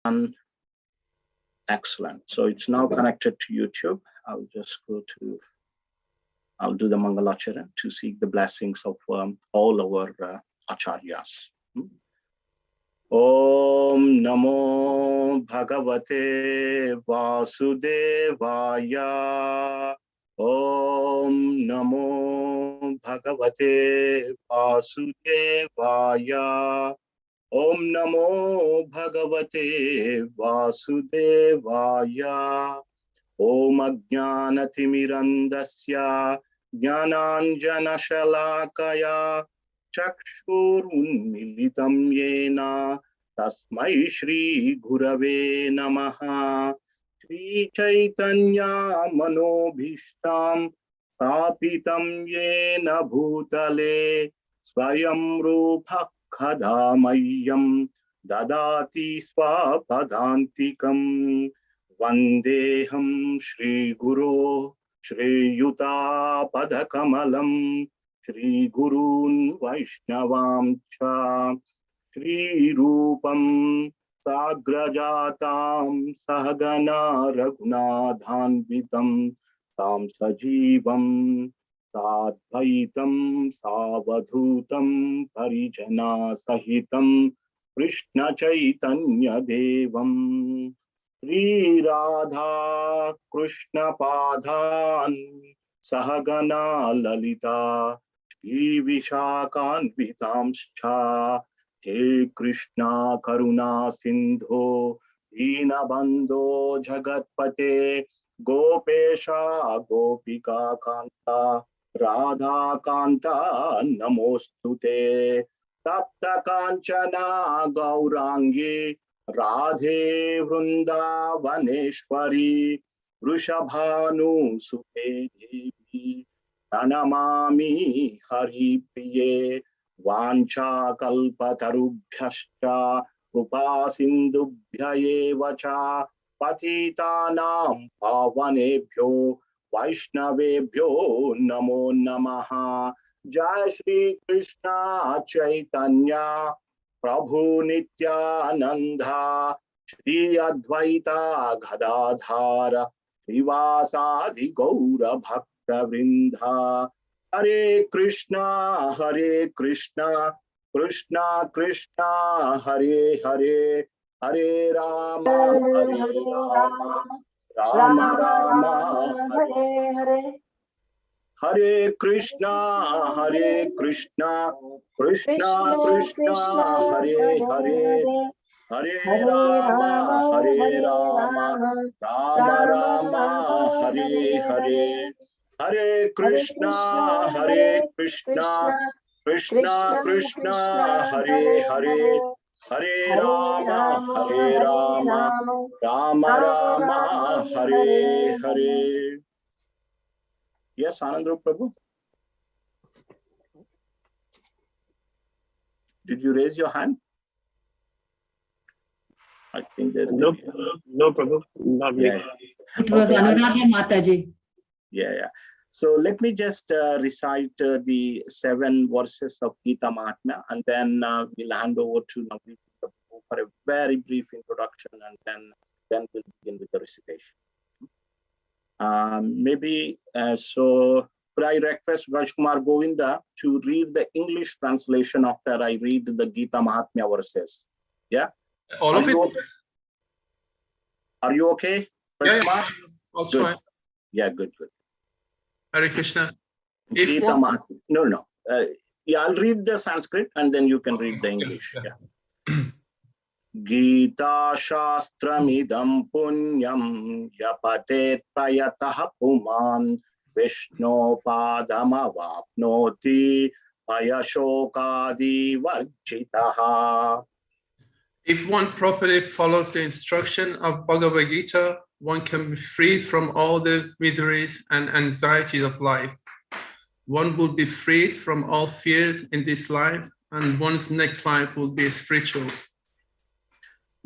done. Excellent. So it's now connected to YouTube. I'll just I'll do the Mangalacharan to seek the blessings of all our acharyas. Om Namo Bhagavate Vasudevaya. Om Namo Bhagavate Vasudevaya. Om Namo Bhagavate Vasudevaya. Om Ajnanatimirandasya Jnananjana Shalakaya Chakshur Unmilitam Yena Tasmai Shri Gurave Namaha. Shri Chaitanya Manobhishtam Stapitam Yena Bhutale Swayam Rupa Khadamayam Dadati Swapadantikam. Vandeham Shri Guru Shri Yuta Padakamalam Shri Gurun Vaishnavam Cha Shri Rupam Sagrajatam Sahagana Raghunadhanvitam Tam Sajivam Sadvaitam Savadhutam Parijana Sahitam Krishna Chaitanya Devam Shri Radha Krishna Padhan Sahagana Lalita Shri Vishakhanvitamscha He Krishna Karuna Sindho Dinabandho Jagatpate Gopesha Gopika Kanta Radha Kanta Namostute Tapta Kanchana Gaurangi Radhe Vrindavaneshwari Vrishabhanu Sute Devi Pranamami Hari Priye Vancha Kalpatarubhyascha Krupa Sindubhya eva cha Patitanam Pavanebhyo Vaishnavebhyo Namo Namaha. Jai Shri Krishna Chaitanya Prabhu Nityananda Shri Advaita Gadadhara Srivasadi Gaura Bhakta Vrinda. Hare Krishna Krishna Krishna Hare Hare Hare Rama Rama Rama Hare Hare. Hare Krishna Krishna Krishna Hare Hare Hare Rama Rama Rama Hare Hare. Hare Krishna Krishna Krishna Hare Hare Hare Rama Rama Rama Hare Hare. Yes, Anandru Prabhu. Did you raise your hand? I think that no Prabhu. Not yet. It was Anuradha Mataji. Yeah. So let me just recite the 7 verses of Gita Mahatmya, and then we'll hand over to Navneet for a very brief introduction, and then we'll begin with the recitation. So could I request Rajkumar Govinda to read the English translation after I read the Gita Mahatmya verses? Yeah? All of it? Are you okay, Rajkumar? Yeah. Also, good. Yeah, good. Hare Krishna. Gita Mahatmya. No. Yeah, I'll read the Sanskrit and then you can read the English. Yeah. Gita Shastramidam Punyam Yapatet Prayatah Puman Vishno Padamavapnoti Payashokadi Varjitaha. If one properly follows the instruction of Bhagavad Gita, one can be freed from all the miseries and anxieties of life. One will be freed from all fears in this life, and one's next life will be spiritual.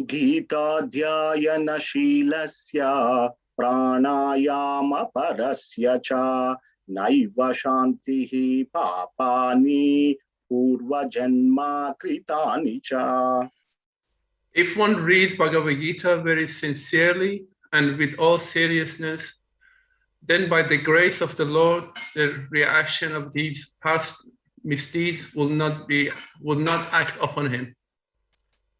Gita Dhyayana Shilasya Pranayama Parasya Cha Naiva Shantihi Papani Purva Janma Kritani Cha. If one reads Bhagavad Gita very sincerely and with all seriousness, then by the grace of the Lord, the reaction of these past misdeeds will not act upon him.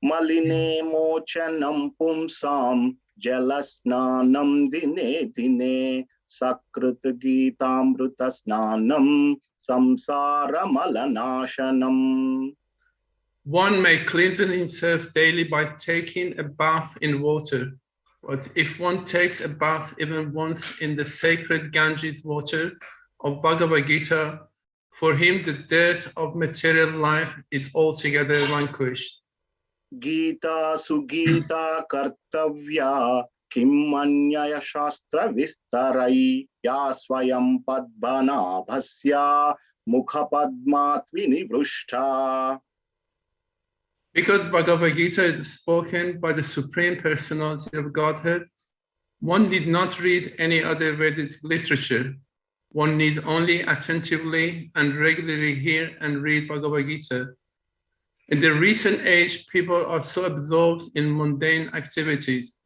Maline mochanam pumsam jalasnanam dine dine sakrit gitamruta snanam samsara malanashanam. One may cleanse himself daily by taking a bath in water. But if one takes a bath even once in the sacred Ganges water of Bhagavad Gita, for him the dirt of material life is altogether vanquished. Gita sugita kartavya kim anyaya shastra vistarai ya swayam padbana bhasya mukha padmat vinivrushta. Because Bhagavad Gita is spoken by the Supreme Personality of Godhead, one need not read any other Vedic literature. One need only attentively and regularly hear and read Bhagavad Gita. In the recent age, people are so absorbed in mundane activities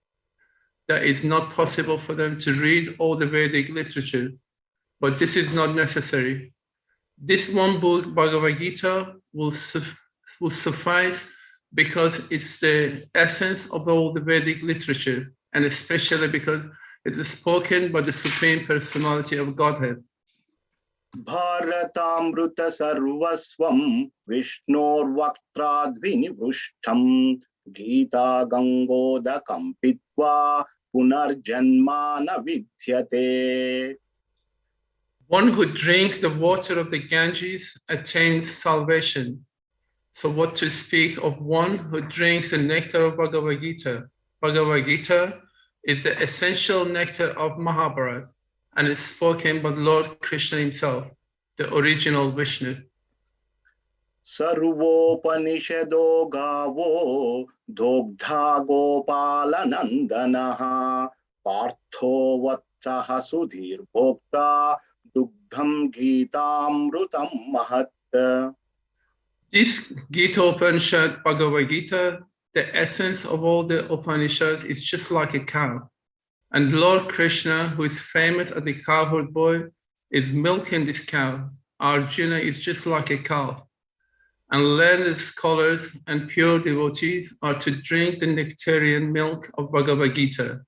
that it's not possible for them to read all the Vedic literature. But this is not necessary. This one book, Bhagavad Gita, will suffice because it's the essence of all the Vedic literature, and especially because it is spoken by the Supreme Personality of Godhead. Bharatamruta sarvasvam Vishnor vaktrad vinivrushtam Gita gangodakam pitva punarjanmana vidyate. One who drinks the water of the Ganges attains salvation. So what to speak of one who drinks the nectar of Bhagavad Gita? Bhagavad Gita is the essential nectar of Mahabharata and is spoken by Lord Krishna himself, the original Vishnu. Sarvopanishado gavo dogdha gopalanandanaha partho vatsaha sudhir bhokta dugdham gitamrutam mahat. This Gita Upanishad, Bhagavad Gita, the essence of all the Upanishads is just like a cow. And Lord Krishna, who is famous as the cowherd boy, is milking this cow. Arjuna is just like a calf. And learned scholars and pure devotees are to drink the nectarian milk of Bhagavad Gita.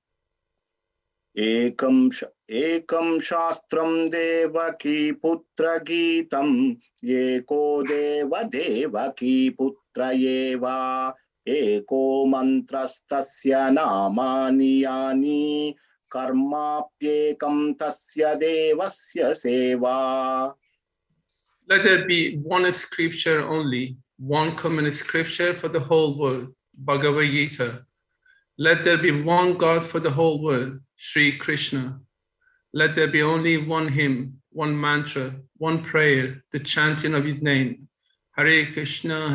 Ekam shastram devaki putra gitam eko deva devaki putra yeva eko mantrastasya namani yani karmapyekam tasya devasya seva. Let there be one scripture only, one common scripture for the whole world, Bhagavad Gita. Let there be one God for the whole world, Sri Krishna. Let there be only one hymn, one mantra, one prayer, the chanting of his name. Hare Krishna,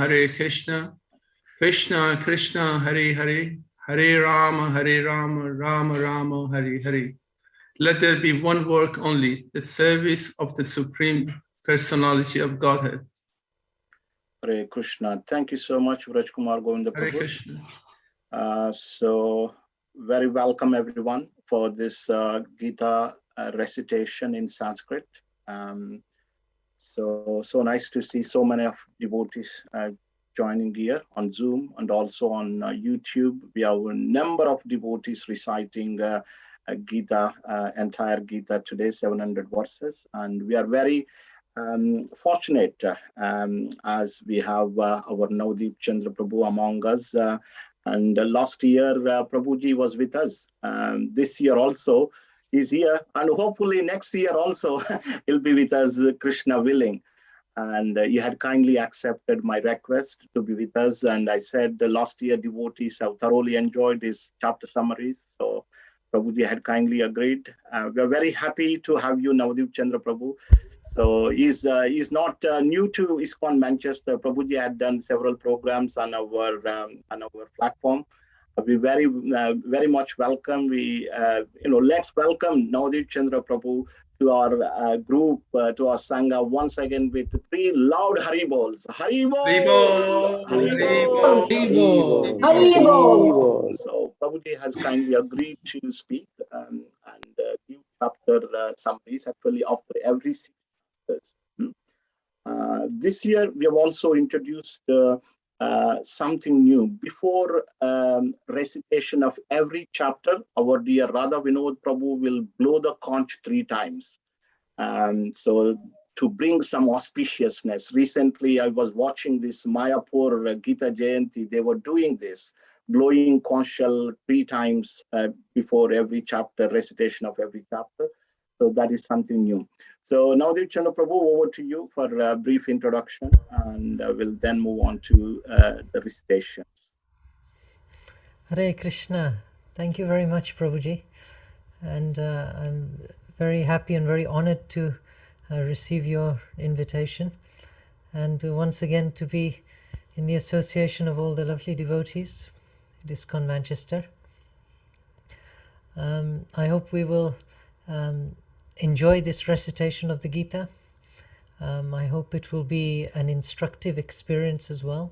Krishna Krishna, Hare Hare, Hare Rama, Rama Rama, Hare Hare. Let there be one work only, the service of the Supreme Personality of Godhead. Hare Krishna. Thank you so much, Vraj Kumar Govinda Hare Prabhu. Krishna. So very welcome everyone for this Gita recitation in Sanskrit. So nice to see so many of devotees joining here on Zoom and also on YouTube. We have a number of devotees reciting Gita, entire Gita today, 700 verses, and we are very fortunate as we have our Navdeep Chandra Prabhu among us. And last year, Prabhuji was with us. This year also, he's here. And hopefully next year also, he'll be with us, Krishna willing. And he had kindly accepted my request to be with us. And I said the last year devotees have thoroughly enjoyed his chapter summaries. So Prabhuji had kindly agreed. We are very happy to have you, Navdeep Chandra Prabhu. So he's not new to ISKCON Manchester. Prabhuji had done several programs on our platform. We very much welcome. Let's welcome Navdeep Chandra Prabhu to our group, to our Sangha, once again with 3 loud Haribols. Haribol! Haribol! Haribol! Haribol! So Prabhuji has kindly agreed to speak and give chapter summaries actually after every 6 chapters. This year we have also introduced something new. Before recitation of every chapter, our dear Radha Vinod Prabhu will blow the conch 3 times. So to bring some auspiciousness. Recently, I was watching this Mayapur Gita Jayanti. They were doing this, blowing conch shell 3 times before every chapter, recitation of every chapter. So that is something new. So now, Chandra Prabhu, over to you for a brief introduction, and we'll then move on to the recitation. Hare Krishna. Thank you very much, Prabhuji. And I'm very happy and very honored to receive your invitation and once again to be in the association of all the lovely devotees, ISKCON Manchester. I hope we will enjoy this recitation of the Gita. I hope it will be an instructive experience as well.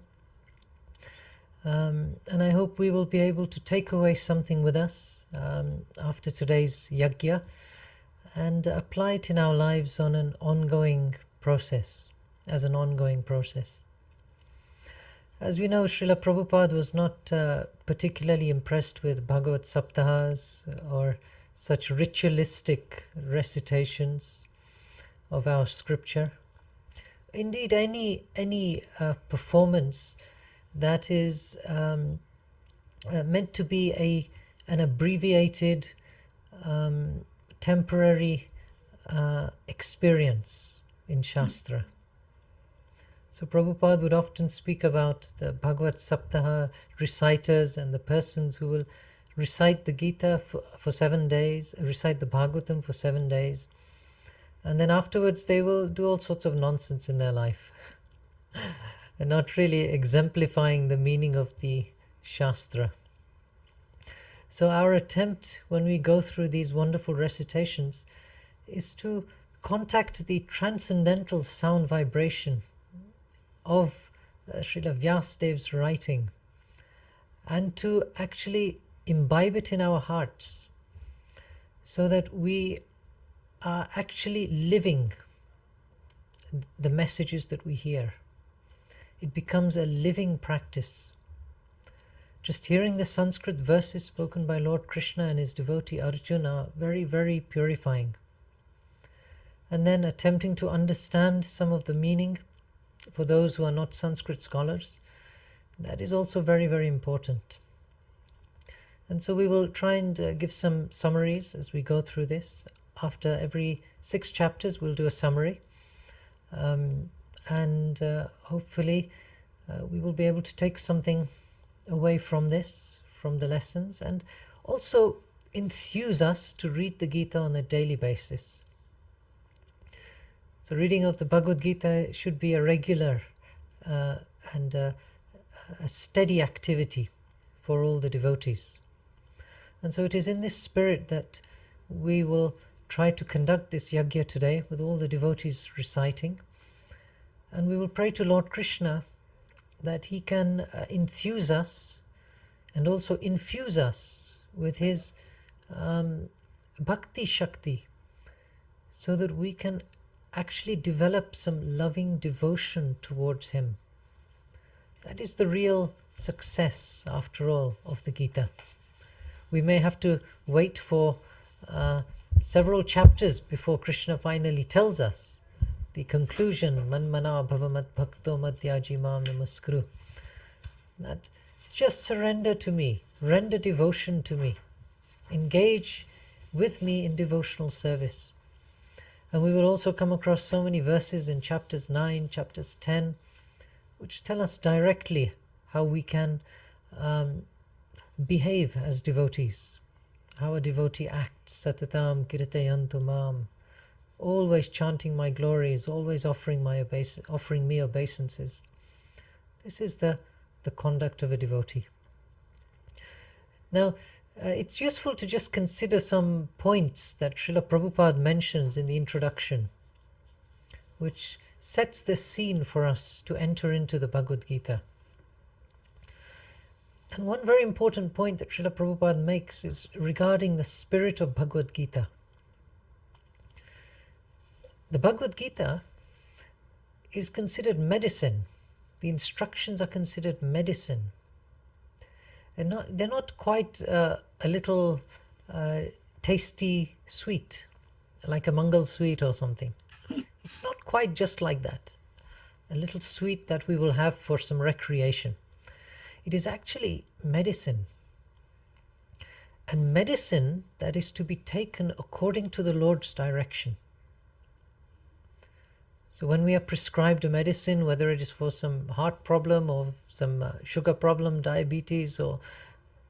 And I hope we will be able to take away something with us after today's yajna and apply it in our lives on an ongoing process, as an ongoing process. As we know, Srila Prabhupada was not particularly impressed with Bhagavad Saptahas or such ritualistic recitations of our scripture. Indeed, any performance that is meant to be an abbreviated, temporary experience in Shastra. So Prabhupada would often speak about the Bhagavad Saptaha reciters and the persons who will recite the Gita for 7 days, recite the Bhagavatam for 7 days, and then afterwards they will do all sorts of nonsense in their life and not really exemplifying the meaning of the Shastra. So our attempt when we go through these wonderful recitations is to contact the transcendental sound vibration of Srila Vyasadev's writing and to actually imbibe it in our hearts so that we are actually living the messages that we hear. It becomes a living practice. Just hearing the Sanskrit verses spoken by Lord Krishna and his devotee Arjuna are very, very purifying. And then attempting to understand some of the meaning for those who are not Sanskrit scholars, that is also very, very important. And so we will try and give some summaries as we go through this. After every 6 chapters, we'll do a summary. Hopefully we will be able to take something away from this, from the lessons, and also enthuse us to read the Gita on a daily basis. So reading of the Bhagavad Gita should be a regular and a steady activity for all the devotees. And so it is in this spirit that we will try to conduct this yajna today with all the devotees reciting. And we will pray to Lord Krishna that he can enthuse us and also infuse us with his bhakti shakti so that we can actually develop some loving devotion towards him. That is the real success, after all, of the Gita. We may have to wait for several chapters before Krishna finally tells us the conclusion, Manmana bhavamat bhakto madhyaji mam namaskuru. That just surrender to me, render devotion to me, engage with me in devotional service. And we will also come across so many verses in chapters 9, chapters 10, which tell us directly how we can behave as devotees, how a devotee acts, satatam kirtayantu mam, always chanting my glories, always offering me obeisances. This is the conduct of a devotee. Now, It's useful to just consider some points that Srila Prabhupada mentions in the introduction, which sets the scene for us to enter into the Bhagavad Gita. And one very important point that Srila Prabhupada makes is regarding the spirit of Bhagavad Gita. The Bhagavad Gita is considered medicine. The instructions are considered medicine. And they're not quite a little tasty sweet, like a Mangal sweet or something. It's not quite just like that, a little sweet that we will have for some recreation. It is actually medicine. And medicine that is to be taken according to the Lord's direction. So when we are prescribed a medicine, whether it is for some heart problem or some sugar problem, diabetes, or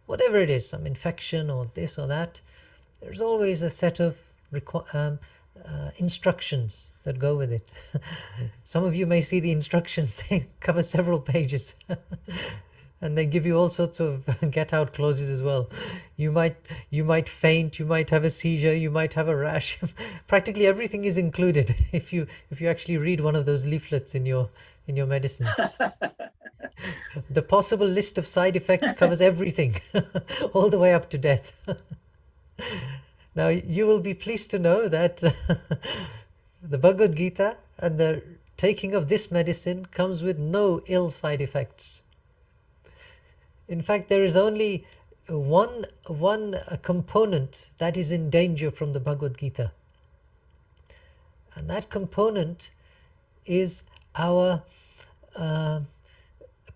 whatever it is, some infection or this or that, there's always a set of instructions that go with it. Some of you may see the instructions, they cover several pages. And they give you all sorts of get out clauses as well. You might faint, you might have a seizure, you might have a rash. Practically everything is included if you actually read one of those leaflets in your medicines. The possible list of side effects covers everything, all the way up to death. Now you will be pleased to know that the Bhagavad Gita and the taking of this medicine comes with no ill side effects. In fact, there is only one component that is in danger from the Bhagavad Gita. And that component is our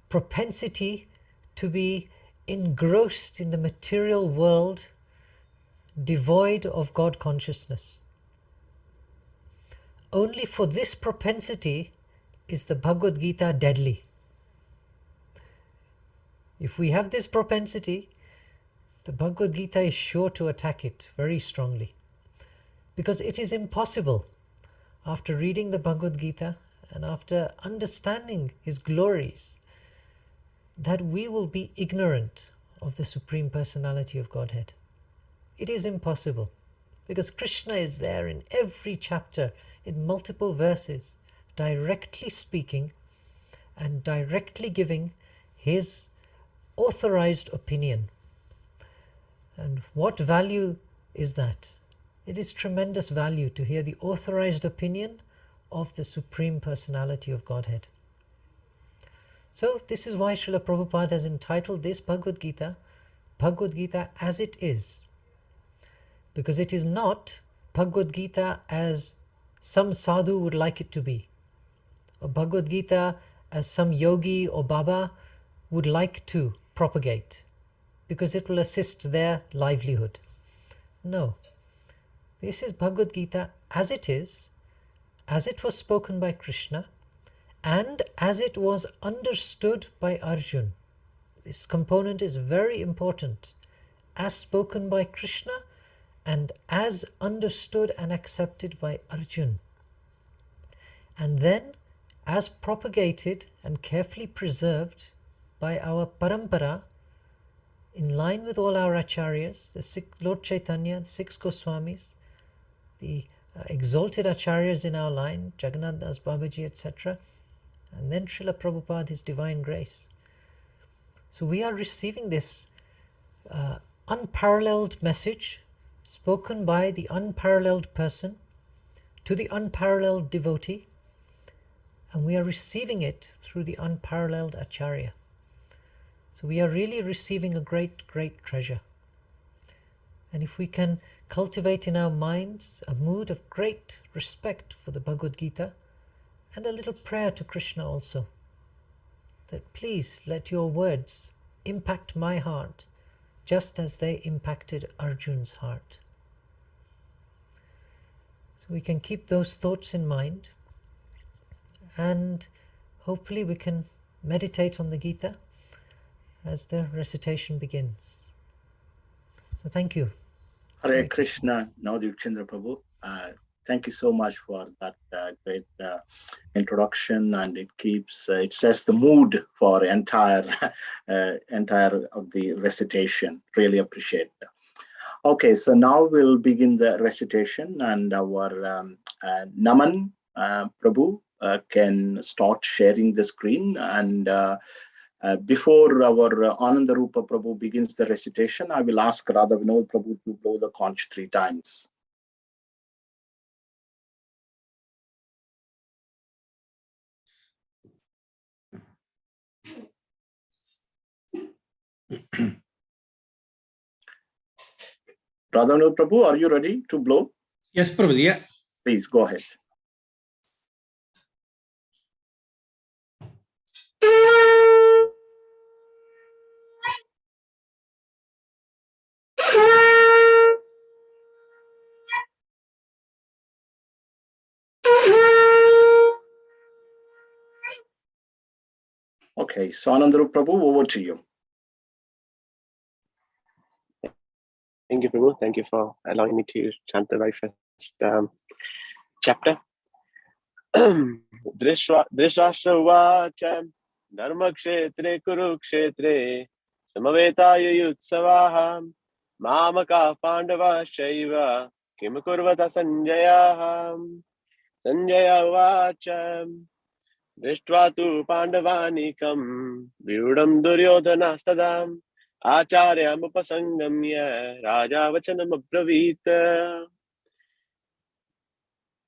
propensity to be engrossed in the material world, devoid of God consciousness. Only for this propensity is the Bhagavad Gita deadly. If we have this propensity, the Bhagavad Gita is sure to attack it very strongly. Because it is impossible, after reading the Bhagavad Gita and after understanding his glories, that we will be ignorant of the Supreme Personality of Godhead. It is impossible, because Krishna is there in every chapter, in multiple verses, directly speaking and directly giving his authorized opinion. And what value is that? It is tremendous value to hear the authorized opinion of the Supreme Personality of Godhead. So this is why Srila Prabhupada has entitled this Bhagavad Gita as it is. Because it is not Bhagavad Gita as some sadhu would like it to be, or Bhagavad Gita as some yogi or Baba would like to propagate, because it will assist their livelihood. No. This is Bhagavad Gita as it is, as it was spoken by Krishna, and as it was understood by Arjuna. This component is very important. As spoken by Krishna and as understood and accepted by Arjuna. And then as propagated and carefully preserved by our parampara, in line with all our acharyas, the Lord Chaitanya, the 6 Goswamis, the exalted acharyas in our line, Jagannath Das Babaji, etc., and then Srila Prabhupada, His Divine Grace. So we are receiving this unparalleled message spoken by the unparalleled person to the unparalleled devotee, and we are receiving it through the unparalleled acharya. So we are really receiving a great, great treasure. And if we can cultivate in our minds a mood of great respect for the Bhagavad Gita, and a little prayer to Krishna also, that please let your words impact my heart just as they impacted Arjuna's heart. So we can keep those thoughts in mind, and hopefully we can meditate on the Gita as the recitation begins. So thank you. Hare Krishna, Navdeep Chandra Prabhu. Thank you so much for that great introduction, and it sets the mood for entire of the recitation. Really appreciate that. Okay, so now we'll begin the recitation, and our Naman Prabhu can start sharing the screen. And before our Anandarupa Prabhu begins the recitation, I will ask Radha Vinod Prabhu to blow the conch 3 times. Radha Vinod Prabhu, are you ready to blow? Yes, Prabhu. Yeah. Please go ahead. Okay, so Anandarupa Prabhu, over to you. Thank you, Prabhu. Thank you for allowing me to chant the very first chapter. Drishrashtra uvacha dharma kshetre kurukshetre samavetaye yutsavaha mamaka pandava shaiva kim kurvata sanjaya sanjaya uvacha drishtva tu pandavanikam vyudam duryodhanastadam आचार्यम् उपसंगम्य राजा वचनम् अब्रवीत्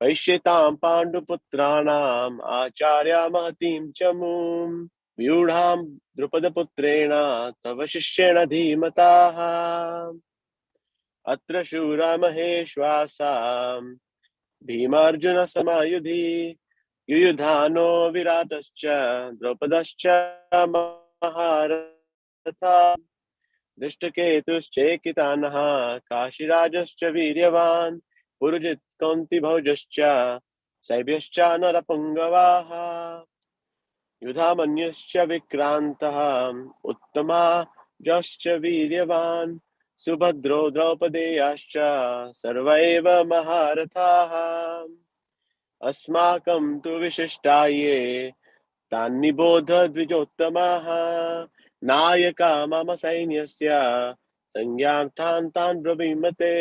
वैश्यतां पाण्डुपुत्राणाम् आचार्या महतीं च मूं व्यूढां द्रुपदपुत्रेण तव शिष्येण धीमताः अत्र शूरा महेश्वासां भीमार्जुन समायुधि युयुधानो विराटश्च द्रौपदश्च महारथा दृष्टकेतुश्चेकितानः काशीराजश्च वीर्यवान् पुरुजित् कौन्तिभोजश्च शैब्यश्च नरपुङ्गवाः युधामन्युश्च विक्रान्तः उत्तमाजश्च वीर्यवान् सुभद्रो द्रौपदेयाश्च सर्व एव महारथाः अस्माकं तु विशिष्टाये तान्निबोध द्विजोत्तमाः नायका मम सैन्यस्य संज्ञार्थान् तान् ब्रवीमते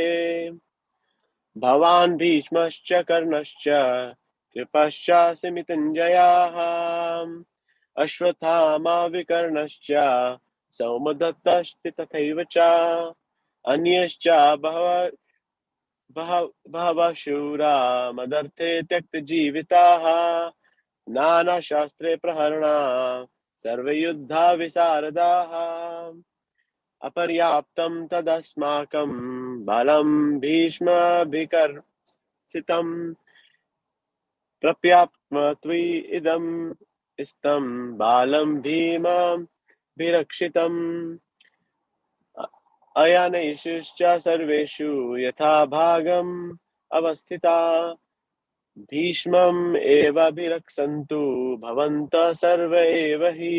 भवान् भीष्मश्च कर्णश्च कृपश्च मृत्युञ्जयाः अश्वत्थामा विकर्णश्च सौमदत्तश्च तथैव च अन्यश्च बहवः शूरा मदर्थे त्यक्तजीविताः नानाशास्त्रे प्रहरणा सर्वयुद्धा विशारदाः अपर्याप्तं तदस्माकं बलं भीष्माभिकर्षितं प्रप्यात्मत्वि इदं स्तं बालं भीमाभिरक्षितम् अयानेषुश्च सर्वेषु यथा भागम् अवस्थिता भीष्मम् एवाभिरक्षन्तु भवन्तः सर्व एव हि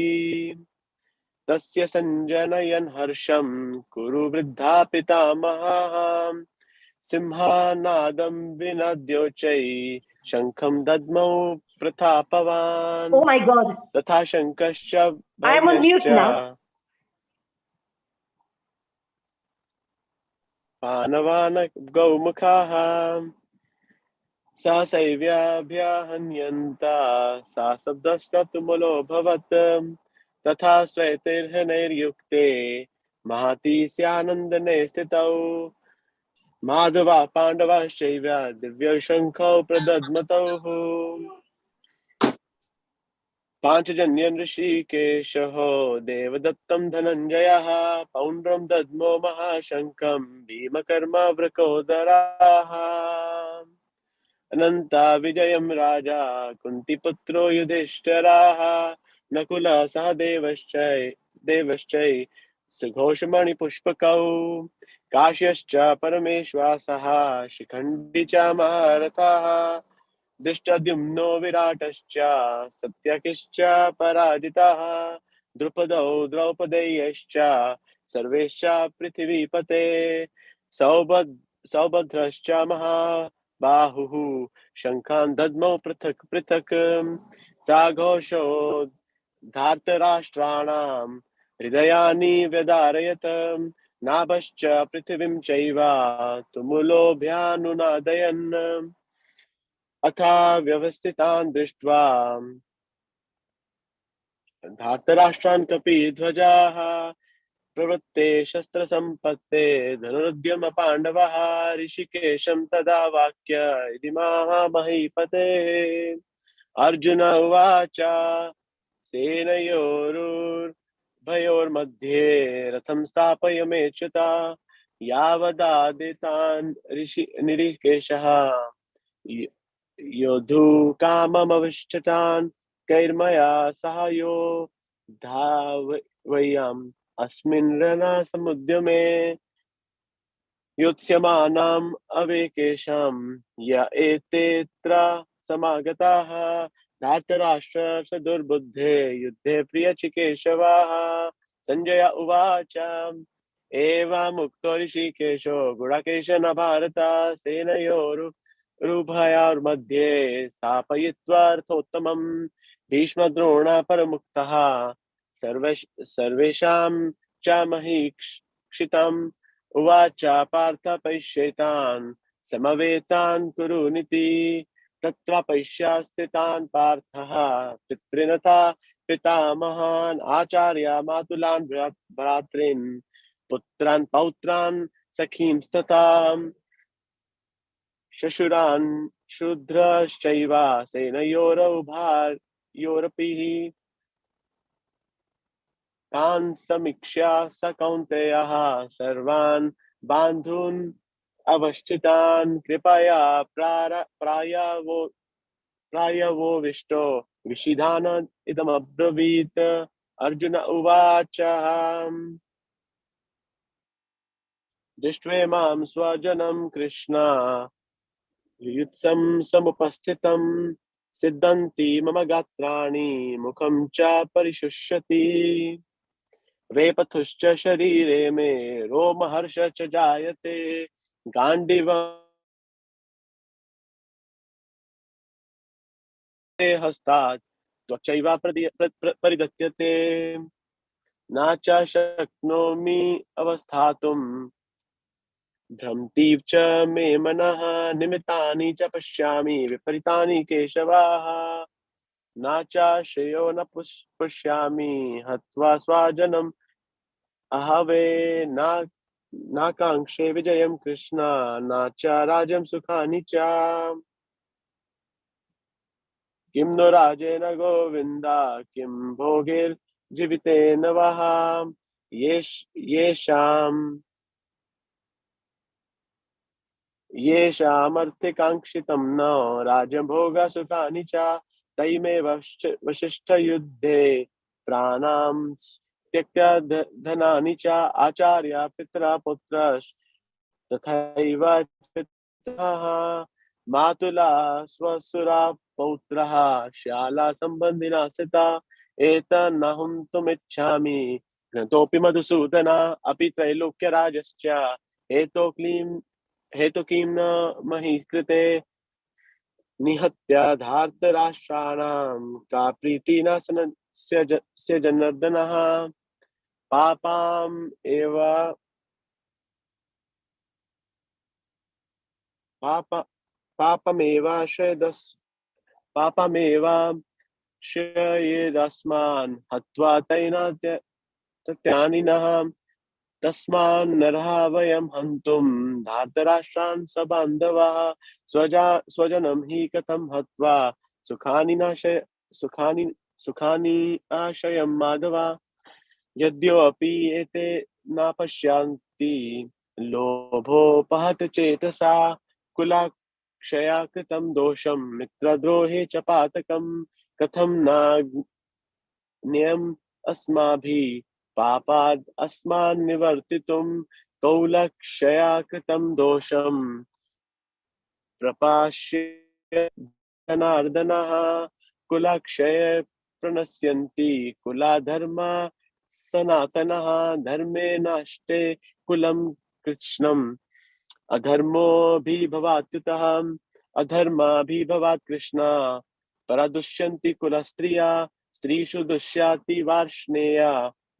तस्य सञ्जनयन् हर्षं कुरु वृद्धा पितामहः सिंहानादं विनद्योच्चै शङ्खं दद्मौ प्रतापवान् Oh my God. तथा शङ्खश्च I am on mute now. पानवान् गौमुखाः सहसैव्याभ्यहन्यन्ता सा शब्दस्तुमुलोऽभवत् तथा श्वेतैर्हनैर्युक्ते महती स्यानन्दने स्थितौ माधवा पाण्डवाश्चैव दिव्यौ शङ्खौ प्रदद्मतौ पाञ्चजन्यं ऋषिकेशः देवदत्तं धनञ्जयः पौण्ड्रं दद्मो महाशङ्खं भीमकर्मावृकोदराः अनन्ता विजयं राजा कुन्तीपुत्रो युधिष्ठिरः नकुलः सह देवश्चै सुघोषमणिपुष्पकौ काश्यश्च परमेश्वासः शिखण्डी च महारथः दृष्टद्युम्नो विराटश्च सत्यकिश्च पराजितः द्रुपदौ द्रौपदेयश्च सर्वेश्च पृथिवीपते सौभद्रश्च बाहुः शङ्खान् दद्मौ पृथक् पृथक् साघोषो धार्तराष्ट्राणां हृदयानि व्यदारयत् नाभश्च पृथिवीं चैव तुमुलोऽभ्यानुनादयन् अथा व्यवस्थितान् दृष्ट्वा धार्तराष्ट्रान् कपिध्वजाः प्रवृत्ते शस्त्रसम्पत्ते धनुरुद्यम पाण्डवः ऋषिकेशं तदा वाक्य इति महामहीपते अर्जुन उवाच सेनयोरुभयोर्मध्ये रथं स्थापयमेच्युता यावदादितान् ऋषिकेशः योद्धुकाममविष्टतान् कैर्मया सह यो धावयम् अस्मिन् रणसमुद्यमे योत्स्यमानाम् अवेकेशं य एतेऽत्र समागताः धार्तराष्ट्र दुर्बुद्धे युद्धे प्रियचिकेशवाः संजय उवाच एवमुक्तो ऋषिकेशो गुडाकेश न भारत सेनयोरुभयोर्मध्ये स्थापयित्वार्थोत्तमम् भीष्मद्रोण परमुक्तः सर्वेषां च महीक्षितम् उवाच पार्थ पश्येतान् समवेतान् कुरुनिति तत्र पश्यास्थितान् पार्थः पितृनथा पितामहान् आचार्य मातुलान् भ्रातॄन् पुत्रान् पौत्रान् सखींस्तथा श्वशुरान् शूद्रश्चैव सेनयोरुभयोरपि तान् समीक्ष्य स कौन्तेयः सर्वान् बान्धून् अवस्थितान् कृपया प्रायवोविष्टो विषिधान इदमब्रवीत् अर्जुन उवाच दृष्ट्वेमां स्वजनं कृष्ण युयुत्सं समुपस्थितं सिद्धन्ति मम गात्राणि मुखं च परिशुष्यति वेपथुश्च शरीरे मे रोमहर्ष च जायते गाण्डीवं हस्तात् त्वचैव परिदत्यते न च शक्नोमि अवस्थातुं भ्रमतीव च मे मनः निमित्तानि च पश्यामि विपरीतानि केशवाः न च श्रेयो न पुष्यामि हत्वा स्वजनम् अहवे न काङ्क्षे विजयं कृष्ण न च राज्यं सुखानि च किं नो राजेन गोविन्द किं भोगैर्जीवितेन वः येषामर्थिकाङ्क्षितं न राज्यभोगसुखानि च तैमेव वसिष्ठयुद्धे प्राणां त्यक्त्वा धनानि च आचार्य पितरः पुत्रस्तथैव पितरः मातुला स्वसुरा पौत्रः शाला सम्बन्धिना स्थिता एतन्नहं तुमिच्छामि घ्नतोऽपि मधुसूदन अपि त्रैलोक्यराजश्च हेतु किं न मही कृते निहत्य धार्तराष्ट्राणां का प्रीति न स्य जनार्दनः पापाम् एव पाप पापमेव श्रयेदस्मान् हत्वा तैनात्यनिनः तस्मान्नरः वयं हन्तुं धार्तराष्ट्रान् सबान्धवाः स्वजनं हि कथं हत्वा सुखानि आशयं माधव यद्योऽपि एते न पश्यन्ति लोभोपहत चेतसा कुलाक्षया कृतं दोषं मित्रद्रोहे च पातकं कथं न ज्ञेयम् अस्माभिः पापाद् अस्मान् निवर्तितुं कौलक्षया कृतं दोषं प्रपाश्य जनार्दनः कुलाक्षये प्रणश्यन्ति कुलाधर्म सनातनः धर्मे नष्टे कुलं कृष्णम् अधर्मोऽभिभवात्युतः अधर्माभिभवात् कृष्ण परादुष्यन्ति कुलस्त्रिया स्त्रीषु दुष्याति वार्ष्णेया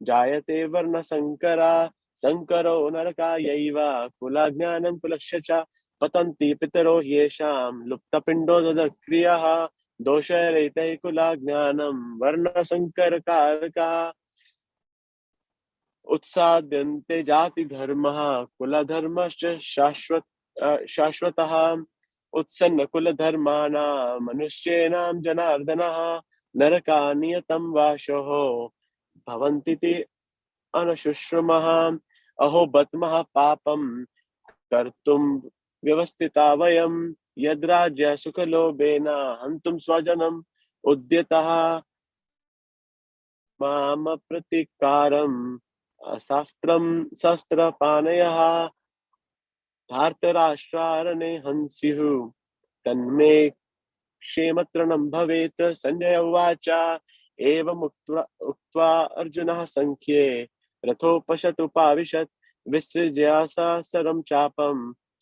जायते वर्णसङ्करा संकरो नरकायैव कुलाज्ञानं कुलस्य च पतन्ति पितरो येषां लुप्तपिण्डो ददक्रियः दोषरहितैः कुलाज्ञानं वर्णसङ्करकारकः उत्साद्यन्ते जाति धर्मः कुलधर्मश्च शाश्वतः उत्सन्न कुलधर्माणां मनुष्याणां जनार्दनः नरकानियतं वासोः भवन्ति ते अनशुश्रुमः अहो बद्मः पापं कर्तुं व्यवस्थिता वयं यद्राज्य सुखलोभेन हन्तुं स्वजनम् उद्यतः माम प्रतिकारं शस्त्रपाणयः धार्तराष्ट्रारणे हंस्युः तन्मे क्षेमतृणं भवेत् संजय उवाच उक्त्वा अर्जुनः संख्ये रथोपशतुपाविशत् विसृज्य सहस्रं चापं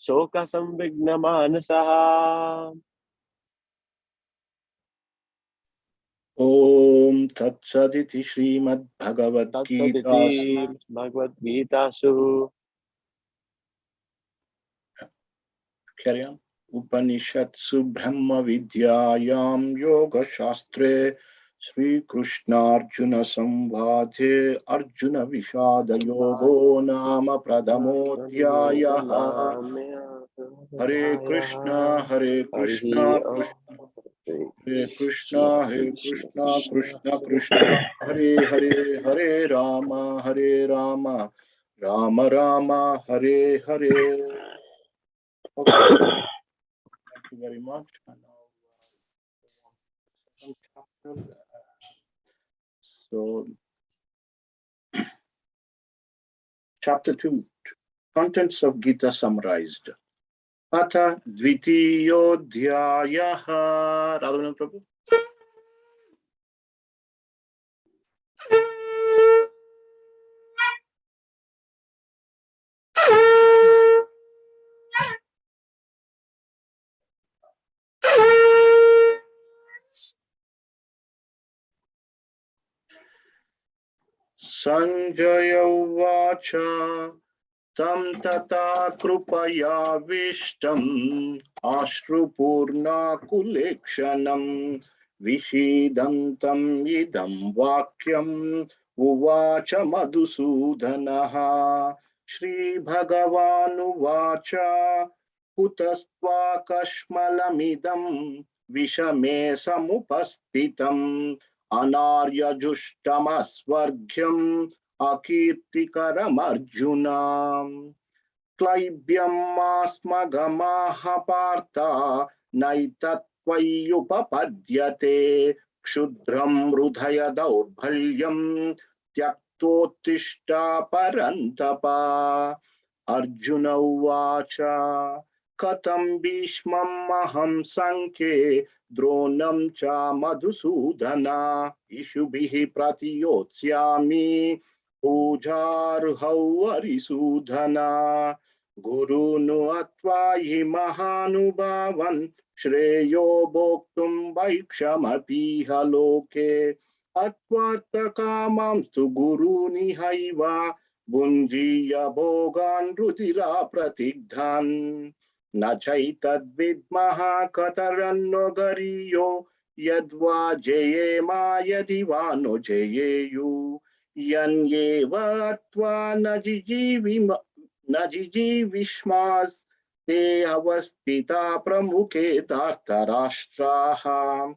शोकसंविघ्नमानसः। ओम तत्सदिति श्रीमद्भगवद्गीतासु भगवद्गीतासु उपनिषत्सु ब्रह्म विद्यायां योगशास्त्रे श्रीकृष्णार्जुन संवादे अर्जुन विषाद योगो नाम प्रथमोऽध्यायः। हरे कृष्ण कृष्ण हरे Krishna Krishna Hare Hare Hare Ram Ram Ram Hare Hare. Okay. Thank you very much. And now, second chapter. So, chapter 2, contents of Gita summarized. Atha dvitiyodhyayah. Radhavan Prabhu. Sanjaya Uvacha Tam Tata Krupayavishtam Ashrupurna Kulekshanam Vishidantam Idam Vakyam Uvacha Madhusudhanaha Shri Bhagavanuvacha Kutastva Kashmalamidam Vishame Samupastitam Anarya Jushtamasvargyam Akirtikaram Arjuna Klaibyam Masmagamaha Partha Naitatvayupapadyate Kshudram Rudhaya Daurbhalyam Tyaktotishta Parantapa. Arjuna Uvacha Katam Bhishmam Maham Sankhe Dronam cha Madhusudana Ishubhihi Pratiyotsyami Pujarhau Arisudhana Gurunu Atvahi Mahanubhavan Shreyo Bhoktum Vaikshamapiha Loke Atvartakamamstu Guruni Haiva Bunjiya Bhogan Rudira Pratigdhan Nachaitad Vidmaha Kataranno Gariyo Yadva Jayema Yadivano Jayeyu Yanyeva Atva Najijivishmas Te Avastita Pramuke Tartarashtraha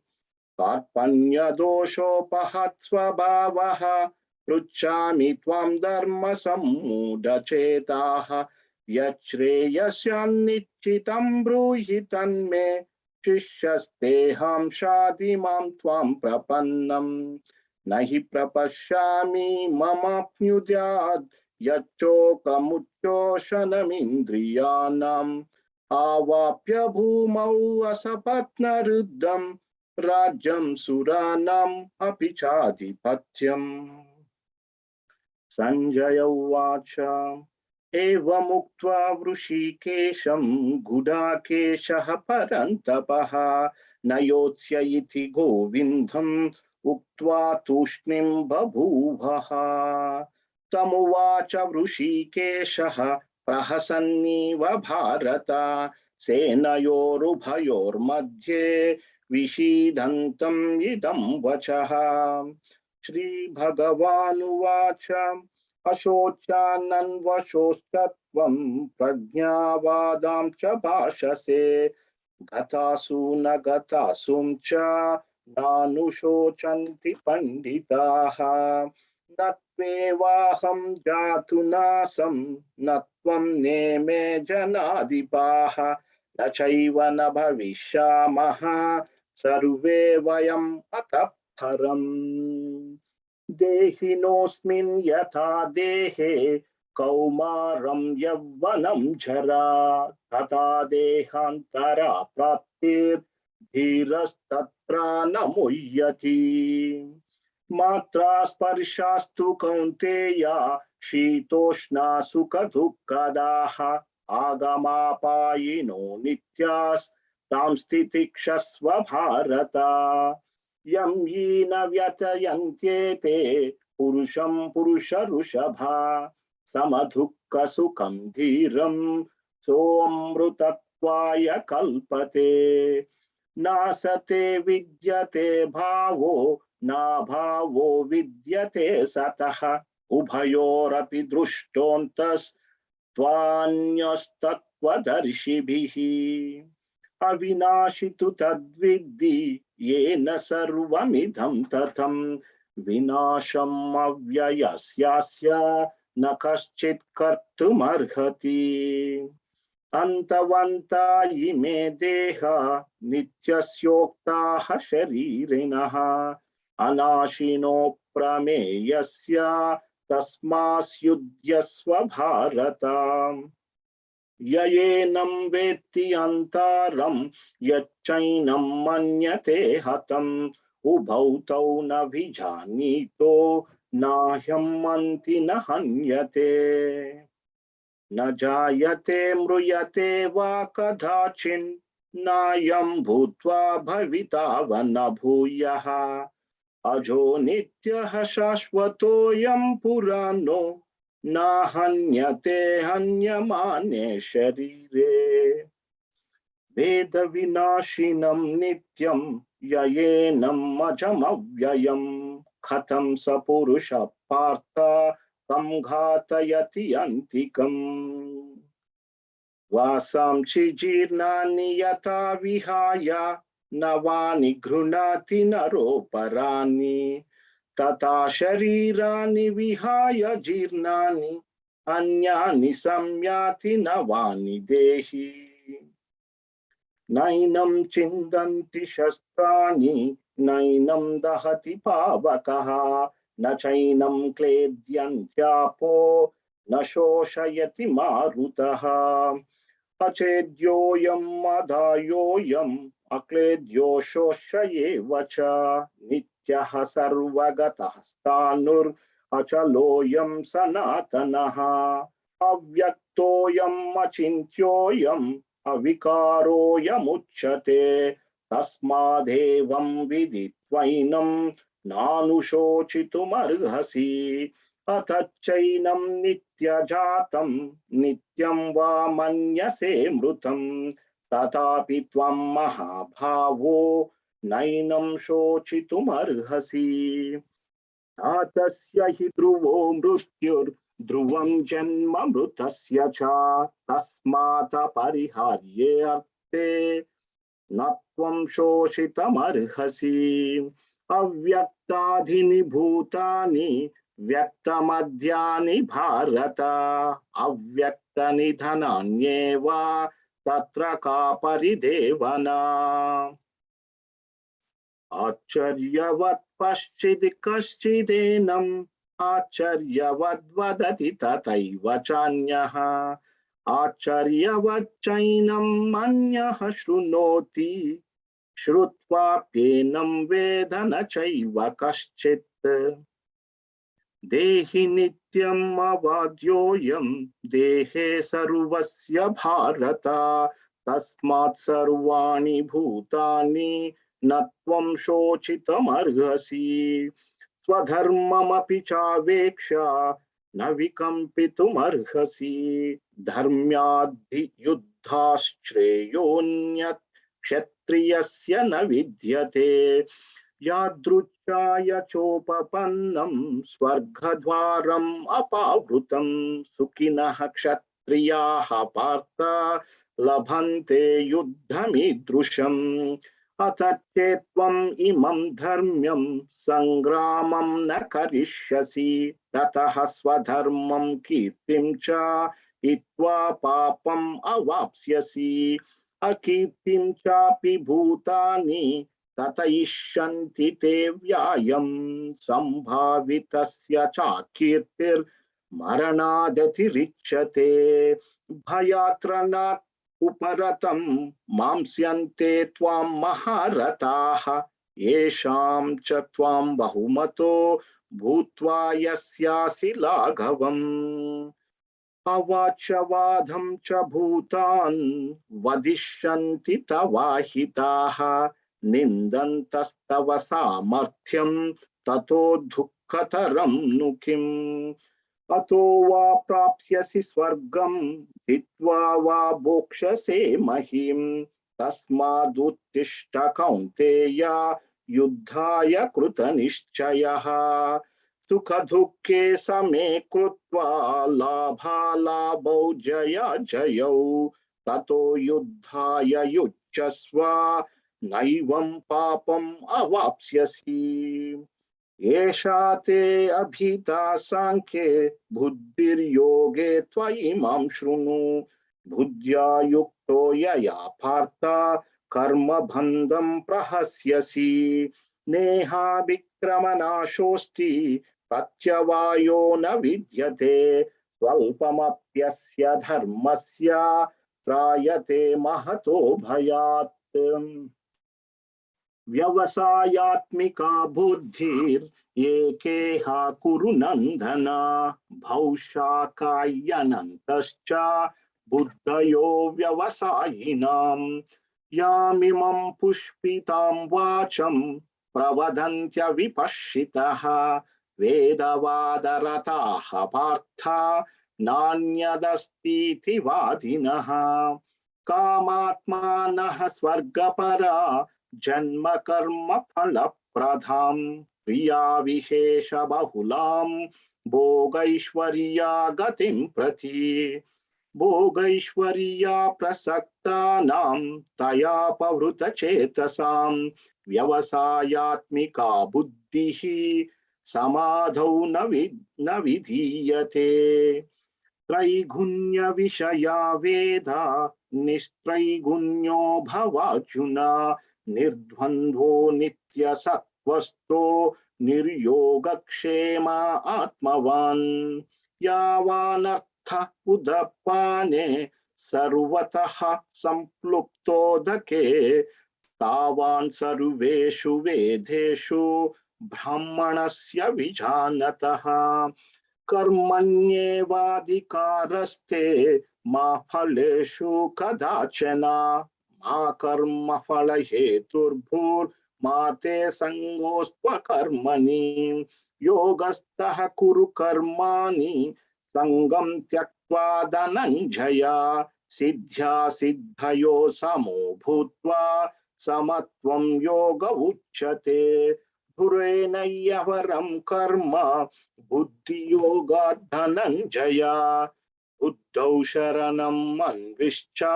Karpanya Doshopahatsva Bhavaha Pruchami Tvam Dharma Sammudachetaha Yachreyasyannichitam Bruhitan Me Shishyasteham Shadimam Tvam Prapannam Nahi Prapashyami Mamapnyudyad Yachokamutchoshanamindriyanam Avapya Bhumau Asapatnaruddham Rajam Suranam Apichadhipatyam. Sanjaya Uvacha एवमुक्त्वा वृषिकेशं गुडाकेशः परन्तपः न योत्स्य इति गोविन्दम् उक्त्वा तूष्णीं बभूवः। तमुवाच वृषिकेशः प्रहसन्नीव भारत सेनयोरुभयोर्मध्ये विषीदन्तम् इदं वचः। श्रीभगवानुवाच अशोचानन्वशोस्तत्वं प्रज्ञावादां च भाषसे गतासु न गतासुं च नानुशोचन्ति पंडिताः। न त्वेवाहं जातु नासं न त्वं नेमे जनाधिपाः न चैव न भविष्यामः सर्वे वयम् अतः परम्। देहिनोऽस्मिन् यथा देहे कौमारं यौवनं जरा तथा देहान्तरा प्राप्तिर्धीरस्तत्र न मुह्यति। मात्रा स्पर्शास्तु कौन्तेय शीतोष्णा सुखदुःखदाः आगमापायिनो नित्यास्तां स्थितिक्षस्व भारत। यं ये न व्यथयन्त्येते पुरुषं पुरुषऋषभा समदुःखसुखं धीरं सोऽमृतत्वाय कल्पते। नासते विद्यते भावो नाभावो विद्यते सतः उभयोरपि दृष्टोऽन्तस्त्वान्यस्तत्त्वदर्शिभिः। अविनाशि तु तद्विद्धि येन सर्वमिदं ततं विनाशम् अव्ययस्यास्य न कश्चित् कर्तुमर्हति। अन्तवन्ता इमे देहा नित्यस्योक्ताः शरीरिणः अनाशिनो प्रमेयस्य तस्मास्युध्यस्व भारत। ययेनं वेत्ति अन्तारं यच्चैनं मन्यते हतम् उभौ तौ न विजानीतो नाह्यं मन्ति न हन्यते। न जायते म्रियते वा कदाचिन् नायं भूत्वा भविता वा न भूयः अजो नित्यः शाश्वतोऽयं पुराणो न हन्यते हन्यमाने शरीरे। वेद विनाशिनं नित्यं ययेनम् अजमव्ययं कथं स पुरुष पार्थ तं घातयति अन्तिकम्। वासांसि जीर्णानि यथा विहाय नवानि गृह्णाति नरोपराणि तथा शरीराणि विहाय जीर्णानि अन्यानि संयाति नवानि देहि। नैनं छिन्दन्ति शस्त्राणि नैनं दहति पावकः न चैनं क्लेद्यन्त्यापो न शोषयति मारुतः। अचेद्योऽयम् अधायोऽयम् अक्लेद्यो शोष्येव च नित्यः सर्वगतः स्थाणुरचलोऽयं सनातनः। अव्यक्तोऽयम् अचिन्त्योऽयम् अविकारोऽयमुच्यते तस्मादेवं विदित्वैनं नानुशोचितुमर्हसि। अतच्चैनं नित्यजातं नित्यं वा मन्यसे मृतं तथापि त्वं महाभावो नैनं शोचितुमर्हसि। आतस्य हि ध्रुवो मृत्युर्ध्रुवं जन्म मृतस्य च तस्मात् अपरिहार्येऽर्थे न त्वं शोषितुमर्हसि। अव्यक्तादीनि भूतानि व्यक्तमद्यानि भारत अव्यक्तनिधनान्येव तत्र का परिदेवना। आश्चर्यवत् पश्चित् कश्चिदेनम् आश्चर्यवद्वदति तथैव चान्यः आश्चर्यवच्चैनम् अन्यः शृणोति श्रुत्वाप्येनं वेद न चैव कश्चित्। देहि नित्यम् अवाद्योऽयम् देहे सर्वस्य भारत तस्मात् सर्वाणि भूतानि न त्वं शोचितुमर्हसि स्वधर्ममपि चावेक्ष्य न विकम्पितुमर्हसि धर्म्याद्धियुद्धाश्रेयोऽन्यत् क्षत्रियस्य न विद्यते यादृच्छाय चोपपन्नं स्वर्गद्वारम् अपावृतं सुखिनः क्षत्रियाः पार्थ लभन्ते युद्धमीदृशम् अथ चेत्त्वम् इमं धर्म्यं सङ्ग्रामं न करिष्यसि ततः स्वधर्मं कीर्तिं च हित्वा पापम् अवाप्स्यसि अकीर्तिं चापि भूतानि ततयिष्यन्ति ते व्यायं सम्भावितस्य चाकीर्तिर्मरणादतिरिच्यते भयात्रणात् उपरतं मांस्यन्ते त्वां महारथाः येषां च त्वां बहुमतो भूत्वा यस्यासि लाघवम् अवाच्यवादं च भूतान् वदिष्यन्ति तवाहिताः निन्दन्तस्तव सामर्थ्यं ततो दुःखतरं नु किम् अतो वा प्राप्स्यसि स्वर्गं हित्वा वा भोक्ष्यसे महीम् तस्मादुत्तिष्ठ कौन्तेय युद्धाय कृतनिश्चयः सुखदुःखे समे कृत्वा लाभालाभौ जयाजयौ ततो युद्धाय युज्यस्व नैवं पापम् अवाप्स्यसि एषा ते अभिता सांख्ये बुद्धिर्योगे त्वयिमां शृणु बुद्ध्या युक्तो यया पार्थ कर्मबन्धं प्रहस्यसि नेहाभिक्रमनाशोऽस्ति प्रत्यवायो न विद्यते स्वल्पमप्यस्य धर्मस्य त्रायते महतो भयात् व्यवसायात्मिका बुद्धिर्एकेहा कुरु नन्दन भौशाकायनन्तश्च बुद्धयो व्यवसायिनां यामिमं पुष्पितां वाचं प्रवदन्त्य विपश्चितः वेदवादरताः पार्थ नान्यदस्तीति वादिनः कामात्मानः स्वर्गपरा जन्म कर्म फलप्रदां क्रिया विशेष बहुलां भोगैश्वर्या गतिं प्रति भोगैश्वर्या प्रसक्तानां तया पवृतचेतसां व्यवसायात्मिका बुद्धिः समाधौ न विधीयते त्रैगुण्य विषया वेदा निस्त्रैगुण्यो भवार्जुन निर्द्वन्द्वो नित्यसत्त्वस्थो निर्योगक्षेम आत्मवान् यावानर्थः उदपाने सर्वतः सम्प्लुप्तोदके तावान् सर्वेषु वेदेषु ब्राह्मणस्य विजानतः कर्मण्येवाधिकारस्ते मा फलेषु कदाचन मा कर्मफलहेतुर्भूर्मा ते सङ्गोऽस्त्वकर्मणि योगस्थः कुरु कर्माणि सङ्गं त्यक्त्वा धनञ्जय सिद्ध्या सिद्धयो समो भूत्वा समत्वं योग उच्यते धुरेणय्यवरं कर्म बुद्धियोगात् धनञ्जय बुद्धौ शरणम् अन्विष्य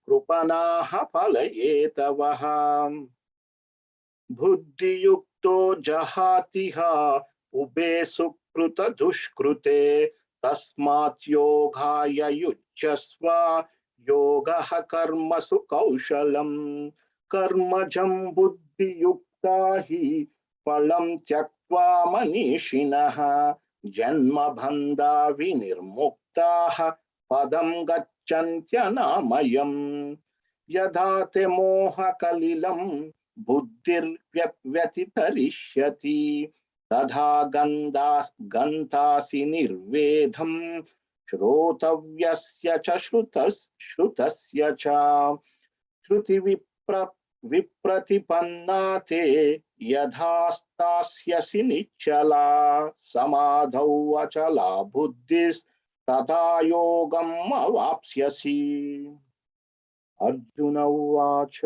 कृपणाः फलयेतवः बुद्धियुक्तो जहातिह उभे सुकृत दुष्कृते तस्मात् योगाय युज्यस्व योगः कर्मसु कौशलम् कर्मजं बुद्धियुक्ता हि फलं त्यक्त्वा मनीषिणः जन्मबन्धा विनिर्मुक्ताः पदं गच्छन्त्यनामयम् यदा ते मोहकलिलं बुद्धिर्व्यतितरिष्यति तथा गन्तासि निर्वेदं श्रोतव्यस्य च श्रुतस्य च श्रुति विप्रतिपन्ना ते यथा स्थास्यसि निश्चला समाधौ अचला बुद्धिस्तथा योगम् अवाप्स्यसि। अर्जुन उवाच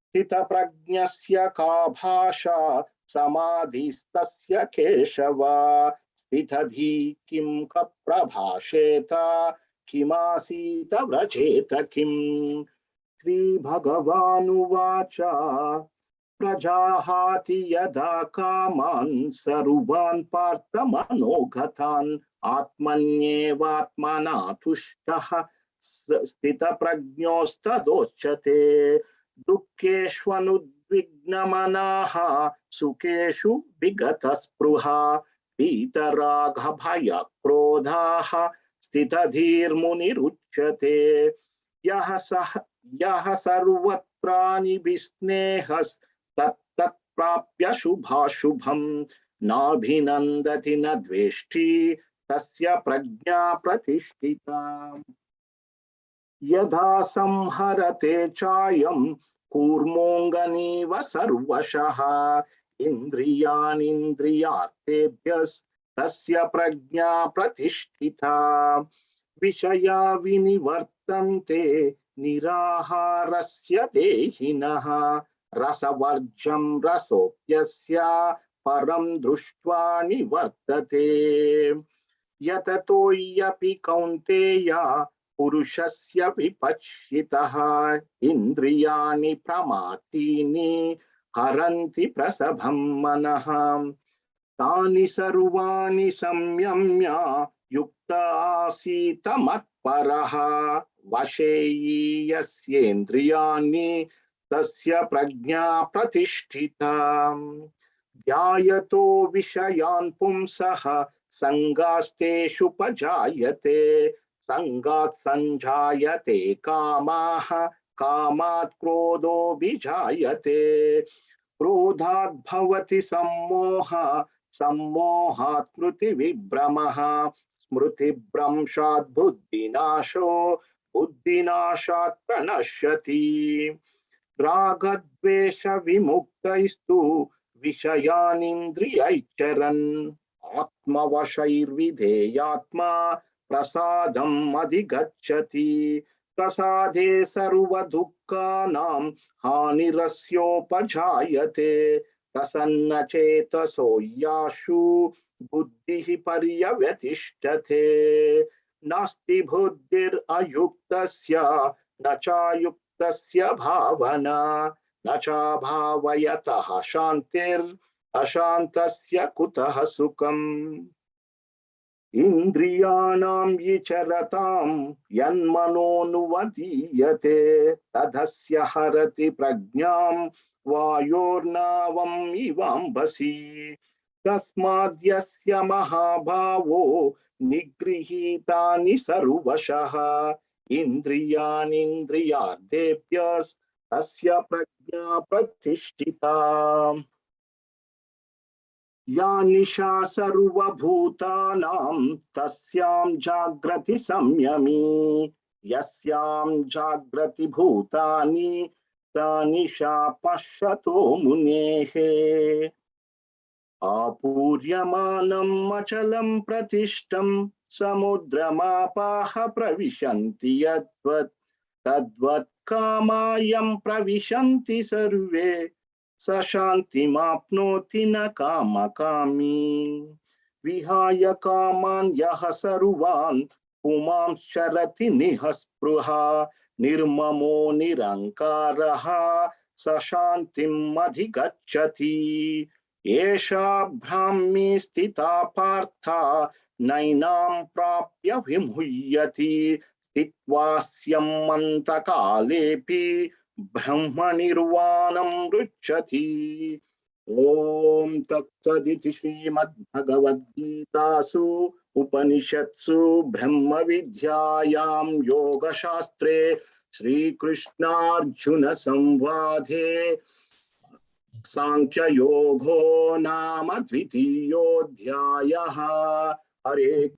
स्थितप्रज्ञस्य का भाषा समाधिस्तस्य केशव स्थितधि किं प्रभाषेत किमासीत व्रजेत किम्। श्रीभगवानुवाच प्रजाहाति यदा कामान् सर्वान् पार्थमनोगतान् आत्मन्येवात्मना तुष्टः स्थितप्रज्ञोस्तदोच्यते। दुःखेष्वनुद्विग्नमनाः सुखेषु विगतस्पृहा वीतरागभयक्रोधाः स्थितधीर्मुनिरुच्यते। यः सर्वत्रानिविस्नेहस्तत्तत्प्राप्य शुभाशुभं नाभिनन्दति न द्वेष्टि तस्य प्रज्ञा प्रतिष्ठिता। यथा संहरते चायं कूर्मोऽङ्गनीव सर्वशः इन्द्रियाणीन्द्रियार्थेभ्यस्तस्य प्रज्ञा प्रतिष्ठिता। विषया विनिवर्तन्ते निराहारस्य देहिनः रसवर्जं रसोऽप्यस्य परं दृष्ट्वा निवर्तते। यततोऽपि कौन्तेय पुरुषस्य विपश्चितः इन्द्रियाणि प्रमाथीनि हरन्ति प्रसभं मनः तानि सर्वाणि संयम्य युक्त आसीत मत्परः वशे यस्येन्द्रियाणि तस्य प्रज्ञा प्रतिष्ठिता। ध्यायतो विषयान् पुंसः संगास्तेषुपजायते संगात् संजायते कामाः कामात् क्रोधोऽभिजायते क्रोधात् भवति सम्मोहः सम्मोहात् स्मृतिविभ्रमः स्मृतिभ्रंशात् बुद्धिनाशो बुद्धिनाशात् प्रणश्यति। रागद्वेष विमुक्तैस्तु विषयानिन्द्रियैश्चरन् आत्मवशैर्विधेयात्मा प्रसादम् अधिगच्छति। प्रसादे सर्वदुःखानां हानिरस्योपजायते प्रसन्नचेतसो यासु बुद्धिः पर्यवतिष्ठते। नास्ति बुद्धिरयुक्तस्य न चायुक्तस्य भावना न चाभावयतः शान्तिरशान्तस्य कुतः सुखम्। इन्द्रियाणां विचरतां यन्मनोनुवदीयते तदस्य हरति प्रज्ञां वायोर्नावम् इवाम्बसि। तस्माद्यस्य महाभावो निगृहीतानि सर्वशः इन्द्रियाणीन्द्रियार्थेभ्यस्तस्य प्रज्ञा प्रतिष्ठिता। या निशा सर्वभूतानां तस्यां जाग्रति संयमी यस्यां जाग्रति भूतानि सा निशा पश्यतो मुनेः। आपूर्यमानम् अचलं प्रतिष्ठं समुद्रमापाः प्रविशन्ति यद्वत् तद्वत् कामायं प्रविशन्ति सर्वे स शान्तिमाप्नोति न कामकामी। विहाय कामान् यः सर्वान् पुमांश्चरति निःस्पृहा निर्ममो निरङ्कारः स शान्तिम् अधिगच्छति। एषा ब्राह्मी स्थिता पार्था नैनां प्राप्य विमुह्यति स्थित्वास्यमन्तकालेऽपि ब्रह्मनिर्वाणं रुच्यति। ओम तत्सदिति श्रीमद्भगवद्गीतासु उपनिषत्सु ब्रह्म विद्यायां योगशास्त्रे श्रीकृष्णार्जुन संवादे Sankhya Yogo Nama Dvitiyodyayah. Hare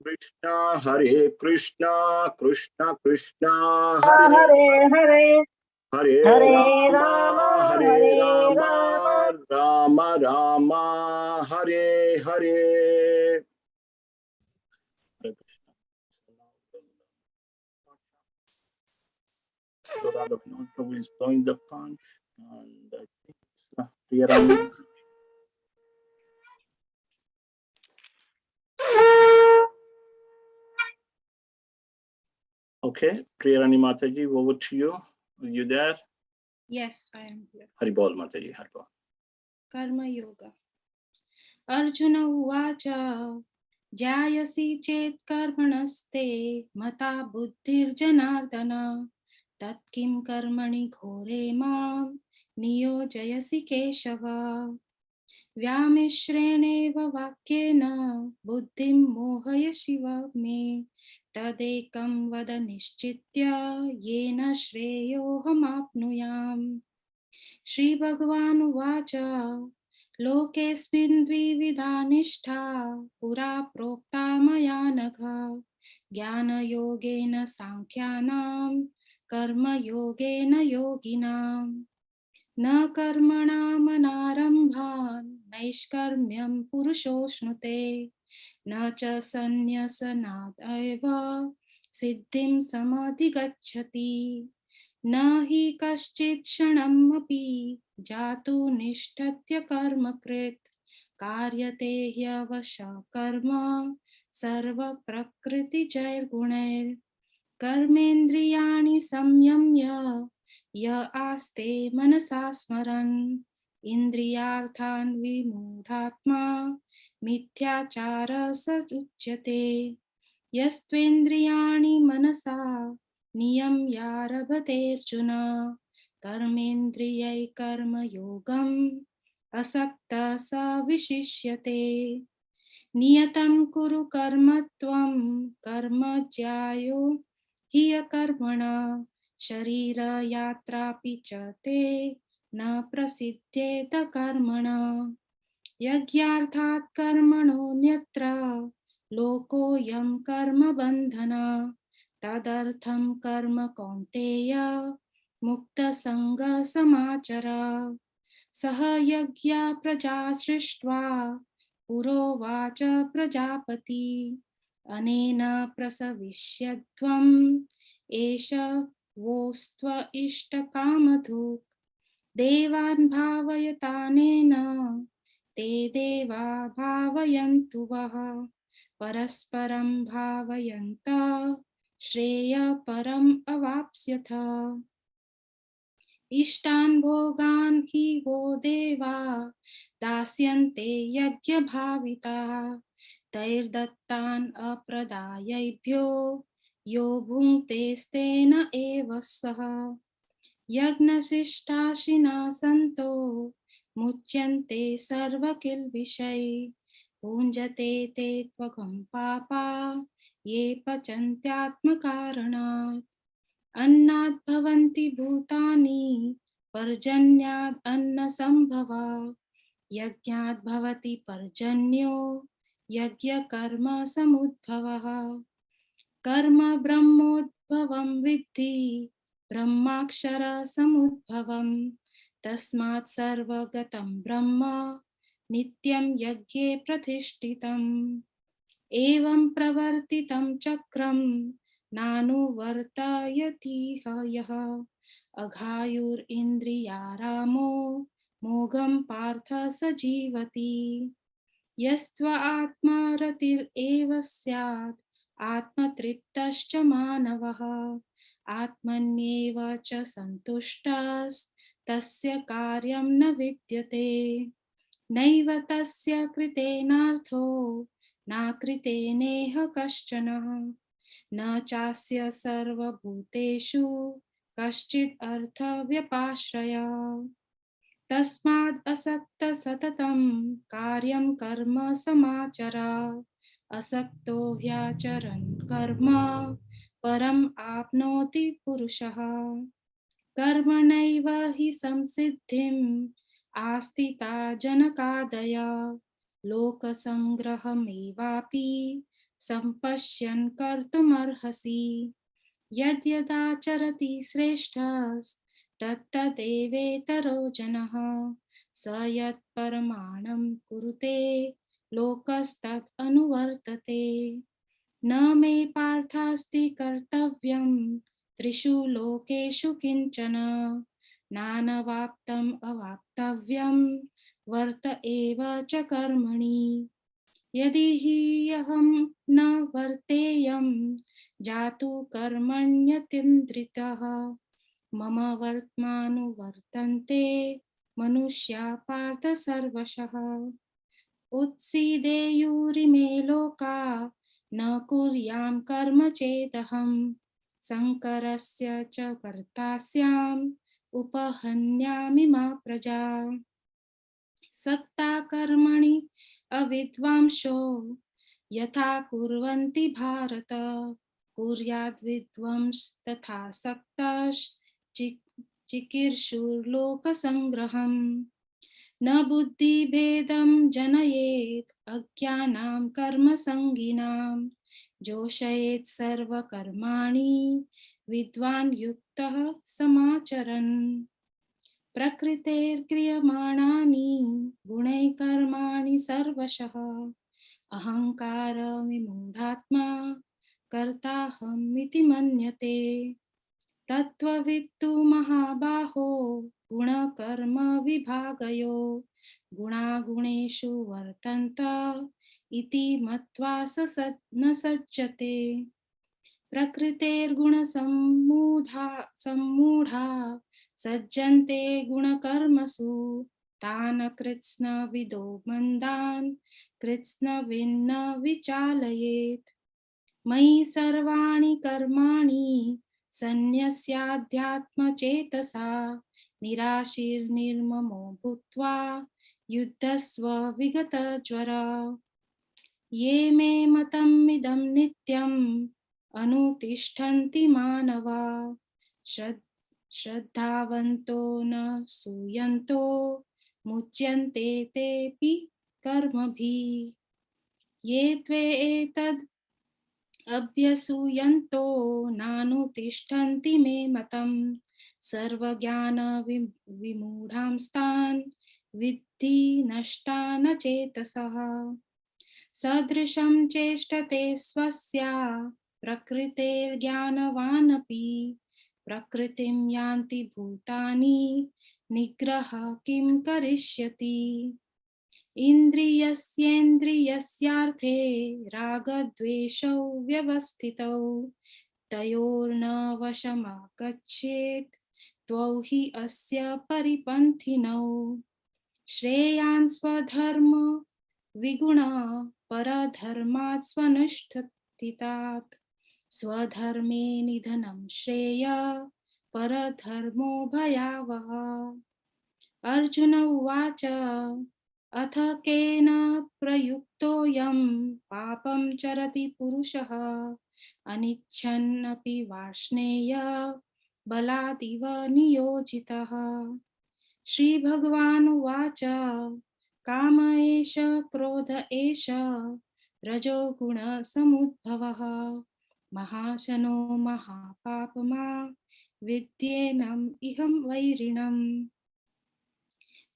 Krishna, Krishna Krishna, Hare Hare Hare, Hare Hare Rama, Rama, Hare Hare Rama, Rama, Rama Rama, Hare Hare. Hare Krishna. So Radha Vinod Prabhu is blowing the conch, and I think it's Priyarani. Okay, Priyarani Mataji, over to you. Are you there? Yes, I am here. Haribol Mataji, Haribol. Karma Yoga. Arjuna Uvacha Jayasi Chet Karmanaste Mata Buddhir Tat Kim Karmani Ghore Mam Niyojayasi Keshava Vyamishrenev Vakyena Buddhim Mohaya Shiva Me Tadekam Vada Nishchitya Yena Shreyohamapnuyam. Shri Bhagavan Uvacha Lokesmin Dvividha Nishtha Pura Prokta Maya Nagha Jnana Yogena Sankhyanam Karma Yogena Yoginam Na Karmanam Anarambhan Naishkarmyam Purushoshnute Na Cha Sanyasanat Eva Siddhim Samadhigacchati न हि कश्चित् क्षणमपि जातु निष्ठत्य कर्मकृत् कार्यते ह्यवशः कर्म सर्वप्रकृतिजैर्गुणैः कर्मेन्द्रियाणि संयम्य य आस्ते मनसा स्मरन् इन्द्रियार्थान् विमूढात्मा मिथ्याचारः स उच्यते यस्त्वेन्द्रियाणि मनसा नियम्यारभतेऽर्जुन कर्मेन्द्रियै कर्मयोगम् असक्तः स विशिष्यते नियतं कुरु कर्म त्वं कर्म ज्यायो हि कर्मणा शरीरयात्रापि च ते न प्रसिद्ध्येत कर्मणा यज्ञार्थात् कर्मणोऽन्यत्र लोकोऽयं कर्मबन्धना तदर्थं कर्म कौन्तेय मुक्तसङ्गः समाचर सह यज्ञा प्रजा सृष्ट्वा पुरोवाच प्रजापति अनेन प्रसविष्यध्वम् एष वोस्त्व इष्टकामधुक् देवान् भावयतानेन ते देवा भावयन्तु वः परस्परं भावयन्तः श्रेयः परम् अवाप्स्यथ इष्टान् भोगान् हि वो देवा दास्यन्ते यज्ञभाविताः तैर्दत्तान् अप्रदायैभ्यो यो भुङ्क्तेस्तेन एव सः यज्ञशिष्टाशिना सन्तो मुच्यन्ते सर्वकिल्बिषै भुञ्जते ते त्वगं पापा ये पचन्त्यात्मकारणात् अन्नात् भवन्ति भूतानि पर्जन्यात् अन्नसम्भवा यज्ञात् भवति पर्जन्यो यज्ञकर्म समुद्भवः कर्म ब्रह्मोद्भवं विद्धि ब्रह्माक्षर समुद्भवं तस्मात् सर्वगतं ब्रह्म नित्यं यज्ञे प्रतिष्ठितम् एवं प्रवर्तितं चक्रं नानुवर्तयतीह यः अघायुरिन्द्रियारामो मोघं पार्थ स जीवति यस्त्व आत्मरतिरेव स्यात् आत्मतृप्तश्च मानवः आत्मन्येव च सन्तुष्टस्तस्य कार्यं न विद्यते नैव तस्य कृतेनार्थो नाकृतेनेह कश्चन न चास्य सर्वभूतेषु कश्चित् अर्थव्यपाश्रयः तस्माद् असक्त सततं कार्यं कर्म समाचर असक्तो ह्याचरन् कर्म परम् आपनोति पुरुषः कर्मणैव हि संसिद्धिं आस्थिता जनकादय लोकसंग्रहमेवापि सम्पश्यन् कर्तुमर्हसि यद्यदाचरति श्रेष्ठस्तत्तदेवेतरो जनः स यत्परमाणं कुरुते लोकस्तत् अनुवर्तते न मे पार्थास्ति कर्तव्यं त्रिषु लोकेषु किंचन नानवाप्तम् अवाप्तव्यं वर्त एव च कर्मणि यदि हि अहं न वर्तेयं जातु कर्मण्यतीन्द्रितः मम वर्त्मानुवर्तन्ते मनुष्या पार्थ सर्वशः उत्सीदेयुरिमे लोका न कुर्यां कर्म चेदहं शङ्करस्य च कर्तास्याम् उपहन्यामि मा प्रजा सक्ता कर्मणि अविद्वांसो यथा कुर्वन्ति भारत कुर्याद् विद्वांस तथा सक्ताश्चिकीर्षुर्लोकसंग्रहम् न बुद्धिभेदं जनयेत् अज्ञानां कर्मसङ्गिनां जोषयेत् सर्वकर्माणि विद्वान् युक्तः समाचरन् प्रकृतेर्क्रियमाणानि गुणैः कर्माणि सर्वशः अहङ्कारविमूढात्मा कर्ताहमिति मन्यते तत्त्ववित्तु महाबाहो गुणकर्म विभागयो गुणागुणेषु वर्तन्त इति मत्वा न सज्जते प्रकृतेर्गुणसम्मूढा सज्जन्ते गुणकर्मसु तान् कृत्स्नविदो मन्दान् कृत्स्नविन्न विचालयेत् मयि सर्वाणि कर्माणि सन्न्यस्याध्यात्मचेतसा निराशीर्निर्ममो भूत्वा युद्धस्व विगतज्वरा ये मे मतमिदं नित्यम् अनुतिष्ठन्ति मानवा श्रद्धावन्तो न सूयन्तो मुच्यन्ते तेऽपि कर्मभिः ये त्वे एतद् अभ्यसूयन्तो नानुतिष्ठन्ति मे मतम् सर्वज्ञानविमूढांस्तान् विद्धि नष्टान् चेतसः सदृशं चेष्टते स्वस्या प्रकृतेर्ज्ञानवानपि प्रकृतिं यान्ति भूतानि निग्रह किं करिष्यति इन्द्रियस्येन्द्रियस्यार्थे रागद्वेषौ व्यवस्थितौ तयोर्न वशमागच्छेत् त्वौ हि अस्य परिपन्थिनौ श्रेयान् स्वधर्म विगुणा परधर्मात् स्वनुष्ठितात् स्वधर्मे निधनं श्रेय परधर्मो भयावह अर्जुन उवाच अथ केन प्रयुक्तोऽयं पापं चरति पुरुषः अनिच्छन्नपि वार्ष्णेय बलादिव नियोजितः श्रीभगवानुवाच काम एष क्रोध एष रजोगुणसमुद्भवः महाशनो महापापमा विद्येनम् इहं वैरिणम्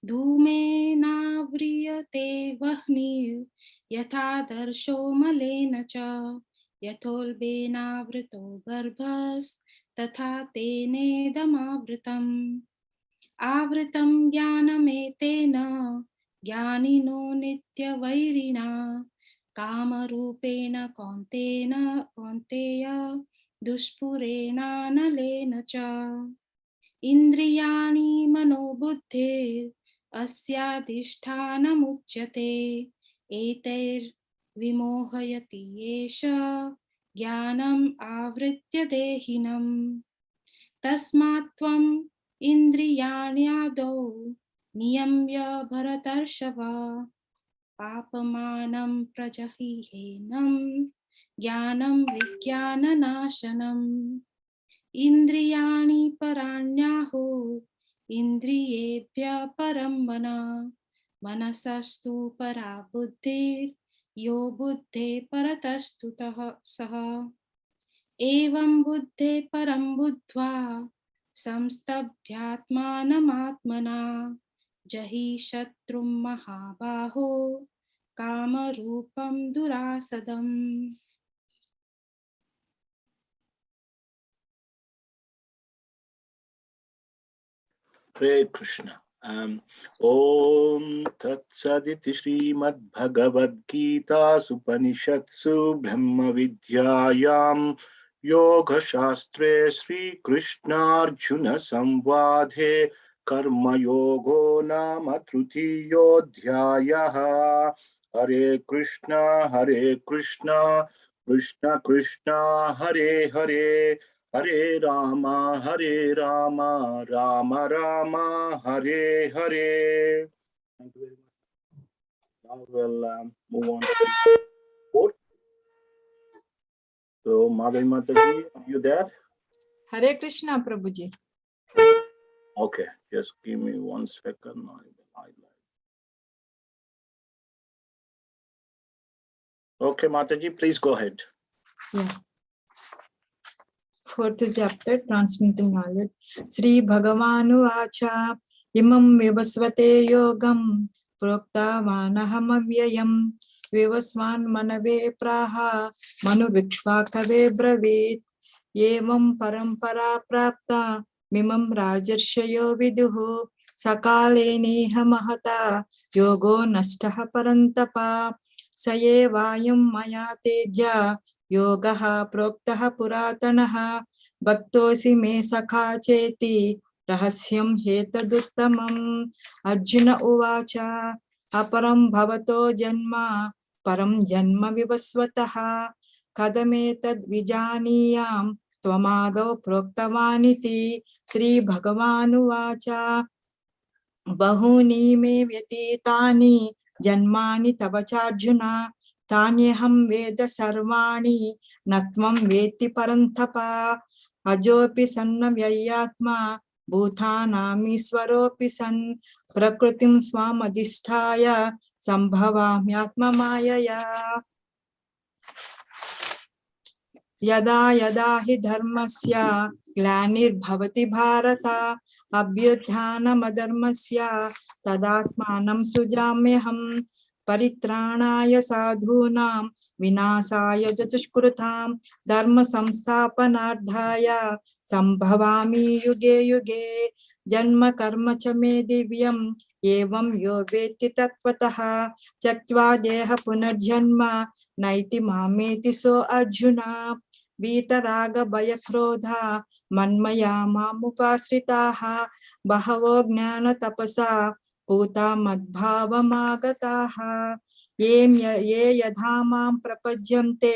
धूमेनाव्रियते वह्निर्यथादर्शो मलेन च यथोल्बेनावृतो गर्भस्तथा तेनेदमावृतम् आवृतं ज्ञानमेतेन ज्ञानिनो नित्यवैरिणा कामरूपेण कौन्तेय दुष्पुरेणानलेन च इन्द्रियाणि मनोबुद्धिरस्याधिष्ठानमुच्यते एतैर्विमोहयति येष ज्ञानम् आवृत्य देहिनम् तस्मात् त्वम् इन्द्रियाण्यादौ नियम्य भरतर्षभ पापमानं प्रजहिहेनं ज्ञानं विज्ञाननाशनम् इन्द्रियाणि पराण्याहुः इन्द्रियेभ्यः परं मनः मनसस्तु परा बुद्धिर् यो बुद्धे परतस्तुतः सः एवं बुद्धे परं बुद्ध्वा संस्तभ्यात्मानमात्मना जहि शत्रुं महाबाहो कामरूपं दुरासदम्. Hare Krishna. Om Tat Saditi Srimad Bhagavad Gita Supanishatsu Brahma Vidyayam Yoga Shastre Sri Krishna Arjuna Samvadhe Karma Yogo Nama Trutiyodhyayaha. Hare Krishna, Krishna Krishna, Hare Hare, Hare Rama, Rama Rama, Hare Hare. Thank you very much. Now we'll move on to fourth. So, Madhavi Mataji, are you there? Hare Krishna, Prabhuji. Okay, just give me 1 second. Okay, Mataji, please go ahead. Yeah. Fourth chapter, Transcendental Knowledge. Sri Bhagavanu Vacha Imam Vivasvate Yogam Prokta Vanahamavayam Vivasvan Manave Praha Manu Vikshvakave Bravit Yevam Parampara Prapta Mimam Rajarshayo Viduhu Sakale Neha Mahata Yogo Nashtaha Parantapa Saye Vayam Maya Teja योगः प्रोक्तः पुरातनः भक्तोऽसि मे सखा चेति रहस्यं हेतदुत्तमम् अर्जुन उवाच अपरं भवतो जन्म परं जन्म विवस्वतः कथमेतद् विजानीयां त्वमादौ प्रोक्तवानिति श्रीभगवानुवाच बहूनि मे व्यतीतानि जन्मानि तव चार्जुन तान्यहं वेद सर्वाणि न त्वं वेत्ति परन्तप अजोऽपि सन्नव्ययात्मा भूतानामीश्वरोऽपि सन् प्रकृतिं स्वामधिष्ठाय सम्भवाम्यात्ममायया यदा यदा हि धर्मस्य ग्लानिर्भवति भारत अभ्युत्थानमधर्मस्य तदात्मानं सृजाम्यहम् परित्राणाय साधूनां विनाशाय च दुष्कृतां धर्म संस्थापनार्थाय संभवामि युगे युगे जन्म कर्म च मे दिव्यम् एवं यो वेत्ति तत्त्वतः त्यक्त्वा देह पुनर्जन्म नैति मामेति सो अर्जुन वीतराग भय क्रोध मन्मया मामुपाश्रिताः बहवो ज्ञान तपसा पूता मद्भावमागताः ये यथा मां प्रपद्यन्ते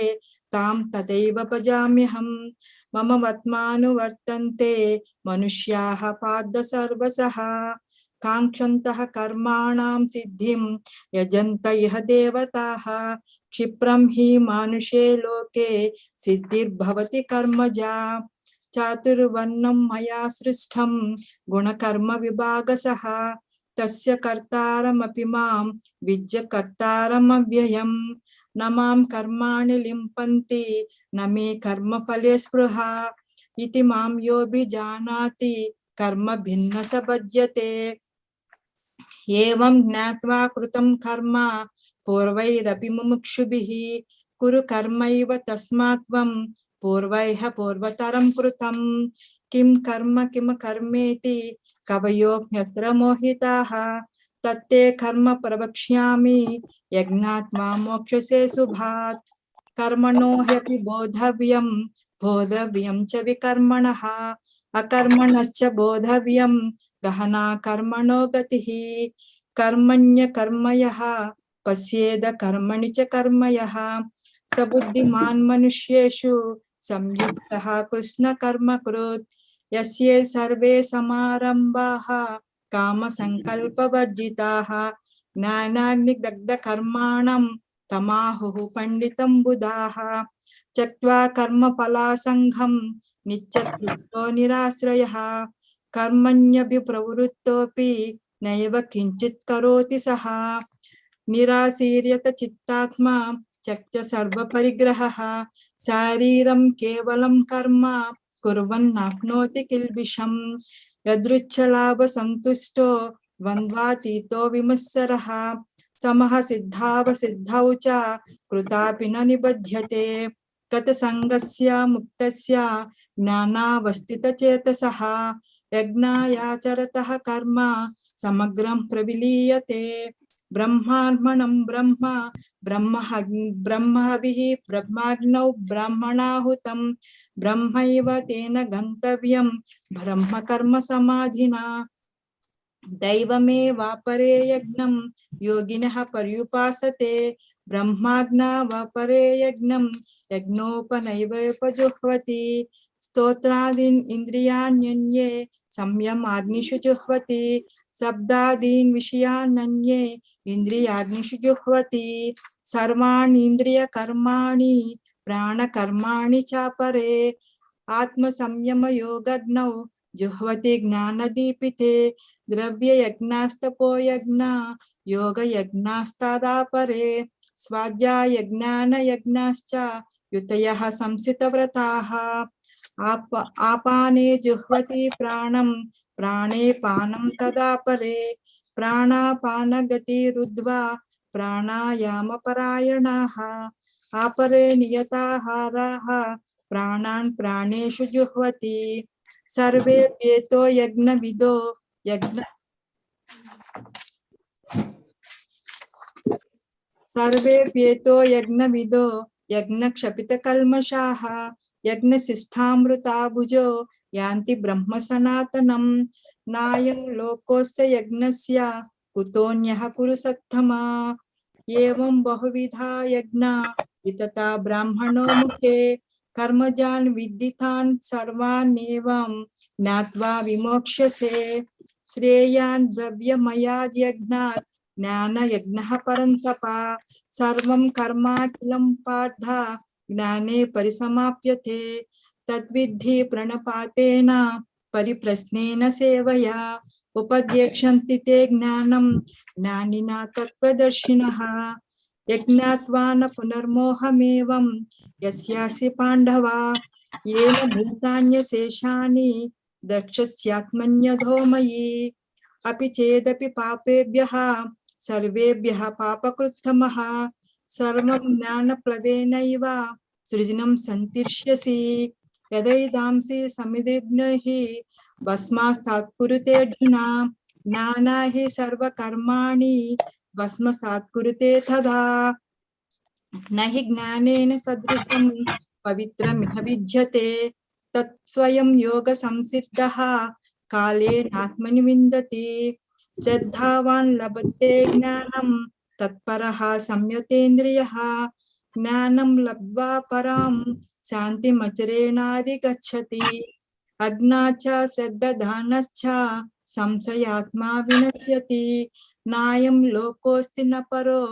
तां तदैव भजाम्यहम् मम वर्त्मानुवर्तन्ते मनुष्याः पार्थ सर्वशः काङ्क्षन्तः कर्माणां सिद्धिं यजन्त इह देवताः क्षिप्रं हि मानुषे लोके सिद्धिर्भवति कर्मजा चातुर्वर्णं मया सृष्टं गुणकर्म विभागसः तस्य कर्तारमपि मां विज्य कर्तारमव्ययम् न मां कर्माणि लिम्पन्ति न मे कर्मफले स्पृहा इति मां योऽभिजानाति कर्म भिन्न स बध्यते एवं ज्ञात्वा कृतं कर्म पूर्वैरपि मुमुक्षुभिः कुरु कर्मैव तस्मात् त्वं पूर्वैः पूर्वतरं कृतं किं कर्मेति कवयोऽप्यत्र मोहिताः तत्ते कर्म प्रवक्ष्यामि यज्ञात्वा मोक्षसे शुभात् कर्मणो ह्यपि बोधव्यं च विकर्मणः अकर्मणश्च बोधव्यं गहना कर्मणो गतिः कर्मण्य कर्मयः पश्येद कर्मणि च कर्मयः स बुद्धिमान् मनुष्येषु संयुक्तः कृष्ण कर्म कृत् यस्ये सर्वे समारम्भाः काम संकल्पवर्जिताः ज्ञानाग्निदग्ध कर्माणं तमाहुः पंडितं बुधाः त्यक्त्वा कर्मफलासङ्गं नित्यतृप्तो निराश्रयः कर्मण्यभिप्रवृत्तोऽपि नैव किञ्चित् करोति सः निराशीर्यत चित्तात्मा त्यक्त्य सर्वपरिग्रहः शारीरं केवलं कर्म कुर्वन्नाप्नोति किल्बिषम् यदृच्छलाभसन्तुष्टो द्वन्द्वातीतो विमत्सरः समः सिद्धावसिद्धौ च कृतापि न निबध्यते गतसङ्गस्य मुक्तस्य ज्ञानावस्थितचेतसः यज्ञायाचरतः कर्म समग्रं प्रविलीयते ब्रह्मार्पणं ब्रह्म ब्रह्मभिः ब्रह्माग्नौ ब्राह्मणाहुतं ब्रह्मैव तेन गन्तव्यं ब्रह्मकर्म समाधिना दैवमेवापरे यज्ञं योगिनः पर्युपासते ब्रह्माज्ञावापरे यज्ञं यज्ञोपनैवोपजुह्वति स्तोत्रादीन् इन्द्रियाण्यन्ये संयमाग्निषु जुह्वति शब्दादीन् विषयान्यन्ये इन्द्रियाग्निषु जुह्वति सर्वाणि इन्द्रियकर्माणि प्राणकर्माणि चापरे आत्मसंयमयोगज्ञौ जुह्वति ज्ञानदीपिते द्रव्ययज्ञास्तपोयज्ञा योगयज्ञास्तादापरे स्वाध्यायज्ञानयज्ञाश्च युतयः संसितव्रताः आपाने जुह्वति प्राणं प्राणे पानं तदापरे प्राणापानगतिरुद्ध्वा प्राणायामपरायणाः आपरे नियताहाराः प्राणान् प्राणेषु जुह्वति सर्वेऽप्येतो यज्ञविदो सर्वेऽप्येतो यज्ञविदो यज्ञक्षपितकल्मषाः यज्ञशिष्ठामृताभुजो यान्ति ब्रह्म सनातनं नायं लोकोऽस्य यज्ञस्य कुतोऽन्यः कुरु सत्तमा एवं बहुविधा यज्ञा वितता ब्राह्मणो मुखे कर्मजान् विद्धितान् सर्वान्नेवं ज्ञात्वा विमोक्ष्यसे श्रेयान् द्रव्यमयाद् यज्ञात् ज्ञानयज्ञः परन्तप सर्वं कर्माखिलं पार्थ ज्ञाने परिसमाप्यते तद्विद्धि प्रणपातेन परिप्रश्नेन सेवया उपदेक्षन्ति ते ज्ञानं ज्ञानिना तत्त्वदर्शिनः यज्ञात्वा न पुनर्मोहमेवं यस्यासि पाण्डवा येन भूतान्यशेषानि द्रक्ष्यस्यात्मन्यधो मयि अपि चेदपि पापेभ्यः सर्वेभ्यः पापकृत्तमः सर्वं ज्ञानप्लवेनैव सृजनं सन्तिष्यसि यदैदांसि समिदिग्नैः भस्मासात् कुरुते अर्जुना ज्ञाना हि सर्वकर्माणि भस्मसात् कुरुते तदा न हि ज्ञानेन सदृशं पवित्रमिह विद्यते तत्स्वयं योगसंसिद्धः कालेनात्मनि विन्दति श्रद्धावान् लभते ज्ञानं तत्परः संयतेन्द्रियः ज्ञानं लब्ध्वा परां शान्तिमचरेणाधिगच्छति अज्ञा च श्रद्धानश्च संशयात्मा विनश्यति नायं लोकोऽस्ति न परो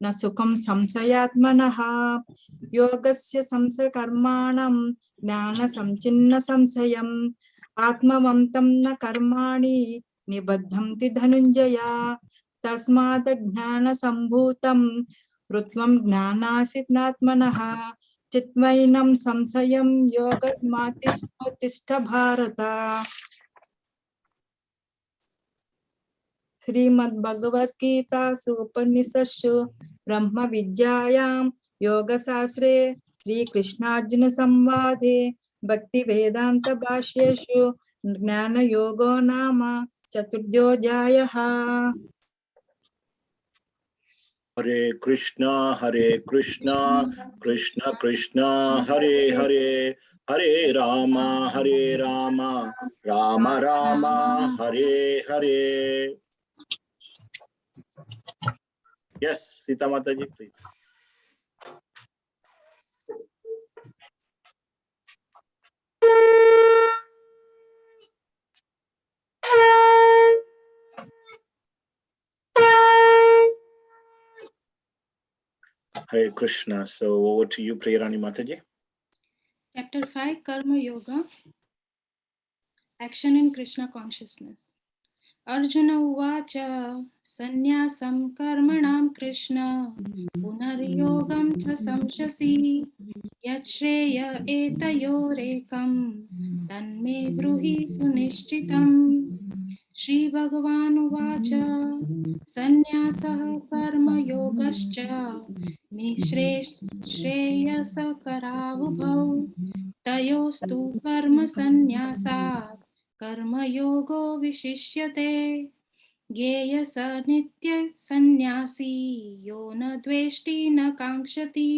न सुखं संशयात्मनः योगस्य संशयकर्माणं ज्ञानसंचिन्न संशयम् आत्मवन्तं न कर्माणि निबद्धन्ति धनुञ्जय तस्मात् ज्ञानसम्भूतं ऋत्वं ज्ञानासिनात्मनः चित्वैनं संशयं योगस्मातिष्ठ भारत श्रीमद्भगवद्गीतासु उपनिषत्सु ब्रह्मविद्यायां योगशास्त्रे श्रीकृष्णार्जुन संवादे भक्तिवेदान्तभाष्येषु ज्ञानयोगो नाम चतुर्थोऽध्यायः। Hare Krishna, Krishna Krishna, Hare Hare, Hare Rama, Rama Rama, Hare Hare. Yes, Sita Mataji, please. Hare Krishna. So over to you, Prayerani Mataji. Chapter 5 Karma Yoga. Action in Krishna consciousness. Arjuna uvacha sannyasam karmanam Krishna punariyogam cha samshasi yachreya etayorekam tanme bruhi sunishchitam. Shri Bhagavan uvacha sannyasah karma yogascha nishreyasa karavubhau तयोस्तु कर्म संन्यासात् कर्मयोगो विशिष्यते ज्ञेय स नित्य संन्यासी यो न द्वेष्टि न कांक्षति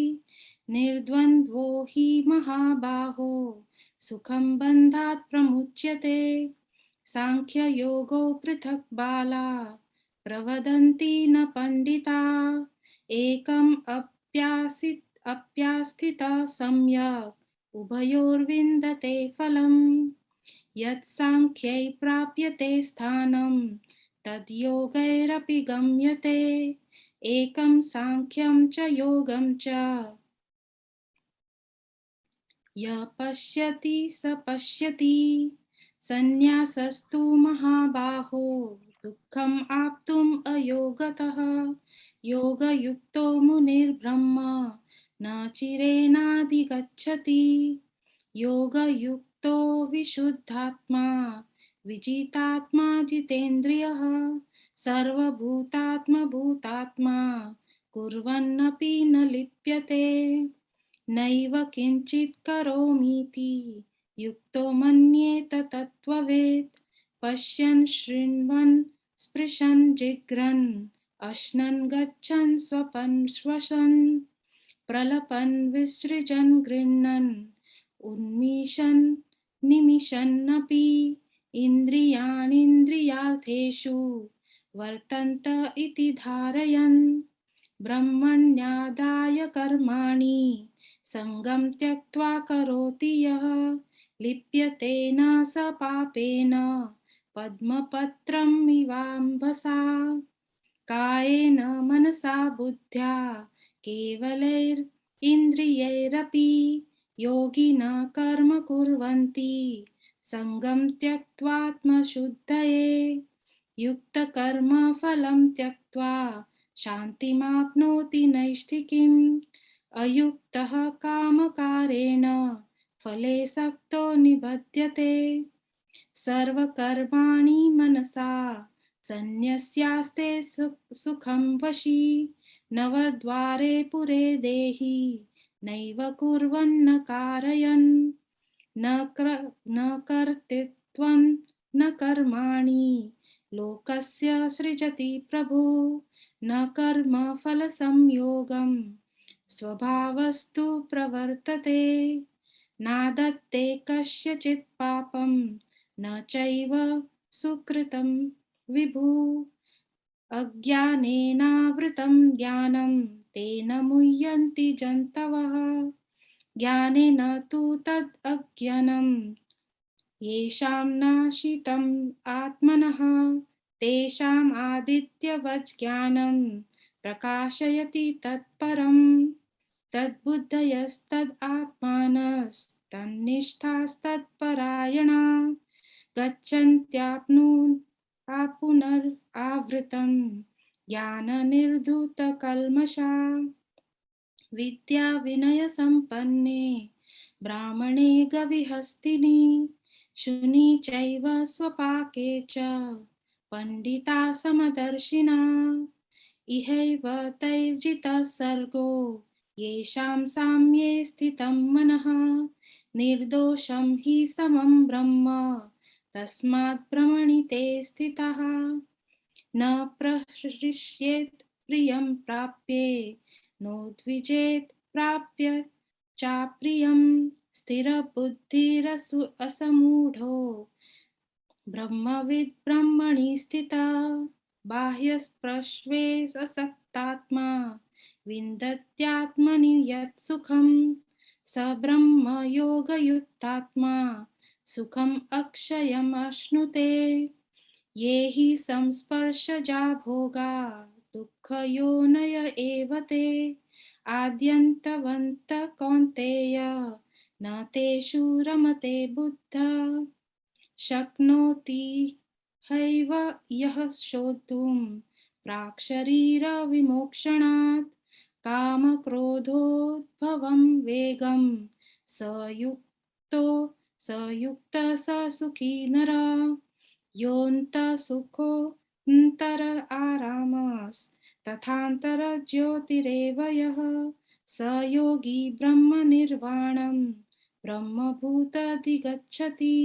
निर्द्वन्द्वो हि महाबाहो सुखं बन्धात् प्रमुच्यते सांख्य योगो पृथक् बाला प्रवदन्ति न पंडिता एकम् अप्यास्थिता सम्यक् उभयोर्विन्दते फलम् यत् सांख्यै प्राप्यते स्थानं तद् योगैरपि गम्यते एकं सांख्यं च योगं च य पश्यति स पश्यति संन्यासस्तु महाबाहो दुःखम् आप्तुम् अयोगतः योगयुक्तो मुनिर्ब्रह्म न चिरेणाधिगच्छति योगयुक्तो विशुद्धात्मा विजितात्मा जितेन्द्रियः सर्वभूतात्मभूतात्मा कुर्वन्नपि न लिप्यते नैव किञ्चित् करोमीति युक्तो मन्येत तत्त्ववेत् पश्यन् शृण्वन् स्पृशन् जिघ्रन् अश्नन् गच्छन् स्वपन् श्वसन् प्रलपन् विसृजन् गृह्णन् उन्मिषन् निमिषन्नपि इन्द्रियाणीन्द्रियार्थेषु वर्तन्त इति धारयन् ब्रह्मण्यादाय कर्माणि संगं त्यक्त्वा करोति यः लिप्यते न स पापेन पद्मपत्रम् इवाम्भसा कायेन मनसा बुद्ध्या केवलैरिन्द्रियैरपि योगिनः कर्म कुर्वन्ति संगं त्यक्त्वात्मशुद्धये युक्तकर्म फलं त्यक्त्वा शान्तिमाप्नोति नैष्ठिकीम् अयुक्तः कामकारेण फले सक्तो निबध्यते सर्वकर्माणि मनसा सन्न्यस्यास्ते सुखं वशी नवद्वारे पुरे देहि नैव कुर्वन्न कारयन् न कर्तृत्वं न कर्माणि लोकस्य सृजति प्रभु न कर्म फलसंयोगं स्वभावस्तु प्रवर्तते नादत्ते कस्यचित् पापं न चैव सुकृतं विभु अज्ञानेनावृतं ज्ञानं तेन मुह्यन्ति जन्तवः ज्ञानेन तु तद् अज्ञानं येषां नाशितम् आत्मनः तेषाम् आदित्यवत् ज्ञानं प्रकाशयति तत्परं तद्बुद्धयस्तद् आत्मानस्तन्निष्ठास्तत्परायणा गच्छन्त्यापुनरावृतं ज्ञाननिर्धूतकल्मषा विद्या विनय संपन्ने ब्राह्मणे गविहस्तिनि शुनि चैव स्वपाके च पंडिता समदर्शिना इहैव तैर्जितः सर्गो येषां साम्ये स्थितं मनः निर्दोषं हि समं ब्रह्म तस्मात् ब्रह्मणि स्थितः न प्रहृष्येत् प्रियं प्राप्ये नोद्विजेत् प्राप्य चाप्रियं स्थिरबुद्धिरसु असमूढो ब्रह्मविद् ब्रह्मणि स्थितः बाह्यस्पर्शेऽसक्तात्मा विन्दत्यात्मनि यत् सुखं स ब्रह्म योगयुक्तात्मा सुखम् अक्षयम् अश्नुते ये हि संस्पर्शजा भोगा दुःखयोनय एव ते आद्यन्तवन्तः कौन्तेय न तेषु रमते बुद्ध शक्नोति हैव यः श्रोतुं प्राक्शरीरविमोक्षणात् कामक्रोधोद्भवं वेगं सयुक्तः स सुखी नरः योऽन्तः सुखोऽन्तर आरामस्तथान्तर ज्योतिरेव यः स योगी ब्रह्मनिर्वाणं ब्रह्मभूतधिगच्छति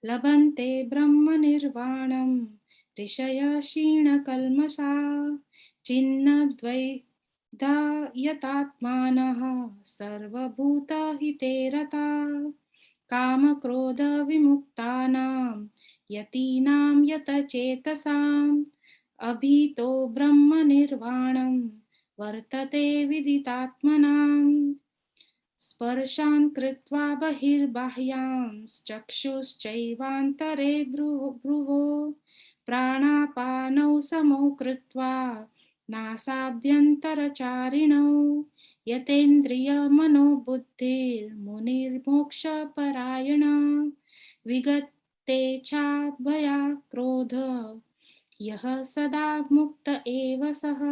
लभन्ते ब्रह्मनिर्वाणं ऋषयः क्षीणकल्मषा छिन्नद्वैधा यतात्मानः सर्वभूतहिते रताः कामक्रोधविमुक्तानां यतीनां यतचेतसाम् अभितो ब्रह्मनिर्वाणं वर्तते विदितात्मनाम् स्पर्शान् कृत्वा बहिर्बाह्यांश्चक्षुश्चैवान्तरे भ्रुवो प्राणापानौ समौ कृत्वा नासाभ्यन्तरचारिणौ यतेन्द्रियमनोबुद्धिर्मुनिर्मोक्षपरायणः विगतेच्छाभया क्रोध यः सदा मुक्त एव सः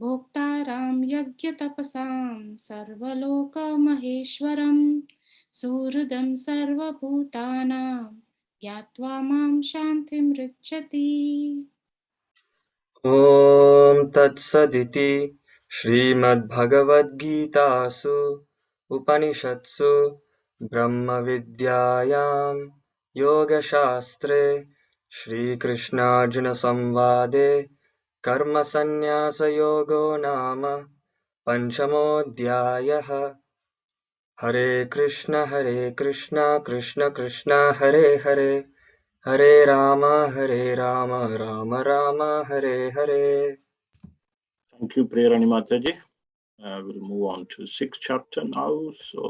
भोक्तारां यज्ञतपसां सर्वलोकमहेश्वरं सुहृदं सर्वभूतानां ज्ञात्वा मां शान्तिमृच्छति। ॐ तत्सदिति श्रीमद्भगवद्गीतासु उपनिषत्सु ब्रह्मविद्यायां योगशास्त्रे श्रीकृष्णार्जुनसंवादे कर्मसन्न्यासयोगो नाम पञ्चमोऽध्यायः। हरे कृष्ण कृष्ण कृष्ण हरे हरे, हरे Ram Ram Ram Hare Hare. Thank you, Prerani Mataji. We'll move on to 6th chapter now. So,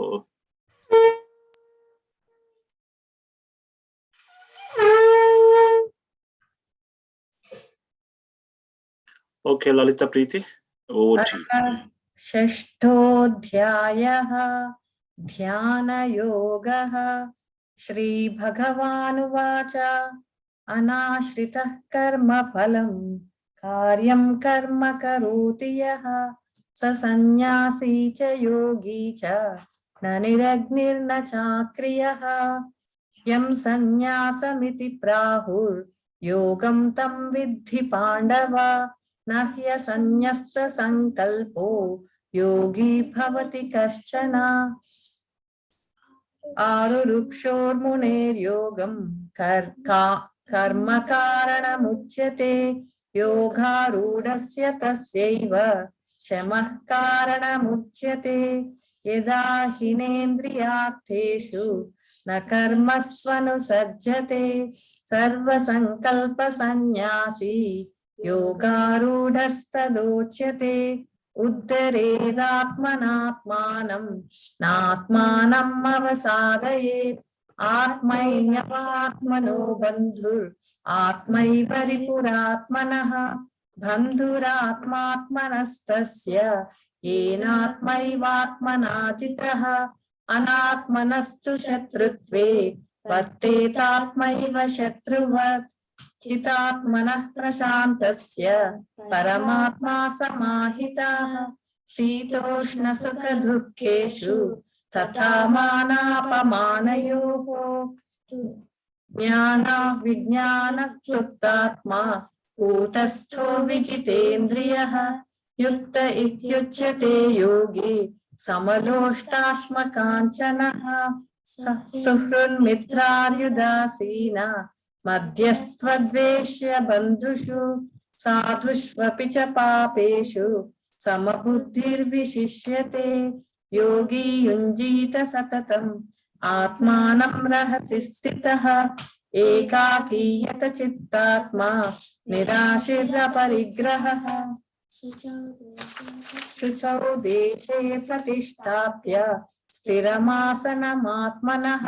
okay, Lalita Preeti, over to you. षष्ठोऽध्यायः ध्यानयोगः। श्रीभगवानुवाच अनाश्रितः कर्मफलं कार्यं कर्म करोति यः स सन्न्यासी च योगी च न निरग्निर्न चाक्रियः। यं सन्न्यासमिति प्राहुर्योगं तं विद्धि पाण्डव न ह्यसन्न्यस्तसङ्कल्पो योगी भवति कश्चन। आरुरुक्षोर्मुनेर्योगं कर्म कारणमुच्यते योगारूढस्य तस्यैव शमः कारणमुच्यते। यदा हिनेन्द्रियार्थेषु न कर्मस्वनुसज्जते सर्वसङ्कल्पसन्न्यासी योगारूढस्तदोच्यते। उद्धरेदात्मनात्मानं नात्मानम् अवसादयेत् आत्मैन्यवात्मनो बन्धुर् आत्मैव रिपुरात्मनः बन्धुरात्मात्मनस्तस्य येनात्मैवात्मना जितः अनात्मनस्तु शत्रुत्वे वर्तेतात्मैव शत्रुवत्। चितात्मनः प्रशान्तस्य परमात्मा समाहितः शीतोष्णसुखदुःखेषु तथा मानापमानयोः ज्ञानाविज्ञानक्लुप्तात्मा कूटस्थो विजितेन्द्रियः युक्त इत्युच्यते योगी समलोष्टाश्मकाञ्चनः सुहृन्मित्रार्युदासीन मध्यस्त्वद्वेष्य बन्धुषु साधुष्वपि च पापेषु समबुद्धिर्विशिष्यते। योगी युञ्जीत सततम् आत्मानं रहसि स्थितः एकाकी यतचित्तात्मा निराशीर्यपरिग्रहः शुचौ देशे प्रतिष्ठाप्य स्थिरमासनमात्मनः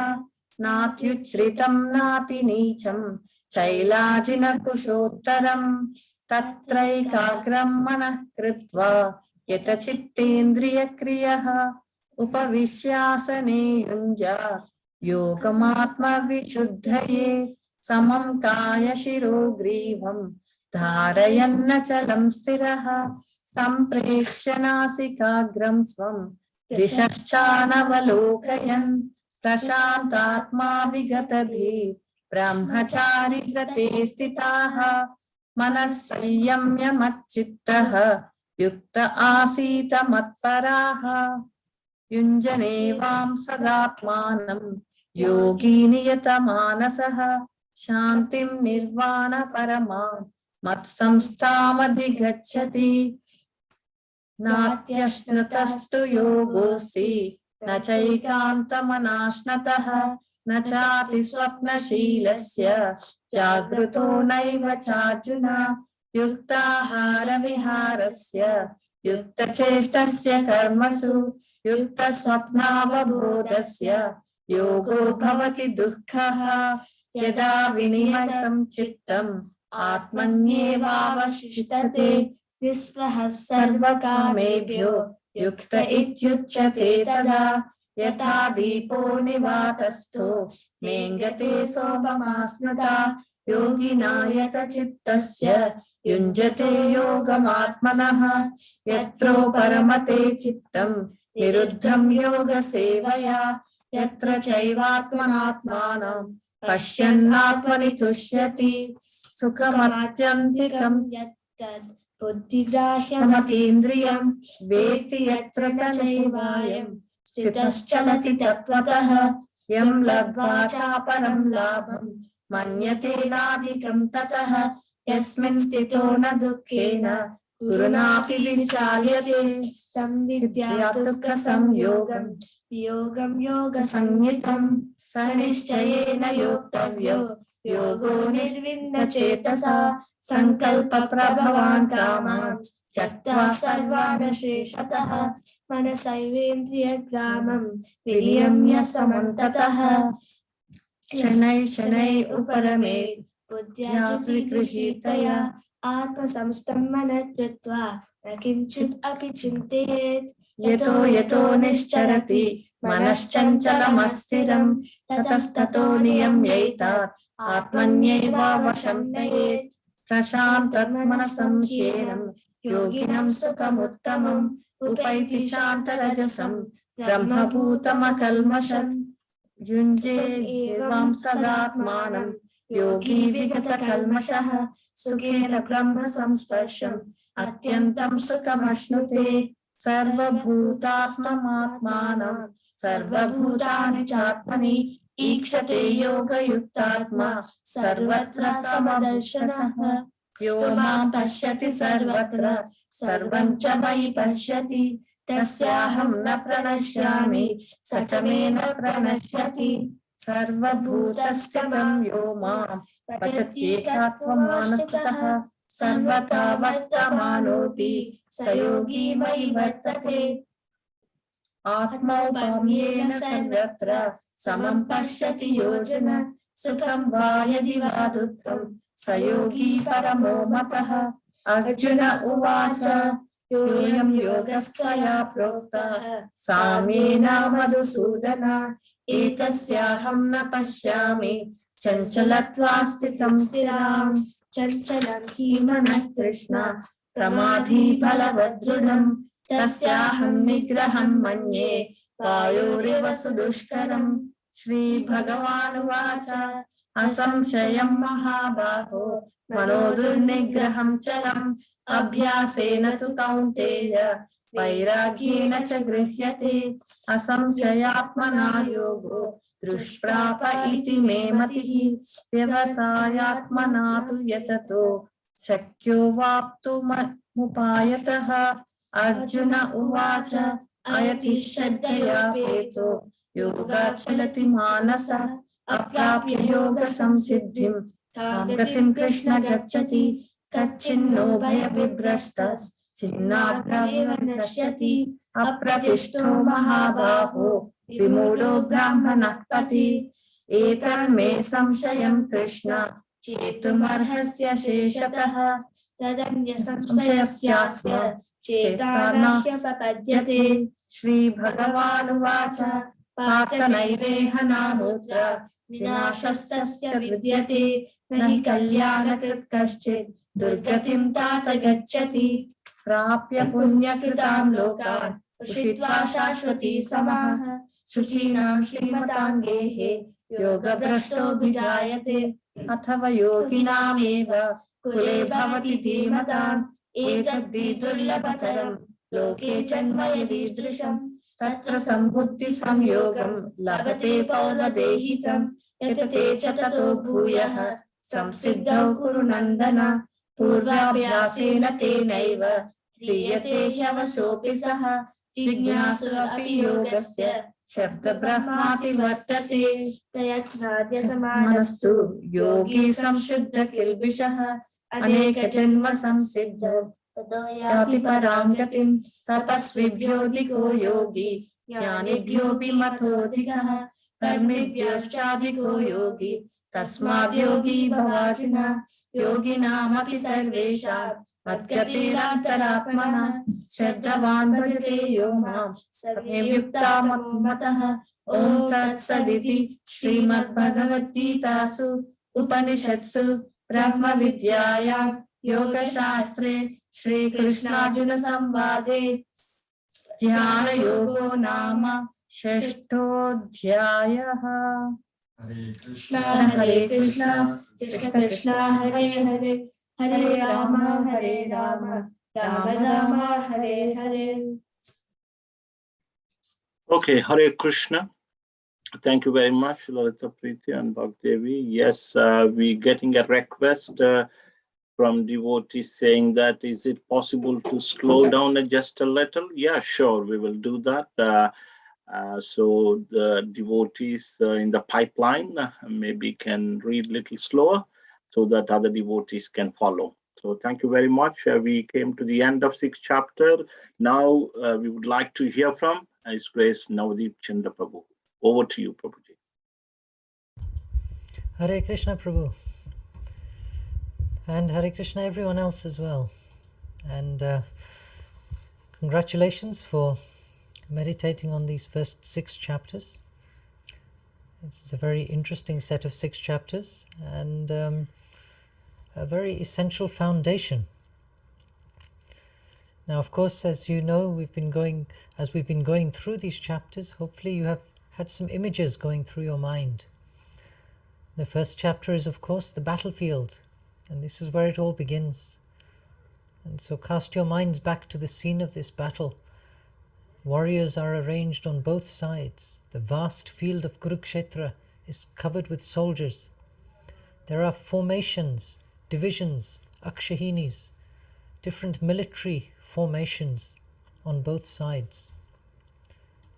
नात्युच्छ्रितं नातिनीचं शैलाजिनकुशोत्तरम् तत्रैकाग्रं मनः कृत्वा यतचित्तेन्द्रियक्रियः उपविश्यासने युञ्जात् योगमात्मविशुद्धये समं कायशिरो ग्रीवं धारयन्नचलं स्थिरः सम्प्रेक्ष्य नासिकाग्रं स्वं दिशश्चानवलोकयन् प्रशान्तात्मा विगतभिः ब्रह्मचारि व्रते स्थिताः मनः संयम्य मच्चित्तः युक्त आसीत मत्पराः युञ्जने वां सदात्मानं योगी नियतमानसः शान्तिं निर्वाण परमां मत्संस्थामधिगच्छति नात्यश्नुतस्तु योगोऽस्ति न चैकान्तमनाश्नतः न चाति स्वप्नशीलस्य जागृतो नैव चार्जुन युक्ताहारविहारस्य युक्तचेष्टस्य कर्मसु युक्तस्वप्नावबोधस्य योगो भवति दुःखः यदा विनिमतं चित्तम् आत्मन्येवावशिष्टते निःस्पृहः सर्वकामेभ्यो युक्त इत्युच्यते तदा यथा दीपो निवातस्थो नेङ्गते सोपमा स्मृता योगिना यतचित्तस्य युञ्जते योगमात्मनः यत्रो परमते चित्तं निरुद्धं योगसेवया यत्र चैवात्मनात्मानं पश्यन्नात्मनि तुष्यति सुखमत्यन्तिकं यत्तद् बुद्धिग्राह्यमतीन्द्रियं वेत्ति यत्र तच्चैवायं स्थितश्चलति तत्त्वतः यं लब्ध्वा चापरं लाभं मन्यते नाधिकं ततः यस्मिन् स्थितो न दुःखेन गुरुणापि विचाल्यते तं विद्या दुःखसंयोगं योगं योगसंज्ञितं स निश्चयेन योक्तव्यो योगो निर्विण्णचेतसा संकल्पप्रभवान् कामान् त्यक्त्वा सर्वान् शेषतः मनसैवेन्द्रियग्रामं विनियम्य समन्ततः शनैः शनैः उपरमेत् बुद्ध्या त्रिगृहीतया आत्मसंस्थं मनः कृत्वा न किञ्चित् अपि चिन्तयेत् यतो यतो निश्चरति मनश्चञ्चलमस्थिरं ततस्ततो नियम्यैतात् आत्मन्येवावशं नयेत् प्रशान्तमनसं ह्येनं योगिनं सुखमुत्तमम् उपैति शान्तरजसं ब्रह्मभूतमकल्मषम् युञ्जे एवं सदात्मानं योगी विगतकल्मषः सुखेन ब्रह्म संस्पर्शम् अत्यन्तं सुखमश्नुते सर्वभूतात्ममात्मानं सर्वभूतानि चात्मनि ईक्षते योगयुक्तात्मा सर्वत्र समदर्शनः यो मां पश्यति सर्वत्र सर्वं च मयि पश्यति तस्याहं न प्रणश्यामि स च मे न प्रणश्यति सर्वभूतस्थितं यो मां पश्यत्येकात्ममानस्ततः सर्वथा वर्तमानोऽपि स योगी मयि वर्तते आत्मौपम्येन सर्वत्र समं पश्यति योजन सुखं वा यदि वा दुःखं स योगी परमो मतः अर्जुन उवाच योऽयं योगस्त्वया प्रोक्तः साम्येन मधुसूदन एतस्याहं न पश्यामि चञ्चलत्वास्थितं स्थिराम् चञ्चलं हि मनः कृष्ण प्रमादी बलवदृढम् तस्याहं निग्रहं मन्ये वायोरिव सुदुष्करम् श्रीभगवानुवाच असंशयं महाबाहो मनो दुर्निग्रहं चलम् अभ्यासेन तु कौन्तेय वैराग्येन च गृह्यते असंशयात्मना योगो दुष्प्राप इति मे मतिः व्यवसायात्मना तु यततो शक्यो वाप्तुमुपायतः अर्जुन उवाच अयति श्रद्धया पेतो योगात् चलति मानसः अप्राप्य योग संसिद्धिं कां गतिं कृष्ण गच्छति कच्छिन्नो भयविभ्रष्टश्चिन्नाभ्रमेव नश्यति अप्रतिष्ठो महाबाहो विमूढो ब्राह्मणः पति एतन्मे संशयं कृष्ण चेतुमर्हस्य शेषतः तदन्य संशयस्यास्य चेता न ह्यपपद्यते श्रीभगवानुवाच पार्थनैवेह नामूत्र विनाशस्तस्य विद्यते न हि कल्याणकृत् कश्चित् दुर्गतिं तात गच्छति प्राप्य पुण्यकृतां लोकान् उषित्वा शाश्वती समाः शुचीनां श्रीमतां गेहे योगभ्रष्टोऽभिजायते अथवा योगिनामेव कुले भवति धीमताम् एतद्धि दुर्लभतरं लोके जन्म यदीदृशम् तत्र सम्बुद्धि संयोगं लभते पौर्वदेहिकं यतते च ततो भूयः संसिद्धौ कुरु नन्दन पूर्वाभ्यासेन तेनैव ह्रियते ह्यवसोऽपि सः जिज्ञासु अपि योगस्य शब्दब्रह्माति वर्तते प्रयत्नाद्यतमानस्तु योगी संशुद्ध किल्बिषः अनेकजन्म संसिद्धो ततो याति परां गतिं तपस्विभ्योऽधिको योगी ज्ञानिभ्योऽपि मतोऽधिकः कर्मिभ्यश्चाधिको योगी तस्माद् योगी भवार्जुन योगिनामपि सर्वेषां मद्गतिरान्तरात्मनः श्रद्धावान् भजते यो मां सर्वे युक्ता मत्तः ॐ तत्सदिति श्रीमद्भगवद्गीतासु उपनिषत्सु ब्रह्मविद्यायां योगशास्त्रे श्रीकृष्णार्जुन संवादे ध्यानयोगो नाम षष्ठोऽध्यायः। हरे Krishna Krishna Krishna Hare Hare Hare Ram Ram Ram Hare Hare. Okay, Hare Krishna. Thank you very much, Lalita Preeti and Bhakdevi. Yes, we getting a request from devotees saying that, is it possible to slow down just a little? Yeah, sure, we will do that. So the devotees in the pipeline maybe can read a little slower so that other devotees can follow. So thank you very much. We came to the end of 6th chapter. Now we would like to hear from His Grace Navdeep Chandra Prabhu. Over to you, Prabhuji. Hare Krishna, Prabhu. And Hare Krishna everyone else as well. And congratulations for meditating on these first 6 chapters. This is a very interesting set of 6 chapters and a very essential foundation. Now, of course, as you know, we've been going through these chapters, hopefully you have had some images going through your mind. The first chapter is, of course, the battlefield, and this is where it all begins. And so cast your minds back to the scene of this battle. Warriors are arranged on both sides. The vast field of Kurukshetra is covered with soldiers. There are formations, divisions, akshahinis, different military formations on both sides.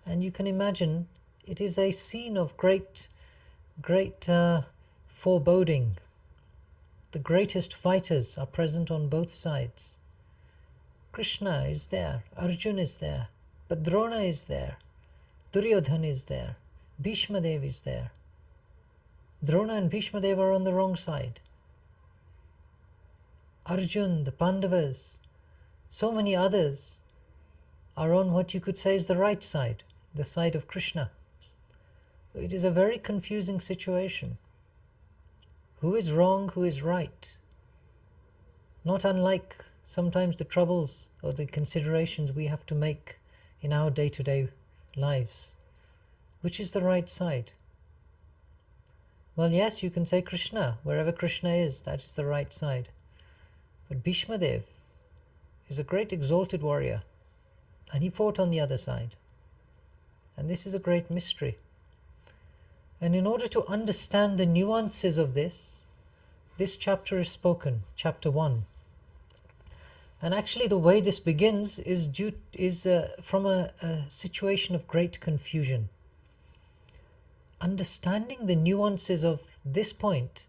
And you can imagine it is a scene of great foreboding. The greatest fighters are present on both sides. Krishna is there, Arjuna is there, but Drona is there, Duryodhana is there, Bhishma Dev is there. Drona and Bhishma Dev are on the wrong side. Arjun, the Pandavas, so many others are on what you could say is the right side, the side of Krishna. So it is a very confusing situation. Who is wrong, who is right? Not unlike sometimes the troubles or the considerations we have to make in our day-to-day lives. Which is the right side? Well, yes, you can say Krishna. Wherever Krishna is, that is the right side. But Bhishma Dev is a great exalted warrior, and he fought on the other side. And this is a great mystery. And in order to understand the nuances of this chapter is spoken, chapter 1. And actually the way this begins is from a situation of great confusion. Understanding the nuances of this point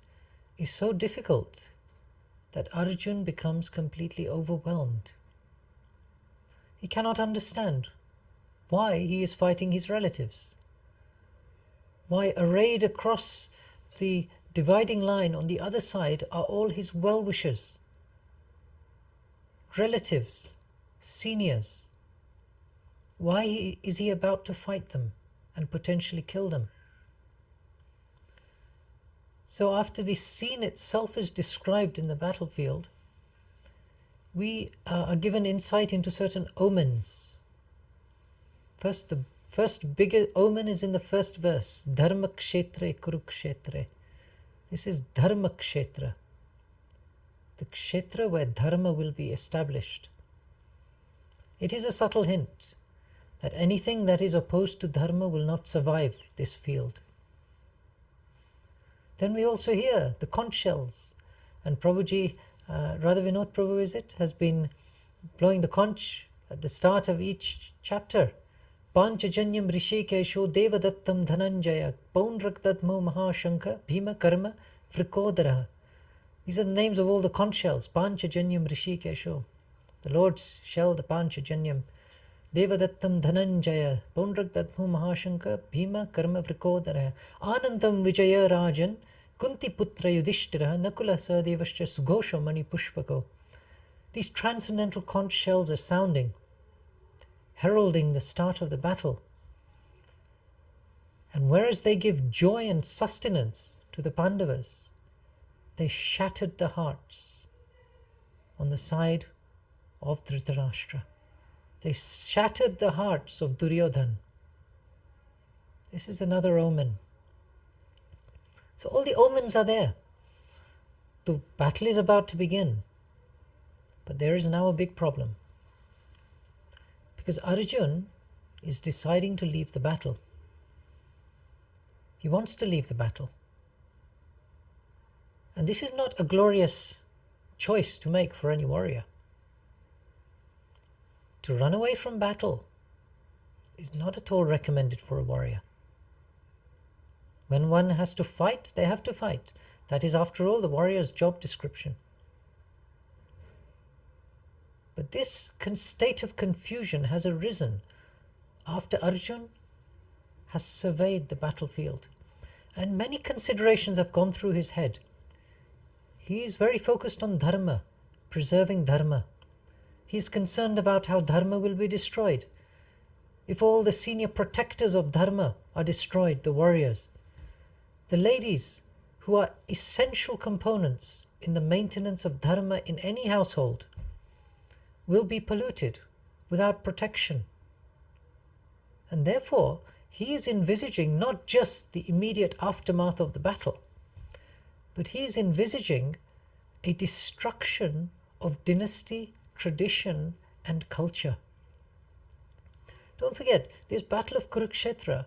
is so difficult that Arjun becomes completely overwhelmed. He cannot understand why he is fighting his relatives. Why arrayed across the dividing line on the other side are all his well-wishers, relatives, seniors. Why is he about to fight them? and potentially kill them. So after the scene itself is described in the battlefield, we are given insight into certain omens. First, the first bigger omen is in the first verse, Dharma Kshetre Kurukshetre. This is Dharma Kshetra, the Kshetra where Dharma will be established. It is a subtle hint that anything that is opposed to Dharma will not survive this field. Then we also hear the conch shells, and Prabhuji, Radha Vinod Prabhu is it, has been blowing the conch at the start of each chapter. Panchajanyam Rishikesho Devadattam Dhananjaya Paunraktatmo Mahashanka Bhima Karma Vrikodara. These are the names of all the conch shells. Panchajanyam Rishikesho, the Lord's shell, the Panchajanyam. Devadattam Dhananjaya Paunraktatmo Mahashanka Bhima Karma Vrikodara. Anandam Vijaya Rajan Kunti Putra Yudhishthira Nakula Sadevascha Sugosha Mani Pushpako. These transcendental conch shells are sounding, heralding the start of the battle. And whereas they give joy and sustenance to the Pandavas, they shattered the hearts on the side of Dhritarashtra. They shattered the hearts of Duryodhan. This is another omen. So all the omens are there. The battle is about to begin. But there is now a big problem. Because Arjun is deciding to leave the battle. He wants to leave the battle. And this is not a glorious choice to make for any warrior. To run away from battle is not at all recommended for a warrior. When one has to fight, they have to fight. That is, after all, the warrior's job description. But this state of confusion has arisen after Arjun has surveyed the battlefield. And many considerations have gone through his head. He is very focused on dharma, preserving dharma. He is concerned about how dharma will be destroyed. If all the senior protectors of dharma are destroyed, the warriors, the ladies who are essential components in the maintenance of dharma in any household will be polluted without protection. And therefore, he is envisaging not just the immediate aftermath of the battle, but he is envisaging a destruction of dynasty, tradition, and culture. Don't forget, this battle of Kurukshetra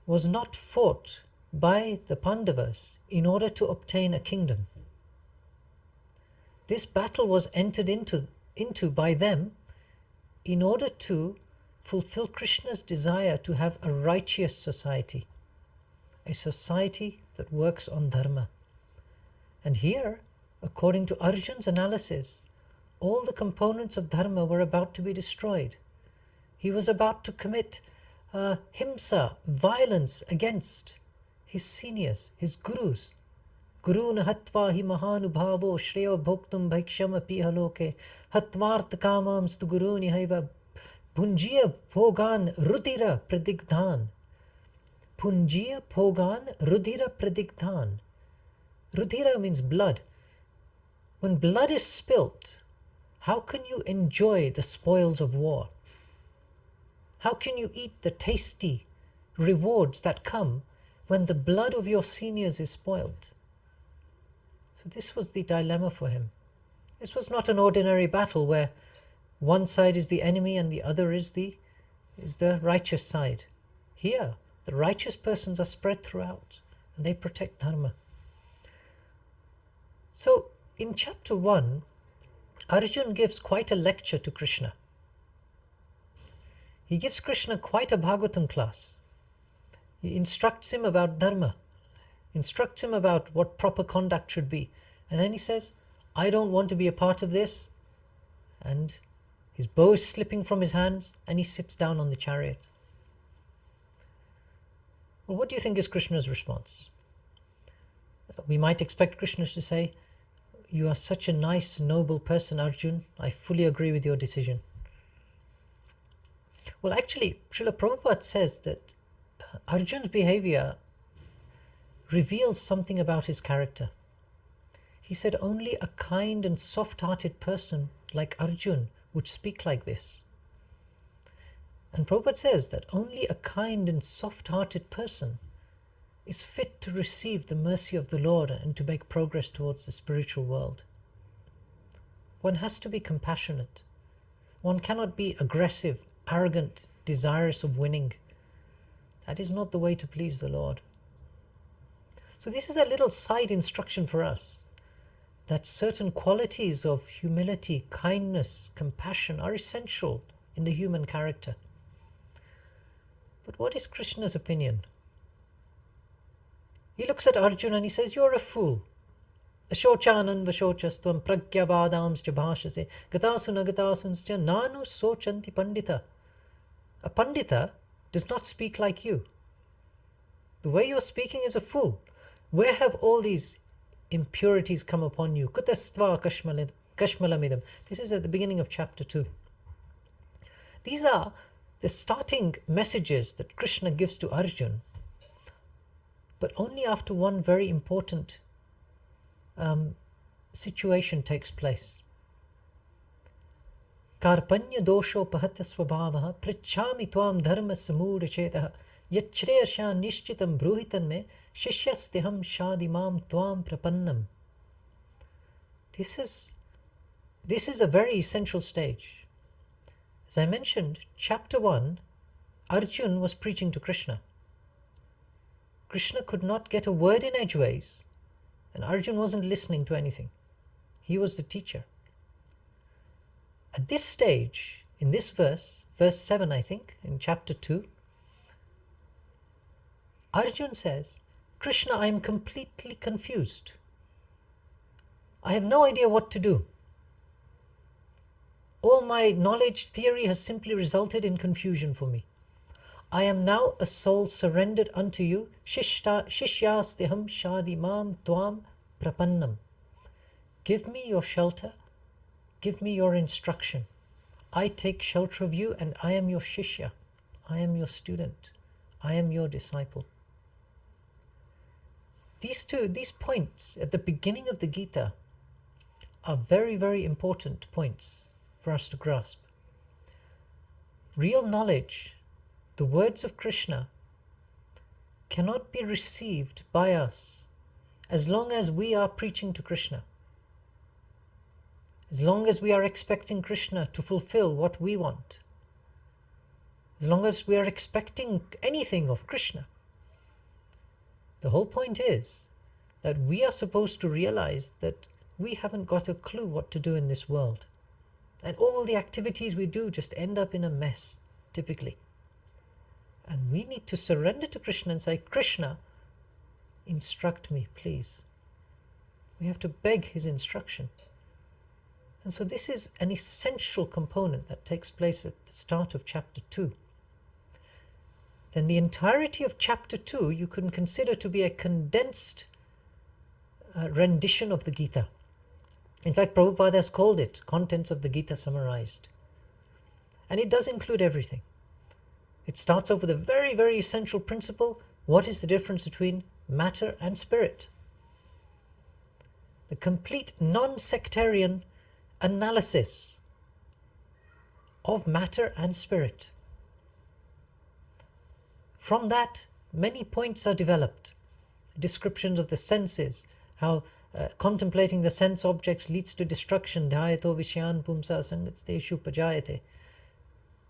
was not fought by the Pandavas in order to obtain a kingdom. This battle was entered into by them in order to fulfill Krishna's desire to have a righteous society, a society that works on dharma. And here, according to Arjun's analysis, all the components of dharma were about to be destroyed. He was about to commit himsa, violence against his seniors, his gurus. Guru nahatva hi mahanubhavo shreyo bhoktum bhaiksham apihaloke hatvarth kamam stu guru nihaiva punjiya bhogan rudira pradigdhan. Punjiya bhogan rudira pradigdhan. Rudira means blood. When blood is spilt, how can you enjoy the spoils of war? How can you eat the tasty rewards that come when the blood of your seniors is spoiled? So this was the dilemma for him. This was not an ordinary battle where one side is the enemy and the other is the righteous side. Here, the righteous persons are spread throughout and they protect dharma. So in chapter 1, Arjun gives quite a lecture to Krishna. He gives Krishna quite a Bhagavatam class. He instructs him about dharma, instructs him about what proper conduct should be. And then he says, I don't want to be a part of this. And his bow is slipping from his hands and he sits down on the chariot. Well, what do you think is Krishna's response? We might expect Krishna to say, you are such a nice, noble person, Arjun. I fully agree with your decision. Well, actually, Srila Prabhupada says that Arjun's behavior reveals something about his character. He said only a kind and soft-hearted person like Arjun would speak like this. And Prabhupada says that only a kind and soft-hearted person is fit to receive the mercy of the Lord and to make progress towards the spiritual world. One has to be compassionate. One cannot be aggressive, arrogant, desirous of winning. That is not the way to please the Lord. So this is a little side instruction for us, that certain qualities of humility, kindness, compassion are essential in the human character. But what is Krishna's opinion? He looks at Arjuna and he says, "You're a fool. Ashochanan vashochastvam pragyavadamscha bhashase gatasuna gatasunscha nanu sochanti pandita." A pandita does not speak like you. The way you're speaking is a fool. Where have all these impurities come upon you? Kutastva kashmalamidam. This is at the beginning of chapter 2. These are the starting messages that Krishna gives to Arjun, but only after one very important situation takes place. Karpanya dosho pahata swabhavaha prichami tvam dharma samudha chetaha yachreyasha nishchitam bruhitan me shishyastiham shadimam tvam prapannam. This is a very essential stage. As I mentioned, chapter 1, Arjun was preaching to Krishna. Krishna could not get a word in edgeways, and Arjun wasn't listening to anything. He was the teacher. At this stage, in this verse 7 I think, in chapter 2, Arjun says, "Krishna, I am completely confused. I have no idea what to do. All my knowledge, theory has simply resulted in confusion for me. I am now a soul surrendered unto you. Shishyastiham shadimam tvam prapannam. Give me your shelter. Give me your instruction. I take shelter of you and I am your shishya. I am your student. I am your disciple." These points at the beginning of the Gita are very, very important points for us to grasp. Real knowledge, the words of Krishna, cannot be received by us as long as we are preaching to Krishna. As long as we are expecting Krishna to fulfill what we want. As long as we are expecting anything of Krishna. The whole point is that we are supposed to realize that we haven't got a clue what to do in this world. And all the activities we do just end up in a mess, typically. And we need to surrender to Krishna and say, "Krishna, instruct me, please." We have to beg his instruction. And so this is an essential component that takes place at the start of chapter 2. Then the entirety of chapter 2 you can consider to be a condensed rendition of the Gita. In fact, Prabhupada has called it Contents of the Gita Summarized. And it does include everything. It starts off with a very, very essential principle. What is the difference between matter and spirit? The complete non-sectarian analysis of matter and spirit. From that, many points are developed. Descriptions of the senses, how contemplating the sense objects leads to destruction. Dhyato vishyan pumsa sangatsteshu pajayate.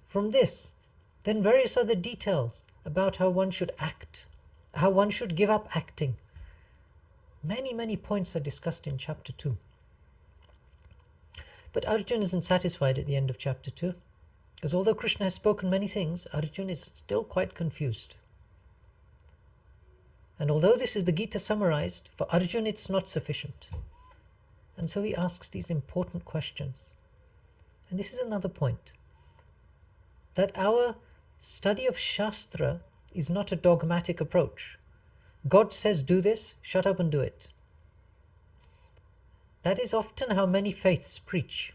From this, then various other details about how one should act, how one should give up acting. Many, many points are discussed in chapter 2. But Arjuna isn't satisfied at the end of chapter 2, because although Krishna has spoken many things, Arjuna is still quite confused. And although this is the Gita summarized, for Arjuna it's not sufficient. And so he asks these important questions. And this is another point, that our study of Shastra is not a dogmatic approach. God says do this, shut up and do it. That is often how many faiths preach.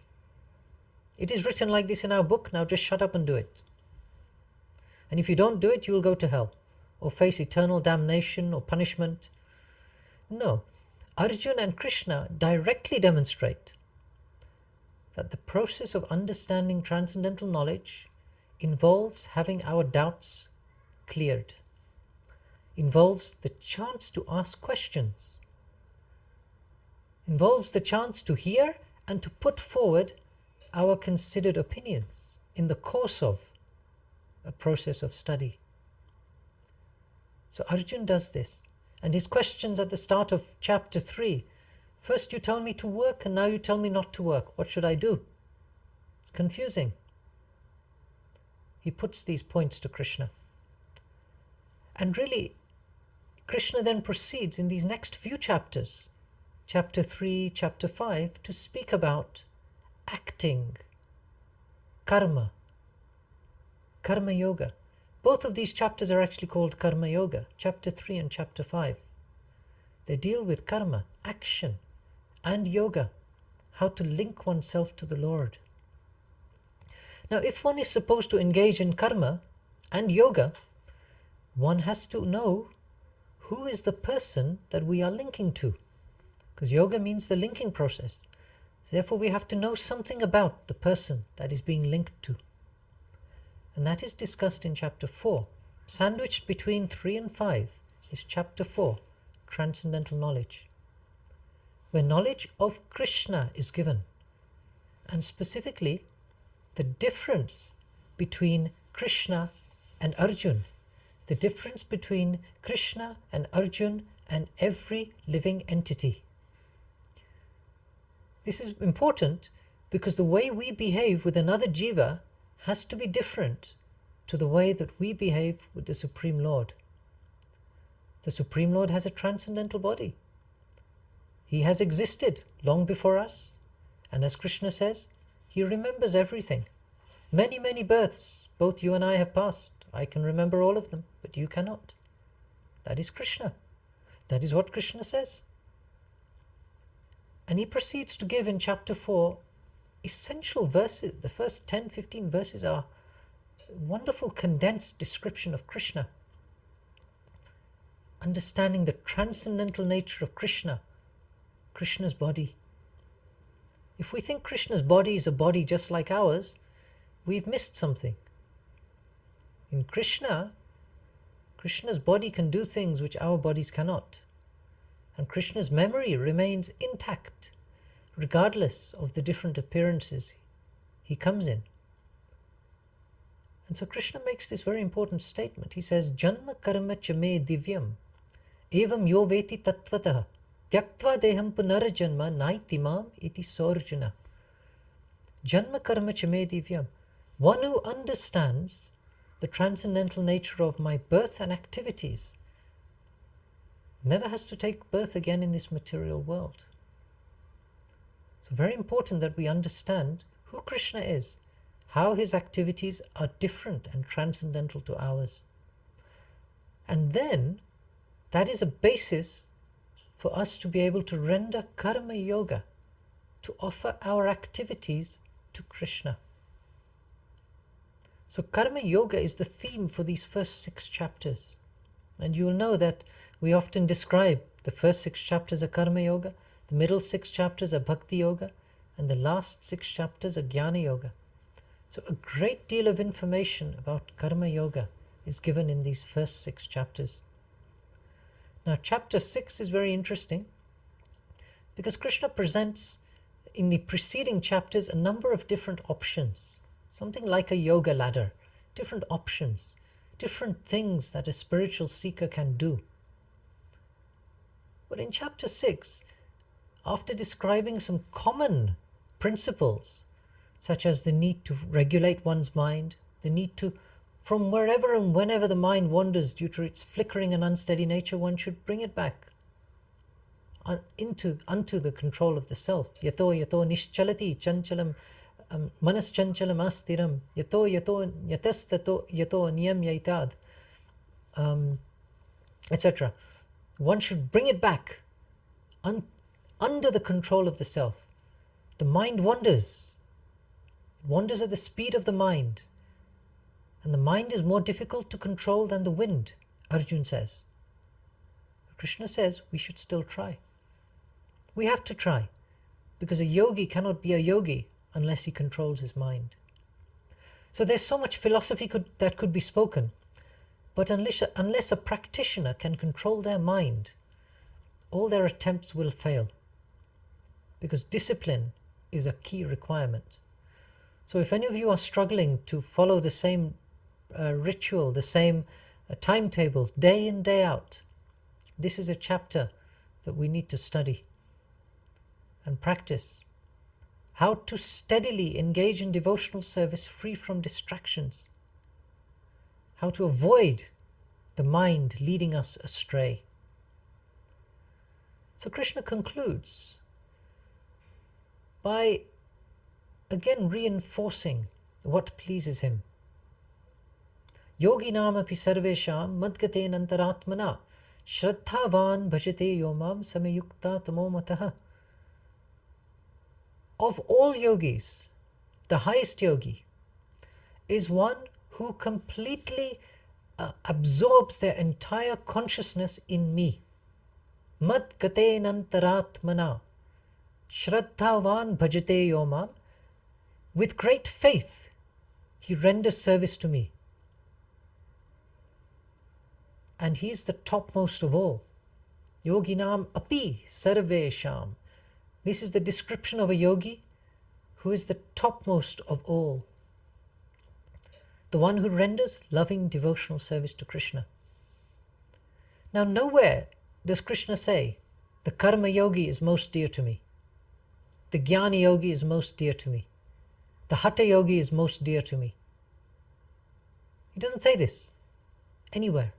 It is written like this in our book, now just shut up and do it. And if you don't do it, you will go to hell. or face eternal damnation or punishment. No, Arjuna and Krishna directly demonstrate that the process of understanding transcendental knowledge involves having our doubts cleared, involves the chance to ask questions, involves the chance to hear and to put forward our considered opinions in the course of a process of study. So Arjuna does this, and his questions at the start of chapter 3, first you tell me to work and now you tell me not to work. What should I do? It's confusing. He puts these points to Krishna. And really, Krishna then proceeds in these next few chapters, chapter 3, chapter 5, to speak about acting, karma, karma yoga. Both of these chapters are actually called karma yoga, chapter 3 and chapter 5. They deal with karma, action, and yoga, how to link oneself to the Lord. Now, if one is supposed to engage in karma and yoga, one has to know who is the person that we are linking to, because yoga means the linking process. Therefore, we have to know something about the person that is being linked to. And that is discussed in chapter 4. Sandwiched between 3 and 5 is chapter 4, Transcendental Knowledge, where knowledge of Krishna is given, and specifically the difference between Krishna and Arjuna, the difference between Krishna and Arjuna and every living entity. This is important because the way we behave with another jiva has to be different to the way that we behave with the Supreme Lord. The Supreme Lord has a transcendental body. He has existed long before us, and as Krishna says, he remembers everything. Many, many births, both you and I have passed. I can remember all of them, but you cannot. That is Krishna. That is what Krishna says. And he proceeds to give in chapter 4 essential verses. The first 10-15 verses are a wonderful condensed description of Krishna. Understanding the transcendental nature of Krishna, Krishna's body. If we think Krishna's body is a body just like ours, we've missed something. In Krishna, Krishna's body can do things which our bodies cannot. And Krishna's memory remains intact, regardless of the different appearances he comes in. And so Krishna makes this very important statement. He says, Janma karma chame divyam, evam yo veti tattvataha, tyaktva deham punarjanma naitimam iti sorjuna. Janma karma chame divyam. One who understands the transcendental nature of my birth and activities never has to take birth again in this material world. So very important that we understand who Krishna is, how his activities are different and transcendental to ours. And then that is a basis for us to be able to render karma yoga, to offer our activities to Krishna. So karma yoga is the theme for these first 6 chapters. And you will know that we often describe the first 6 chapters are karma yoga, the middle 6 chapters are bhakti yoga, and the last 6 chapters are jnana yoga. So a great deal of information about karma yoga is given in these first 6 chapters. Now chapter 6 is very interesting because Krishna presents in the preceding chapters a number of different options, something like a yoga ladder, different options, different things that a spiritual seeker can do. But in chapter 6, after describing some common principles, such as the need to regulate one's mind, the need to, from wherever and whenever the mind wanders due to its flickering and unsteady nature, one should bring it back unto the control of the self. Yato nischalati chanchalam manas chanchalam astiram yato yatastato yato niyam yaitad, etc. One should bring it back under the control of the self. The mind wanders. It wanders at the speed of the mind. And the mind is more difficult to control than the wind Arjun says. Krishna says we should still try. We have to try, because a yogi cannot be a yogi unless he controls his mind. So there's so much philosophy that could be spoken, but unless a practitioner can control their mind, all their attempts will fail, because discipline is a key requirement. So if any of you are struggling to follow the same ritual, the same timetable, day in, day out, this is a chapter that we need to study and practice. How to steadily engage in devotional service free from distractions. How to avoid the mind leading us astray. So Krishna concludes by again reinforcing what pleases him. Yoginam api sarvesham madgate nantaratmana shraddhavan bhajate yomam samayukta tamomataha. Of all yogis, the highest yogi is one who completely absorbs their entire consciousness in me. Madgate nantaratmana shraddhavan bhajate yomam. With great faith, he renders service to me. And he is the topmost of all. Yoginam api sarvesham. This is the description of a yogi who is the topmost of all. The one who renders loving devotional service to Krishna. Now nowhere does Krishna say, the karma yogi is most dear to me. The jnana yogi is most dear to me. The hatha yogi is most dear to me. He doesn't say this anywhere.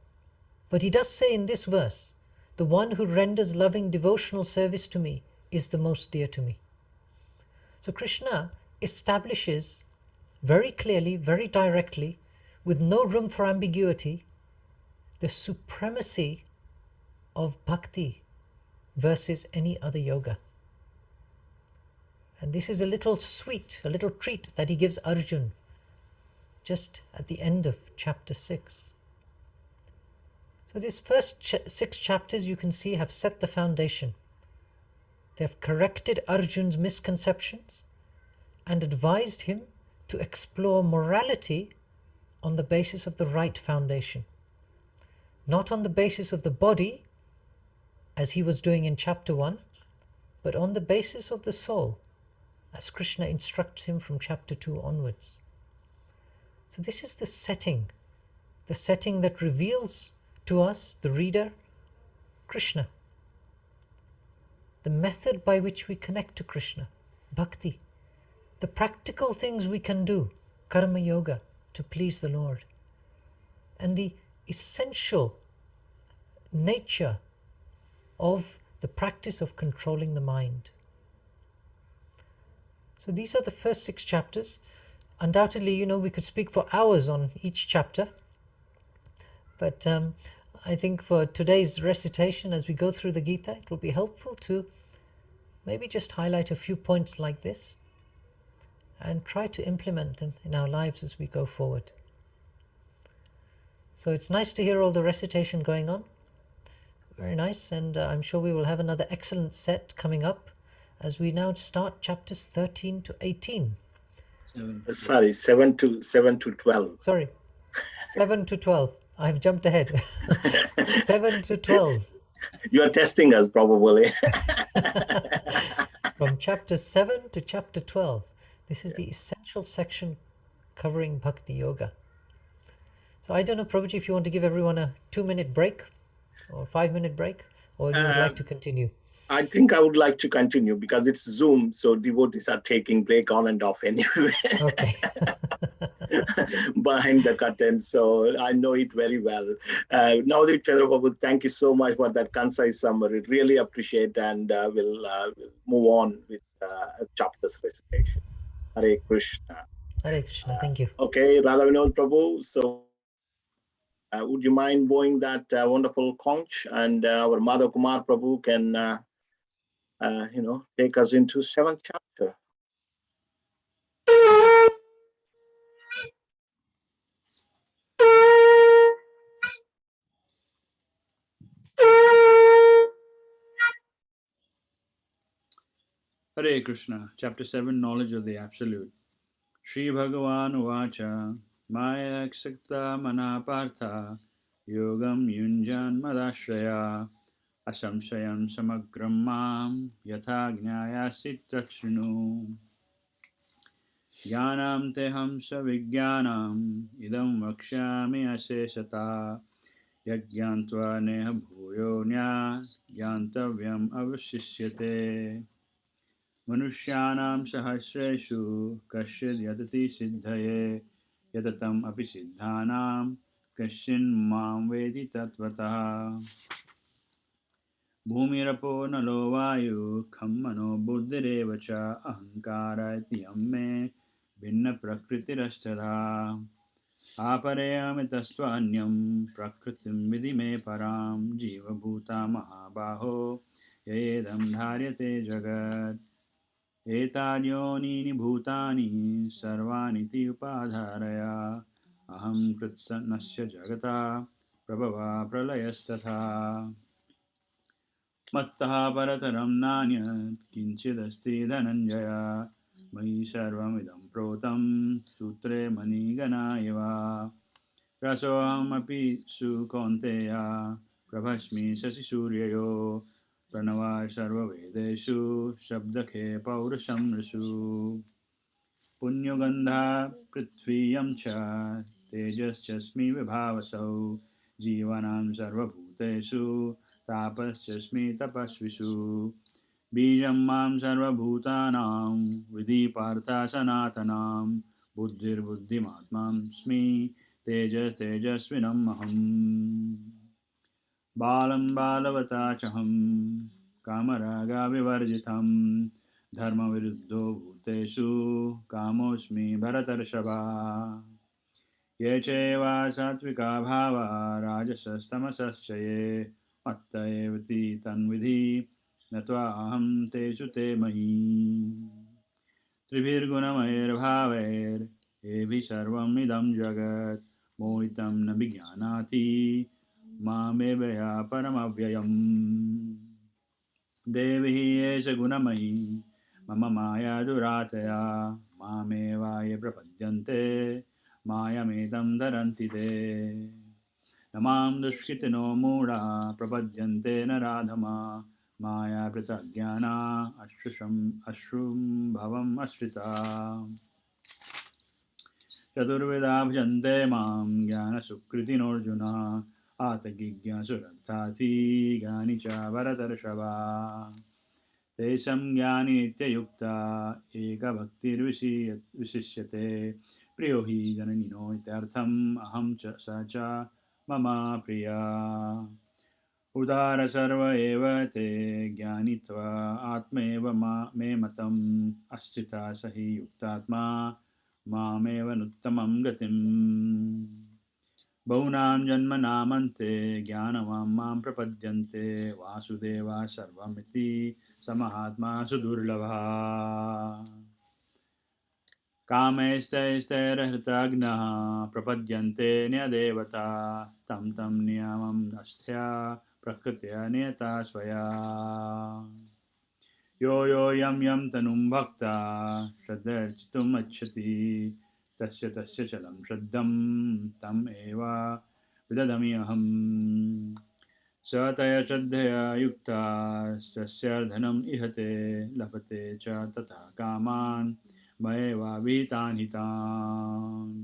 But he does say in this verse, the one who renders loving devotional service to me is the most dear to me. So Krishna establishes very clearly, very directly, with no room for ambiguity, the supremacy of bhakti versus any other yoga. And this is a little sweet, a little treat that he gives Arjun just at the end of chapter 6. So these first 6 chapters, you can see, have set the foundation. They have corrected Arjun's misconceptions and advised him to explore morality on the basis of the right foundation. Not on the basis of the body, as he was doing in chapter 1, but on the basis of the soul, as Krishna instructs him from chapter 2 onwards. So this is the setting that reveals to us, the reader, Krishna. The method by which we connect to Krishna, bhakti. The practical things we can do, karma yoga, to please the Lord. And the essential nature of the practice of controlling the mind. So these are the first 6 chapters. Undoubtedly, we could speak for hours on each chapter. But I think for today's recitation, as we go through the Gita, it will be helpful to maybe just highlight a few points like this and try to implement them in our lives as we go forward. So it's nice to hear all the recitation going on. Very nice, and I'm sure we will have another excellent set coming up as we now start chapters 13 to 18. Sorry, 7 to 12. Sorry, 7 to 12. I've jumped ahead. 7 to 12. You are testing us, probably. From chapter 7 to chapter 12. This is the essential section covering Bhakti Yoga. So I don't know, Prabhuji, if you want to give everyone a 2-minute break or 5-minute break, or you would like to continue? I think I would like to continue because it's Zoom, so devotees are taking break on and off anyway. Okay. Behind the curtains, so I know it very well. Navdeep Chandrababu, thank you so much for that concise summary. Really appreciate, and we'll move on with chapter's recitation. Hare Krishna. Hare Krishna, thank you. Okay, Radha Vinod Prabhu, so would you mind blowing that wonderful conch, and our Madhav Kumar Prabhu can take us into 7th chapter. Hare Krishna, Chapter 7, Knowledge of the Absolute. Shri Bhagavan Uvacha, Maya Eksakta Manapartha, Yogam Yunjan Madashraya, Asamshayam Samagram Mam, Yatha Gnayasi Tachrinu, Jnanam Teham Savijnanam, Idam Vakshyami Asesata, Yagyantva Neha Bhuyo Nya, Yantavyam Avashishyate. Manusyanam sahasreshu kasyad yatati siddhaye yatatam api siddhanam kasyin mam vedi tatvataha bhumirapo nalo vayu khammano buddhirevacha ahankara iti yamme binna prakritirasthadha apareyamitastvanyam prakritim vidime param jiva bhuta mahabaho yedam dharyate jagat एतान्योनीनि भूतानि सर्वाणीति उपाधारया अहं कृत्स्नस्य जगता प्रभवा प्रलयस्तथा मत्तः परतरं नान्यत् किञ्चिदस्ति धनञ्जय मयि सर्वमिदं प्रोतं सूत्रे मणिगणा इव रसोऽहमपि सुकौन्तेय प्रभस्मि शशिसूर्ययो प्रणवा सर्ववेदेषु शब्दखे पौरुषं ऋषु पुण्यगन्धा पृथ्वीयं च तेजश्चस्मि विभावसौ जीवानां सर्वभूतेषु तापश्चस्मि तपस्विषु बीजं मां सर्वभूतानां विधि पार्था सनातनां बुद्धिर्बुद्धिमात्मास्मि तेजस्तेजस्विनमहम् बालं बालवता चहं कामरागाविवर्जितं धर्मविरुद्धो भूतेषु कामोऽस्मि भरतर्षभा ये चैव सात्विका भावा राजसस्तमसश्च ये मत्त एव ति तन्विधि न त्वाहं तेषु ते मयि त्रिभिर्गुणमयैर्भावैर्येभिः सर्वमिदं जगत् मोहितं न विज्ञानाति मामेव या परमव्ययम् देवी एष गुणमयी मम माया दुरातया मामेवा ये प्रपद्यन्ते मायमेतं धरन्ति ते न मां दुष्कृतिनो मूढा प्रपद्यन्ते न राधमा माया पृथग्ज्ञाना अश्रुम्भवम् आश्रिता चतुर्विधा भजन्ते मां ज्ञानसुकृतिनोऽर्जुन आतगिज्ञासुरर्थार्थी ज्ञानी च भरतर्षभा तेषां ज्ञानी नित्ययुक्ता एकभक्तिर्विशिष्यते प्रियो हि जननिनो इत्यर्थम् अहं च स च मम प्रिया उदार सर्व एव ते ज्ञानित्वा आत्मैव मे मतम् अस्थिता स हि युक्तात्मा मामेव अनुत्तमं गतिम् बहुनां जन्मनामन्ते ज्ञानवान् मां प्रपद्यन्ते वासुदेवा सर्वमिति स महात्मा सुदुर्लभः कामैस्तैस्तैर्हृतघ्नः प्रपद्यन्ते न्यदेवता तं तं नियमं नस्थ्या प्रकृत्या नियता स्वया यो यो यं तनुं भक्ता श्रद्धर्चितुम् अच्छति तस्य तस्य चलं श्रद्धं तम् एव विदधामि अहम् स तया श्रद्धया युक्ता सस्यर्धनम् इहते लभते च तथा कामान् मयैवा विहितान् हितान्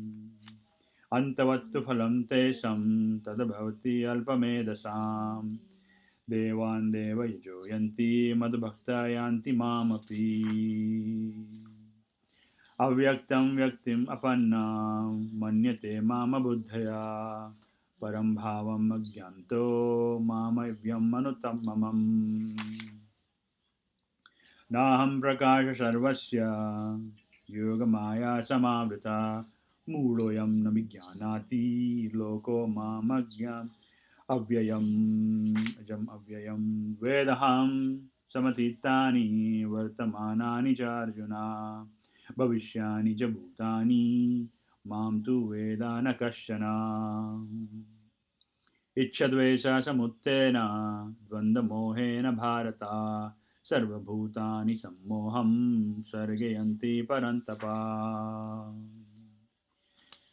अन्तवत्तु फलं तेषां तद्भवति अल्पमेधसाम् देवान् देवयजो यन्ति मद्भक्ता यान्ति मामपि अव्यक्तं व्यक्तिम् अपन्नां मन्यते मामबुद्धया परं भावम् अज्ञान्तो मामव्यम् अनुत्तमम् नाहं प्रकाश सर्वस्य योगमाया समावृता मूढोऽयं न विज्ञानाति लोको मामज्ञानम् अव्ययम् अजम् अव्ययम् वेदहं समतीतानि वर्तमानानि च अर्जुन भविष्यानि च भूतानि मां तु वेद न कश्चन इच्छद्वेष समुत्थेन द्वन्द्वमोहेन भारत सर्वभूतानि सम्मोहं सर्गयन्ति परन्तपा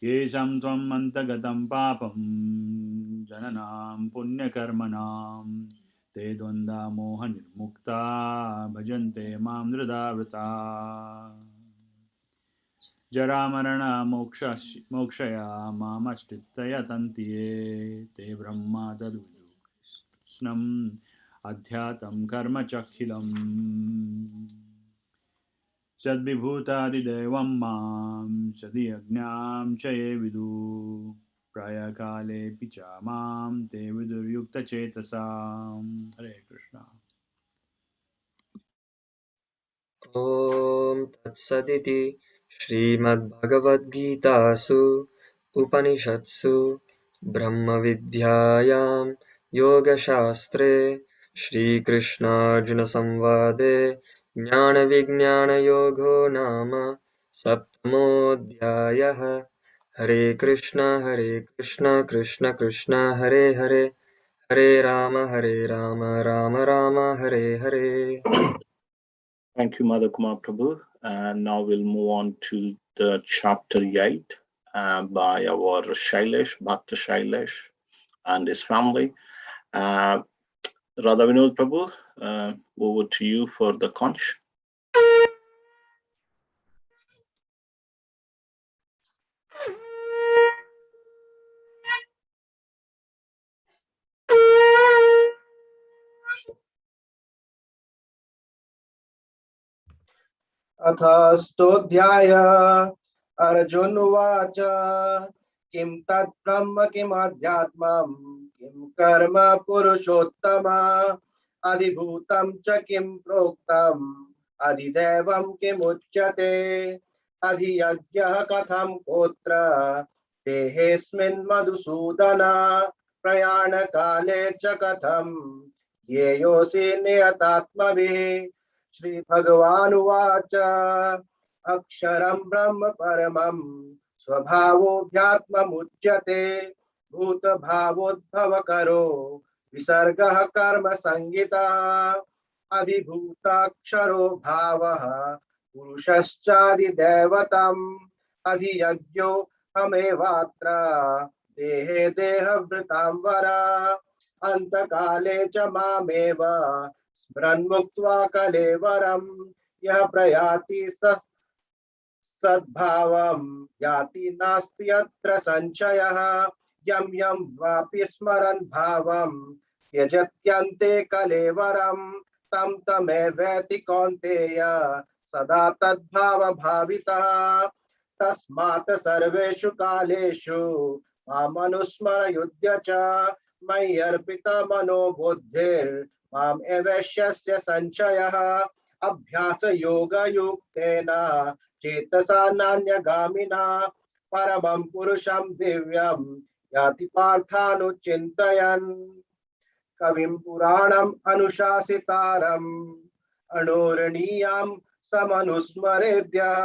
येषां त्वम् अन्तगतं पापं जननां पुण्यकर्मणां ते द्वन्द्वमोहनिर्मुक्ता भजन्ते मां दृढव्रता जरामरणमोक्षया मामश्रित्य यतन्ति ये ते ब्रह्मा तद्विदुष्णम् अध्यात्मं कर्म चाखिलम् सद्विभूतादिदैवं मां सदीयज्ञां च ये विदु प्रायकालेऽपि च मां ते विदुर्युक्तचेतसाम् हरे कृष्ण। ॐ तत्सदिति श्रीमद्भगवद्गीतासु उपनिषत्सु ब्रह्मविद्यायां योगशास्त्रे श्रीकृष्णार्जुनसंवादे ज्ञानविज्ञानयोगो नाम सप्तमोऽध्यायः। हरे कृष्ण कृष्ण कृष्ण हरे हरे, हरे राम राम राम हरे hare. Thank you, Madhu Kumar Prabhu. And now we'll move on to the chapter 8 by our Shailesh, Bhakta Shailesh and his family. Radha Vinod Prabhu, over to you for the conch. अथास्तोऽध्याय Arjun उवाच किं तत् ब्रह्म किमध्यात्मम् किं कर्म पुरुषोत्तम अधिभूतं च किं प्रोक्तम् अधिदैवं किमुच्यते अधियज्ञः कथं गोत्र देहेऽस्मिन् मधुसूदन प्रयाणकाले च कथं ज्ञेयोऽसि नियतात्मभिः। श्री भगवान उवाच अक्षरं ब्रह्म परमं स्वभावोऽध्यात्ममुच्यते भूतभावोद्भवकरो विसर्गः कर्म संगितः अधिभूताक्षरो भावः पुरुषश्चादिदैवतम् अधियज्ञो हमेवात्र देहे देहभृतां वरा अन्तकाले च मामेव स्मरन्मुक्त्वा कलेवरं यः प्रयाति सद्भावं याति नास्ति यत्र संशयः यं यं वापि स्मरन् भावं त्यजत्यन्ते कलेवरं तं तमेवेति कौन्तेय सदा तद्भाव भावितः। तस्मात् सर्वेषु कालेषु मामनुस्मर युध्य च मयि अर्पिता मनो बुद्धिर् माम एवेश्यस्य संशयः अभ्यास योग युक्तेन चेतसा नान्यगामिना परमं पुरुषं दिव्यं याति पार्थानुचिन्तयन् कविं पुराणम् अनुशासितारम् अणोरणीयां समनुस्मरेद्यः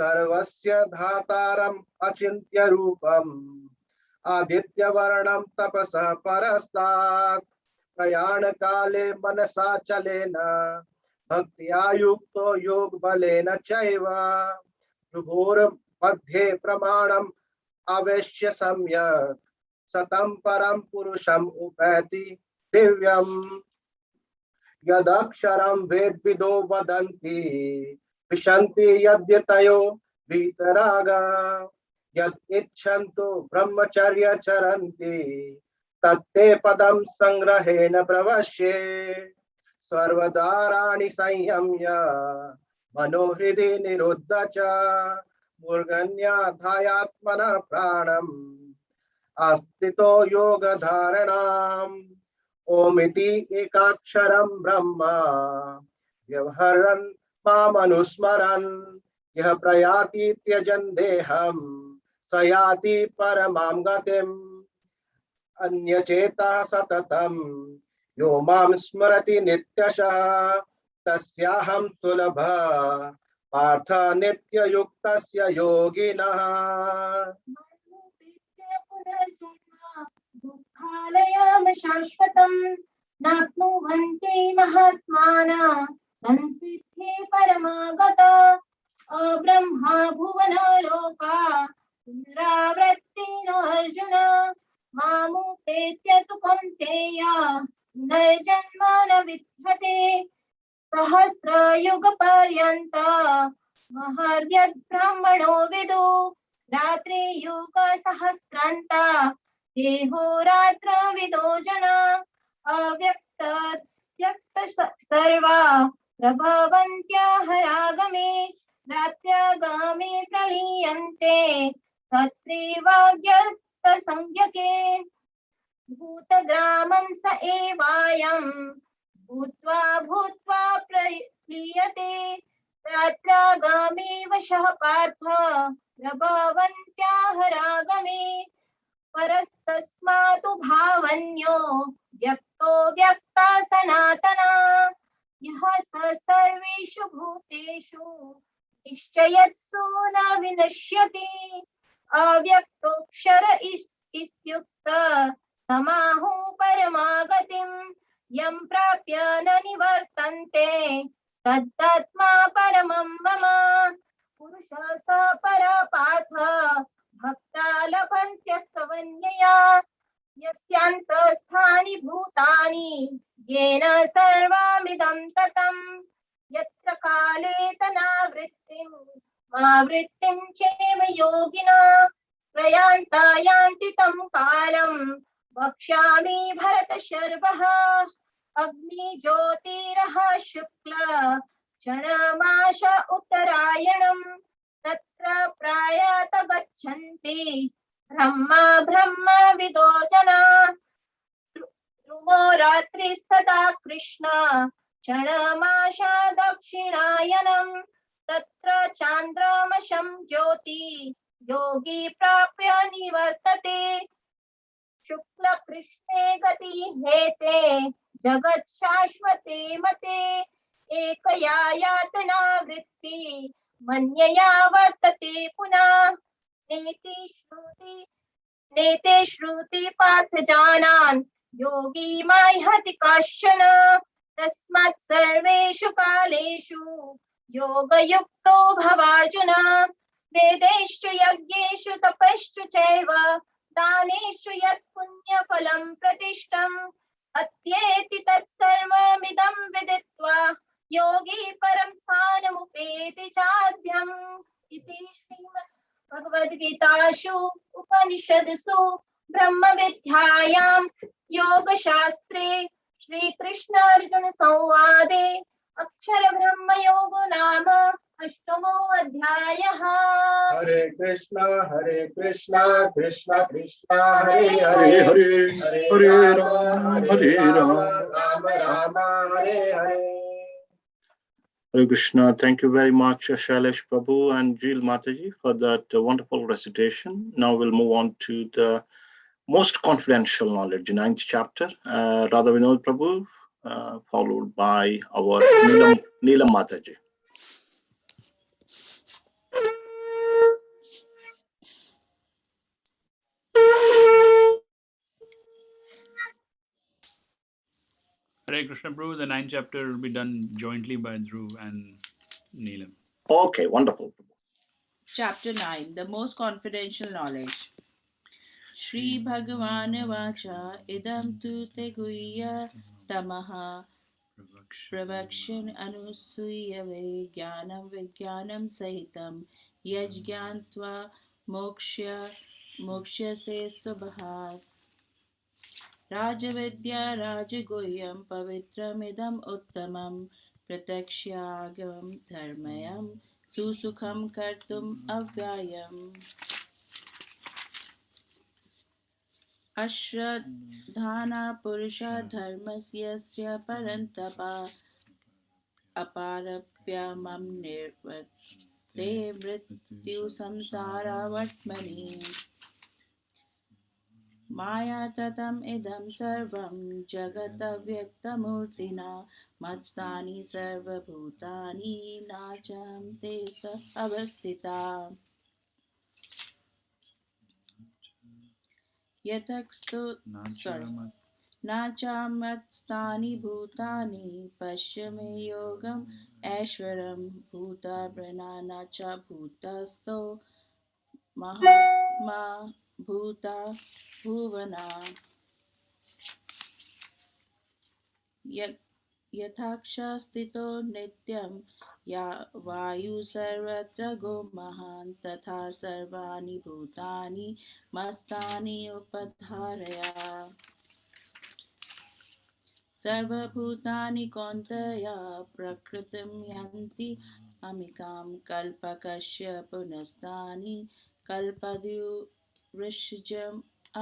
सर्वस्य धातारम् अचिन्त्य रूपम् आदित्यवर्णं तपसः परस्तात् प्रयाण काले मनसा चलेन भक्त्या युक्तो योग बलेन चैव भ्रुभोर मध्ये प्रमाणम् अवेश्य सम्यक् सतं परं पुरुषम् उपैति दिव्यम् यदक्षरं वेद्विदो वदन्ति विशन्ति यद्यतयो वीतरागा यद् इच्छन्तो ब्रह्मचर्य चरन्ति तत्ते पदं संग्रहेण प्रवश्ये सर्वदाराणि संयम्य मनोहृदि निरुद्ध च मूर्धन्याधायात्मनः प्राणम् आस्थितो योग धारणाम् ओमिति एकाक्षरं ब्रह्म व्यवहरन् मामनुस्मरन् यः प्रयाति त्यजन् देहं स याति परमां गतिम् अन्यचेतः सततं यो मां स्मरति नित्यशः तस्याहं सुलभः पार्थ नित्ययुक्तस्य योगिनः। दुःखालयं शाश्वतम् नाप्नुवन्ति महात्मानः संसिद्धे परमागत अब्रह्मा भुवनलोका पुनरावृत्तिनो अर्जुन मामुपेत्य तु कौन्तेय पुनर्जन्म न विद्यते सहस्रयुगपर्यन्त महर्यद्ब्रह्मणो विदु रात्रियुगसहस्रान्त देहोरात्रविदो जना अव्यक्त सर्वा प्रभवन्त्याहरागमे रात्र्यागमे प्रलीयन्ते तत्रैवाज्ञत्तसंज्ञके भूतग्रामं स एवायं भूत्वा भूत्वा प्रलीयते रात्रागामे वशः पार्थ प्रभवन्त्याहरागमे परस्तस्मातु भावन्यो व्यक्तो व्यक्ता सनातना यः स सर्वेषु भूतेषु निश्चयत्सु न विनश्यति अव्यक्तोऽक्षर इत्युक्त समाहु परमागतिं यं प्राप्य न निवर्तन्ते तद्धात्मा परमं मम पुरुषः स परपार्थ भक्ता लभन्त्यस्तवन्यया यस्यान्तस्थानि भूतानि येन सर्वमिदं ततं यत्र काले तनावृत्तिं चैव योगिना प्रयान्ता यान्ति तं कालं वक्ष्यामि भरतशर्वः अग्निज्योतिरः शुक्ल क्षणमाश उत्तरायणं तत्र प्रायात गच्छन्ति ब्रह्मविदो जना ध्रुवो रात्रिस्तथा कृष्ण क्षणमाशा दक्षिणायनं तत्र चान्द्रमशं ज्योति योगी प्राप्य निवर्तते शुक्लकृष्णे गति हेते जगत् शाश्वते मते एकया यातना वृत्ति मन्यया वर्तते पुनः नेते श्रुति पार्थ जानान् योगी माह्यति काश्चन तस्मात् सर्वेषु कालेषु योगयुक्तो भवार्जुन वेदेषु यज्ञेषु तपश्च चैव दानेषु यत् पुण्यफलं प्रतिष्ठम् अत्येति तत्सर्वमिदं विदित्वा योगी परं स्थानमुपेति चाद्यम् इति श्रीमद्भगवद्गीतासु उपनिषदसु ब्रह्मविद्यायां योगशास्त्रे श्रीकृष्णार्जुन संवादे अक्षरब्रह्मयोगो नाम अष्टमो अध्यायः। हरे Krishna Krishna Krishna Hare Hare Hare Ram Ram Ram Hare Hare. Hare Krishna. Thank you very much, Shailesh Prabhu and Jil Mataji, for that wonderful recitation. Now we'll move on to the most confidential knowledge, 9th chapter. Radha Vinod Prabhu, followed by our Neelam Mataji. Hare Krishna Prabhu, the 9th chapter will be done jointly by Dhruv and Neelam. Okay, wonderful. Chapter 9, the most confidential knowledge. Shri Bhagavan Vacha Idam tu te guhya tamaha pravakshan anusuyave jnanam vijnanam sahitam yajgyantva moksha se subhat Rajavidya Rajaguhyam Pavitramidam Uttamam Pratakshyagamam Dharmayam Susukham Kartum Avyayam Ashradhana Purusha Dharmasyasya Parantapa Aparapyamam Nirvate Mrityu Samsara Vatmani Maya tatam idam sarvam jagata vyaktamurtina matstani sarva bhutani nacham te avastita न चामत्स्थानि भूतानि पश्य मे योगम् ऐश्वरं भूतावृणा न च भूतस्थो महात्मा भूता भुवना यथाक्षस्थितो नित्यं या वायु सर्वत्र गो महान् तथा सर्वाणि भूतानि मस्तानि उपधारय सर्वभूतानि कौन्तेय प्रकृतिं यन्ति अमिकां कल्पकस्य पुनस्तानि कल्पद्रुषिजम्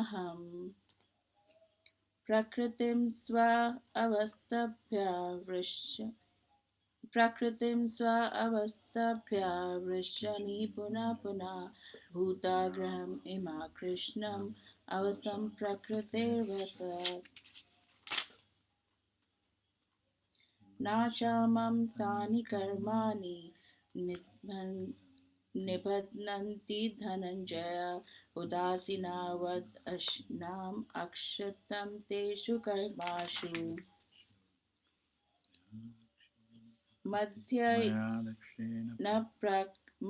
अहम् प्रकृतिं स्वावस्थाभ्यावृश्यनि पुनः पुनः भूताग्रहम् इमा कृष्णम् अवसं प्रकृतिर्वसत् न चामं तानि कर्माणि निबध्नन्ति धनञ्जय उदासीनावद् नाम अक्षतं तेषु कर्मासु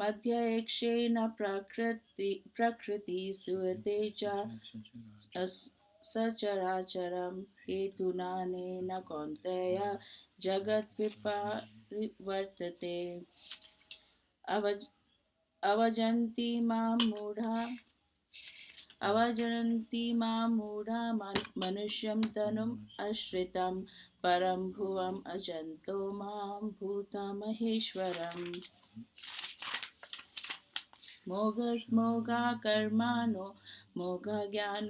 मध्यैक्षेण प्रकृति सुयते च सचराचरं हेतुनानेन कौन्तेय जगद्विपरिवर्तते अवजन्ति मां मूढा मनुष्यं तनुम् आश्रितं परं भुवम् अजन्तो मां भूतमहेश्वरम् मोघस्मोघा कर्माणो मोघज्ञानविचेतसा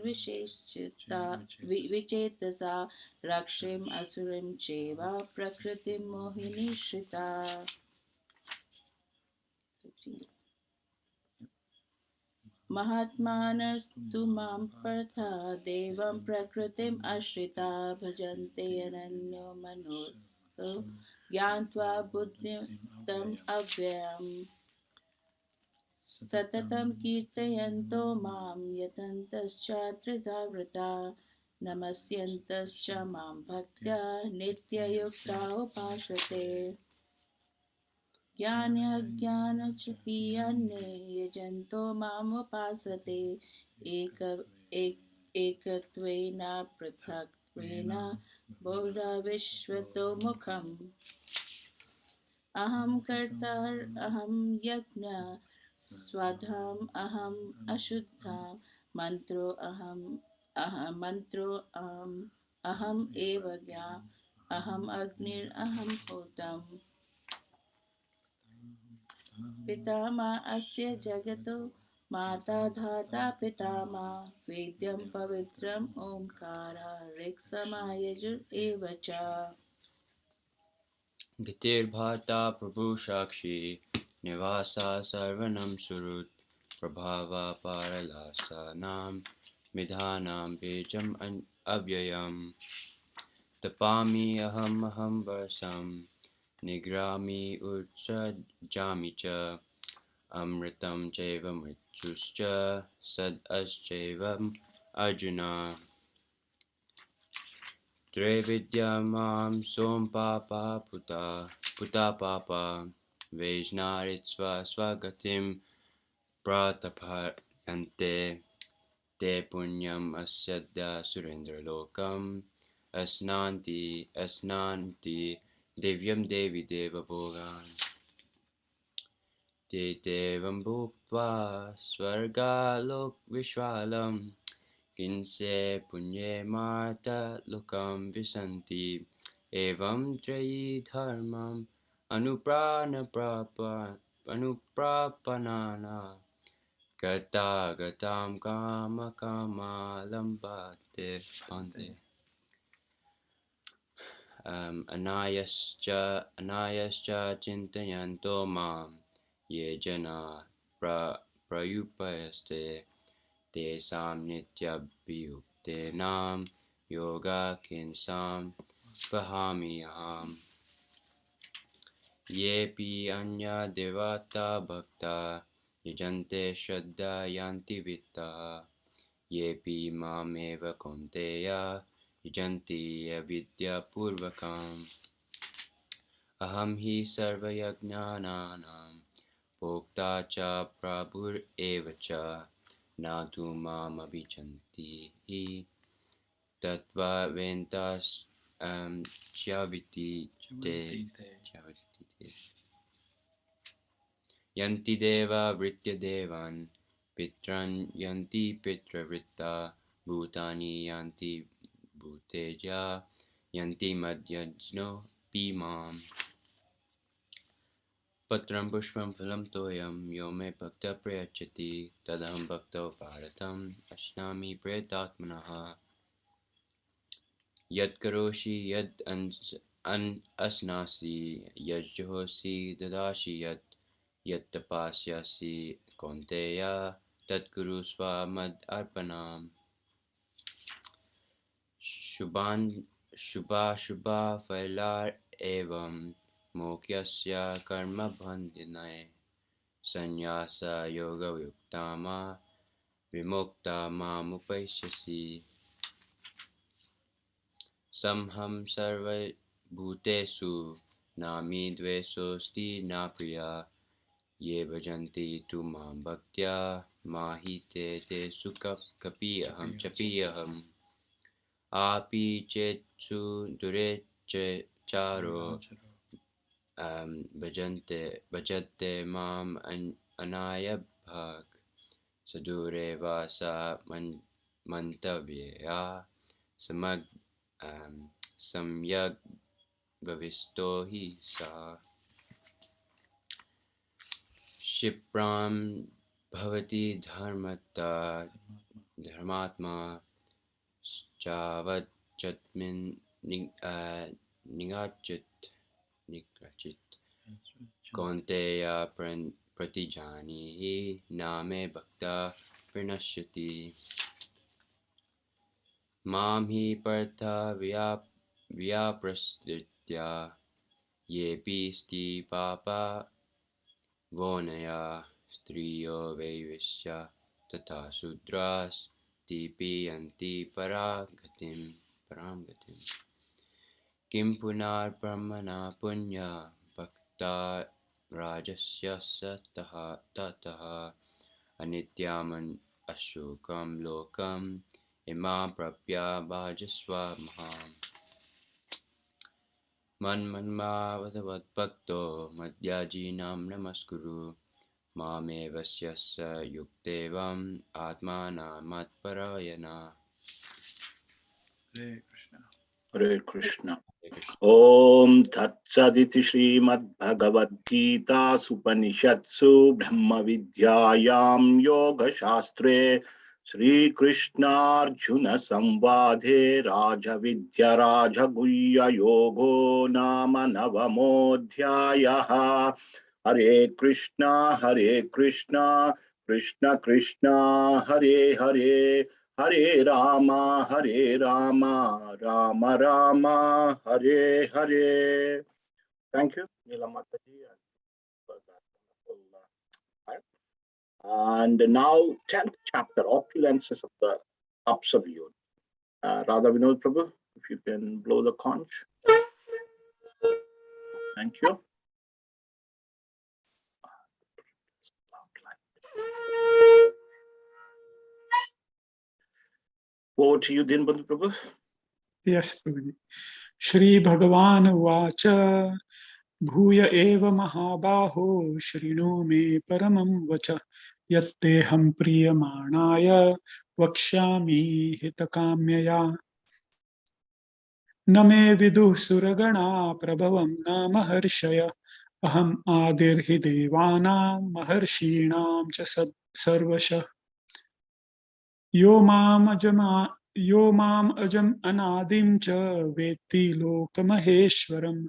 रक्षेम् असुरीं चैव प्रकृतिं मोहिनी श्रिता महात्मानस्तु मां पार्थ देवं प्रकृतिम् आश्रिता भजन्ते अनन्यो मनो ज्ञात्वा बुद्धिमतम् अव्ययम् सततं कीर्तयन्तो मां यतन्तश्च त्रिधा वृता नमस्यन्तश्च मां भक्त्या नित्ययुक्ता उपासते ज्ञानज्ञानचपीयन्ने यजन्तो मामुपासते एकत्वेन पृथक्त्वेन बहुविश्वतोमुखम् अहं कर्तारहं यज्ञ स्वधाम् अहम् अशुद्धा अहम् एव ज्ञा अहम् अग्निरहं होतम् पितामह अस्य जगतो माता धाता पितामह वेद्यं पवित्रम् ओंकारः ऋक्समयजुर् एव च गतिर्भाता प्रभु साक्षी निवासा सर्वनं सुहृत् प्रभावा पारलासानां मिधानां बीजम् अव्ययम् तपामि अहं वर्षं निग्रामि उत्सृजामि च अमृतं चैव मृत्युश्च सदश्चैव अर्जुन त्रैविद्या मां सोमपापा पुता पापा वैष्णारित्वा स्वगतिं प्रातपयन्ते ते पुण्यम् अस्यद्य सुरेन्द्रलोकम् अस्नान्ति दिव्यं देवी देवभोगान् ते देवं भुक्त्वा स्वर्गालोकविशालम् किंसे पुण्ये मातर्लोकं विशन्ति एवं त्रयी धर्मम् अनुप्रापनाना गतां कामकामालम्बते भन्ते अनायश्च चिन्तयन्तो मां ये जना प्रयुपयस्ते तेषां नित्यभियुक्तेनां योगाकिंसां वहामि अहम् येऽपि अन्या देवता भक्ता यजन्ते श्रद्धया यान्ति वित्तः येऽपि मामेव कौन्तेय यजन्ति अविद्यापूर्वकम् अहं हि सर्वयज्ञानानां भोक्ता च प्रभुरेव च न तु माम् अभिजन्ति तत्त्ववेत्ताश्चाविति ते यन्ति देवा वृत्त्यदेवान् पितॄन् यन्ति पितृवृत्ता भूतानि यान्ति भूतेजा यन्ति मद्यज्ञोऽपि माम् पत्रं पुष्पं फलं तोयं यो मे भक्तः प्रयच्छति तदहं भक्तो भारतम् अश्नामि प्रयतात्मनः यत् करोषि यद् अस्नासि यज्जुहोषि ददासि यत् तपास्यसि कौन्तेय तत् कुरुष्व मद् शुभाशुभफला एवं मोक्ष्यस्य कर्मबन्धने संन्यास योगयुक्तामा विमुक्ता मामुपैष्यसि समहं सर्वभूतेषु नामि द्वेषोऽस्ति न प्रिया ये भजन्ति तु मां भक्त्या माहि ते सुखकपि अहं चपि आपि चेत्सु दुरेचारो भजते माम् अनायभाक् सदूरे वासा मन्तव्यया सम्यग् भविष्यो हि सः क्षिप्रां भवति धर्मात्मा चावच्चत्मिन् निगाचित् कौन्तेय प्रतिजानीहि न मे भक्ता प्रणश्यति मां हि पार्था व्याप्रसृत्या येऽपि स्ति पापा वोनया स्त्रियो वैश्या तथा शूद्रास्तीपि यन्ति परां गतिम् किं पुनर्ब्रह्मणा पुण्य भक्ता राजस्य ततः अनित्यम् अशोकं लोकम् इमां प्रप्या भजस्व माम् मन्मन्मावतवद्भक्तो मद्याजीनां नमस्कुरु मामेव स्य युक्तेवम् आत्मानमत्परायणा Hare Krishna. Hare Krishna. Om Tat Saditi Srimad Bhagavad Gita Supanishatsu Brahma Vidyayam Yoga Shastre Shri Krishna Arjuna Samvadhe Raja Vidya Raja Guhya Yogo Nama Navamodhyayaha. Hare Krishna Krishna Krishna Hare Hare Hare Rama, Rama Rama, Hare Hare. Thank you, Neela Mataji, for that wonderful. And now, 10th chapter, Opulences of the Absolute. Radha Vinod Prabhu, if you can blow the conch. Thank you. Over to you, Dinbandhu Prabhu. Yes, Prabhuji. Shri Bhagavan Vacha Bhuya Eva Mahabaho Shrino Me Paramam Vacha Yatteham Priyamanaya Vakshami Hitakamyaya Name Viduh Suragana Prabhavam Namaharshaya Aham Adir Hidevanam Maharshinam Cha Sarvasha Yo mam ajam anadim cha veti lokamaheshwaram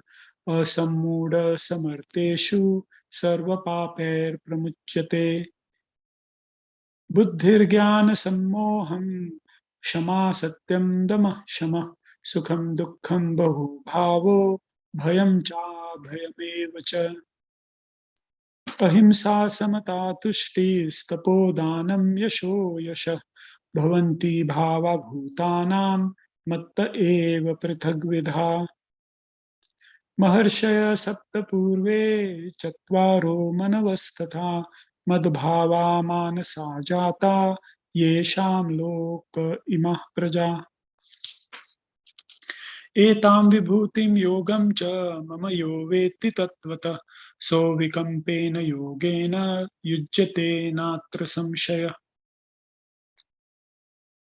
asammuda samarteshu sarva paper pramuchyate buddhir jnana sammoham shama satyam damah shama sukham dukkham bahu bhavo bhayam cha bhayameva cha ahimsa samata tushti stapodanam yasho yasha Bhavanti bhava bhutanam मत्त एव पृथग्विधा महर्षय सप्त पूर्वे चत्वारो मनवस्तथा मद्भावा मानसा जाता येषां लोक इमः प्रजा एतां विभूतिं योगं च मम यो वेत्ति तत्त्वतः सो विकम्पेन योगेन युज्यते नात्र संशयः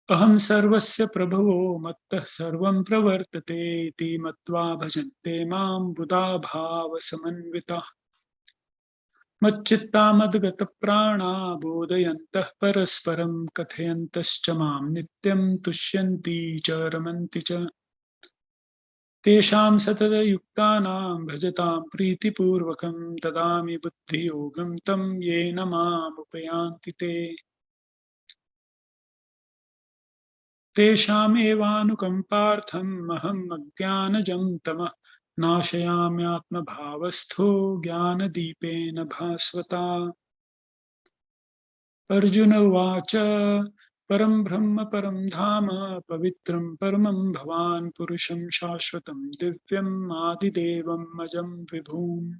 अहं सर्वस्य प्रभवो मत्तः सर्वं प्रवर्तते इति मत्वा भजन्ते मां बुधा भावसमन्विताः मच्चित्ता मद्गतप्राणा बोधयन्तः परस्परं कथयन्तश्च मां नित्यं तुष्यन्ति च रमन्ति च तेषां सततयुक्तानां भजतां प्रीतिपूर्वकं ददामि बुद्धियोगं तं येन मामुपयान्ति ते तेषाम् एवानुकम्पार्थम् अहम् अज्ञानजं तमः नाशयाम्यात्मभावस्थो ज्ञानदीपेन भास्वता अर्जुन उवाच परं ब्रह्म परं धाम पवित्रं परमं भवान् पुरुषं शाश्वतं दिव्यम् आदिदेवम् अजं विभूम्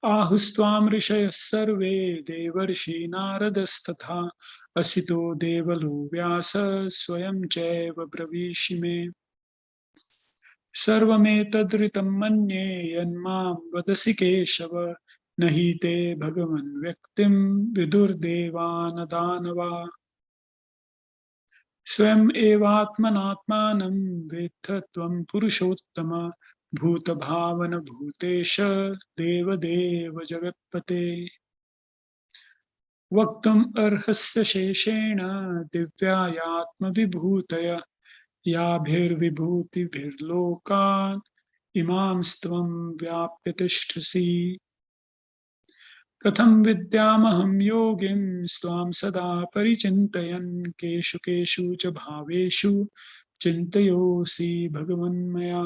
आहुस्त्वां ऋषयः सर्वे देवर्षि नारदस्तथा असितो देवलो व्यास स्वयं चैव ब्रवीषि मे सर्वमेतदृतं मन्ये यन्मां वदसि केशव न हि ते भगवन् व्यक्तिं विदुर्देवानदानवा स्वयम् एवात्मनात्मानं वेत्थ त्वं पुरुषोत्तम भूतभावन भूतेश देवदेव जगत्पते वक्तुम् अर्हस्य शेषेण दिव्यायात्मविभूतय याभिर्विभूतिभिर्लोकान् इमांस्त्वं व्याप्य तिष्ठसि कथं विद्यामहं योगिं स्वां सदा परिचिन्तयन् केषु केषु च भावेषु चिन्तयोऽसि भगवन्मया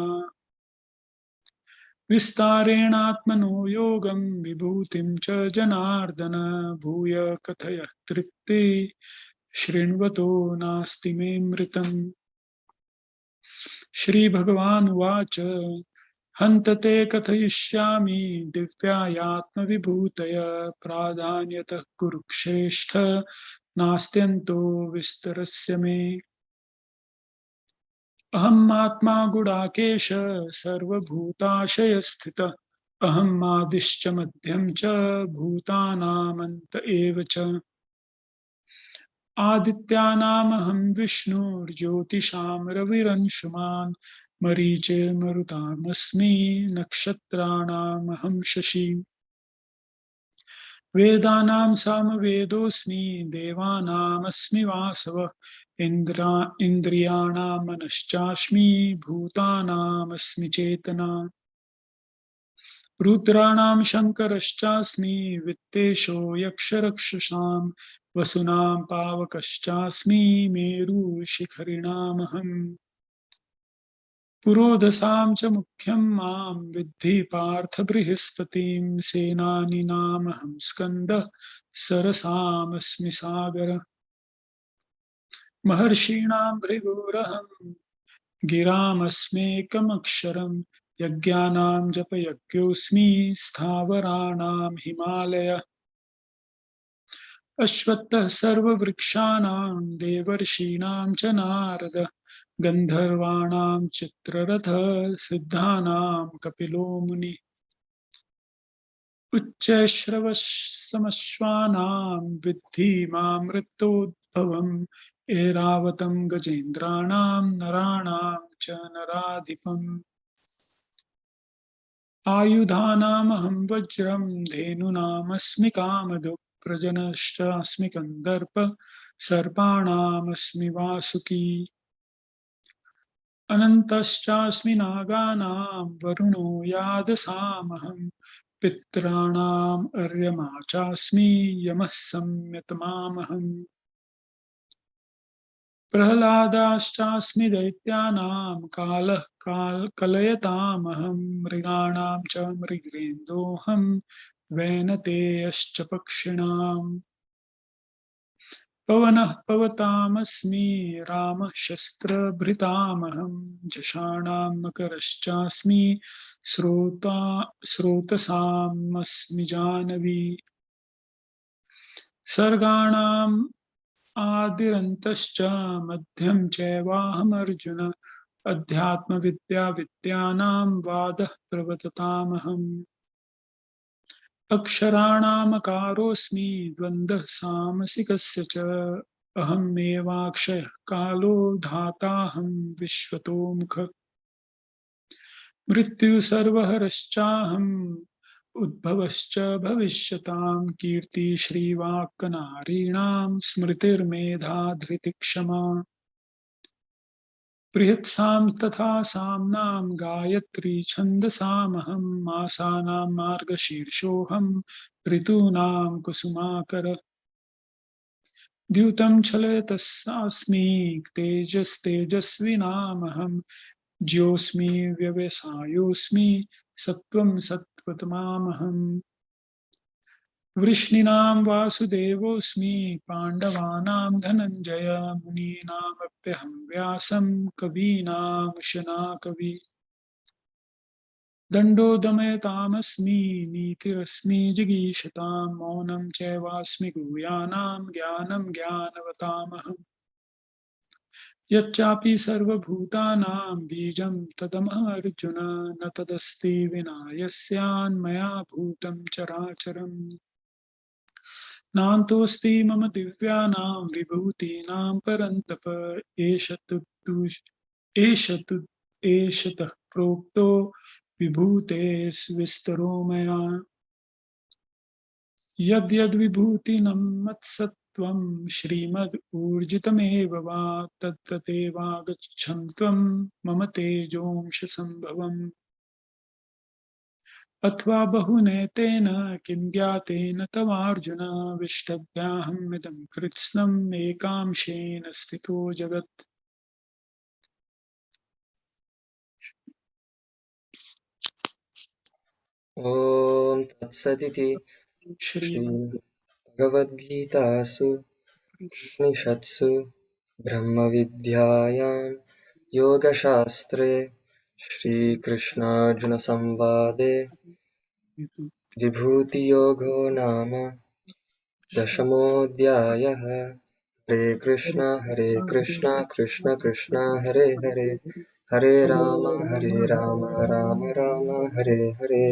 विस्तारेणात्मनो योगं विभूतिं च जनार्दन भूय कथय तृप्ति शृण्वतो नास्ति मे मृतम् श्रीभगवानुवाच हन्त ते कथयिष्यामि दिव्यायात्मविभूतय प्राधान्यतः कुरुक्षेष्ठ नास्त्यन्तो विस्तरस्य मे अहमात्मा गुडाकेश सर्वभूताशयस्थितः अहमादिश्च मध्यं च भूतानामन्त एव च आदित्यानामहं विष्णुर्ज्योतिषां रविरंशुमान् मरीचिर्मरुतामस्मि नक्षत्राणामहं शशि वेदानां सामवेदोऽस्मि देवानामस्मि वासवः इन्द्रियाणां मनश्चास्मि भूतानामस्मि चेतना रुद्राणां शङ्करश्चास्मि वित्तेषो यक्षरक्षसां वसुनां पावकश्चास्मि मेरुशिखरिणामहम् पुरोधसां च मुख्यं मां विद्धि पार्थ बृहस्पतिं सेनानीनामहं स्कन्दः सरसामस्मि सागरः महर्षीणां भृगुरहं गिरामस्मेकमक्षरं यज्ञानां जपयज्ञोऽस्मि स्थावराणां हिमालयः अश्वत्थः सर्ववृक्षाणां देवर्षीणां च नारद गन्धर्वाणां चित्ररथः सिद्धानां कपिलो मुनिः उच्चैश्रवसमश्वानां विद्धि मामृतोद्भवम् ऐरावतं गजेन्द्राणां नराणां च नराधिपम् आयुधानामहं वज्रं धेनूनामस्मि कामधुक् प्रजनश्चास्मि कन्दर्प सर्पाणामस्मि वासुकी अनन्तश्चास्मि नागानां वरुणो यादसामहं पितॄणाम् अर्यमा चास्मि यमः संयतमामहम् प्रह्लादाश्चास्मि दैत्यानां कालः कलयतामहं मृगाणां च मृगेन्द्रोऽहं वैनतेयश्च पक्षिणाम् पवनः पवतामस्मि रामः शस्त्रभृतामहं झषाणां मकरश्चास्मि स्रोतसामस्मि जानवी सर्गाणाम् आदिरन्तश्च मध्यं चैवाहमर्जुन अध्यात्मविद्या विद्यानां वादः प्रवदतामहम् अक्षराणामकारोऽस्मि द्वन्द्वः सामसिकस्य च अहमेवाक्षयः कालो धाताहं विश्वतो मुखः मृत्युः सर्वहरश्चाहम् उद्भवश्च भविष्यतां कीर्ति श्रीवाक्कनारीणां स्मृतिर्मेधा धृतिक्षमा बृहत्सां तथा साम्नां गायत्री छन्दसामहं मासानां मार्गशीर्षोऽहं ऋतूनां कुसुमाकर द्यूतं चलयतस्मि तेजस्तेजस्विनामहं ज्योऽस्मि व्यवसायोऽस्मि सत्त्वं सत्त्वतमामहम् वृष्णीनां वासुदेवोऽस्मि पाण्डवानां धनञ्जय मुनीनामप्यहं व्यासं कवीनामुशना कवि दण्डो दमयतामस्मि नीतिरस्मि जिगीषतां मौनं चैवास्मि गुह्यानां ज्ञानं ज्ञानवतामहम् यच्चापि सर्वभूतानां बीजं तदमर्जुन न तदस्ति विना यस्यान्मया भूतं चराचरम् नान्तोऽस्ति मम दिव्यानां विभूतीनां परन्तप एषतः प्रोक्तो विभूतेर्विस्तरो मया यद्यद्विभूतिनं मत्सत्त्वं श्रीमद् ऊर्जितमेव वा तत्तदेवागच्छं त्वं मम तेजोंश सम्भवम् अथवा बहुनेतेन किं ज्ञातेन तवार्जुन विष्टभ्याहमिदं कृत्स्नम् एकांशेन स्थितो जगत् ॐ तत्सदिति श्रीमद् श्रीभगवद्गीतासु उपनिषत्सु ब्रह्मविद्यायां योगशास्त्रे श्रीकृष्णार्जुनसंवादे विभूतियोगो नाम दशमोऽध्यायः। हरे कृष्ण कृष्ण कृष्ण हरे हरे, हरे Ram Ram Ram Hare Hare.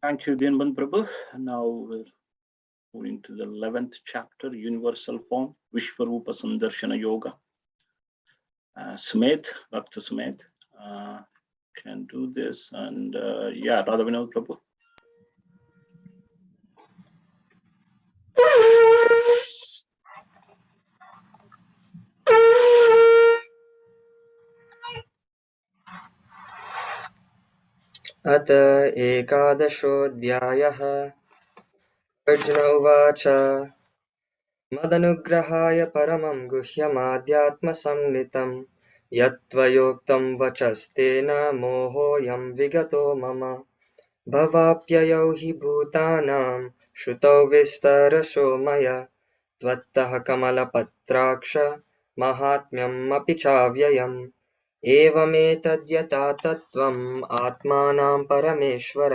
Thank you, Dinban Prabhu. Now we're moving to the 11th chapter, Universal Form, Vishwarupa Sandarshana Yoga. Sumedh, Dr. Sumedh, can do this. And yeah, Radhavinod Prabhu. अत एकादशोऽध्यायः। अर्जुन उवाच मदनुग्रहाय परमं गुह्यमाध्यात्मसंज्ञितं यत्त्वयोक्तं वचस्तेन मोहोऽयं विगतो मम। भवाप्ययौ हि भूतानां श्रुतौ विस्तरशो मया त्वत्तः कमलपत्राक्ष माहात्म्यम् अपि चाव्ययम्। एवमेतद्यथा तत्त्वम् आत्मानं परमेश्वर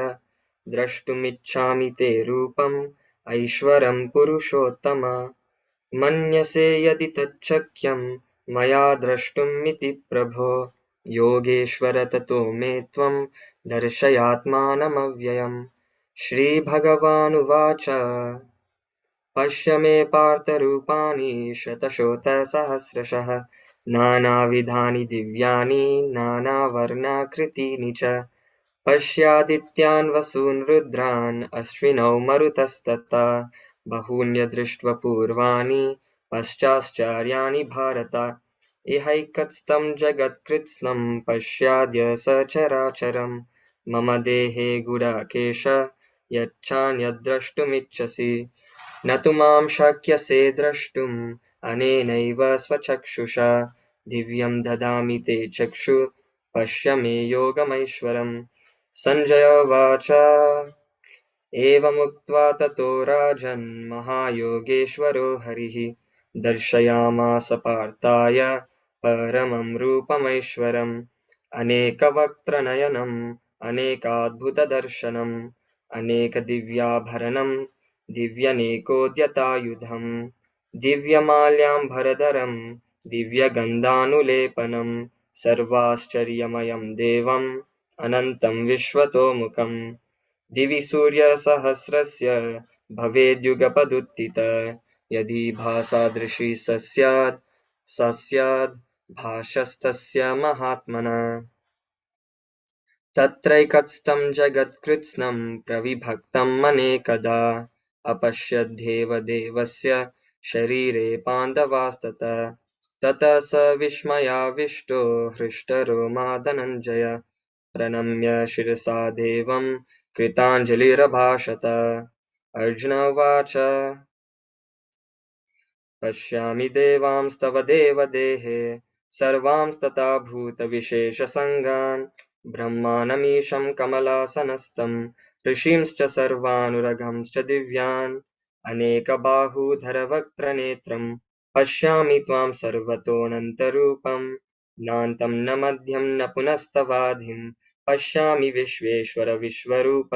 द्रष्टुमिच्छामि ते रूपम् ऐश्वरं पुरुषोत्तम। मन्यसे यदि तच्छक्यं मया द्रष्टुमिति प्रभो योगेश्वर ततो मे त्वं दर्शयात्मानमव्ययम्। श्रीभगवानुवाच पश्य मे पार्थरूपाणि शतशोथसहस्रशः नानाविधानि दिव्यानि नानावर्णाकृतीनि च। पश्यादित्यान् वसून् रुद्रान् अश्विनौ मरुतस्तथा बहून्यदृष्ट्वा पूर्वाणि पश्चाश्चर्याणि भारत। इहैकत्स्थं जगत्कृत्स्नं पश्याद्य सचराचरं मम देहे गुडाकेश यच्छान्यद्द्रष्टुमिच्छसि। न तु मां शक्यसे द्रष्टुम् अनेनैव स्वचक्षुषा दिव्यं ददामि ते चक्षु पश्य मे योगमैश्वरम्। सञ्जय उवाच एवमुक्त्वा ततो राजन् महायोगेश्वरो हरिः दर्शयामास पार्थाय परमं रूपमैश्वरम् अनेकवक्त्रनयनम् अनेकाद्भुतदर्शनम् अनेकदिव्याभरणम् दिव्यनेकोद्यतायुधम् दिव्यमाल्याम्बरधरम् दिव्यगन्धानुलेपनम् सर्वाश्चर्यमयं देवम् अनन्तं विश्वतोमुखम् दिवि सूर्यसहस्रस्य भवेद्युगपदुत्थित यदि भासादृशी स स्यात् भासस्तस्य महात्मना तत्रैकत्स्थं जगत्कृत्स्नं प्रविभक्तम् अनेकदा अपश्यद्देव देवस्य शरीरे पाण्डवास्ततः ततः स विस्मयाविष्टो हृष्टरोमा धनञ्जय प्रणम्य शिरसा देवं कृताञ्जलिरभाषत अर्जुन उवाच पश्यामि देवांस्तव देवदेहे सर्वांस्तथा भूतविशेषसङ्गान् ब्रह्माणमीशं कमलासनस्थं ऋषींश्च सर्वानुरगांश्च दिव्यान् अनेकबाहूधरवक्त्रनेत्रं पश्यामि त्वां सर्वतोऽनन्तरूपं नान्तं न मध्यं न पुनस्तवाधिं पश्यामि विश्वेश्वर विश्वरूप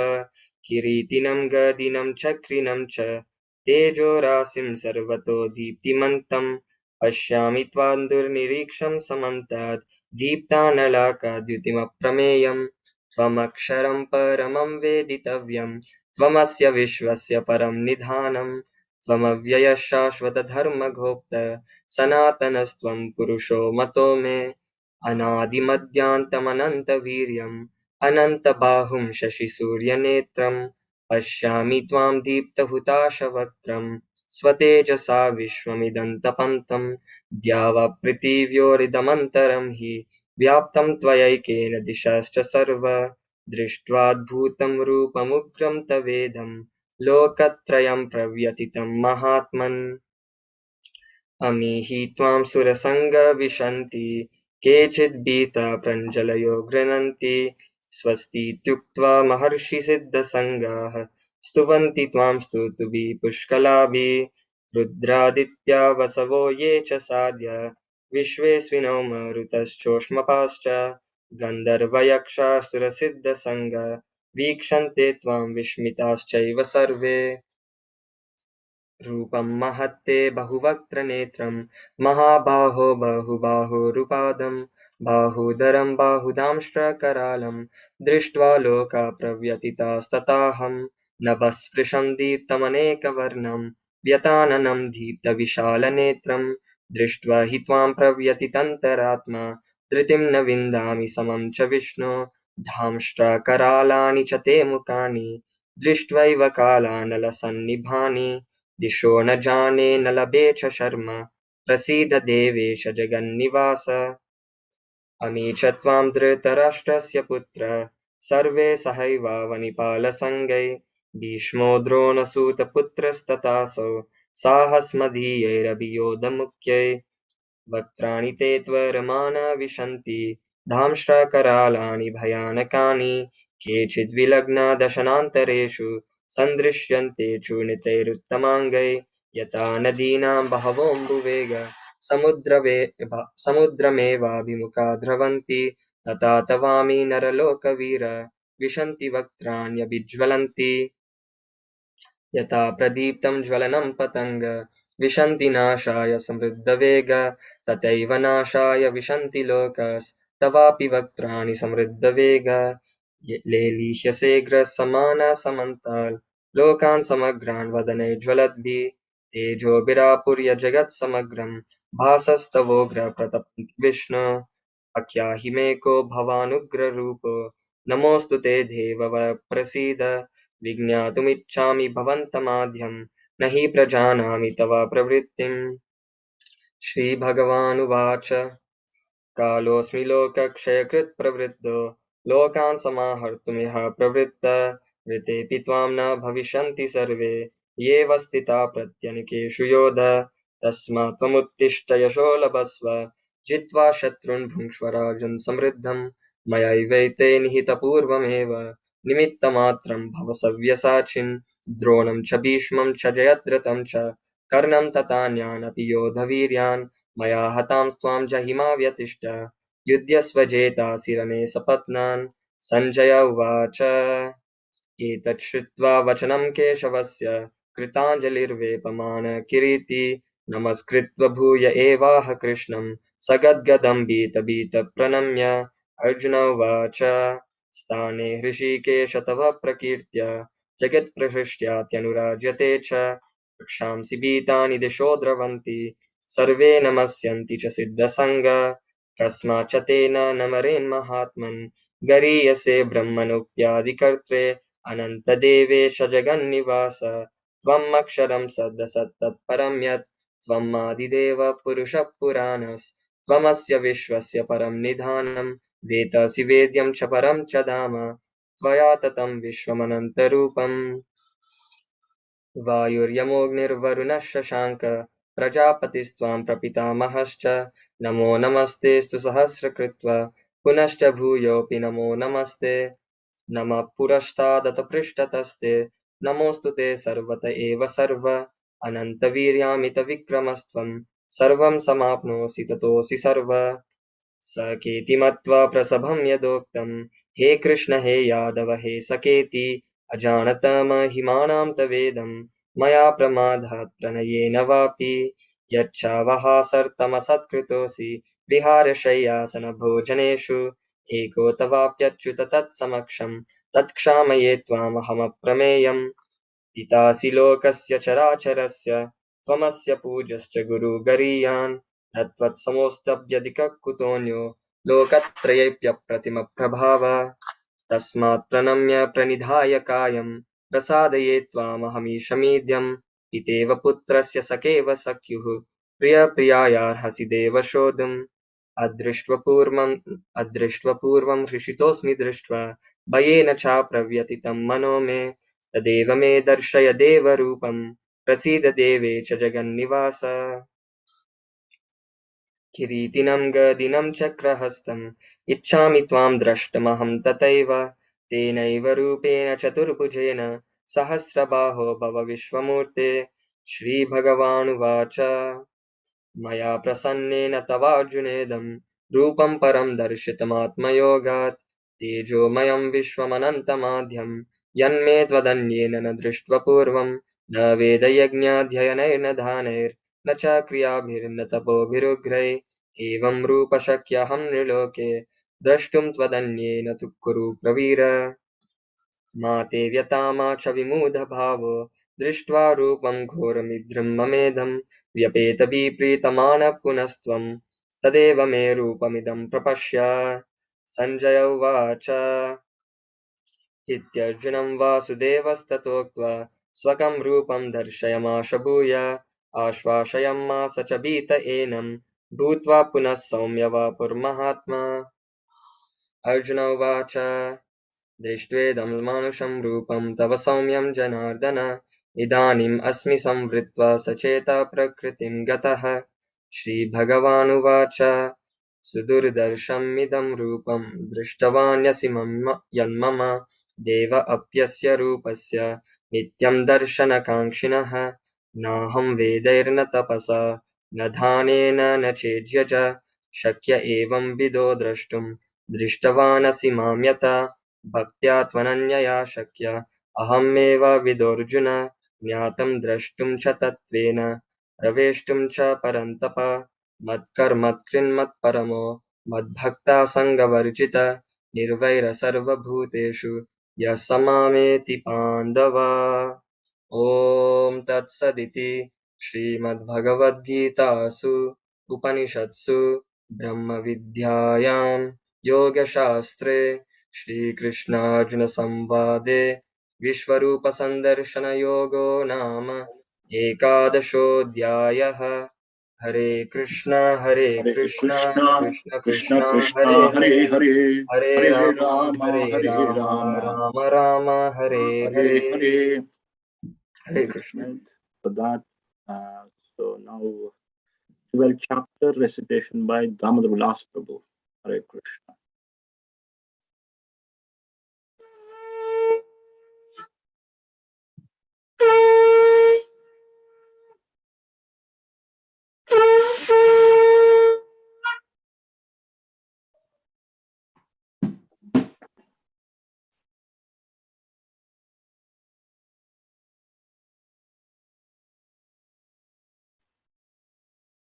किरीटिनं गदिनं चक्रिणं च तेजोराशिं सर्वतो दीप्तिमन्तं पश्यामि त्वां दुर्निरीक्षं समन्तात् दीप्तानलाकाद्युतिमप्रमेयं त्वमक्षरं परमं वेदितव्यं त्वमस्य विश्वस्य परं निधानं त्वमव्ययः शाश्वतधर्मगोप्त सनातनस्त्वं पुरुषो मतो मे अनादिमध्यान्तमनन्तवीर्यम् अनन्तबाहुं शशिसूर्यनेत्रं पश्यामि त्वां दीप्तहुताशवक्त्रं स्वतेजसा विश्वमिदन्तपन्तं द्यावापृथिव्योरिदमन्तरं हि व्याप्तं त्वयैकेन दिशश्च सर्वा दृष्ट्वाद्भुतं रूपमुग्रं तवेदं लोकत्रयं प्रव्यथितं महात्मन् अमीहि त्वां सुरसङ्गा विशन्ति केचिद्भीता प्रञ्जलयो गृह्णन्ति स्वस्तीत्युक्त्वा महर्षिसिद्धसङ्गाः स्तुवन्ति त्वां स्तुतिभिः पुष्कलाभिः रुद्रादित्या वसवो ये च साध्या विश्वेस्विनो मरुतश्चोष्मपाश्च गन्धर्वयक्षासुरसिद्धसङ्गा वीक्षन्ते त्वां विस्मिताश्चैव सर्वे रूपं महत्ते बहुवक्त्रनेत्रं महाबाहो बहुबाहुरुपादं बाहुधरं बाहुदांष्ट्रकरालं दृष्ट्वा लोका प्रव्यथितास्तथाहं नभस्पृशं दीप्तमनेकवर्णं व्यताननं दीप्तविशालनेत्रं दृष्ट्वा हि त्वां प्रव्यथितन्तरात्मा धृतिं न विन्दामि समं च विष्णो धांष्ट्रकरालानि च ते मुखानि दृष्ट्वैव कालानलसन्निभानि दिशो न जाने न लभे च शर्मा प्रसीद देवेश जगन्निवास अमी च त्वां धृतराष्ट्रस्य पुत्र सर्वे सहैवावनिपालसङ्गै भीष्मो द्रोणसूतपुत्रस्तथासौ साहस्मदीयैरभियोधमुख्यै वक्त्राणि ते त्वरमाणा विशन्ति धांष्ट्रकरालानि भयानकानि केचिद्विलग्ना दशनान्तरेषु सन्दृश्यन्ते चूर्णितैरुत्तमाङ्गै यथा नदीनां बहवोऽम्बुवेग समुद्रमेवाभिमुखा द्रवन्ति तथा तवामि नरलोकवीर विशन्ति वक्त्राण्यभिज्वलन्ति यथा प्रदीप्तं ज्वलनं पतङ्ग विशन्ति नाशाय समृद्धवेग तथैव नाशाय विशन्ति लोकस्तवापि वक्त्राणि समृद्धवेग लेलीह्यसे ग्रसमानसमन्ताल् लोकान् समग्रान् वदनैज्ज्वलद्भिः तेजोभिरापूर्य जगत्समग्रं भासस्तवोग्र प्रतप विष्णु अख्याहिमेको भवानुग्ररूपो नमोऽस्तु ते देववर प्रसीद विज्ञातुमिच्छामि भवन्तमाद्यं न हि प्रजानामि तव प्रवृत्तिम् श्रीभगवानुवाच कालोऽस्मि लोकक्षयकृत् प्रवृद्धो लोकान् समाहर्तुमिह प्रवृत्तः ऋतेऽपि त्वां न भविष्यन्ति सर्वे येव स्थिता प्रत्यनिकेषु योधः तस्मात् त्वमुत्तिष्ठ यशो लभस्व जित्वा शत्रून् भुङ्क्ष्व राजन् समृद्धं मयैवैते निहितपूर्वमेव निमित्तमात्रं भव सव्यसाचिन् द्रोणं च भीष्मं च जयद्रथं च कर्णं तथान्यानपि योधवीर्यान् मया हतांस्त्वां जहिमा व्यतिष्ठ युध्यस्वजेतासि रणे सपत्नान् सञ्जय उवाच एतत् श्रुत्वा वचनं केशवस्य कृताञ्जलिर्वेपमानः किरीटी नमस्कृत्य भूय एवाह कृष्णं सगद्गदं भीतभीतप्रणम्य अर्जुन उवाच स्थाने हृषीकेश तव प्रकीर्त्या जगत्प्रहृष्ट्यात्यनुराज्यते च रक्षांसि भीतानि दिशो द्रवन्ति सर्वे नमस्यन्ति च सिद्धसङ्गा कस्माच्च तेन न मरेन्महात्मन् गरीयसे ब्रह्मणोऽप्यादिकर्त्रे अनन्तदेवेश जगन्निवास त्वम् अक्षरं सदसत्तत्परं यत् त्वम् आदिदेव पुरुषः पुराणस्त्वमस्य विश्वस्य परं निधानं वेदसि वेद्यं च परं च धाम त्वया ततं विश्वमनन्तरूपम् वायुर्यमोऽग्निर्वरुणः शशाङ्कः प्रजापतिस्त्वां प्रपितामहश्च नमो नमस्तेऽस्तु सहस्रकृत्वा पुनश्च भूयोऽपि नमो नमस्ते नमः पुरस्तादथ पृष्ठतस्ते नमोऽस्तु ते सर्वत एव सर्व अनन्तवीर्यामितविक्रमस्त्वं सर्वं समाप्नोषि ततोऽसि सर्व सकेति मत्वा प्रसभं यदोक्तं हे कृष्ण हे यादव हे सकेति अजानतमहिमानां तवेदं मया प्रमादात् प्रणयेन वापि यच्छावहासर्तमसत्कृतोऽसि विहारशय्यासनभोजनेषु एको तवाप्यच्युत तत्समक्षं तत्क्षामये त्वामहमप्रमेयम् पितासि लोकस्य चराचरस्य त्वमस्य पूज्यश्च गुरुगरीयान् न त्वत्समोऽस्त्यधिकः कुतोऽन्यो लोकत्रयेऽप्यप्रतिमप्रभाव तस्मात् प्रणम्य प्रणिधाय कायं प्रसादये त्वामहमीशमीड्यं पितेव पुत्रस्य सखेव सख्युः प्रियप्रियायार्हसि देव शोधुम् अदृष्ट्वपूर्वं हृषितोऽस्मि दृष्ट्वा भयेन चाप्रव्यथितं मनो मे तदेव मे दर्शय देवरूपं प्रसीद देवेश जगन्निवास किरीटिनं गदिनं चक्रहस्तम् इच्छामि त्वां द्रष्टुमहं तथैव तेनैव रूपेण चतुर्भुजेन सहस्रबाहो भव विश्वमूर्ते श्रीभगवानुवाच मया प्रसन्नेन तवार्जुनेदं रूपं परं दर्शितमात्मयोगात् तेजोमयं विश्वमनन्तमाद्यं यन्मे त्वदन्येन न दृष्ट्वा पूर्वं न वेदयज्ञाध्ययनैर्न दानैर्न च क्रियाभिर्न तपोभिरुग्रैः एवं रूपशक्यहं नृलोके द्रष्टुं त्वदन्येन तु कुरु प्रवीर मा ते व्यथा मा च विमूढभावो दृष्ट्वा रूपं घोरमिद्रं ममेदं व्यपेतभिप्रीतमानः पुनस्त्वं तदेव मे रूपमिदं प्रपश्य सञ्जय उवाच इत्यर्जुनं वासुदेवस्ततोक्त्वा स्वकं रूपं दर्शयमाश भूय आश्वासयामास च भीत एनं भूत्वा पुनः सौम्यवपुर्महात्मा अर्जुन उवाच दृष्ट्वेदं मानुषं रूपं तव सौम्यं जनार्दन इदानीम् अस्मि संवृत्वा सचेता प्रकृतिं गतः श्रीभगवानुवाच सुदुर्दर्शमिदं रूपं दृष्टवान्यसि यन्मम देव अप्यस्य रूपस्य नित्यं दर्शनकाङ्क्षिणः नाहं वेदैर्न तपसा न दानेन न चेज्यज शक्य एवं विदो द्रष्टुं दृष्टवानसि मां यथा भक्त्या त्वनन्यया शक्य अहमेव विदोऽर्जुन ज्ञातं द्रष्टुं च तत्त्वेन प्रवेष्टुं च परन्तप मत्कर्मकृन्मत्परमो मद्भक्ता सङ्गवर्जित निर्वैरसर्वभूतेषु यः स मामेति पाण्डव ॐ तत्सदिति श्रीमद्भगवद्गीतासु उपनिषत्सु ब्रह्मविद्यायां योगशास्त्रे श्रीकृष्णार्जुनसंवादे विश्वरूपसन्दर्शनयोगो नाम एकादशोऽध्यायः हरे Krishna Hare Krishna Krishna, Krishna Krishna Krishna Hare Krishna, Hare Hare Hare, Hare Hare Ram Rama, Hare Rama, Ram Ram Hare Hare Hare Hare. Hare Krishna And for that, so now 12th chapter recitation by Damodar Vilas Prabhu. Hare Krishna.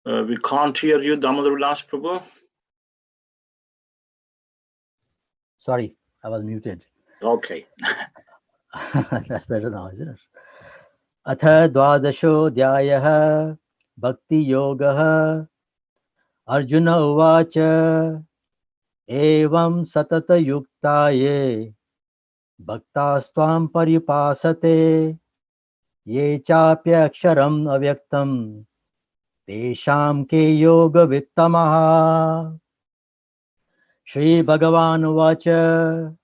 We can't hear you, Damodar Vilas Prabhu. Sorry, I was muted. Okay. That's better now, isn't it? Atha dvadashodhyayah bhakti yogah Arjuna uvacha evam satata yuktaye bhaktastvam paripasate ye chapya aksharam avyaktam tesham ke yoga vittamaha. Shri Bhagavan uvacha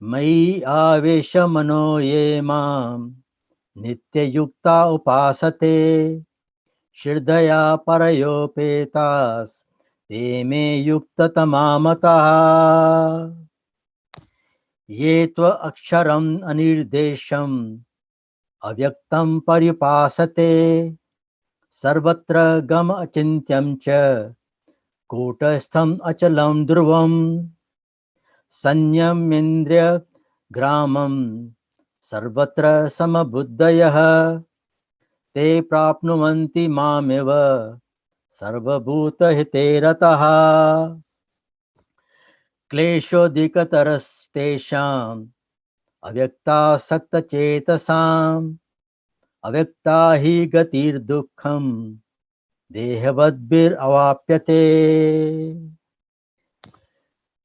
Mai avesha mano ye mam nitya yukta upasate shirdaya parayopetas te me yukta tamamataha ye tva aksharam anirdesham avyaktam paripasate sarvatra gam achintyam cha kutastham achalam dhruvam sanyam indriya gramam sarvatra samabuddhayah te prapnuvanti mameva sarvabhuta hite rataha kleshodikatarastesham avyakta sakta chetasam avyakta hi gatir dukkham dehavadbir avapyate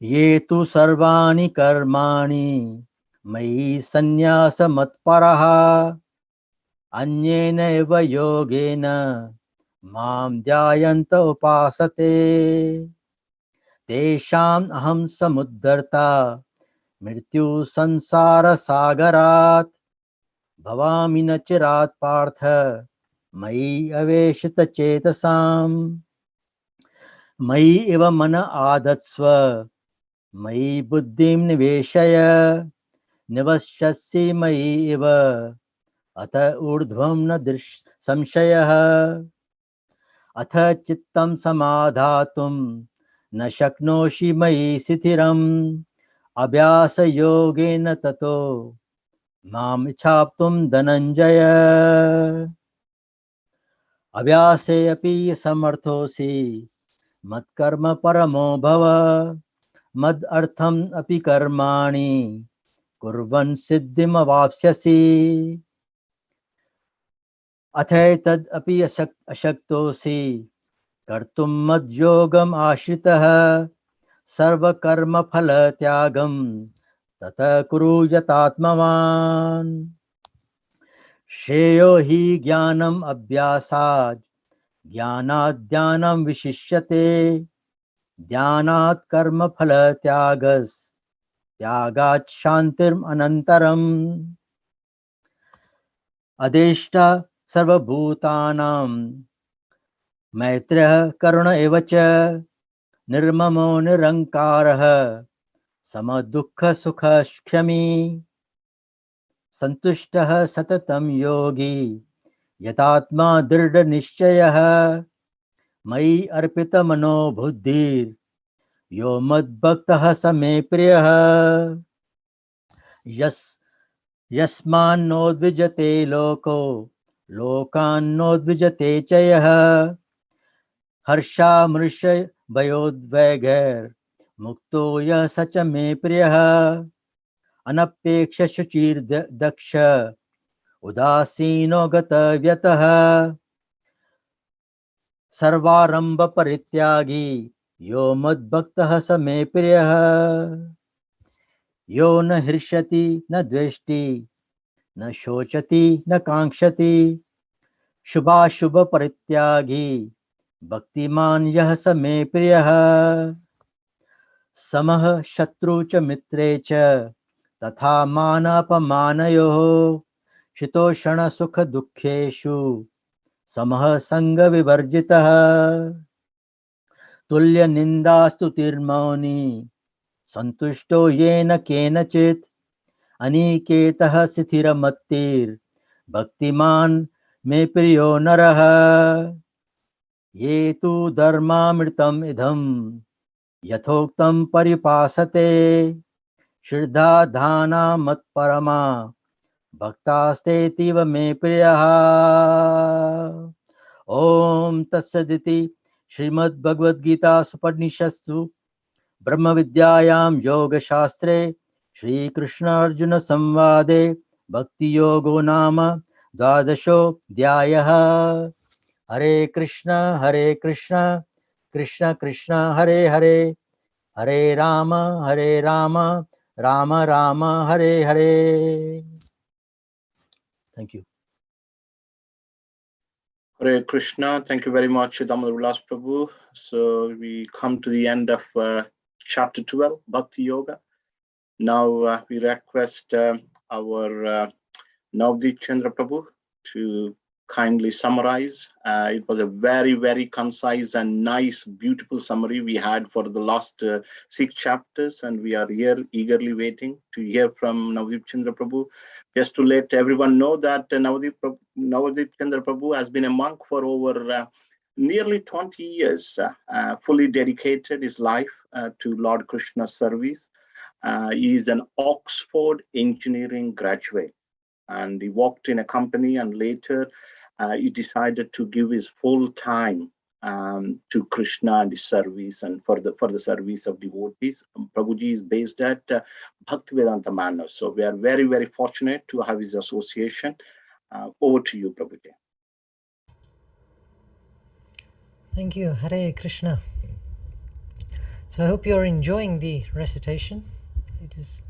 ye tu sarvani karmani मयि सन्न्यासमत्परः अन्येनैव योगेन मां ध्यायन्त उपासते तेषाम् अहं समुद्धर्ता मृत्यु संसारसागरात् भवामि न चिरात् पार्थ मयि अवेशितचेतसाम् मयि इव मन आदत्स्व मयि बुद्धिं निवेशय निवस्यसि मयि इव अथ ऊर्ध्वं न संशयः अथ चित्तं समाधातुं न शक्नोषि मयि स्थिरम् अभ्यासयोगेन ततो माम् इच्छाप्तुं धनञ्जय अभ्यासे अपि समर्थोऽसि मत्कर्म परमो भव मद् अर्थम् अपि कर्माणि कुर्वन् सिद्धिमवाप्स्यसि अथैतद् अपि अशक्तोऽसि कर्तुं मद्योगम् आश्रितः सर्वकर्मफलत्यागं ततः कुरु यतात्मवान् श्रेयो हि ज्ञानम् अभ्यासात् ज्ञानात् ध्यानं विशिष्यते ध्यानात् कर्मफलत्यागात् शान्तिम् अनन्तरम् अदेष्टा सर्वभूतानां मैत्रः करुण एव च निर्ममो निरङ्कारः समदुःखसुखक्षमी सन्तुष्टः सततं योगी यतात्मा दृढनिश्चयः मयि अर्पितमनो बुद्धिर् यो मद्भक्तः स मे प्रियः यस्मान्नोद्विजते लोको लोकान्नोद्विजते च यः हर्षामृषभयोद्वेगैर्मुक्तो यः स च मे प्रियः अनपेक्ष शुचिर्दक्ष उदासीनो गतव्यतः सर्वारंभ परित्यागी यो मद्भक्तः स मे प्रियः यो न हृष्यति न द्वेष्टि न शोचति न कांक्षति शुभाशुभ परित्यागी भक्तिमान यः स मे प्रियः समः शत्रु च मित्रे च तथा मानापमानयोः शीतोषण सुख दुःखेषु समः संग विवर्जितः तुल्य निंदा स्तुतिर्मौनी संतुष्टो येन केनचित् अनिकेतः स्थिरमत्तिर् भक्तिमान् मे प्रियो नरः ये तु धर्मामृतम् इदम् यथोक्तं परिपासते श्रद्धा धाना मत्परमा भक्तास्तेतीव मे प्रियः Om Tatsaditi Srimad Bhagavad Gita Supanishasthu Brahma Vidyayam Yoga Shastre Shri Krishna Arjuna Samvade Bhakti Yogo Nama Dvadasho Dhyayaha. Hare Krishna, Krishna Krishna, Hare Hare, Hare Rama, Rama Rama, Hare Hare. Thank you. Hare Krishna. Thank you very much, Damodar Vilas Prabhu. So we come to the end of chapter 12, Bhakti Yoga. Now we request our Navdeep Chandra Prabhu to kindly summarize. It was a very, very concise and nice, beautiful summary we had for the last 6 chapters, and we are here eagerly waiting to hear from Navdeep Chandra Prabhu. Just to let everyone know that Navdeep Chandra Prabhu has been a monk for over nearly 20 years, fully dedicated his life to Lord Krishna's service. He is an Oxford engineering graduate, and he worked in a company, and later he decided to give his full time to Krishna and his service and for the service of devotees. Prabhuji is based at Bhaktivedanta Manor. So we are very, very fortunate to have his association. Over to you, Prabhuji. Thank you, Hare Krishna. So I hope you're enjoying the recitation. It is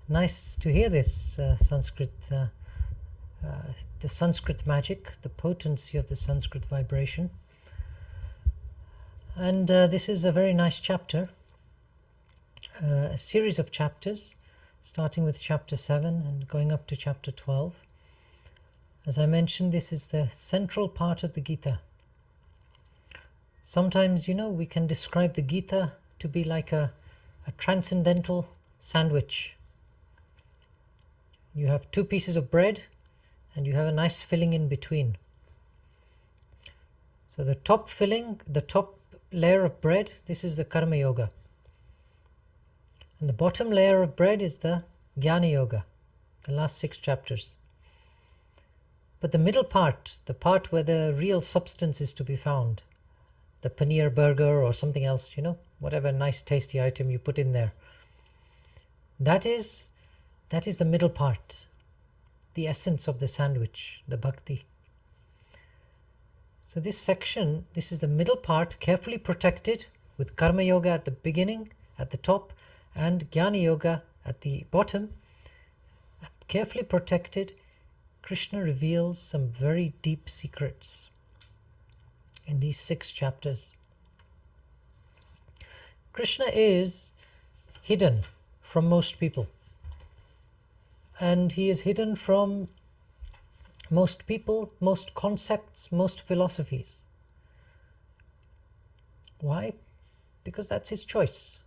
nice to hear this Sanskrit, the Sanskrit magic, the potency of the Sanskrit vibration. And this is a very nice chapter, a series of chapters, starting with chapter 7 and going up to chapter 12. As I mentioned, this is the central part of the Gita. Sometimes, we can describe the Gita to be like a transcendental sandwich. You have 2 pieces of bread and you have a nice filling in between. So the top filling, the top layer of bread, this is the Karma Yoga. And the bottom layer of bread is the Jnana Yoga, the last 6 chapters. But the middle part, the part where the real substance is to be found, the paneer burger or something else, whatever nice tasty item you put in there, that is the middle part, the essence of the sandwich, the bhakti. So this section, this is the middle part, carefully protected with Karma Yoga at the beginning, at the top, and Jnana Yoga at the bottom. Carefully protected, Krishna reveals some very deep secrets in these 6 chapters. Krishna is hidden from most people, and he is hidden from most people, most concepts, most philosophies. Why? Because that's his choice.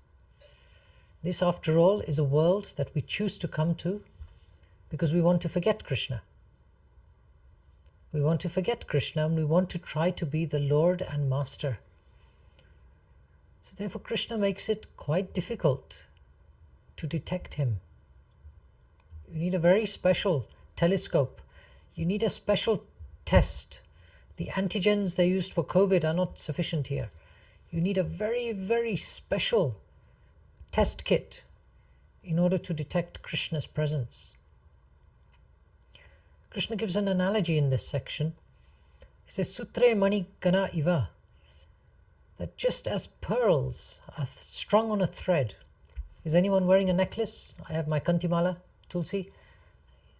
This, after all, is a world that we choose to come to because we want to forget Krishna. We want to forget Krishna and we want to try to be the Lord and Master. So therefore Krishna makes it quite difficult to detect him. You need a very special telescope. You need a special test. The antigens they used for COVID are not sufficient here. You need a very, very special test kit in order to detect Krishna's presence. Krishna gives an analogy in this section. He says, Sutre mani gana iva, that just as pearls are strung on a thread. Is anyone wearing a necklace? I have my Kantimala, Tulsi.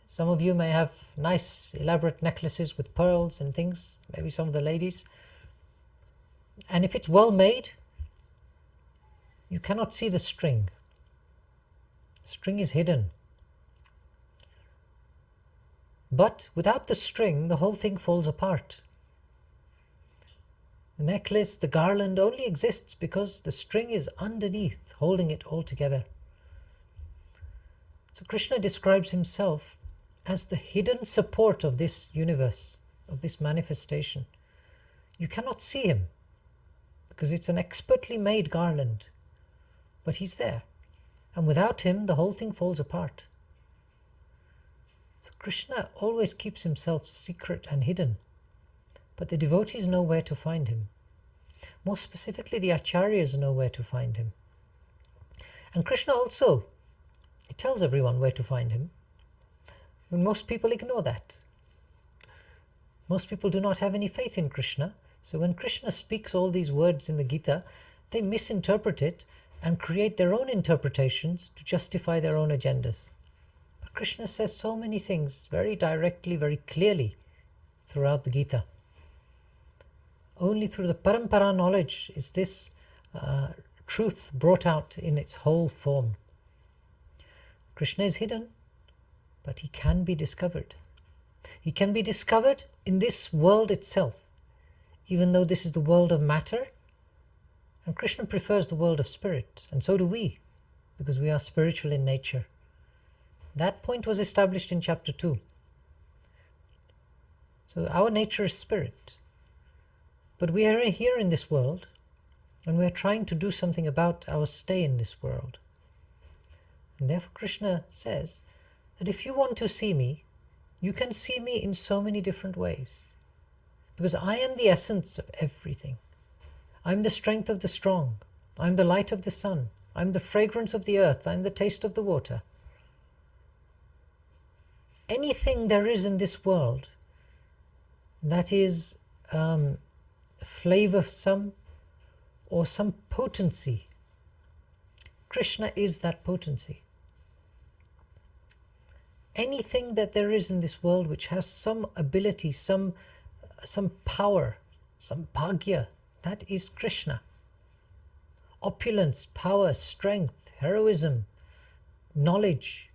Some of you may have nice elaborate necklaces with pearls and things, maybe some of the ladies. And if it's well made, you cannot see the string. The string is hidden. But without the string, the whole thing falls apart. The necklace, the garland only exists because the string is underneath, holding it all together. So Krishna describes himself as the hidden support of this universe, of this manifestation. You cannot see him because it's an expertly made garland, but he's there. And without him, the whole thing falls apart. So Krishna always keeps himself secret and hidden but the devotees know where to find him. More specifically, the acharyas know where to find him. And Krishna also, he tells everyone where to find him. And most people ignore that. Most people do not have any faith in Krishna. So when Krishna speaks all these words in the Gita, they misinterpret it and create their own interpretations to justify their own agendas. But Krishna says so many things very directly, very clearly throughout the Gita. Only through the parampara knowledge is this truth brought out in its whole form. Krishna is hidden, but he can be discovered. He can be discovered in this world itself, even though this is the world of matter, and Krishna prefers the world of spirit, and so do we, because we are spiritual in nature. That point was established in chapter 2. So our nature is spirit, but we are here in this world, and we are trying to do something about our stay in this world. And therefore Krishna says that if you want to see me, you can see me in so many different ways, because I am the essence of everything. I'm the strength of the strong. I'm the light of the sun. I'm the fragrance of the earth. I'm the taste of the water. Anything there is in this world that is flavorsome or some potency, Krishna is that potency. Anything that there is in this world which has some ability, some power, some bhagya, that is Krishna. Opulence, power, strength, heroism, knowledge.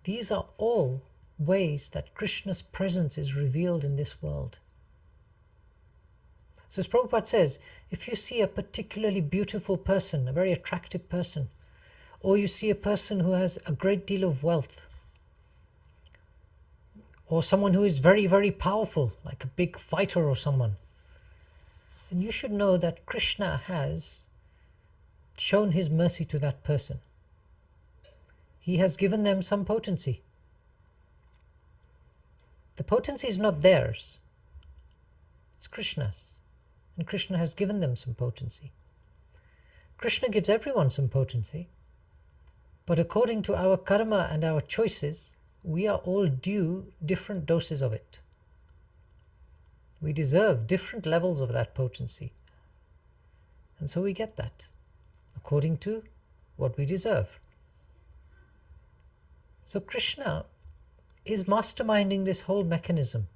These are all ways that Krishna's presence is revealed in this world. So as Prabhupada says, if you see a particularly beautiful person, a very attractive person, or you see a person who has a great deal of wealth, or someone who is very, very powerful, like a big fighter or someone, then you should know that Krishna has shown his mercy to that person. He has given them some potency. The potency is not theirs, it's Krishna's, and Krishna has given them some potency. Krishna gives everyone some potency, but according to our karma and our choices, we are all due different doses of it. We deserve different levels of that potency. And so we get that according to what we deserve. So Krishna is masterminding this whole mechanism.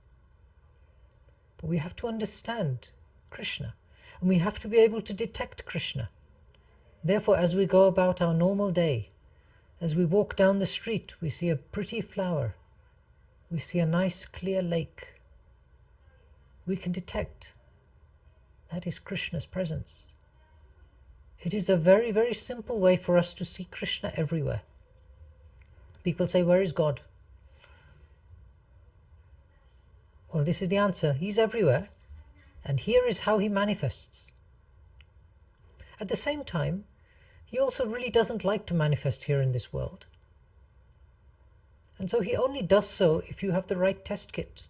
But we have to understand Krishna, and we have to be able to detect Krishna. Therefore, as we go about our normal day, as we walk down the street, we see a pretty flower, we see a nice clear lake, we can detect that is Krishna's presence. It is a very, very simple way for us to see Krishna everywhere. People say, where is God? Well, this is the answer. He's everywhere, and here is how he manifests. At the same time, he also really doesn't like to manifest here in this world. And so he only does so if you have the right test kit.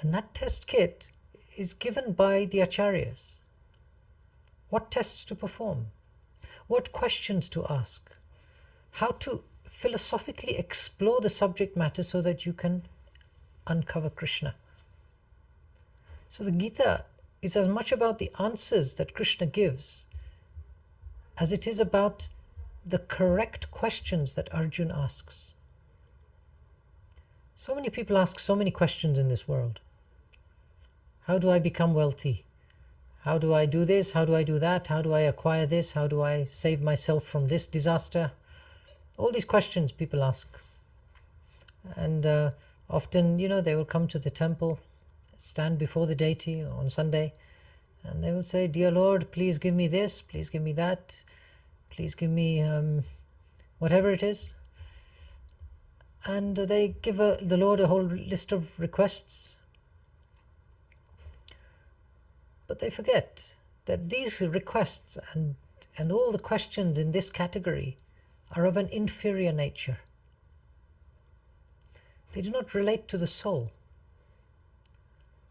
And that test kit is given by the acharyas. What tests to perform, what questions to ask, how to philosophically explore the subject matter so that you can uncover Krishna. So the Gita is as much about the answers that Krishna gives as it is about the correct questions that Arjuna asks. So many people ask so many questions in this world. How do I become wealthy? How do I do this? How do I do that? How do I acquire this? How do I save myself from this disaster? All these questions people ask. And often, they will come to the temple, stand before the deity on Sunday, and they will say, Dear Lord, please give me this, please give me that, please give me whatever it is. And they give the Lord a whole list of requests. But they forget that these requests and all the questions in this category are of an inferior nature. They do not relate to the soul.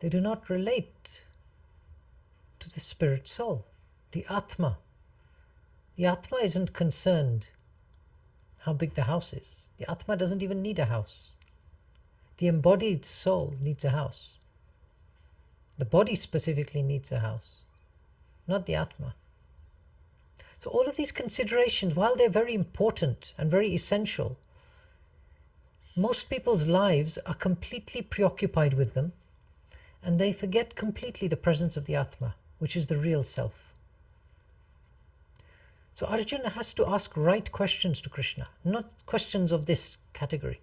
They do not relate to the spirit soul, the Atma. The Atma isn't concerned how big the house is. The Atma doesn't even need a house. The embodied soul needs a house. The body specifically needs a house, not the Atma. So all of these considerations, while they're very important and very essential, most people's lives are completely preoccupied with them, and they forget completely the presence of the Atma, which is the real self. So Arjuna has to ask right questions to Krishna, not questions of this category.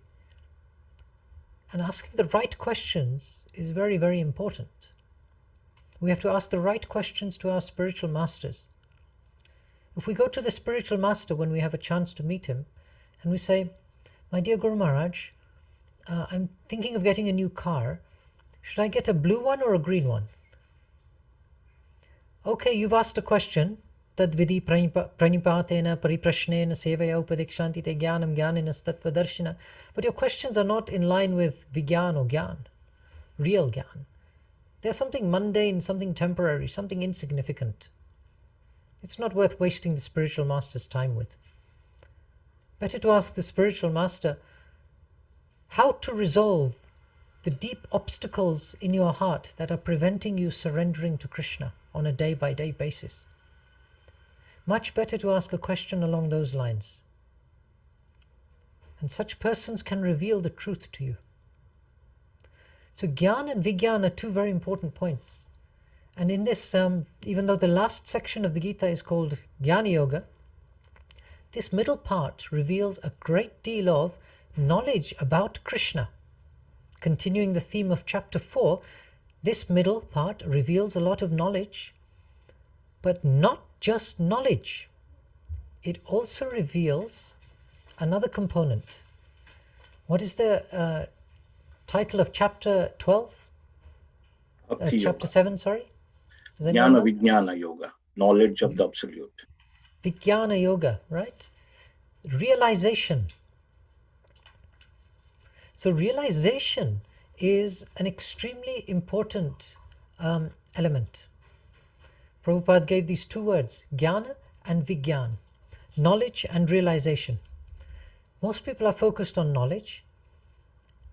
And asking the right questions is very, very important. We have to ask the right questions to our spiritual masters. If we go to the spiritual master when we have a chance to meet him, and we say, "My dear Guru Maharaj, I'm thinking of getting a new car. Should I get a blue one or a green one?" Okay, you've asked a question. Tad vidhi pranipatena pariprashnena sevaya upadikshanti te jnanam jnaninas tattvadarshina. But your questions are not in line with vigyan or gyan, real gyan. They're something mundane, something temporary, something insignificant. It's not worth wasting the spiritual master's time with. Better to ask the spiritual master how to resolve the deep obstacles in your heart that are preventing you surrendering to Krishna on a day-by-day basis. Much better to ask a question along those lines. And such persons can reveal the truth to you. So Gyan and Vigyan are two very important points. And in this, even though the last section of the Gita is called Jnana Yoga, this middle part reveals a great deal of knowledge about Krishna. Continuing the theme of chapter 4, this middle part reveals a lot of knowledge, but not just knowledge. It also reveals another component. What is the title of chapter 12? Chapter 7, sorry? Jnana Vijnana Yoga, knowledge of the Absolute. Vijnana Yoga, right? Realization. So realization is an extremely important element. Prabhupada gave these two words, Jnana and Vigyan, knowledge and realization. Most people are focused on knowledge,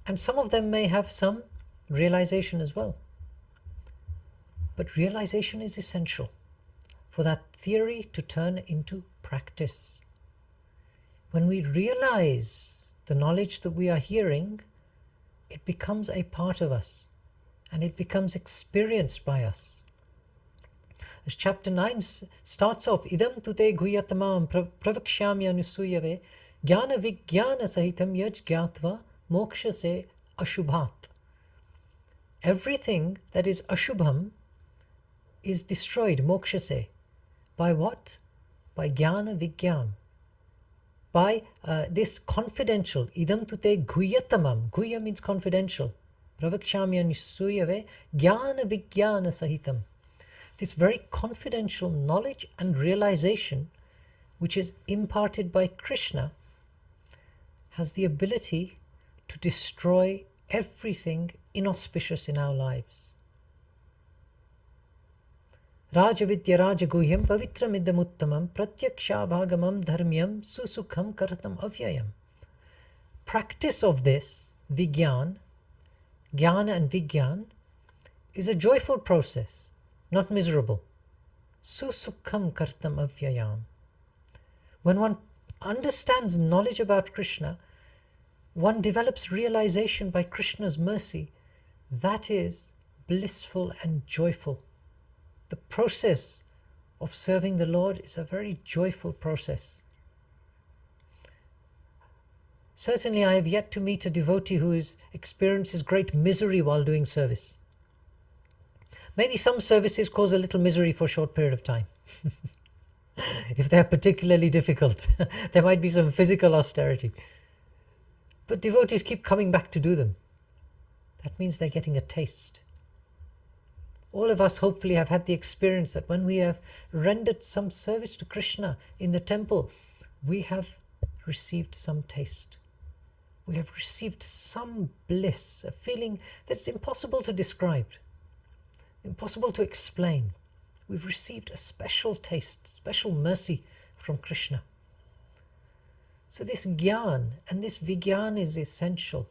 and some of them may have some realization as well. But realization is essential for that theory to turn into practice. When we realize the knowledge that we are hearing, it becomes a part of us and it becomes experienced by us. As chapter 9 starts off, Idam tute guyatamam pravakshyami anusuyave jnana vijnana sahitam yaj gyatva moksha se ashubhat. Everything that is ashubham is destroyed, moksha se. By what? By jnana vigyan. By this confidential, idam tute guyatamam. Guya means confidential. Pravakshami anusuyave jnana vijnana sahitam. This very confidential knowledge and realization, which is imparted by Krishna, has the ability to destroy everything inauspicious in our lives. Rajavidya Rajaguhyam Pavitram Idamuttamam Pratyaksha Bhagamam Dharmyam Susukham Kartam Avyayam. Practice of this, Vigyan, Jnana and Vigyan, is a joyful process, not miserable. Susukham Kartam Avyayam. When one understands knowledge about Krishna, one develops realization by Krishna's mercy. That is blissful and joyful. The process of serving the Lord is a very joyful process. Certainly, I have yet to meet a devotee who experiences great misery while doing service. Maybe some services cause a little misery for a short period of time. If they're particularly difficult, there might be some physical austerity. But devotees keep coming back to do them. That means they're getting a taste. All of us hopefully have had the experience that when we have rendered some service to Krishna in the temple, we have received some taste. We have received some bliss, a feeling that's impossible to describe. impossible to explain. We've received a special taste, special mercy from Krishna. So this Gyan and this Vigyan is essential.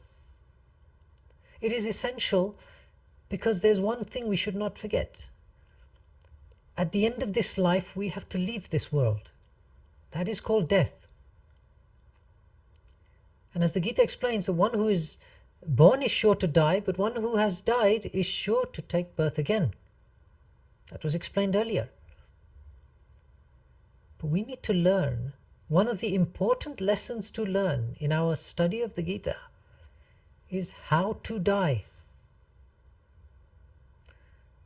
It is essential because there's one thing we should not forget. At the end of this life, we have to leave this world. That is called death. And as the Gita explains, the one who is born is sure to die, but one who has died is sure to take birth again. That was explained earlier. But we need to learn, one of the important lessons to learn in our study of the Gita is how to die.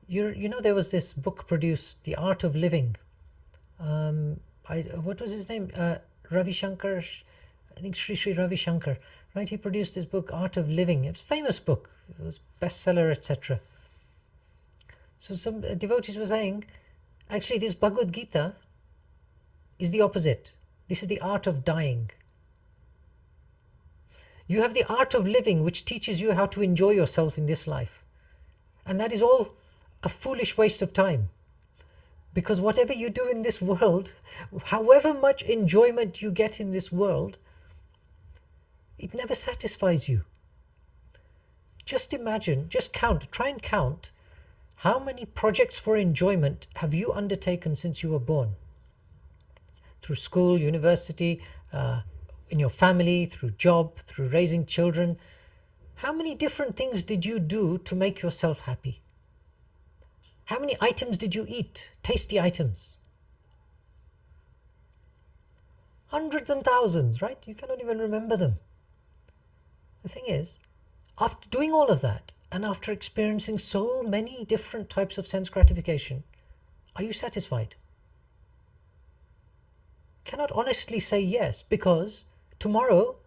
You know, there was this book produced, The Art of Living. What was his name? Ravi Shankar, I think Sri Ravi Shankar, right? He produced this book, Art of Living. It was a famous book. It was bestseller, etc. So some devotees were saying, actually this Bhagavad Gita is the opposite. This is the art of dying. You have the art of living, which teaches you how to enjoy yourself in this life. And that is all a foolish waste of time. Because whatever you do in this world, however much enjoyment you get in this world, it never satisfies you. Just imagine, just count, try and count, how many projects for enjoyment have you undertaken since you were born? Through school, university, in your family, through job, through raising children. How many different things did you do to make yourself happy? How many items did you eat? Tasty items. Hundreds and thousands, right? You cannot even remember them. The thing is, after doing all of that, and after experiencing so many different types of sense gratification, are you satisfied? Cannot honestly say yes, because tomorrow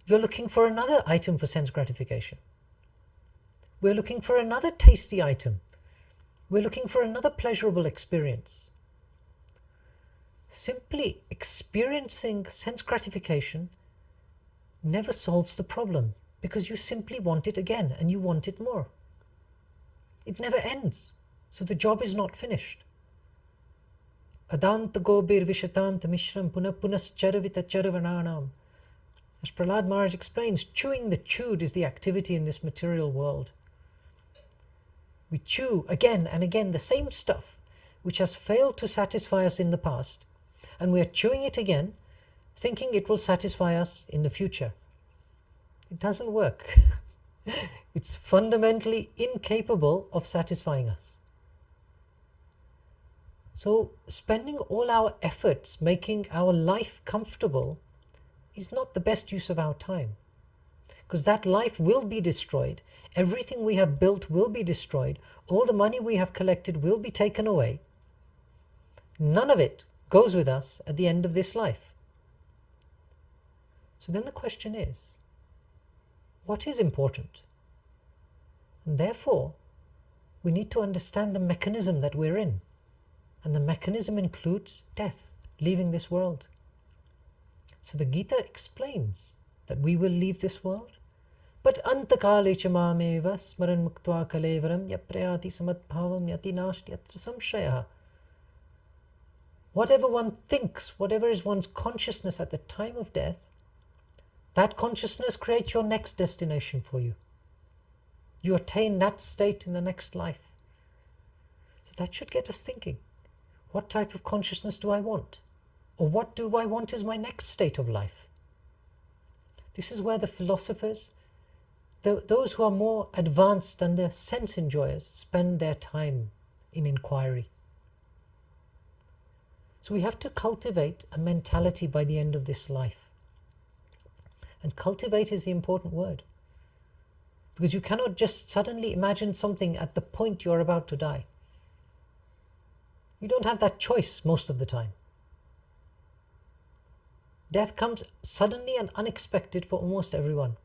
you're looking for another item for sense gratification. We're looking for another tasty item. We're looking for another pleasurable experience. Simply experiencing sense gratification never solves the problem, because you simply want it again and you want it more. It never ends, so the job is not finished. Adanta gobir vishatam tamishram puna punascharvita charvananam. As Prahlad Maharaj explains, chewing the chewed is the activity in this material world. We chew again and again the same stuff which has failed to satisfy us in the past, and we are chewing it again, thinking it will satisfy us in the future. It doesn't work. It's fundamentally incapable of satisfying us. So spending all our efforts making our life comfortable is not the best use of our time, because that life will be destroyed. Everything we have built will be destroyed. All the money we have collected will be taken away. None of it goes with us at the end of this life. So then the question is, what is important? And therefore, we need to understand the mechanism that we're in. And the mechanism includes death, leaving this world. So the Gita explains that we will leave this world, but antakale chamameva smaran muktva kalevaram yaprayati samadbhavam yati nashti yatra samshaya. Whatever one thinks, whatever is one's consciousness at the time of death, that consciousness creates your next destination for you. You attain that state in the next life. So that should get us thinking. What type of consciousness do I want? Or what do I want as my next state of life? This is where the philosophers, those who are more advanced than the sense enjoyers, spend their time in inquiry. So we have to cultivate a mentality by the end of this life. And cultivate is the important word. Because you cannot just suddenly imagine something at the point you're about to die. You don't have that choice most of the time. Death comes suddenly and unexpected for almost everyone.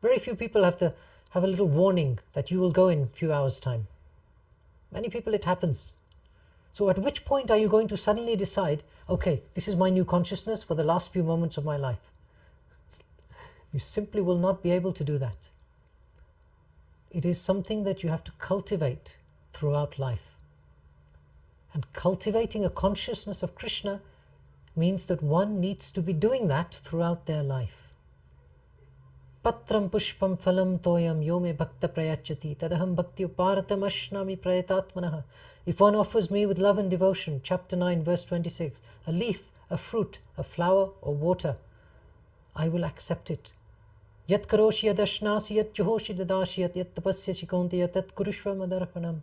Very few people have a little warning that you will go in a few hours' time. Many people it happens. So at which point are you going to suddenly decide, okay, this is my new consciousness for the last few moments of my life? You simply will not be able to do that. It is something that you have to cultivate throughout life. And cultivating a consciousness of Krishna means that one needs to be doing that throughout their life. Patram pushpam phalam toyam yome bhakta prayachati tadaham bhakti uparatam ashnami prayatatmanaha. If one offers me with love and devotion, chapter 9, verse 26, a leaf, a fruit, a flower, or water, I will accept it. Yat karoshi yad ashnasi yat juhoshi dadashi yat tapasya shikonti yat kurushva madarapanam.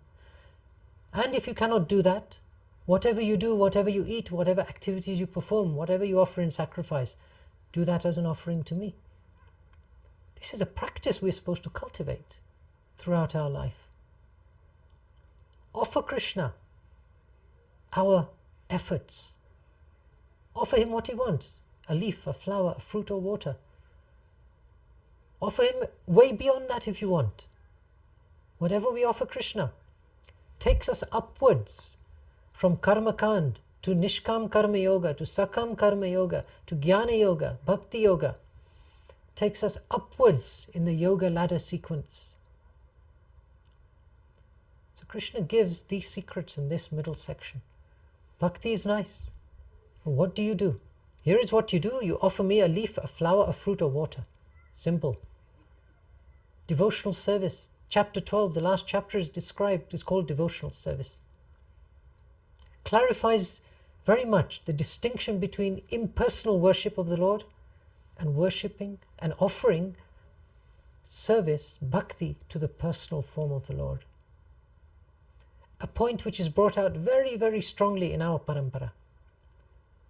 And if you cannot do that, whatever you do, whatever you eat, whatever activities you perform, whatever you offer in sacrifice, do that as an offering to me. This is a practice we're supposed to cultivate throughout our life. Offer Krishna our efforts. Offer him what he wants, a leaf, a flower, a fruit or water. Offer him way beyond that if you want. Whatever we offer Krishna takes us upwards from karma kand to nishkam karma yoga, to sakam karma yoga, to jnana yoga, bhakti yoga. Takes us upwards in the yoga ladder sequence. So Krishna gives these secrets in this middle section. Bhakti is nice. What do you do? Here is what you do. You offer me a leaf, a flower, a fruit or water. Simple. Devotional service. Chapter 12, the last chapter is described, is called devotional service. Clarifies very much the distinction between impersonal worship of the Lord and worshipping and offering service, bhakti, to the personal form of the Lord. A point which is brought out very, very strongly in our parampara.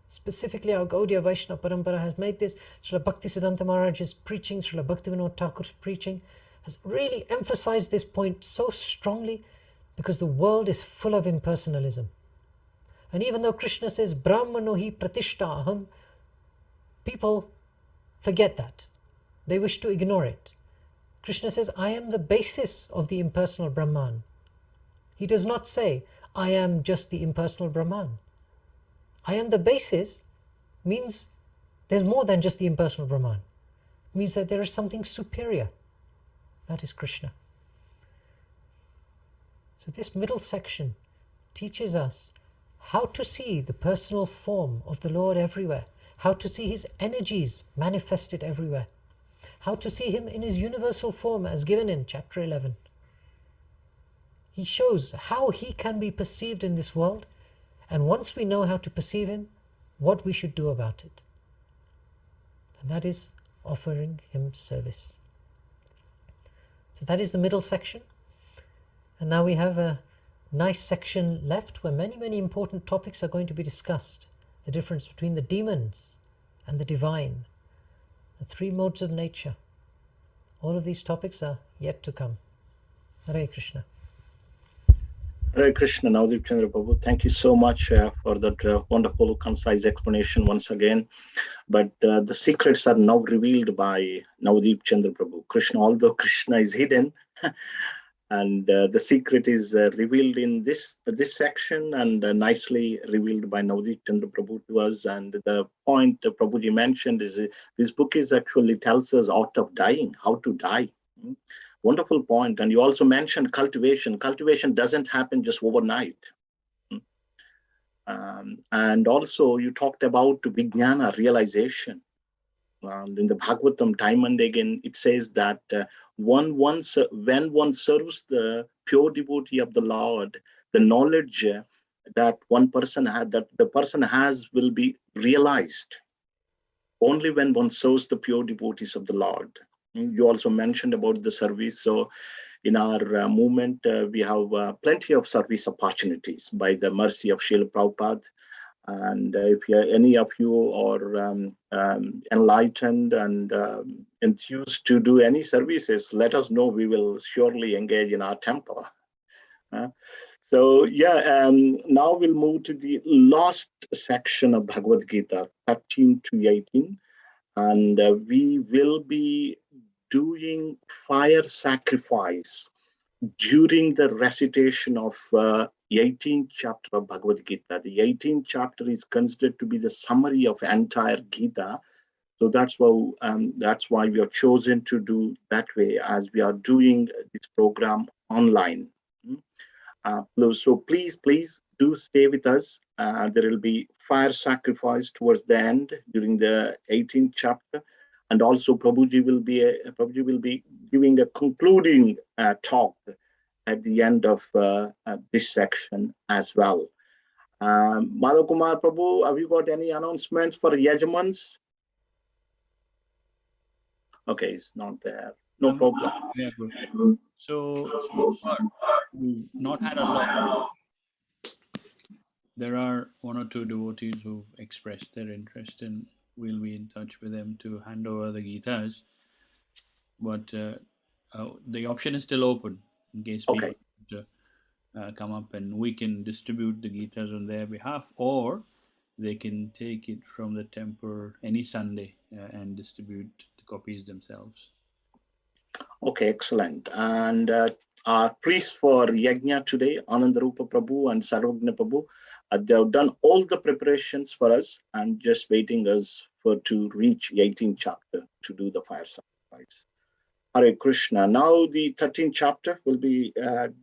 Specifically, our Gaudiya Vaishnava parampara has made this. Srila Bhaktisiddhanta Maharaj's preaching, Srila Bhaktivinoda Thakur's preaching has really emphasized this point so strongly because the world is full of impersonalism. And even though Krishna says, Brahmano hi pratishta aham, people forget that. They wish to ignore it. Krishna says, I am the basis of the impersonal Brahman. He does not say, I am just the impersonal Brahman. I am the basis means there's more than just the impersonal Brahman. It means that there is something superior. That is Krishna. So this middle section teaches us how to see the personal form of the Lord everywhere, how to see his energies manifested everywhere, how to see him in his universal form as given in chapter 11. He shows how he can be perceived in this world, and once we know how to perceive him, what we should do about it. And that is offering him service. So that is the middle section. And now we have a nice section left where many, many important topics are going to be discussed. The difference between the demons and the divine, the three modes of nature. All of these topics are yet to come. Hare Krishna. Hare Krishna, Navdeep Chandra Prabhu. Thank you so much for that wonderful, concise explanation once again. But the secrets are now revealed by Navdeep Chandra Prabhu. Krishna, although Krishna is hidden, and the secret is revealed in this section and nicely revealed by Navdeep Chandra Prabhu to us. And the point Prabhuji mentioned is this book is actually tells us art of dying, how to die. Wonderful point. And you also mentioned cultivation. Cultivation doesn't happen just overnight. And also you talked about Vijnana, realization. In the Bhagavatam, time and again, it says that when one serves the pure devotee of the Lord, the knowledge that one person had, that the person has, will be realized only when one serves the pure devotees of the Lord. You also mentioned about the service. So in our movement, we have plenty of service opportunities by the mercy of Srila Prabhupada. And if any of you are enlightened and enthused to do any services, let us know. We will surely engage in our temple. So yeah, now we'll move to the last section of Bhagavad Gita, 13 to 18. And we will be doing fire sacrifice during the recitation of 18th chapter of Bhagavad Gita. The 18th chapter is considered to be the summary of entire Gita. So that's why we have chosen to do that way, as we are doing this program online. So please do stay with us. There will be fire sacrifice towards the end during the 18th chapter, and also Prabhuji will be giving a concluding talk at the end of this section as well. Madhav Kumar Prabhu, have you got any announcements for Yajamans? Okay, it's not there. No problem. Yeah, good. So far, we've not had a lot. There are one or two devotees who've expressed their interest, and we'll be in touch with them to hand over the Gitas. But the option is still open in case people want to come up, and we can distribute the Gitas on their behalf, or they can take it from the temple any Sunday and distribute the copies themselves. Okay, excellent. And our priests for Yajna today, Anandarupa Prabhu and Sarvagna Prabhu, they have done all the preparations for us and just waiting us to reach 18th chapter to do the fire sacrifice. Hare Krishna. Now the 13th chapter will be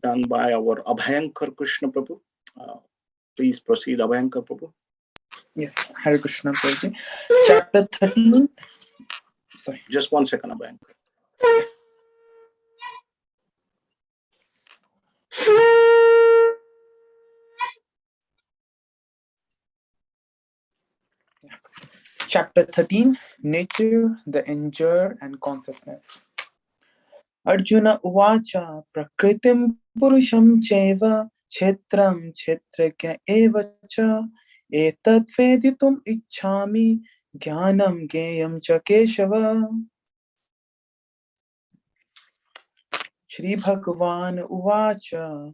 done by our Abhayankar Krishna Prabhu. Please proceed, Abhayankar Prabhu. Yes, Hare Krishna Prabhu. Chapter 13. Sorry. Just 1 second, Abhayankar. Chapter 13, Nature, the Enjoyer and Consciousness. Arjuna Uvacha Prakritim Purusham Cheva Chetram Chetragya Eva Cha Etat Veditum Ichhami Jnanam Geyam Cha Keshava. Shri Bhagavan Uvacha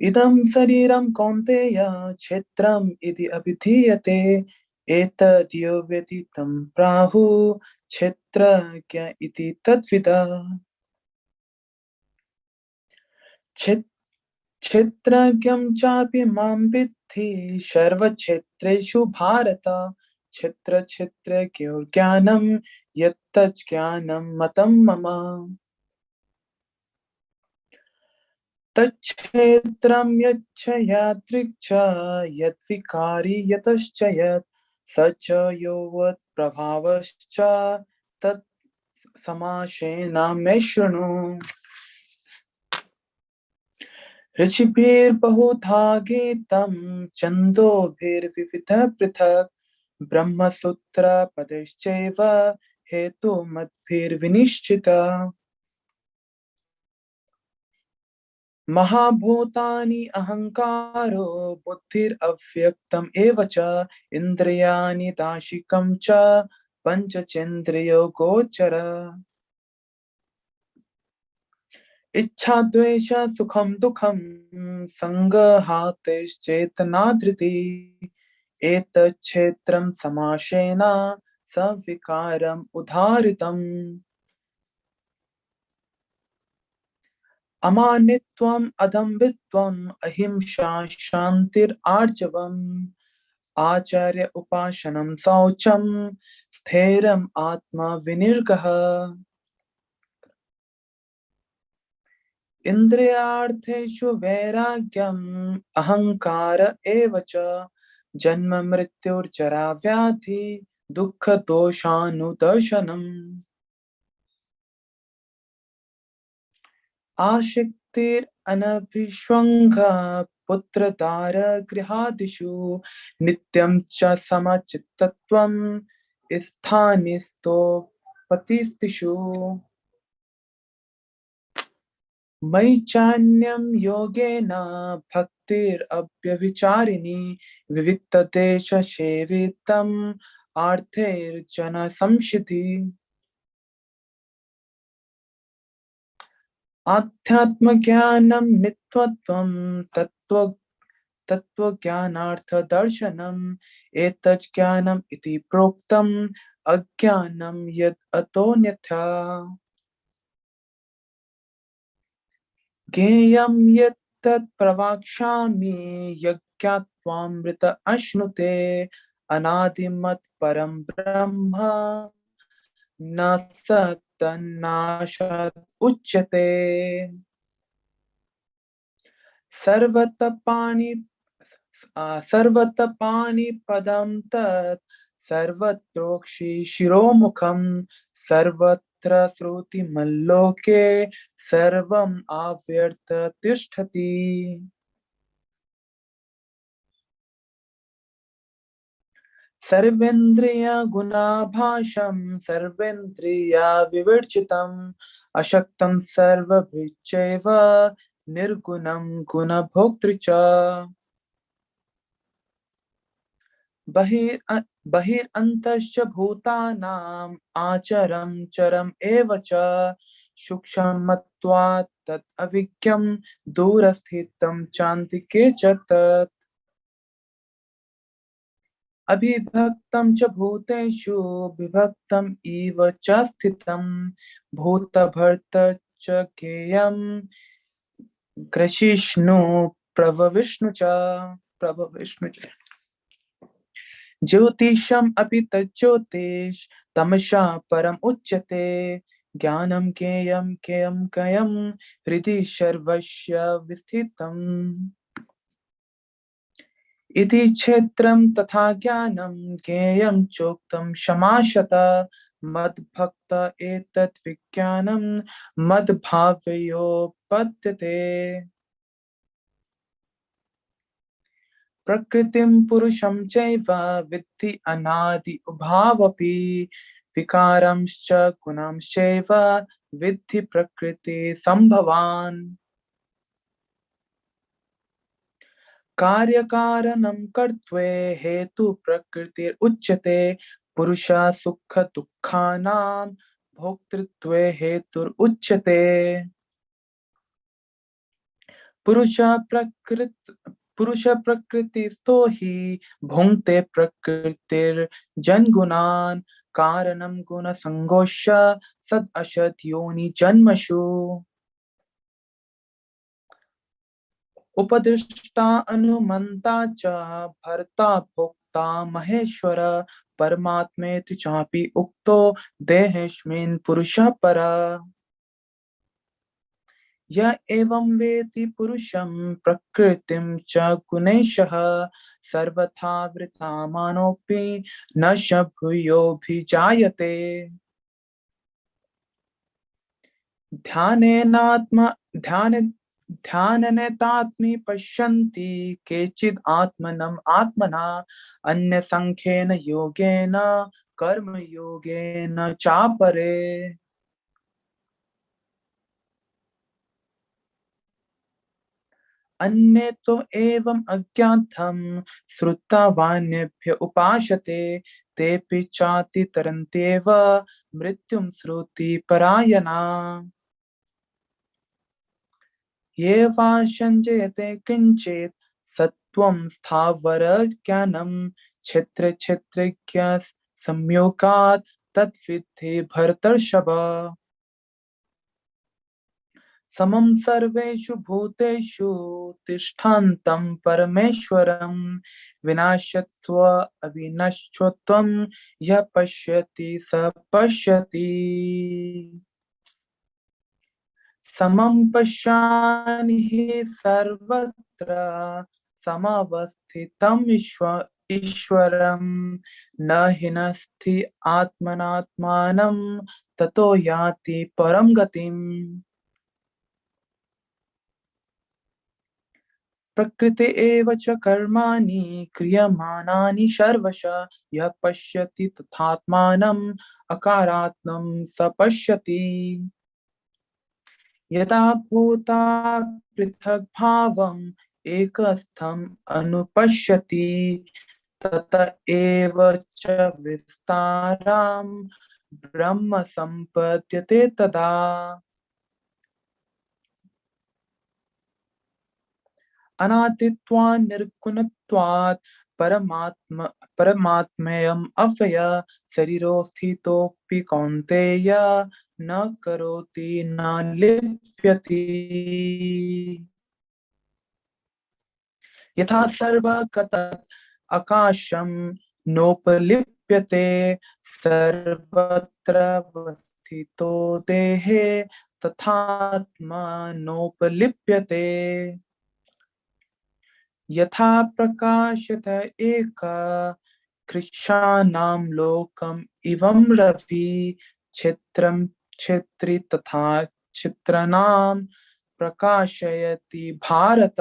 Idam Sariram Kaunteya Chetram Idi Abhidhiyate Etad Yovetitam Prahu Chetragya Iti Tadvida. Chetragyam chapi mam vidhi sarva chetreshu bharata chetra chetra kyor jnanam yattaj jnanam matam mama. Tachetram yachya yadrikcha yadvikari yatascha yat sacha yovat prabhavascha tat samashena meshranu. ऋषिभिर् बहुधा गीतं छन्दोभिर्विविधः पृथक् ब्रह्मसूत्रपदैश्चैव हेतुमद्भिर्विनिश्चिता. महाभूतानि अहङ्कारो बुद्धिरव्यक्तम् एव च इन्द्रियाणि दाशिकं च पञ्चचेन्द्रियो गोचर. इच्छा द्वेष सुखम दुखम संगहातेश्चेतना धृति एतच्छेत्रम समाशेना सविकारम उदाहृतम्. अमानित्वम अदम्भित्वम अहिंसा शांतिरार्जवम् आचार्य उपासनम शौचम स्थिरम आत्मा विनिर्गः. इंद्रियार्थेषु वैराग्यम अहंकार एव च जन्म मृत्युर्जरा व्याधि दुःख दोषानुदर्शनम्. आसक्तिर् अनभिष्वङ्गा पुत्रदार गृहादिषु नित्यं च समचित्तत्वं स्थानिस्थोपतिष्ठिषु. मयि चान्यं योगेन भक्तिरव्यभिचारिणी विविक्तदेशसेवितम् आर्थैर्जन संशिति. आध्यात्मज्ञानं नित्यत्वं तत्त्वज्ञानार्थदर्शनम् एतज्ज्ञानम् इति प्रोक्तम् अज्ञानं यद् अतोऽन्यथा. ज्ञेयं यत् तत् प्रवक्ष्यामि यज्ञात्वामृत अश्नुते अनादिमत् परं ब्रह्म न सत्तन्नाशात् उच्यते. सर्वतपाणिपदं तत् सर्वत्रोक्षि शिरोमुखं सर्वत्र श्रुतिमल्लोके सर्वम् आव्यर्थ तिष्ठति। सर्वेन्द्रियगुणाभासं सर्वेन्द्रियविवर्जितम् अशक्तं सर्वभृच्चैव निर्गुणं गुणभोक्तृ च। बहिरन्तश्च भूतानाम् आचरं चरम् एव च सूक्ष्मत्वात् तत् अविज्ञं दूरस्थितं चान्तिके च तत्। अविभक्तं च भूतेषु विभक्तम् इव च स्थितं भूतभर्त च ज्ञेयं ग्रसिष्णु प्रभविष्णु च। ज्योतिषम् अपि तज्ज्योतिष तमसा परम् उच्यते ज्ञानं ज्ञेयं ज्ञेयं कयं हृदि सर्वस्य विस्थितम्। इति क्षेत्रं तथा ज्ञानं ज्ञेयं चोक्तं समासतः मद्भक्त एतत् विज्ञानं मद्भावयोपपद्यते। प्रकृतिं पुरुषं चैव विद्धि अनादि उभावपि विकारांश्च गुणांश्चैव विद्धि प्रकृति संभवान्। कार्यकारणं कर्त्वे हेतु प्रकृतिरुच्यते पुरुषः सुख दुःखानां भोक्तृत्वे हेतुरुच्यते। पुरुष प्रकृतिस्थो हि भुङ्क्ते प्रकृतिर्जन्यगुणान् कारणं गुणसङ्गोष्य सद् असद् योनि जन्मसु। उपदिष्टा अनुमन्ता च भर्ता भोक्ता महेश्वर परमात्मेति चापि उक्तो देहेऽस्मिन् पुरुषः परः। य एवं वेति पुरुषं प्रकृतिं च गुणैः सर्वथा वृतामानोऽपि न स भूयोऽभिजायते। ध्यानेनात्मनि पश्यन्ति केचिद् आत्मनम् आत्मना अन्यसंख्येन योगेन कर्मयोगेन चापरे। अन्ये तो एवम् अज्ञातं श्रुतवान्येभ्य उपासते तेऽपि चाति तरन्त्येव मृत्युं श्रुतिपरायणा। ये वा सञ्जयते किञ्चित् सत्त्वं स्थावरज्ञानं क्षेत्रक्षेत्रज्ञ संयोगात् तद्विद्धि भरतर्षभ। समं सर्वेषु भूतेषु तिष्ठन्तं परमेश्वरं विनाशत्व अविनश्यत्वं यः पश्यति स पश्यति। समं पश्यामि हि सर्वत्र समवस्थितम् ईश्वरं न हिनस्ति आत्मनात्मानं ततो याति परं गतिम्। प्रकृते एव च कर्माणि क्रियमाणानि सर्वशः यः पश्यति तथात्मानम् अकारात्मं स पश्यति। यदा भूता पृथक् भावम् एकस्थम् अनुपश्यति तत एव च विस्तारं ब्रह्म सम्पद्यते तदा। अनादित्वात् निर्गुणत्वात् परमात्मेयम् अव्यय शरीरो स्थितोऽपि कौन्तेय न करोति न लिप्यति। यथा सर्वगतम् आकाशं नोपलिप्यते सर्वत्र वस्थितो देहे तथात्मा नोपलिप्यते। यथा प्रकाशत एक कृच्छानां लोकम् इवं रवि क्षेत्रं क्षेत्री तथा चित्राणां प्रकाशयति भारत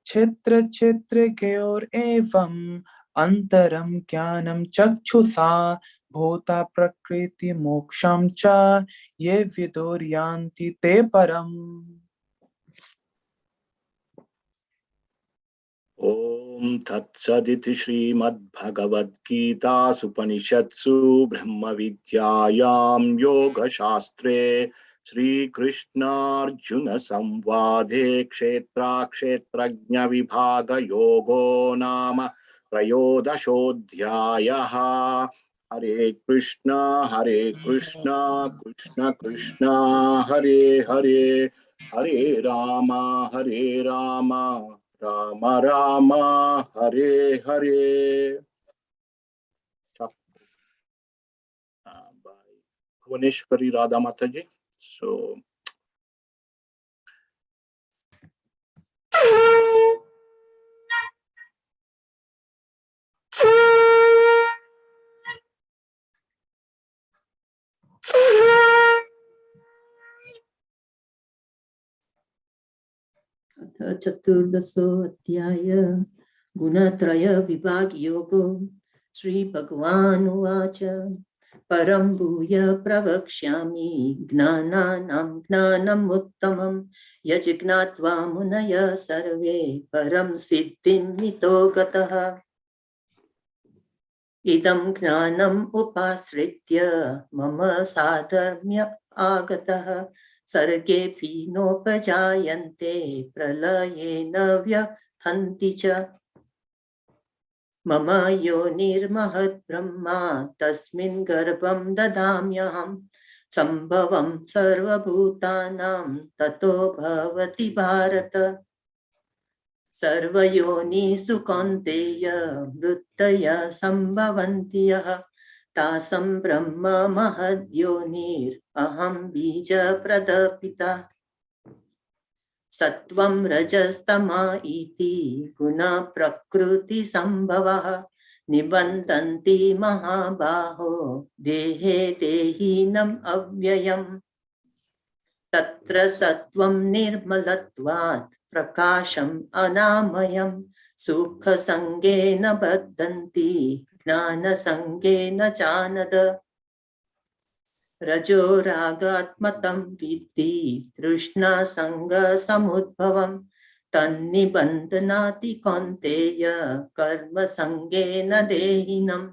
क्षेत्र क्षेत्रज्ञयोरेवम् अन्तरं ज्ञानं चक्षुषा भूता प्रकृति मोक्षं च ये विदुर्यान्ति ते परम्। ओम तत्सदिति श्रीमद्भगवद्गीतासूपनिषत्सु ब्रह्मविद्यायां योगशास्त्रे श्रीकृष्णार्जुन संवादे क्षेत्रज्ञविभागयोगो नाम त्रयोदशोऽध्यायः। हरे कृष्णा कृष्ण कृष्ण हरे हरे, हरे Ram Ram Ram Hare Hare. By Bhuvneshwari Radha Mataji. So चतुर्दशोऽध्याय गुणत्रय विभागयोगो श्रीभगवानुवाच परं भूय प्रवक्ष्यामि ज्ञानानां ज्ञानम् उत्तमं यज्ञात्वा मुनयः सर्वे परं सिद्धिं मितो गतः इदं ज्ञानम् उपाश्रित्य मम साधर्म्य आगतः सर्गेऽपि नोपजायन्ते प्रलये न व्यथन्ति च मम योनिर्महद् ब्रह्मा तस्मिन् गर्भं ददाम्यहं सम्भवं सर्वभूतानां ततो भवति भारत सर्वयोनिषु कौन्तेय मृत्तयः सम्भवन्ति यः तासं ब्रह्म महद्योनिरहं बीजप्रदपिता सत्वं रजस्तमा इति गुणः प्रकृतिसम्भवः निबन्धन्ति महाबाहो देहे देहिनम् अव्ययम् तत्र सत्वं निर्मलत्वात् प्रकाशम् अनामयम् सुखसङ्गेन बद्धन्ति ज्ञानसङ्गेन चानद रजो रागात्मतं विद्धि तृष्णासङ्गसमुद्भवम् तन्निबन्धनाति कौन्तेय कर्मसङ्गेन देहिनम्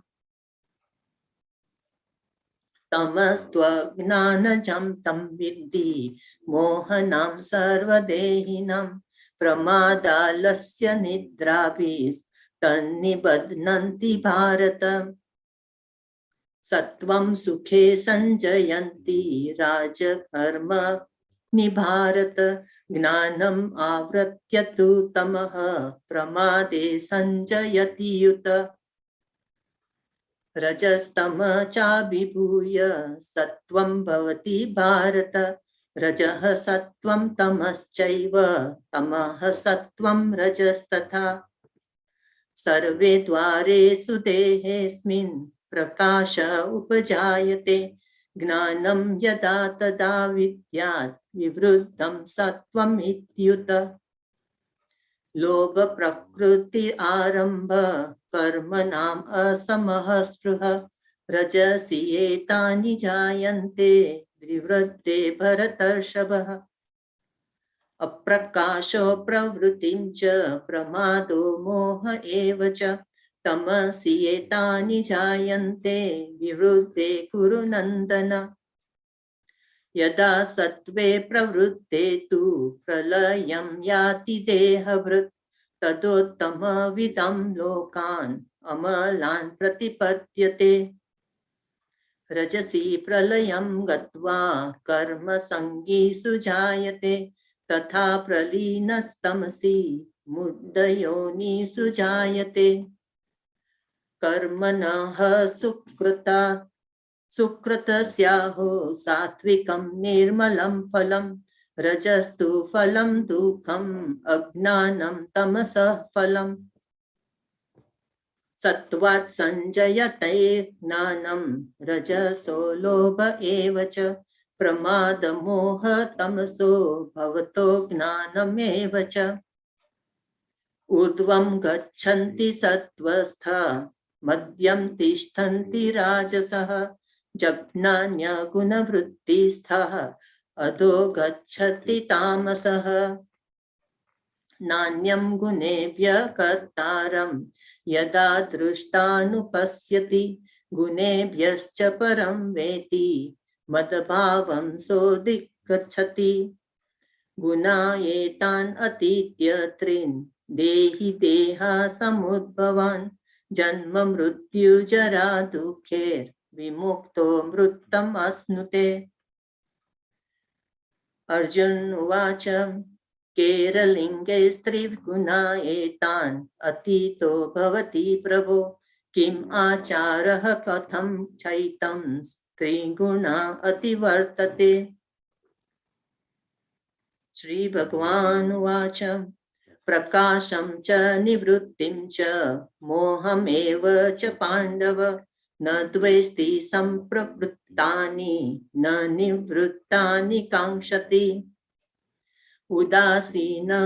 तमस्त्वज्ञानजं तं विद्धि मोहनं सर्वदेहिनं प्रमादालस्य निद्राभिस्तन्निबध्नन्ति भारत सत्वं सुखे संजयन्ति राजकर्मणि भारत ज्ञानम् आवृत्य तु तमः प्रमादे संजयति युत रजस्तम चाभिभूय सत्वं भवति भारत रजः सत्वं तमश्चैव तमः सत्वं रजस्तथा सर्वे द्वारेषु देहेऽस्मिन् प्रकाश उपजायते ज्ञानं यदा तदा विद्यात् विवृद्धं सत्वम् इत्युत लोभ प्रकृति आरंभ कर्मणाम् असमः स्पृह रजसि एतानि जायन्ते विवृद्धे भरतर्षभः अप्रकाशो प्रवृत्तिं च प्रमादो मोह एव च तमसि एतानि जायन्ते विवृद्धे कुरु नन्दन यदा सत्वे प्रवृत्ते तु प्रलयं याति देहभृत् तदोत्तमविदं लोकान् अमलान् प्रतिपद्यते रजसि प्रलयं गत्वा कर्मसङ्गीषु जायते तथा प्रलीनस्तमसि मुद्धयोनिषु जायते कर्मणः सुकृतस्याहो सात्विकं निर्मलं फलं रजस्तु फलं दुःखम् अज्ञानं तमसः फलम् सत्त्वात् संजयते ज्ञानं रजसो लोभ एव च प्रमादमोह तमसो भवतो ज्ञानमेव च ऊर्ध्वं गच्छन्ति सत्त्वस्था मध्यं तिष्ठन्ति राजसः जघन्यगुणवृत्तिस्थः अधो गच्छति तामसः नान्यं गुणेभ्यः कर्तारं यदा दृष्टानुपश्यति गुणेभ्यश्च परं वेति मदभावं सोऽधिगच्छति गुणा एतान् अतीत्य त्रीन् देहि देहा समुद्भवान् जन्म मृत्यु जरा दुःखैर्विमुक्तो मृतम् अश्नुते अर्जुन उवाच केरलिङ्गे स्त्रीगुणा एतान् अतीतो भवति प्रभो किम् आचारः कथं चैतं स्त्रीगुणा अतिवर्तते श्रीभगवान् उवाच प्रकाशं च निवृत्तिं च मोहमेव च पाण्डव न द्वेष्टि सम्प्रवृत्तानि न निवृत्तानि काङ्क्षति उदासीनवदासीनो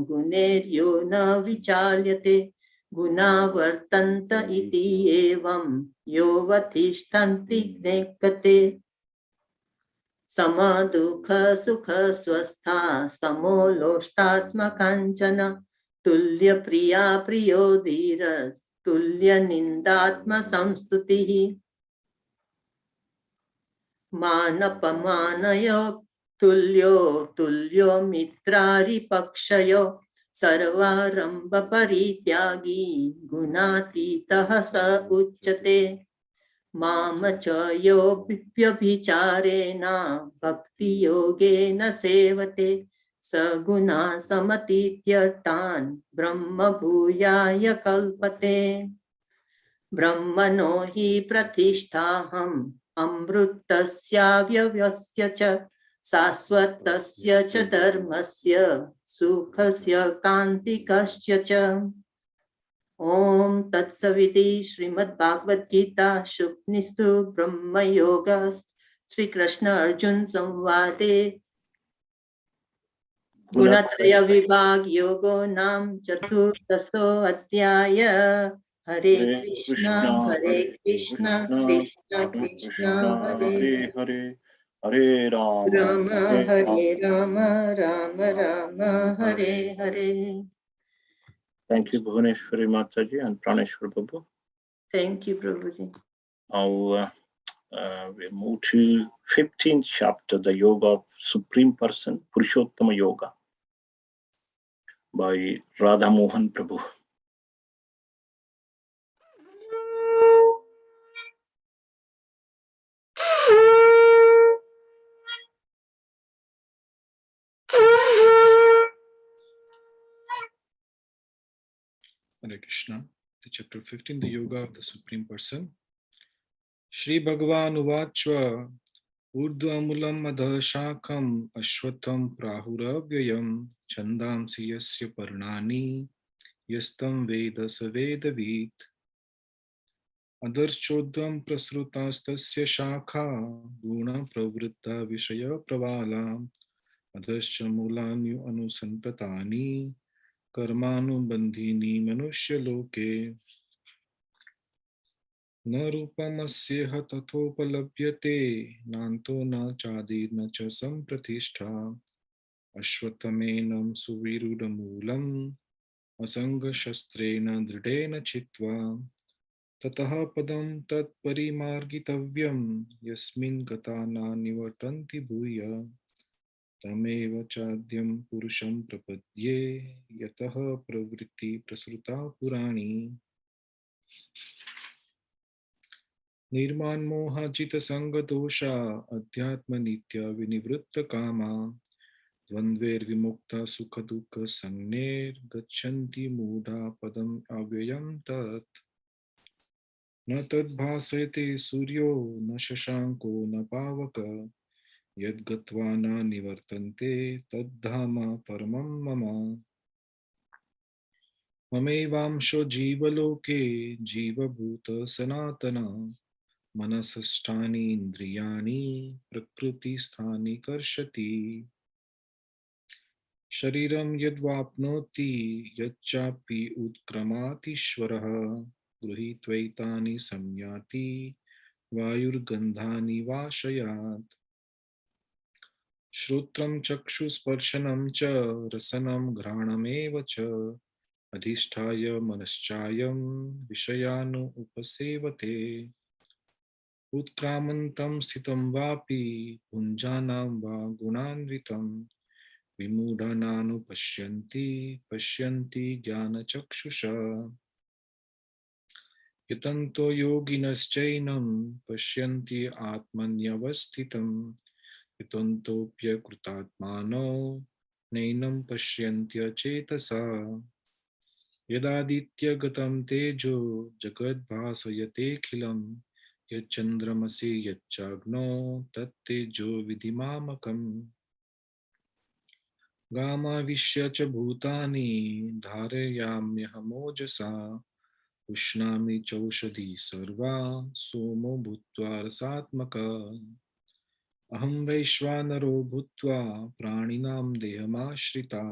गुणैर्यो न विचाल्यते गुणा वर्तन्त इति एवं योऽवतिष्ठन्ति ज्ञेयते समदुःख सुख स्वस्था समोलोष्टास्मकाञ्चन तुल्यप्रिया प्रियो धीरस् तुल्यनिन्दात्मसंस्तुतिः मानपमानयो तुल्यो तुल्यो मित्रारिपक्षयो सर्वारम्भपरित्यागी गुणातीतः स उच्यते माम च यो व्यभिचारेण भक्तियोगेन सेवते स गुणा समतीत्यर्थान् ब्रह्म भूयाय कल्पते ब्रह्मणो हि प्रतिष्ठाहम् अमृतस्याव्ययस्य च शाश्वतस्य च धर्मस्य सुखस्य कान्तिकस्य च ओम तत्सविति श्रीमद्भागवत गीता शुक्निस्तु ब्रह्मयोग श्री कृष्ण अर्जुन संवादे गुणत्रय विभाग योगो नाम चतुर्दशो अध्याय हरे कृष्ण कृष्ण कृष्ण हरे हरे हरे राम राम हरे Ram Ram Ram Hare Hare Thank you, Bhuvaneshwari Mataji and Praneshwar Babu. Thank you, Prabhuji. Now we move to 15th chapter, the Yoga of Supreme Person, Purushottama Yoga, by Radha Mohan Prabhu. Hare Krishna. The chapter 15, the Yoga of the Supreme Person. Shri Bhagavan Uvachva Urdhvamulam Adhashakam Ashwatam Prahuravyayam Chandamsi Yasya Parnani Yastam Veda Savedavid Adarchodvam Prasrutastasya Shakha Guna Pravritta Vishaya Pravala Adascha Mulanyu Anusantatani Karmanubandhini Manushya Loke न रूपमस्येह तथोपलभ्यते नान्तो न चादि न च सम्प्रतिष्ठा अश्वत्थमेनं सुविरूढमूलम् असङ्गशस्त्रेण दृढेन चित्वा ततः पदं तत्परिमार्गितव्यं यस्मिन् गता न निवर्तन्ति भूय तमेव चाद्यं पुरुषं प्रपद्ये यतः प्रवृत्ति प्रसृता पुराणी निर्मान्मोहाजितसङ्गदोषा अध्यात्मनित्या विनिवृत्तकामा द्वन्द्वैर्विमुक्ता सुखदुःखसंज्ञैर्गच्छन्ति मूढा पदम् अव्ययं तत् न तद्भासयते सूर्यो न शशाङ्को न पावक यद्गत्वा न निवर्तन्ते तद्धाम परमं मम। ममैवांशो जीवलोके जीवभूत सनातन। मनसष्टानि इन्द्रियाणि प्रकृतिस्थानि कर्षति। शरीरं यद्वाप्नोति यच्चापि उत्क्रमातीश्वरः गृहीत्वैतानि संयाति वायुर्गन्धानि वाशयात्। श्रोत्रं चक्षुस्पर्शनं च रसनं घ्राणमेव च अधिष्ठाय मनश्चायं विषयान् उपसेवते। उत्क्रामन्तं स्थितं वापि पुञ्जानां वा गुणान्वितं विमूढानानुपश्यन्ति पश्यन्ति ज्ञानचक्षुषा। यतन्तो योगिनश्चैनं पश्यन्ति आत्मन्यवस्थितं यतन्तोऽप्यकृतात्मानो नैनं पश्यन्त्यचेतसा। यदादित्यगतं तेजो जगद्भासयतेऽखिलं यच्चन्द्रमसि यच्चाग्नौ तत्तेजो विधिमामकम्। गामाविश्य च भूतानि धारयाम्यहमोजसा उष्णामि चौषधी सर्वा सोमो भूत्वा रसात्मकः। अहं वैश्वानरो भूत्वा प्राणिनां देहमाश्रिता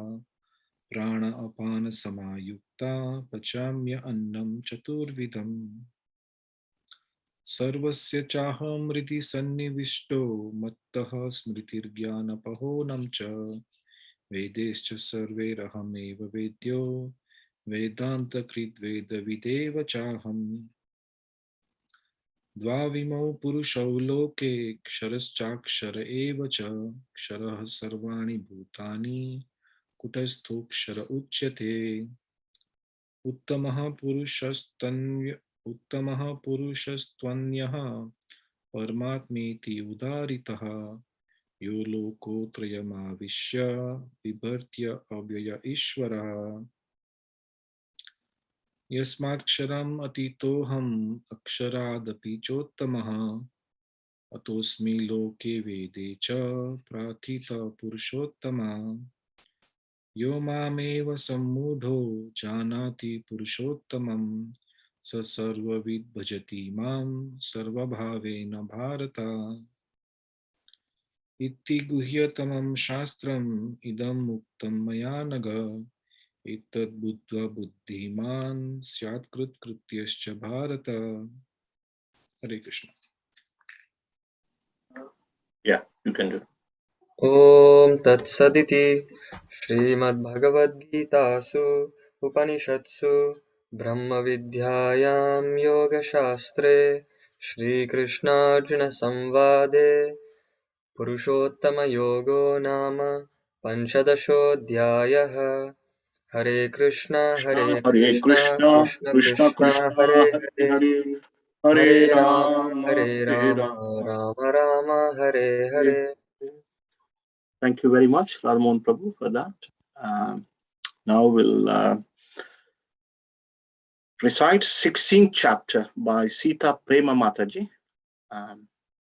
प्राण अपान समायुक्ता पचाम्य अन्नं चतुर्विधम्। सर्वस्य चाहं हृदि सन्निविष्टो मत्तः स्मृतिर्ज्ञानपहोनं च वेदैश्च सर्वैरहमेव वेद्यो वेदान्तकृद्वेदविदेव चाहम्। द्वाविमौ पुरुषौ लोके क्षरश्चाक्षर एव च क्षरः सर्वाणि भूतानि कुटस्थोऽक्षर उच्यते। उत्तमः पुरुषस्त्वन्यः परमात्मेति उदारितः यो लोकोत्रयमाविश्य बिभर्त्य अव्यय ईश्वरः। यस्माक्षरम् अतीतोऽहम् अक्षरादपि चोत्तमः अतोऽस्मि लोके वेदे च प्रार्थितः पुरुषोत्तमः। यो मामेव सम्मूढो जानाति पुरुषोत्तमं स सर्वविद् भजति मां सर्वभावेन भारत। इति गुह्यतमं शास्त्रम् इदम् उक्तं मया नघ एतद् बुद्ध्वा बुद्धिमान् स्यात् कृतकृत्यश्च भारत। हरे Krishna. Yeah, you can do. ॐ तत्सदिति श्रीमद्भगवद्गीतासु उपनिषत्सु ब्रह्मविद्यायां योगशास्त्रे श्रीकृष्णार्जुनसंवादे पुरुषोत्तमयोगो नाम पञ्चदशोऽध्यायः। हरे Krishna Hare Krishna Krishna, Krishna Krishna Krishna Hare Krishna, Hare Hare Hare, Hare Hare Ram Rama, Hare Rama. Ram Ram Hare Hare. Thank you very much, Radhamohan Prabhu, for that. Now we'll recite 16th chapter by Sita Prema Mataji.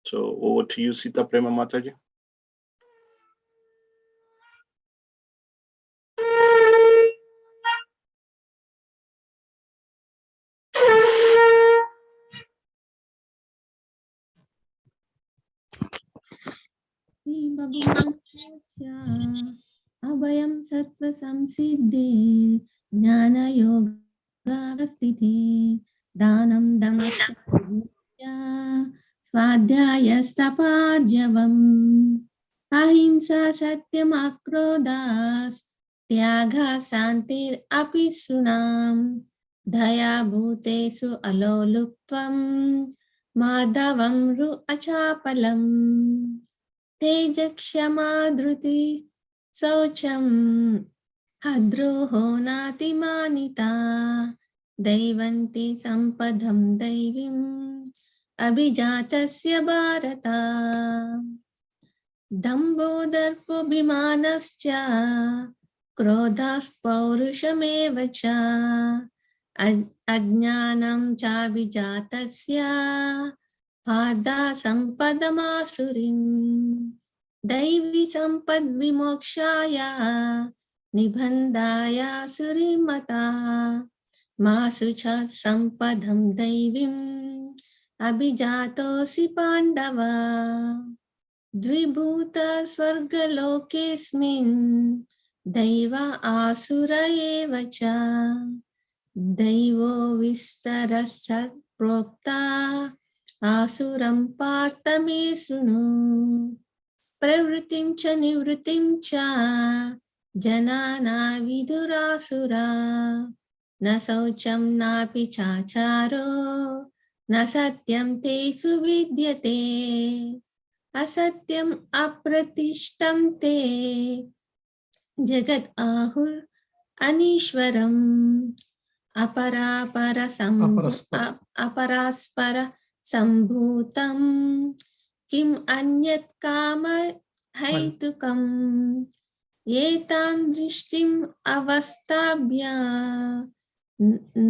So over to you, Sita Prema Mataji. अभयं सत्त्वसंसिद्धे ज्ञानयोगावस्थिते दानं दमश्च स्वाध्यायस्तपार्जवम् अहिंसा सत्यमक्रोधास्त्यागः शान्तिरपि सुनाम् दया भूतेषु अलोलुप्त्वम् माधवं अचापलम् तेजक्षमा धृति शौचम् अद्रोहो नातिमानिता दैवन्ति सम्पदं दैवीम् अभिजातस्य भारत दम्भो दर्पोऽभिमानश्च क्रोधः पौरुषमेव च अज्ञानं चाभिजातस्य पार्था सम्पदमासुरीम् दैवी सम्पद्विमोक्षाय निबन्धाय सुरीमता मासु च सम्पदं दैवीम् अभिजातोऽसि पाण्डव द्विभूत स्वर्गलोकेऽस्मिन् दैव आसुर एव च दैवो विस्तरः प्रोक्ता आसुरं पार्थ मे शृणु प्रवृत्तिं च निवृत्तिं च जनाना विदुरासुरा न शौचं नापि चाचारो न सत्यं तेषु विद्यते असत्यम् अप्रतिष्ठं ते जगत् आहुर् अनीश्वरम् अपरास्पर सम्भूतं किम् अन्यत् काम हैतुकम् एतां दृष्टिम् अवस्थाभ्य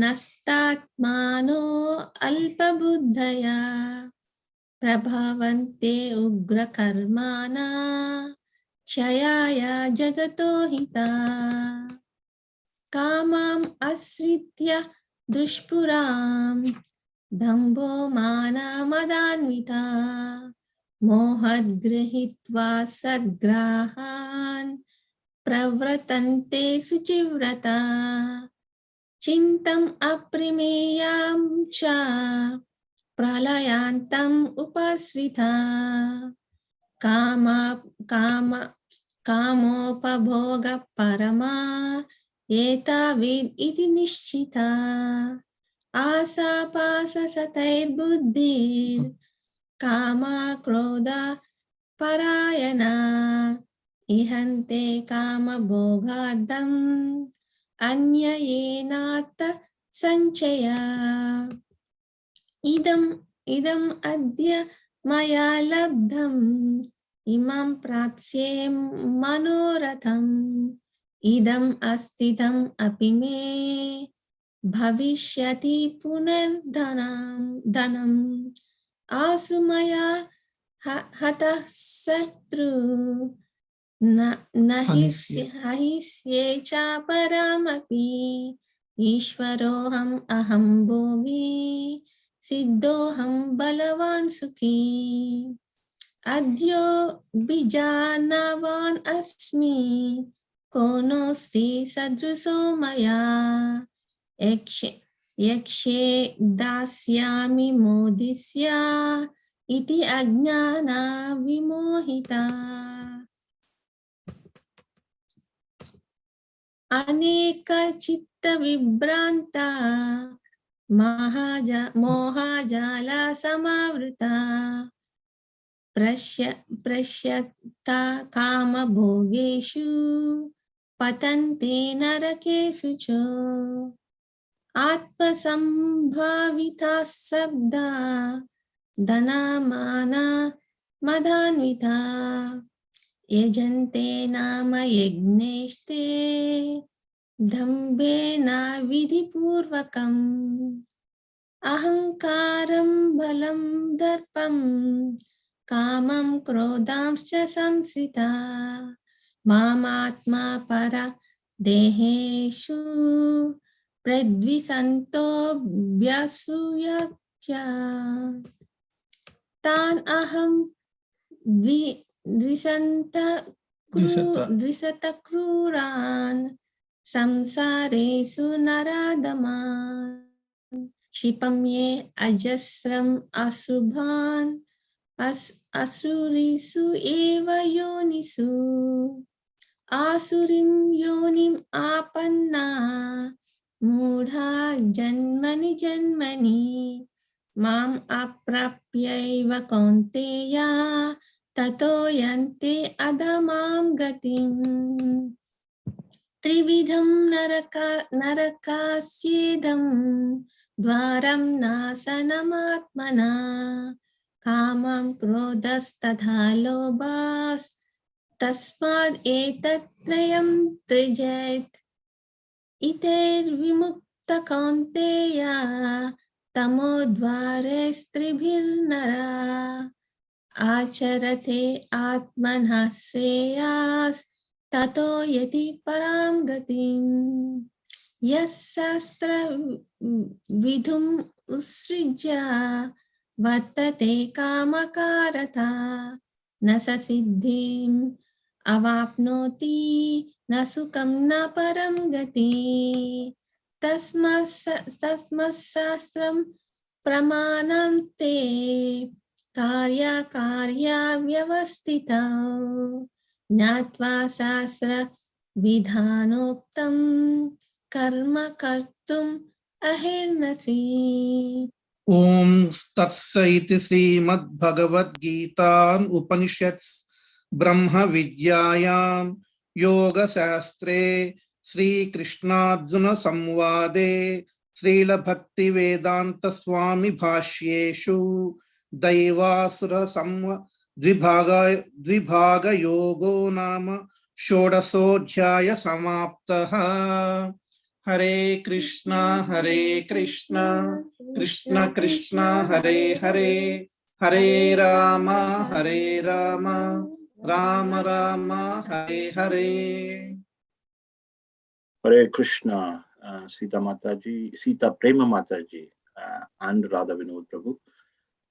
नस्तात्मानो अल्पबुद्धया प्रभवन्ते उग्रकर्माणा क्षयाय जगतो हिता कामाम् आश्रित्य दुष्पुरां दम्भो मानमदान्विता मोहद्गृहीत्वा सद्ग्राहान् प्रवर्तन्ते शुचिव्रता चिन्तम् अप्रमेयं च प्रलयान्तम् उपाश्रिता कामोपभोग परमा एताविद् इति निश्चिता आशापाशसतैर्बुद्धिर् कामा क्रोधा परायणा इहन्ते कामभोगार्थम् अन्ययेनार्थ संचया इदम् अद्य मया लब्धम् इमं प्राप्स्ये मनोरथम् इदम् अस्तिदम् अपि मे भविष्यति पुनर्धनम् आसु मया हतः शत्रु न हिष्ये चापरमपि ईश्वरोऽहम् अहं भोगी सिद्धोऽहं बलवान् सुखी अद्यो बीजानवान् अस्मि को नोऽस्ति सदृशो मया यक्षे दास्यामि मोदिष्य इति अज्ञाना विमोहिता अनेक चित्त विभ्रांता मोहजाल समावृता प्रश्यक्ता कामभोगेषु पतन्ते नरकेषु च आत्मसम्भाविता शब्दा धनमाना मदान्विता यजन्ते नाम यज्ञेस्ते दम्भेन विधिपूर्वकम् अहंकारं बलं दर्पं कामं क्रोधांश्च संश्रिता मामात्मा पर देहेषु प्रद्विषन्तोऽभ्यसूयक्ष्या तान् अहं द्विषतक्रूरान् संसारेषु नराधमान् क्षिपम्ये अजस्रम् अशुभान् असुरीषु एव योनिषु आसुरीं योनिम् आपन्ना मूढा जन्मनि जन्मनि माम् अप्राप्यैव कौन्तेय ततो यन्ते अधमां गतिम् त्रिविधं नरकास्येदं द्वारं नाशनमात्मना कामं क्रोधस्तथा लोभस्तस्माद् एतत्त्रयं त्यजेत् इतैर्विमुक्त कौन्तेय तमोद्वारैस्त्रिभिर्नरा आचरते आत्मनः श्रेयास् ततो यति परां गतिम् यः शास्त्र विधुम् उत्सृज्य वर्तते कामकारता न स सिद्धिम् अवाप्नोति न सुखं न परं गति तस्मत्शास्त्रं प्रमाणं ते कार्याकार्याव्यवस्थितौ ज्ञात्वा शास्त्र विधानोक्तं कर्म कर्तुम् अर्हसि। ओम तत्सदिति श्रीमद्भगवद्गीतान् उपनिषत्स् ब्रह्म विद्यायां योगशास्त्रे श्रीकृष्णार्जुन संवादे श्रीलभक्तिवेदांत स्वामी भाष्येषु दैवासुर द्विभाग योगो नाम षोडशोऽध्याय समाप्तः। हरे कृष्णा कृष्ण कृष्ण हरे हरे, हरे Ram Ram Ram Hare Hare. Hare Krishna, Sita Mataji, Sita Prema Mataji, and Radha Vinod Prabhu.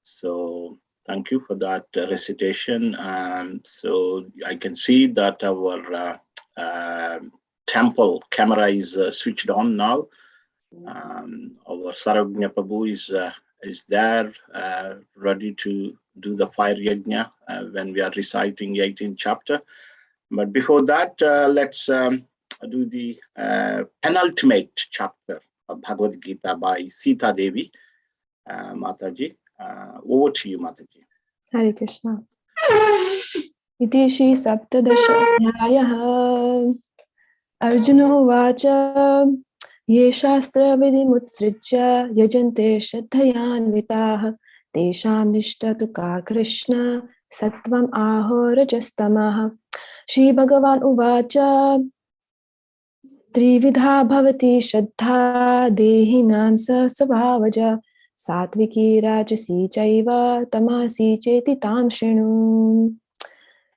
So thank you for that recitation. So I can see that our temple camera is switched on now. Our Sarvagnya Prabhu is there, ready to do the fire yajna when we are reciting 18th chapter. But before that, let's do the penultimate chapter of Bhagavad Gita by Sita Devi. Mataji, over to you, Mataji. Hare Krishna. Iti Shri Saptadasha Adhyayah Arjuna Uvacha Ye Shastra Vidimutsricya Yajante Shraddhayanvitaha Tesham Nishtatu Ka Krishna Sattvam Aho Rajastamaha. Shri Bhagavan Uvacha Trividha Bhavati Shraddha Dehinam Sa Svabhaja Satviki Rajasi Chaiva Tamasi Cheti Tam Shrinu.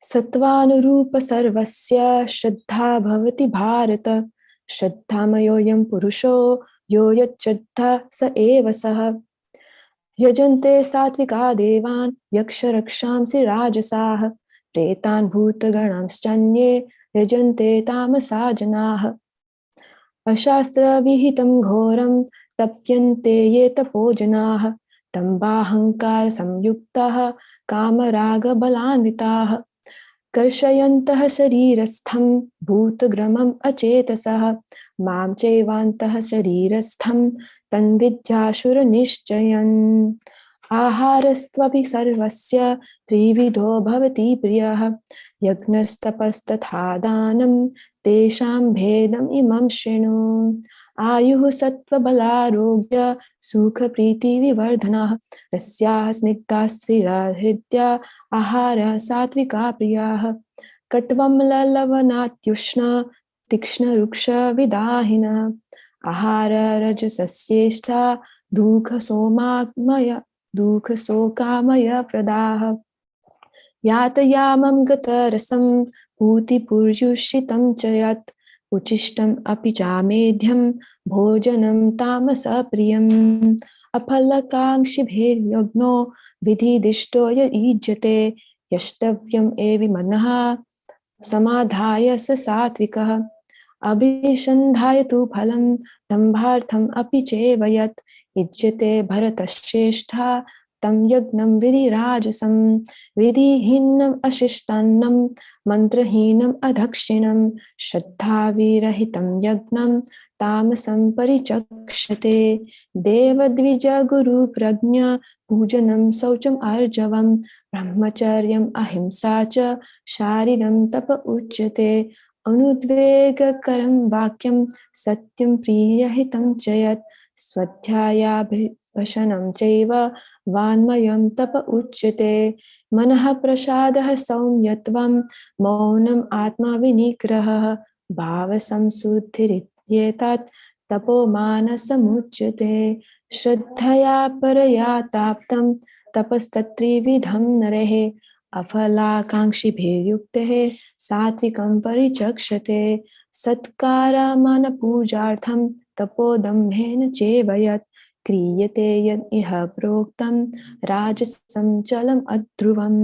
Sattvanurupa sarvasya Shraddha Bhavati Bharata Shraddhamayoyam Purusho Yo Yachraddha Sa Eva Saha. Yajante Satvika Devan Yaksharaksham Rajasaha Pretan Bhutaganamschanye Yajante Tamasajanaha. Ashastra Vihitam Ghoram Tapyante Ye Tapojanaha Tambahankar Samyuktaha Kamaraga Balanvitaha Karshayantah Sarirastham Bhutagramam Achetasah Mam Chevantah Sarirastham Tanvidyashura Nishchayan. Aharastvapi sarvasya Trividho Bhavati Priyah Yagnastapastatha Danam Tesham Bhedam Imam Shrinu. Ayuhu Sattva Balarogya Sukha Priti Vivardhanah Rasyah Snigdha Hridya Ahara Satvika Priyah Katvam Lalavanatyushna Tikshna Ruksha Vidahina Ahara Rajasasyeshta Dukha Sokamaya Pradaha Yatayamam Gatarasam Puti Puryushitam Chayat Uchishtam Apichamedhyam Bhojanam Tamasa Priyam Apalakankshibher Yagno Vidhi Dishtoya Ijjate Yashtavyam Evi Manaha Samadhaya Sasatvikaha Abhishandhayatu Phalam Dambhartham Apichevayat Ijjate Bharatashtha Tam Yagnam Vidhi Rajasam Vidhihinam Ashishtanam Mantrahinam Adhakshinam Shraddha Virahitam Yagnam Tamasam Parichakshate Devadvija Guru Prajna Pujanam Saucham Arjavam Brahmacharyam Ahimsa Cha Shariram Tapa Uchyate Anudvega Karam Vakyam Satyam Priyahitam Chayat Swadhyaya Bhashanam Chaiva Vanmayam Tapa Uchyate Manaha Prasadaha Saumyatvam Maunam Atma Vinigraha Bhava Samsuddhirityetat Tapo Manasa Muchyate Shraddhaya Paraya Taptam तपस्तत्त्रिविधं नरः अफलाकाङ्क्षिभिर्युक्तः सात्विकं परिचक्षते सत्कारमानपूजार्थं तपोदम्भेन चैव यत् क्रियते यद् इह प्रोक्तं राजसं चलम् अध्रुवं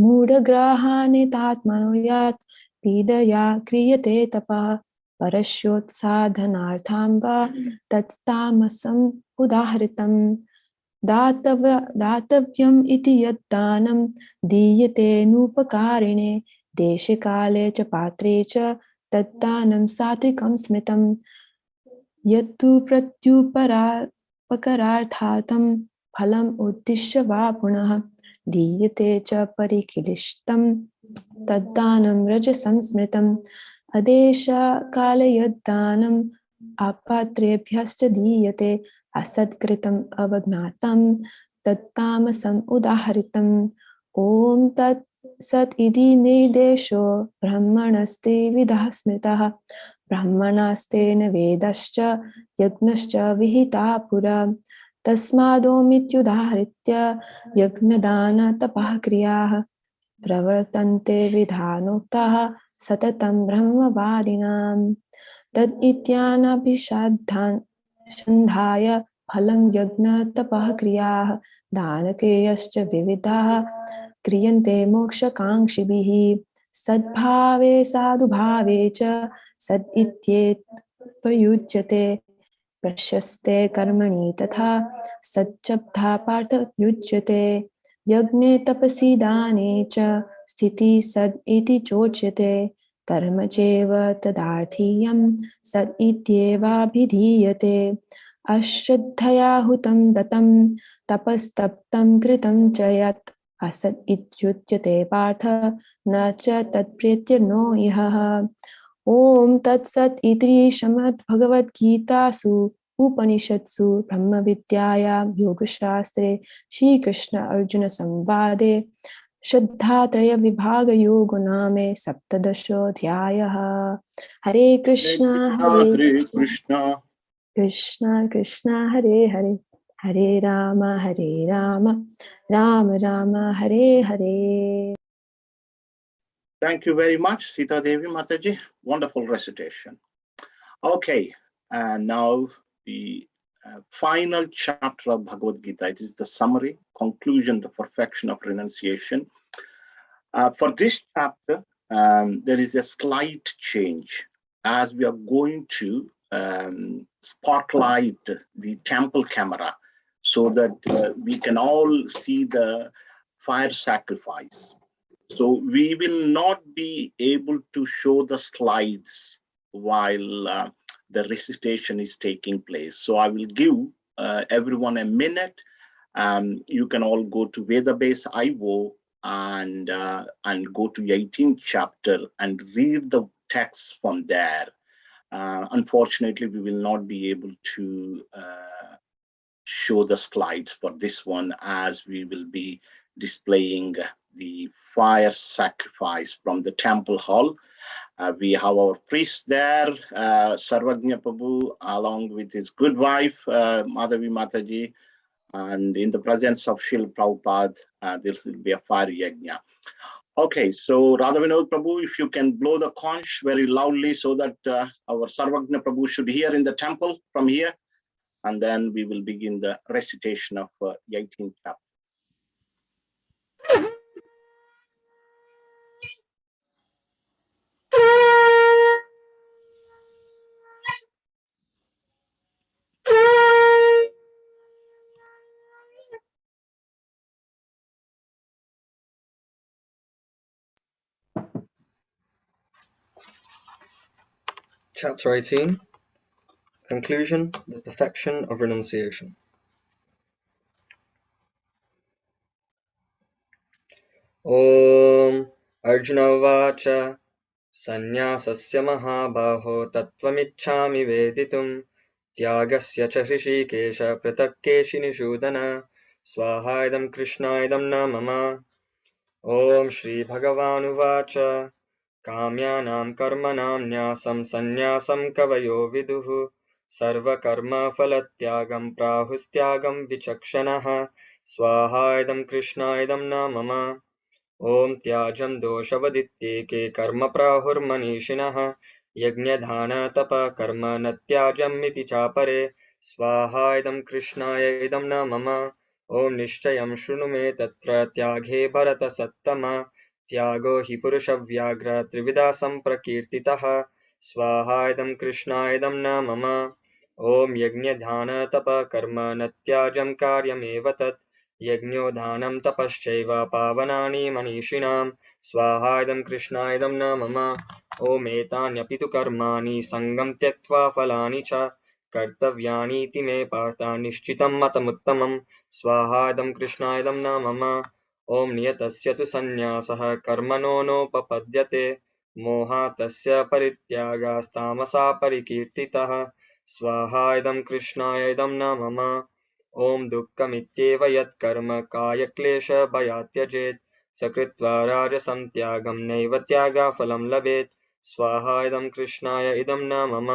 मूढग्रहाणेतात्मनो यत् पीडया क्रियते तपः परस्योत्साधनार्थं वा तत्तामसम् उदाहृतम् दातव्यम् इति यत् दानं दीयते नूपकारिणे देशकाले च पात्रे च तद्दानं सात्विकं स्मृतं यत्तु प्रत्युपकारार्थार्थं फलम् उद्दिश्य वा पुनः दीयते च परिक्लिष्टं तद्दानं रजसं स्मृतम् अदेशकाले यद्दानम् अपात्रेभ्यश्च दीयते असत्कृतम् अवज्ञातं तत्तामसम् उदाहरितम् ॐ तत् सत् इति निर्देशो ब्रह्मणस्त्रिविधः स्मृतः ब्रह्मणास्तेन वेदश्च यज्ञश्च विहिता पुरा तस्मादोमित्युदाहृत्य यज्ञदानतपः क्रियाः प्रवर्तन्ते विधानोक्ताः सततं ब्रह्मवादिनां तद् इत्यानभिषन्धाय फलं यज्ञतपः क्रियाः दानक्रियश्च विविधाः क्रियन्ते मोक्षकाङ्क्षिभिः सद्भावे साधुभावे च सद् इत्येतत्प्रयुज्यते प्रशस्ते कर्मणि तथा सच्चब्धा पार्थ युज्यते यज्ञे तपसि दाने च स्थितिः सद् इति चोच्यते कर्म चैव तदार्थीयं सद् इत्येवाभिधीयते अश्रद्धया हुतं दत्तं तपस्तप्तं कृतं च यत् असत् इत्युच्यते पार्थ न च तत्प्रेत्य नो इह ॐ तत्सत् इति श्रीमद्भगवद्गीतासु उपनिषत्सु ब्रह्मविद्यायां योगशास्त्रे श्रीकृष्ण अर्जुन संवादे श्रद्धात्रयविभागयोगो नाम सप्तदशोऽध्यायः हरे कृष्ण हरे Krishna Krishna Krishna Hare Hare Hare Ram Ram Ram Hare Hare. Thank you very much, Sita Devi Mataji. Wonderful recitation. Okay, and now the final chapter of Bhagavad Gita. It is the summary, conclusion, the perfection of renunciation. For this chapter, there is a slight change as we are going to spotlight the temple camera so that we can all see the fire sacrifice. So we will not be able to show the slides while the recitation is taking place. So I will give everyone a minute. You can all go to Vedabase.io and go to 18th chapter and read the text from there. Unfortunately, we will not be able to show the slides for this one as we will be displaying the fire sacrifice from the temple hall. We have our priest there, Sarvagnya Prabhu, along with his good wife, Madhavi Mataji, and in the presence of Srila Prabhupada, there will be a fire yajna. Okay, so Radhavinod Prabhu, if you can blow the conch very loudly so that our Sarvagnya Prabhu should hear in the temple from here, and then we will begin the recitation of 18th chapter. Chapter 18. Conclusion, the perfection of renunciation. Om Arjuna Vacha Sannyasasya Mahabaho Tattvamichhami Veditum Tyagasya cha Hrishikesha Pratakkeshi Nishudana Swahaidam Krishnaidam Namama. Om Shri Bhagavanu Vacha Kamyanam Karmanam Nyasam Sannyasam Kavayo Viduhu सर्वकर्मफलत्यागं प्राहुस्त्यागं विचक्षणः स्वाहा इदं कृष्णायदं न मम ॐ त्याजं दोषवदित्येके कर्म प्राहुर्मनीषिणः यज्ञदानतपकर्म न त्याजमिति चापरे स्वाहा इदं कृष्णाय इदं न मम ॐ निश्चयं शृणु मे तत्र त्यागे भरतसत्तम त्यागो हि पुरुषव्याघ्र त्रिविधा सम्प्रकीर्तितः स्वाहा इदं कृष्णाय इदं न मम ॐ यज्ञदानतपकर्म न त्याजं कार्यमेव तत् यज्ञो दानं तपश्चैव पावनानि मनीषिणां स्वाहा इदं कृष्णाय इदं न मम ॐ एतान्यपि तु कर्माणि सङ्गं त्यक्त्वा फलानि च कर्तव्यानीति मे पार्थ निश्चितं मतमुत्तमं स्वाहा इदं कृष्णाय इदं न मम ॐ नियतस्य तु सन्न्यासः कर्मणो नोपपद्यते मोहातस्य परित्यागास्तामसा परिकीर्तितः स्वाहा इदं कृष्णाय इदं न मम ॐ दुःखमित्येव यत्कर्म कायक्लेशभयात् त्यजेत् स कृत्वा राजसं त्यागं नैव त्यागफलं लभेत् स्वाहा इदं कृष्णाय इदं न मम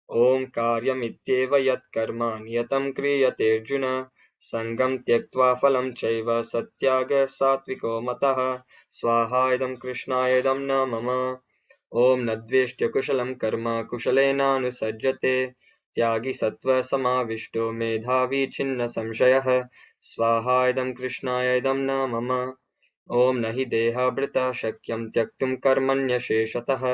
ॐ कार्यमित्येव यत्कर्म नियतं क्रियतेऽर्जुन सङ्गं त्यक्त्वा फलं चैव सत्यागः सात्विको मतः स्वाहा इदं कृष्णाय इदं न मम ॐ न द्वेष्ट्य कुशलं कर्म कुशलेनानुसज्जते त्यागी सत्त्वसमाविष्टो मेधावी छिन्न संशयः स्वाहा इदं कृष्णाय इदं न मम ॐ न हि देहाभृता शक्यं त्यक्तुं कर्मण्यशेषतः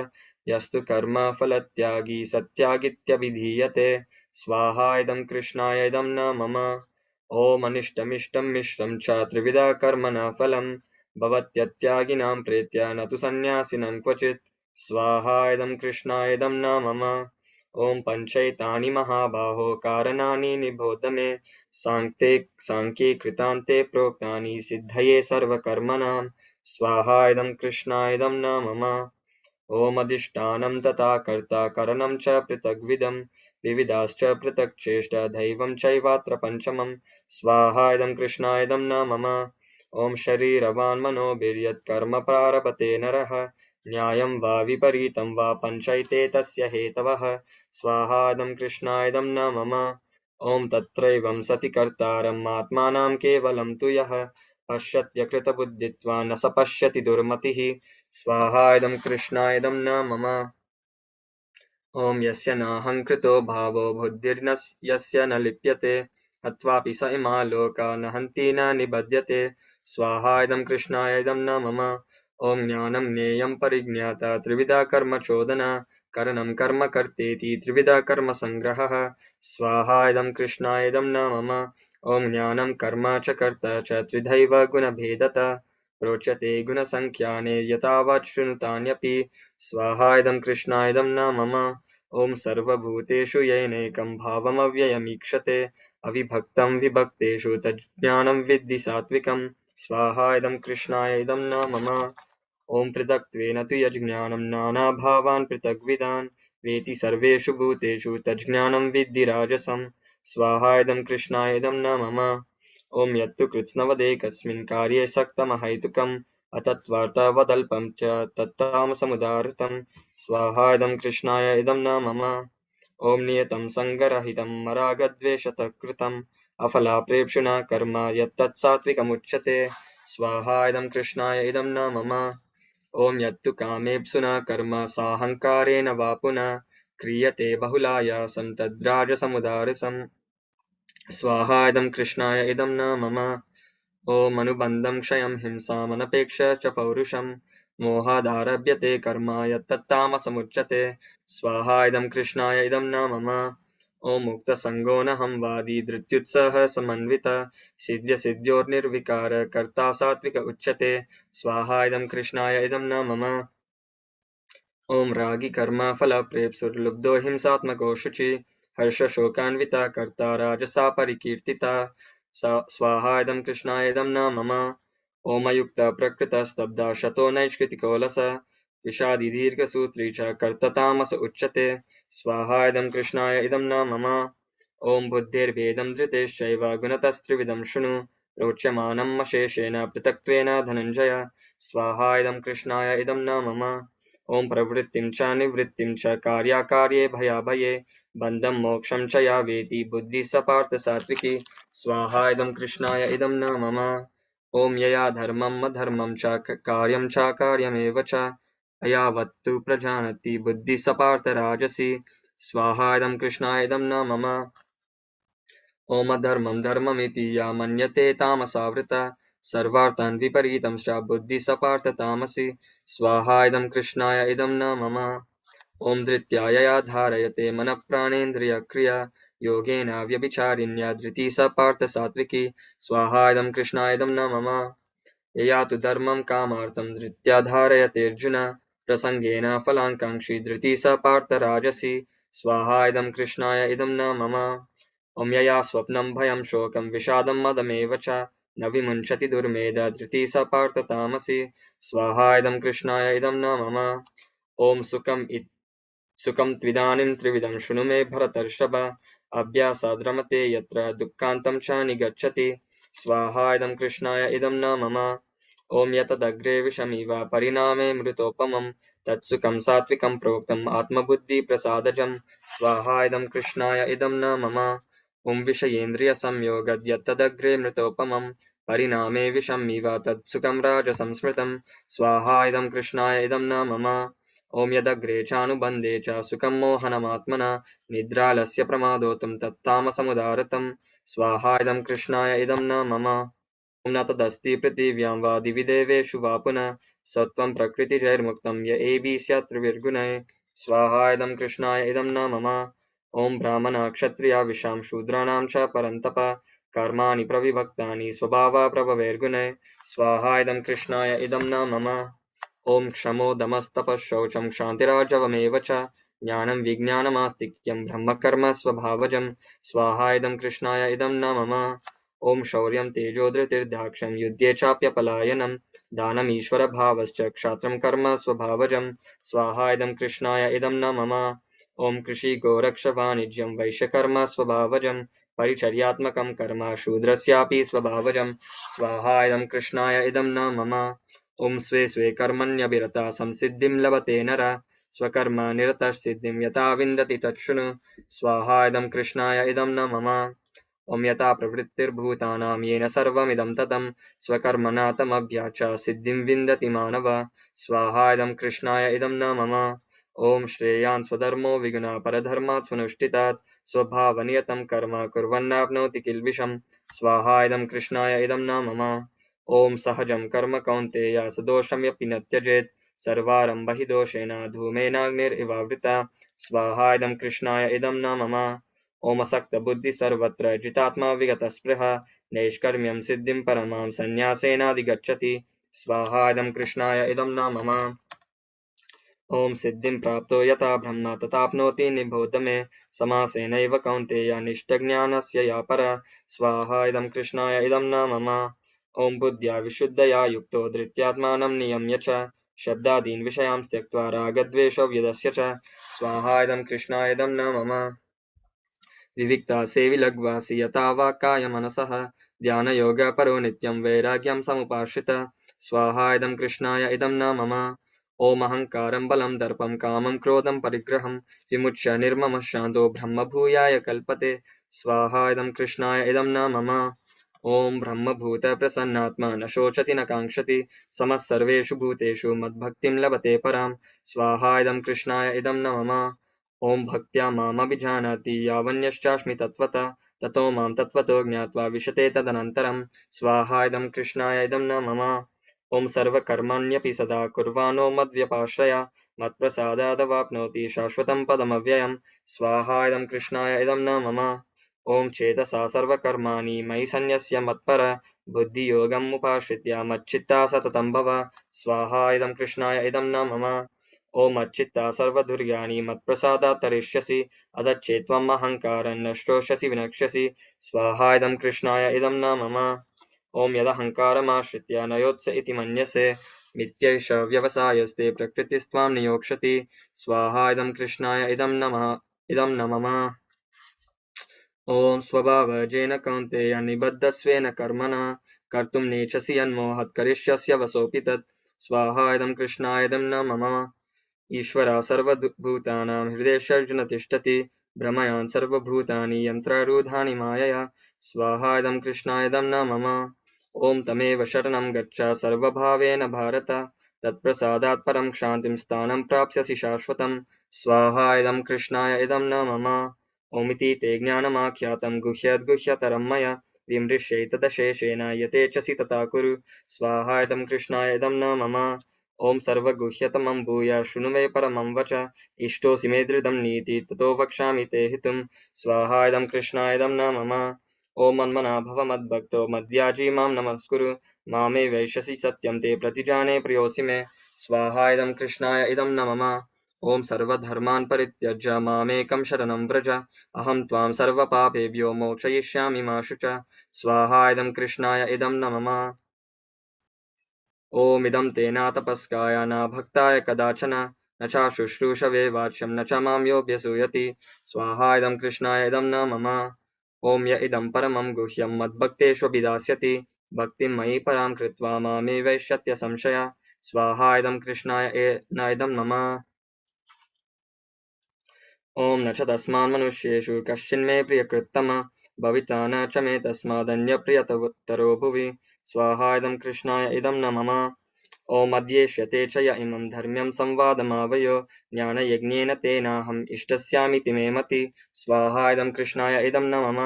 यस्तु कर्मफलत्यागी सत्यागित्यभिधीयते स्वाहा इदं कृष्णाय इदं न मम ॐ अनिष्टमिष्टं मिश्रं च त्रिविधा कर्मणा फलं भवत्यत्यागिनां प्रेत्य न तु सन्न्यासिनं क्वचित् स्वाहा इदं कृष्णाय इदं न मम ॐ पञ्चैतानि महाबाहो कारणानि निबोध मे साङ्ख्ये कृतान्ते प्रोक्तानि सिद्धये सर्वकर्मणां स्वाहा इदं कृष्णाय इदं न मम ॐ अधिष्ठानं तथा कर्ता करणं च पृथग्विधं विविधाश्च पृथक् चेष्टा दैवं चैवात्र पञ्चमं स्वाहा इदं कृष्णाय इदं न मम ॐ शरीरवान् मनोभिर्यत्कर्म प्रारभते नरः न्यायं वा विपरीतं वा पञ्चैते तस्य हेतवः स्वाहा इदं कृष्णाय इदं न मम ॐ तत्रैवं सति कर्तारम् आत्मानं केवलं तु यः पश्यत्यकृतबुद्धित्वा न स पश्यति दुर्मतिः स्वाहा इदं कृष्णाय इदं न मम ॐ यस्य नाहङ्कृतो भावो बुद्धिर्न यस्य न लिप्यते हत्वापि स इमा लोका न हन्ति न निबध्यते स्वाहा इदं कृष्णाय इदं न मम ॐ ज्ञानं ज्ञेयं परिज्ञाता त्रिविधा कर्मचोदना करणं कर्म कर्तेति त्रिविधा कर्मसङ्ग्रहः स्वाहा इदं कृष्णाय इदं न मम ॐ ज्ञानं कर्म च कर्ता च त्रिधैव गुणभेदता रोचते गुणसङ्ख्याने यतावत् शृणुतान्यपि स्वाहा इदं कृष्णाय इदं न मम ॐ सर्वभूतेषु येनैकं भावमव्ययमीक्षते अविभक्तं विभक्तेषु तज्ज्ञानं विद्धि सात्विकं स्वाहा इदं कृष्णाय इदं न मम ॐ पृथक्त्वेन तु यज्ज्ञानं नानाभावान् पृथग्विधान् वेति सर्वेषु भूतेषु तज्ज्ञानं विद्धि राजसं स्वाहा इदं कृष्णाय इदं न मम ॐ यत्तु कृत्स्नवदेकस्मिन् कार्ये सक्तमहैतुकम् अतत्वार्थवदल्पं च तत्तामसमुदाहृतं स्वाहा इदं कृष्णाय इदं न मम ॐ नियतं सङ्गरहितं मरागद्वेषतः कृतम् अफलाप्रेप्सुना कर्म यत्तत्सात्विकमुच्यते स्वाहा इदं कृष्णाय इदं न मम ॐ यत्तु कामेप्सुना कर्म साहङ्कारेण वा पुनः क्रियते बहुलायासं तद्राजसमुदारसं स्वाहा इदं कृष्णाय इदं न मम ॐ अनुबन्धं क्षयं हिंसामनपेक्ष च पौरुषं मोहादारभ्यते कर्म यत्तत्तामसमुच्यते स्वाहा इदं कृष्णाय इदं न मम ॐ मुक्तसङ्गो नहं वादी धृत्युत्सह समन्वित सिद्ध्यसिद्ध्योर्निर्विकार कर्ता सात्विक उच्यते स्वाहा इदं कृष्णाय इदं न मम ॐ रागी कर्म फलप्रेप्सुर्लुब्धो हिंसात्मको शुचि हर्षशोकान्विता कर्ता राजसा परिकीर्तिता स्वाहा इदं कृष्णाय इदं न मम ॐ अयुक्तप्रकृतस्तब्धा शतो नैष्कृतिकोलस विषादिदीर्घसूत्री च कर्ततामस उच्यते स्वाहा इदं कृष्णाय इदं न मम ॐ बुद्धिर्भेदं धृतेश्चैव गुणतस्त्रिविधं शृणु रोच्यमानम् अशेषेण पृथक्त्वेन धनञ्जय स्वाहा इदं कृष्णाय इदं न मम ॐ प्रवृत्तिं च निवृत्तिं च कार्याकार्ये भयाभये बन्धं मोक्षं च या वेति बुद्धिः स पार्थ सात्विकी स्वाहा इदं कृष्णाय इदं न मम ॐ यया धर्मम् अधर्मं च कार्यं च कार्यमेव च अयावत्तु प्रजानति बुद्धिः स पार्थ राजसी स्वाहा इदं कृष्णाय इदं न मम ॐ अधर्मं धर्ममिति या मन्यते तामसावृता सर्वार्थान् विपरीतं च बुद्धिः स पार्थ तामसी स्वाहा इदं कृष्णाय इदं न मम ॐ धृत्या यया धारयते मनः प्राणेन्द्रियक्रिया योगेन व्यभिचारिण्या धृतिः स पार्थ सात्विकी स्वाहा इदं कृष्णाय इदं न मम यया तु धर्मं कामार्थं धृत्या धारयते अर्जुन प्रसङ्गेन फलाकाङ्क्षी धृतिः स पार्थ राजसी स्वाहा इदं कृष्णाय इदं न मम ॐ यया स्वप्नं भयं शोकं विषादं मदमेव च न विमुञ्चति दुर्मेधा धृतिः स पार्थ तामसी स्वाहा इदं कृष्णाय इदं न मम ॐ सुखं त्विदानीं त्रिविधं शृणु मे भरतर्षभ अभ्यासाद् रमते यत्र दुःखान्तं च निगच्छति स्वाहा इदं कृष्णाय इदं न मम ॐ यतदग्रे विषमिव परिणामे मृतोपमं तत्सुखं सात्विकं प्रोक्तम् आत्मबुद्धिप्रसादजं स्वाहा इदं कृष्णाय इदं न मम ॐ विषयेन्द्रियसंयोगद् यत्तदग्रे मृतोपमं परिणामे विषमिव तत्सुखं राजसंस्मृतं स्वाहा इदं कृष्णाय इदं न मम ॐ यदग्रे चानुबन्धे च सुखं मोहनमात्मना निद्रालस्य प्रमादोतं तत्तामसमुदारतं स्वाहा इदं कृष्णाय इदं न मम ॐ न तदस्ति पृथिव्यां वा दिवि देवेषु वा पुनः सत्त्वं प्रकृतिजैर्मुक्तं य एवि स्यात् त्रिभिर्गुणैः स्वाहा इदं कृष्णाय इदं न मम ॐ ब्राह्मणा क्षत्रिया विशां शूद्राणां च परन्तप कर्माणि प्रविभक्तानि स्वभावा प्रभवैर्गुणैः स्वाहा इदं कृष्णाय इदं न मम ॐ क्षमो दमस्तपः शौचं क्षान्तिराजवमेव च ज्ञानं विज्ञानमास्तिक्यं ब्रह्मकर्म स्वभावजं स्वाहा इदं कृष्णाय इदं न मम ॐ शौर्यं तेजो धृतिर्दाक्ष्यं युद्धे चाप्यपलायनं दानमीश्वरभावश्च क्षात्रं कर्म स्वभावजं स्वाहा इदं कृष्णाय इदं न मम ॐ कृषि गोरक्षवाणिज्यं वैश्यकर्म स्वभावजं परिचर्यात्मकं कर्म शूद्रस्यापि स्वभावजं स्वाहा इदं कृष्णाय इदं न मम ॐ स्वे स्वे कर्मण्यभिरता संसिद्धिं लभते नरः स्वकर्म निरतः सिद्धिं यथा विन्दति तच्छृणु स्वाहा इदं कृष्णाय इदं न मम ॐ यथा प्रवृत्तिर्भूतानां येन सर्वमिदं ततं स्वकर्मणा तमभ्याच्य सिद्धिं विन्दति मानवः स्वाहा इदं कृष्णाय इदं न मम ॐ श्रेयान् स्वधर्मो विगुणः परधर्मात् स्वनुष्ठितात् स्वभावनियतं कर्म कुर्वन्नाप्नोति किल्बिषं स्वाहा इदं कृष्णाय इदं न मम ॐ सहजं कर्म कौन्तेय सदोषमपि न त्यजेत् सर्वारम्भ हि दोषेण धूमेनाग्निरिवावृता स्वाहा इदं कृष्णाय इदं न मम ॐ असक्तबुद्धिः सर्वत्र जितात्मा विगतस्पृहा नैष्कर्म्यं सिद्धिं परमां सन्न्यासेनाधिगच्छति स्वाहा इदं कृष्णाय इदं न मम ॐ सिद्धिं प्राप्तो यथा ब्रह्म तथाप्नोति निबोध मे समासेनैव कौन्तेय निष्ठज्ञानस्य या परा स्वाहा इदं कृष्णाय इदं न मम ॐ बुद्ध्या विशुद्धया युक्तो धृत्यात्मानं नियम्य च शब्दादीन् विषयान् त्यक्त्वा रागद्वेषव्यदस्य च स्वाहा इदं कृष्णाय इदं न मम विविक्ता सेविलग्वासि यथा वाक्काय मनसः ध्यानयोगपरो नित्यं वैराग्यं समुपाश्रित स्वाहा इदं कृष्णाय इदं न मम ॐ अहङ्कारं बलं दर्पं कामं क्रोधं परिग्रहं विमुच्य निर्ममः शान्तो ब्रह्मभूयाय कल्पते स्वाहा इदं कृष्णाय इदं न मम ॐ ब्रह्मभूतप्रसन्नात्मा न शोचति न काङ्क्षति समः सर्वेषु भूतेषु मद्भक्तिं लभते परां स्वाहा इदं कृष्णाय इदं न मम ॐ भक्त्या मामभिजानाति यावन्यश्चास्मि तत्त्वतः ततो मां तत्त्वतो ज्ञात्वा विशते तदनन्तरं स्वाहा इदं कृष्णाय इदं न मम ॐ सर्वकर्माण्यपि सदा कुर्वाणो मद्व्यपाश्रया मत्प्रसादादवाप्नोति शाश्वतं पदमव्ययं स्वाहा इदं कृष्णाय इदं न मम ॐ चेतसा सर्वकर्माणि मयि सन्न्यस्य मत्पर बुद्धियोगम् उपाश्रित्य मच्चित्ता सततं भव स्वाहा इदं कृष्णाय इदं न मम ॐ मच्चित्ता सर्वदुर्गाणि मत्प्रसादात् तरिष्यसि अदच्चेत्त्वम् अहङ्कारं नष्टोष्यसि विनक्ष्यसि स्वाहा इदं कृष्णाय इदं न मम ॐ यदहङ्कारमाश्रित्य न योत्स इति मन्यसे मिथ्यैष व्यवसायस्ते प्रकृतिस्त्वां नियोक्ष्यति स्वाहा इदं कृष्णाय इदं न मम ॐ स्वभावजेन कौन्तेय निबद्धस्वेन कर्मणा कर्तुं नेच्छसि यन्मोहात् करिष्यस्य वसोऽपि तत् स्वाहा इदं कृष्णाय इदं न मम ईश्वरः सर्वभूतानां हृदयेऽर्जुन तिष्ठति भ्रमयान् सर्वभूतानि यन्त्रारूढानि मायया स्वाहा इदं कृष्णाय इदं न मम ॐ तमेव शरणं गच्छ सर्वभावेन भारत तत्प्रसादात् परं क्षान्तिं स्थानं प्राप्स्यसि शाश्वतं स्वाहा इदं कृष्णाय इदं न मम ओमिति ते ज्ञानमाख्यातं गुह्यद्गुह्यतरं मया विमृश्यैतदशेषेण यतेच्छसि तथा कुरु स्वाहा इदं कृष्णाय इदं न मम ॐ सर्वगुह्यतमं भूय शृणु मे परमं वच इष्टोऽसि मे दृढं नीति ततो वक्ष्यामि ते हितुं स्वाहा इदं कृष्णाय इदं न मम ॐ मन्मना भव मद्भक्तो मद्याजी मां नमस्कुरु मामे वैश्यसि सत्यं ते प्रतिजाने प्रियोऽसि मे स्वाहा इदं कृष्णाय इदं न मम ॐ सर्वधर्मान् परित्यज्य मामेकं शरणं व्रज अहं त्वां सर्वपापेभ्यो मोक्षयिष्यामि मा शुच स्वाहा इदं कृष्णाय इदं न मम ॐ इदं तेना तपस्काय न भक्ताय कदाचन न च शुश्रूषवे वाच्यं न च मां योऽभ्यसूयति स्वाहा इदं कृष्णाय इदं न मम ॐ य इदं परमं गुह्यं मद्भक्तेष्वभिधास्यति भक्तिं मयि परां कृत्वा मामे वैश्यत्य संशय स्वाहा इदं कृष्णाय न इदं मम ॐ न च तस्मान् मनुष्येषु कश्चिन्मे प्रियकृत्तम भविता न च मे तस्मादन्यप्रियतरोत्तरो भुवि स्वाहा इदं कृष्णाय इदं न मम ॐ अध्येष्यते च य इमं धर्म्यं संवादमावयो ज्ञानयज्ञेन तेनाहम् इष्टस्यामिति मे मति स्वाहा इदं कृष्णाय इदं न मम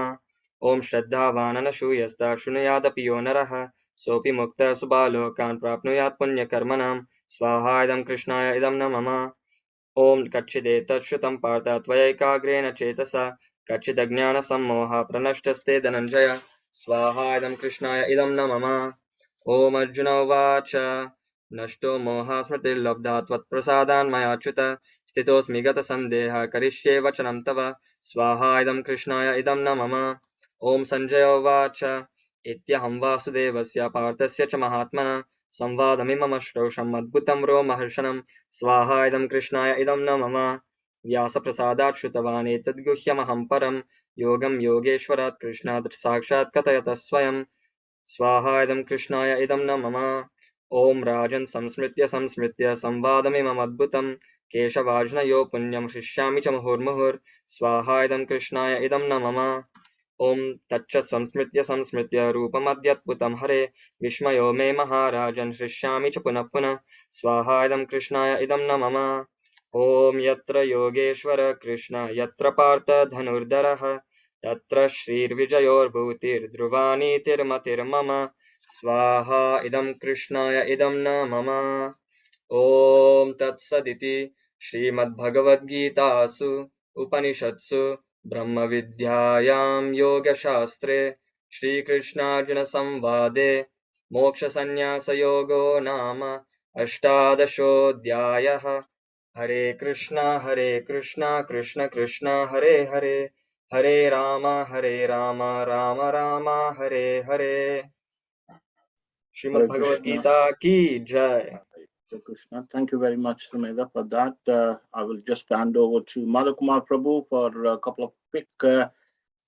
ॐ श्रद्धावाननशूयस्ता शृणुयादपि यो नरः सोऽपि मुक्तः सुबालोकान् प्राप्नुयात् पुण्यकर्मणां स्वाहा इदं कृष्णाय इदं न मम ॐ कच्चिदेतत् श्रुतं पार्थ त्वयैकाग्रेण चेतसा कच्चिदज्ञानसम्मोहः प्रनष्टस्ते धनञ्जय स्वाहा इदं कृष्णाय इदं न मम ॐ अर्जुन उवाच नष्टो मोहः स्मृतिर्लब्धा त्वत्प्रसादान् मयाच्युत स्थितोऽस्मि गतसन्देहः करिष्ये वचनं तव स्वाहा इदं कृष्णाय इदं न मम ॐ सञ्जय उवाच इत्यहं वासुदेवस्य पार्थस्य च महात्मनः संवादमिमम श्रौषम् अद्भुतं रोमहर्षणं स्वाहा इदं कृष्णाय इदं न मम व्यासप्रसादात् श्रुतवान् एतद्गुह्यमहं परं योगं योगेश्वरात् कृष्णात् साक्षात् कथयतः स्वयं स्वाहा इदं कृष्णाय इदं न मम ॐ राजन् संस्मृत्य संवादमिममद्भुतं केशवार्जुनयो पुण्यं हृष्यामि च मुहुर्मुहुर् स्वाहा इदं कृष्णाय इदं न मम ॐ तच्च संस्मृत्य रूपमद्यद्भुतं हरे विस्मयो मे महाराजन् हृष्यामि च पुनः पुनः स्वाहा इदं कृष्णाय इदं न मम ॐ यत्र योगेश्वर कृष्ण यत्र पार्थ धनुर्धरः तत्र श्रीर्विजयोर्भूतिर्ध्रुवानीतिर्मतिर्मम स्वाहा इदं कृष्णाय इदं न मम ॐ तत्सदिति श्रीमद्भगवद्गीतासु उपनिषत्सु ब्रह्मविद्यायां योगशास्त्रे श्रीकृष्णार्जुनसंवादे मोक्षसंन्यासयोगो नाम अष्टादशोऽध्यायः हरे कृष्णा कृष्ण कृष्ण हरे हरे हरे राम राम राम हरे हरे Hare श्रीमद् भगवद Krishna. गीता की जय Hare Krishna. Thank you very much, Sumedha, for that. I will just hand over to Madhu Kumar Prabhu for a couple of quick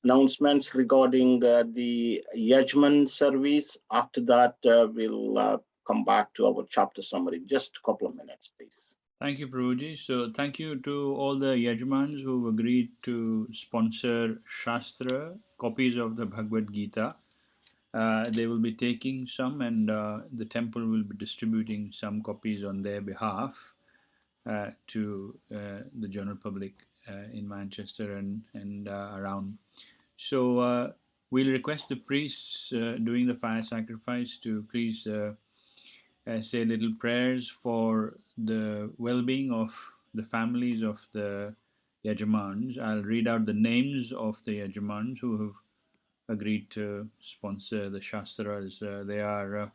announcements regarding the Yajman service. After that, we'll come back to our chapter summary. Just a couple of minutes, please. Thank you, Prabhuji. So, thank you to all the Yajmans who agreed to sponsor Shastra copies of the Bhagavad Gita. They will be taking some, and the temple will be distributing some copies on their behalf to the general public in Manchester and around. So, we'll request the priests doing the fire sacrifice to please say little prayers for the well-being of the families of the Yajamans. I'll read out the names of the Yajamans who have agreed to sponsor the Shastras. They are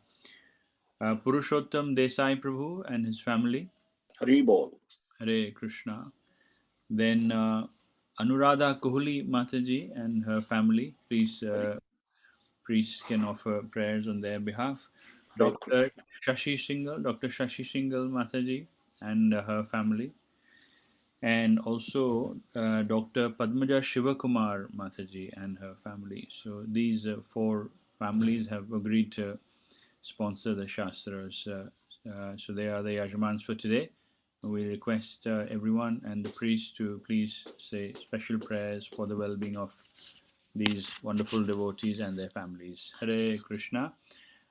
Purushottam Desai Prabhu and his family. Hari Bol. Hare Krishna. Then Anuradha Kohli Mataji and her family. Please, priests can offer prayers on their behalf. Dr. Shashi Singhal Mataji and her family. And also Dr. Padmaja Shivakumar Mataji and her family. So these four families have agreed to sponsor the Shastras. So they are the Yajamans for today. we request everyone and the priest to please say special prayers for the well-being of these wonderful devotees and their families. Hare Krishna.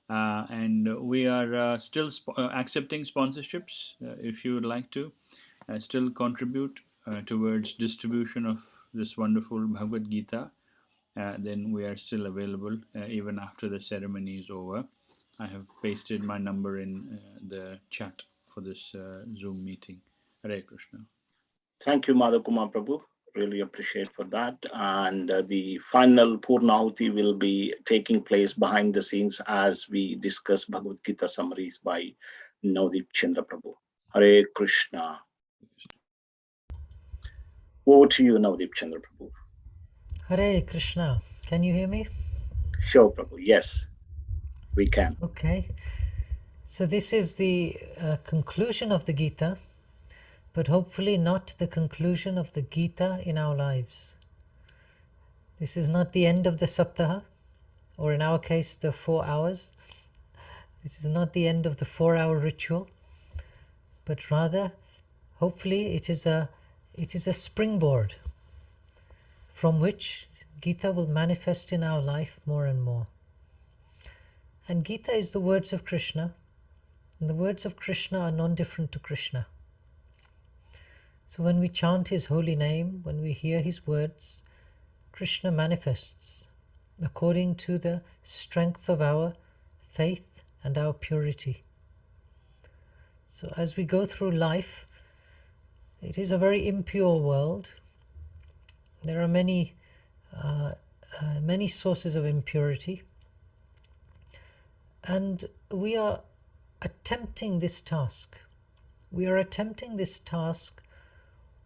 And we are still accepting sponsorships. If you would like to still contribute towards distribution of this wonderful Bhagavad Gita, then we are still available even after the ceremony is over. I have pasted my number in the chat for this Zoom meeting. Hare Krishna. Thank you, Madhav Kumar Prabhu. Really appreciate for that. And the final Purnahuti will be taking place behind the scenes as we discuss Bhagavad Gita summaries by Navdeep Chandra Prabhu. Hare Krishna. Over to you, Navdeep Chandra Prabhu. Hare Krishna. Can you hear me? Sure, Prabhu. Yes, we can. Okay. So this is the conclusion of the Gita, but hopefully not the conclusion of the Gita in our lives. This is not the end of the Saptaha, or in our case, the 4 hours. This is not the end of the 4-hour ritual, but rather, hopefully, it is a springboard from which Gita will manifest in our life more and more. And Gita is the words of Krishna, and the words of Krishna are non-different to Krishna. So when we chant his holy name, when we hear his words, Krishna manifests according to the strength of our faith and our purity. So as we go through life, it is a very impure world. There are many sources of impurity. And we are attempting this task. We are attempting this task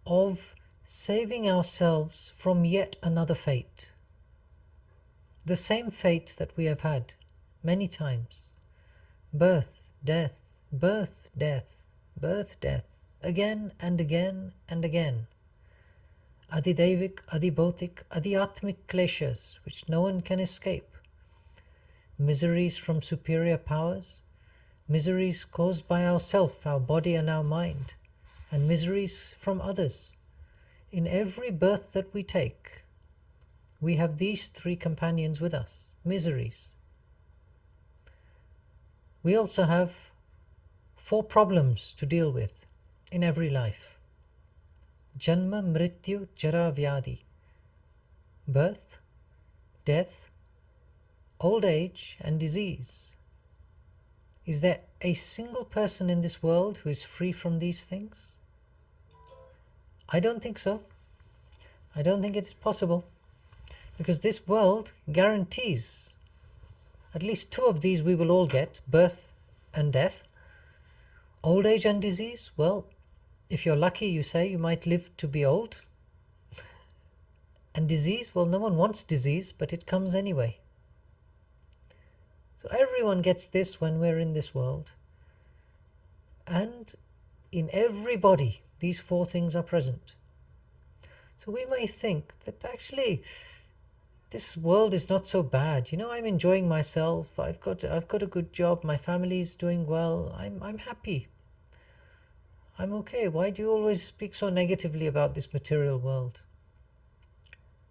of saving ourselves from yet another fate. The same fate that we have had many times. Birth, death, birth, death, birth, death, again and again and again. Adidevik, adibautik, adiatmic kleshas, which no one can escape. Miseries from superior powers, miseries caused by ourself, our body and our mind, and miseries from others. In every birth that we take, we have these 3 companions with us, miseries. We also have 4 problems to deal with in every life. Janma, Mrityu, Jara, Vyadi. Birth, death, old age and disease. Is there a single person in this world who is free from these things? I don't think so. I don't think it's possible, because this world guarantees at least 2 of these we will all get, birth and death. Old age and disease, well, if you're lucky, you say, you might live to be old. And disease, well, no one wants disease, but it comes anyway. So everyone gets this when we're in this world. And in every body, these 4 things are present. So we may think that actually this world is not so bad. You know, I'm enjoying myself. I've got a good job. My family is doing well. I'm happy. I'm okay. Why do you always speak so negatively about this material world?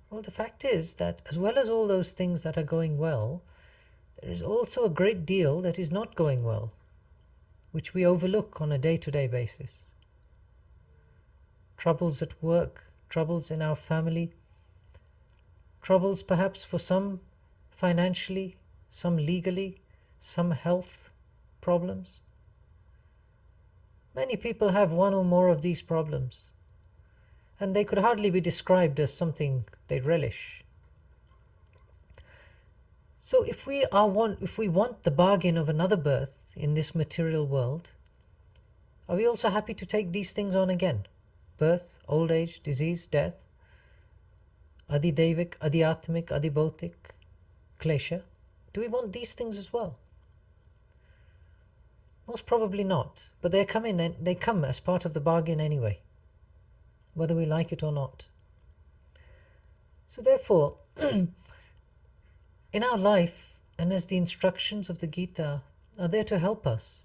Well, the fact is that as well as all those things that are going well, there is also a great deal that is not going well, which we overlook on a day-to-day basis. Troubles at work, troubles in our family, troubles perhaps for some financially, some legally, some health problems. Many people have one or more of these problems, and they could hardly be described as something they relish. So if we want the bargain of another birth in this material world, are we also happy to take these things on again? Birth, old age, disease, death, adidevik, adiatmic, adibautik, klesha. Do we want these things as well? Most probably not, but they come as part of the bargain anyway, whether we like it or not. So therefore, in our life, and as the instructions of the Gita are there to help us,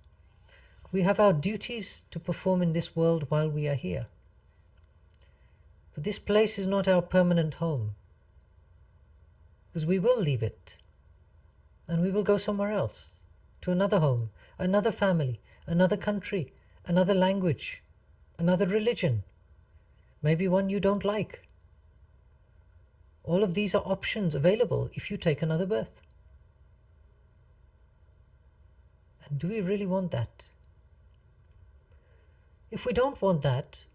We have our duties to perform in this world while we are here. But this place is not our permanent home, because we will leave it and we will go somewhere else, to another home, another family, another country, another language, another religion, maybe one you don't like. All of these are options available if you take another birth. And do we really want that? If we don't want that,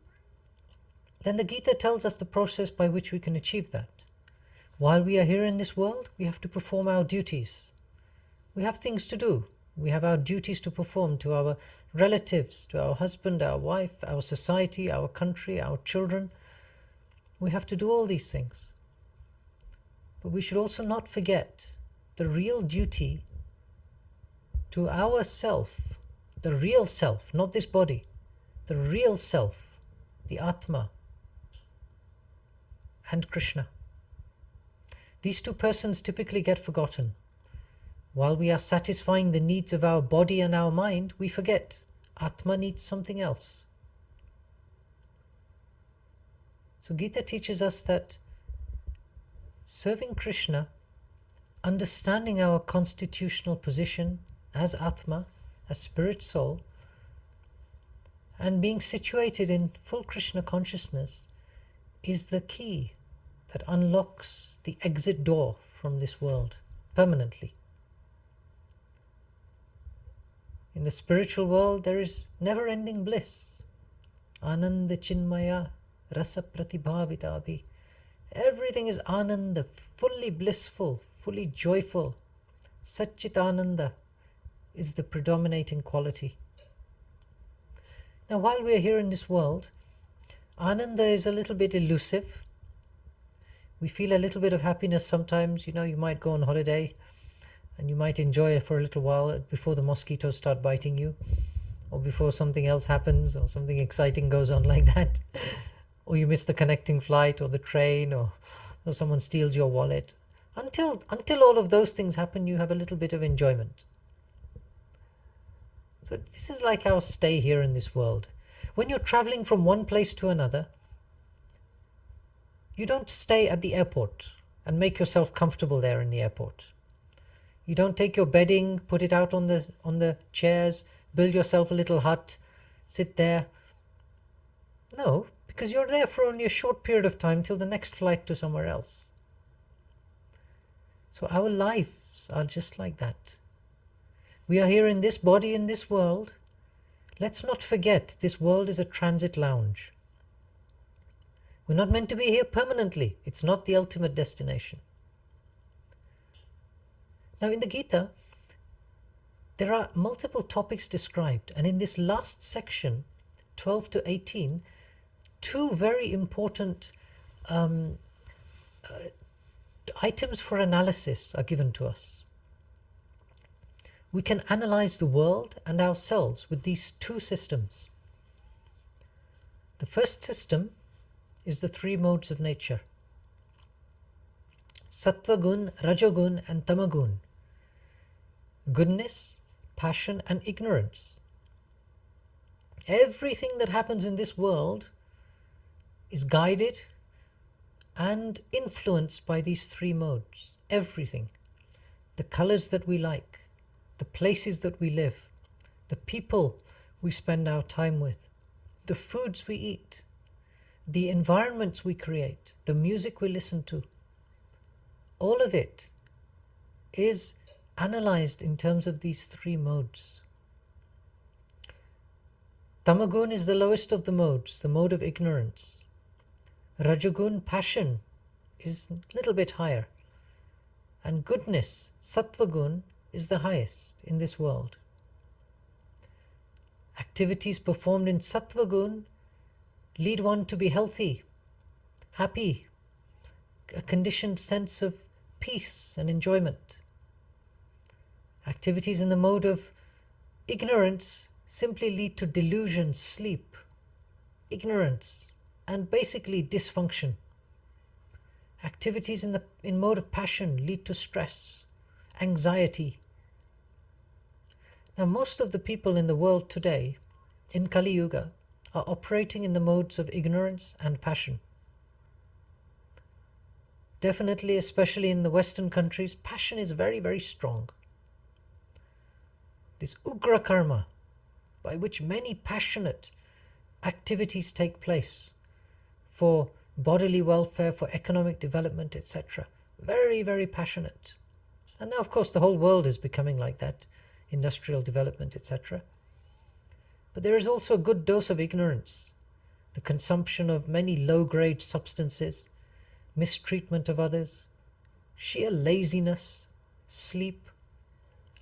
then the Gita tells us the process by which we can achieve that. While we are here in this world, we have to perform our duties. We have things to do. We have our duties to perform to our relatives, to our husband, our wife, our society, our country, our children. We have to do all these things. But we should also not forget the real duty to our self, the real self, not this body, the real self, the Atma, and Krishna. These two persons typically get forgotten. While we are satisfying the needs of our body and our mind, we forget Atma needs something else. So Gita teaches us that serving Krishna, understanding our constitutional position as Atma, as spirit soul, and being situated in full Krishna consciousness is the key that unlocks the exit door from this world permanently. In the spiritual world, there is never-ending bliss. Ananda Chinmaya Rasa Pratibhavitabi. Everything is Ananda, fully blissful, fully joyful. Satchit Ananda is the predominating quality. Now, while we are here in this world, Ananda is a little bit elusive. We feel a little bit of happiness sometimes. You know, you might go on holiday and you might enjoy it for a little while before the mosquitoes start biting you, or before something else happens, or something exciting goes on like that, or you miss the connecting flight or the train, or someone steals your wallet. Until all of those things happen, you have a little bit of enjoyment. So this is like our stay here in this world. When you're traveling from one place to another, you don't stay at the airport and make yourself comfortable there in the airport. You don't take your bedding, put it out on the chairs, build yourself a little hut, sit there. No, because you're there for only a short period of time till the next flight to somewhere else. So our lives are just like that. We are here in this body, in this world. Let's not forget this world is a transit lounge. We're not meant to be here permanently. It's not the ultimate destination. Now in the Gita, there are multiple topics described, and in this last section, 12 to 18, two very important items for analysis are given to us. We can analyze the world and ourselves with these two systems. The first system is the three modes of nature: Sattva gun, Rajagun and Tamagun. Goodness, passion and ignorance. Everything that happens in this world is guided and influenced by these three modes. Everything. The colors that we like, the places that we live, the people we spend our time with, the foods we eat, the environments we create, the music we listen to. All of it is analyzed in terms of these three modes. Tamagun is the lowest of the modes, the mode of ignorance. Rajagun, passion, is a little bit higher. And goodness, Sattvagun, is the highest in this world. Activities performed in Sattvagun lead one to be healthy, happy, a conditioned sense of peace and enjoyment. Activities in the mode of ignorance simply lead to delusion, sleep, ignorance, and basically dysfunction. Activities in mode of passion lead to stress, anxiety. Now, most of the people in the world today, in Kali Yuga, are operating in the modes of ignorance and passion. Definitely, especially in the Western countries, passion is very, very strong. This ugra karma, by which many passionate activities take place for bodily welfare, for economic development, etc. Very, very passionate. And now, of course, the whole world is becoming like that, industrial development, etc. But there is also a good dose of ignorance, the consumption of many low-grade substances, mistreatment of others, sheer laziness, sleep,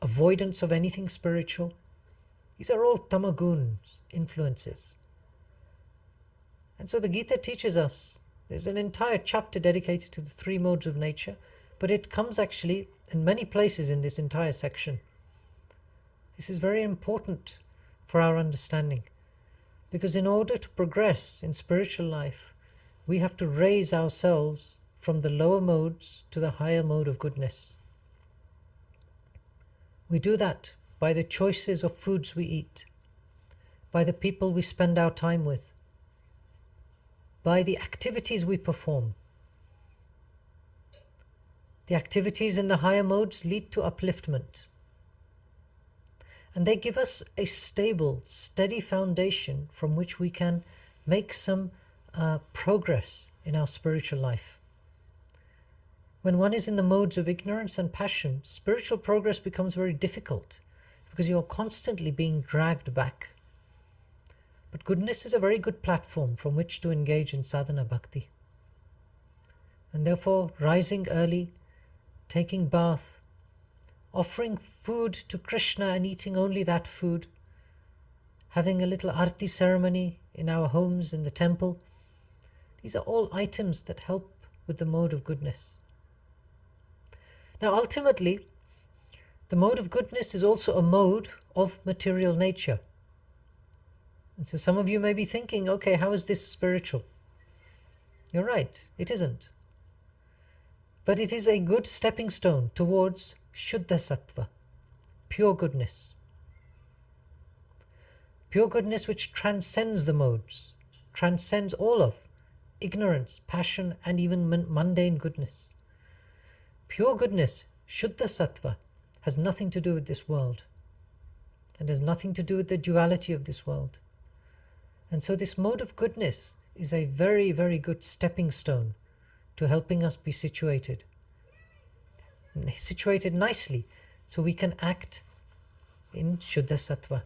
avoidance of anything spiritual. These are all tamaguns, influences. And so the Gita teaches us, there's an entire chapter dedicated to the three modes of nature, but it comes actually in many places in this entire section. This is very important for our understanding, because in order to progress in spiritual life, we have to raise ourselves from the lower modes to the higher mode of goodness. We do that by the choices of foods we eat, by the people we spend our time with, by the activities we perform. The activities in the higher modes lead to upliftment, and they give us a stable, steady foundation from which we can make some progress in our spiritual life. When one is in the modes of ignorance and passion, spiritual progress becomes very difficult because you're constantly being dragged back. But goodness is a very good platform from which to engage in sadhana bhakti. And therefore, rising early, taking bath, offering food to Krishna and eating only that food, having a little arti ceremony in our homes, in the temple, these are all items that help with the mode of goodness. Now, ultimately, the mode of goodness is also a mode of material nature. And so some of you may be thinking, okay, how is this spiritual? You're right, it isn't. But it is a good stepping stone towards Shuddha Sattva, pure goodness. Pure goodness which transcends the modes, transcends all of ignorance, passion, and even mundane goodness. Pure goodness, Shuddha Sattva, has nothing to do with this world and has nothing to do with the duality of this world. And so this mode of goodness is a very, very good stepping stone to helping us be situated nicely so we can act in Shuddha Sattva.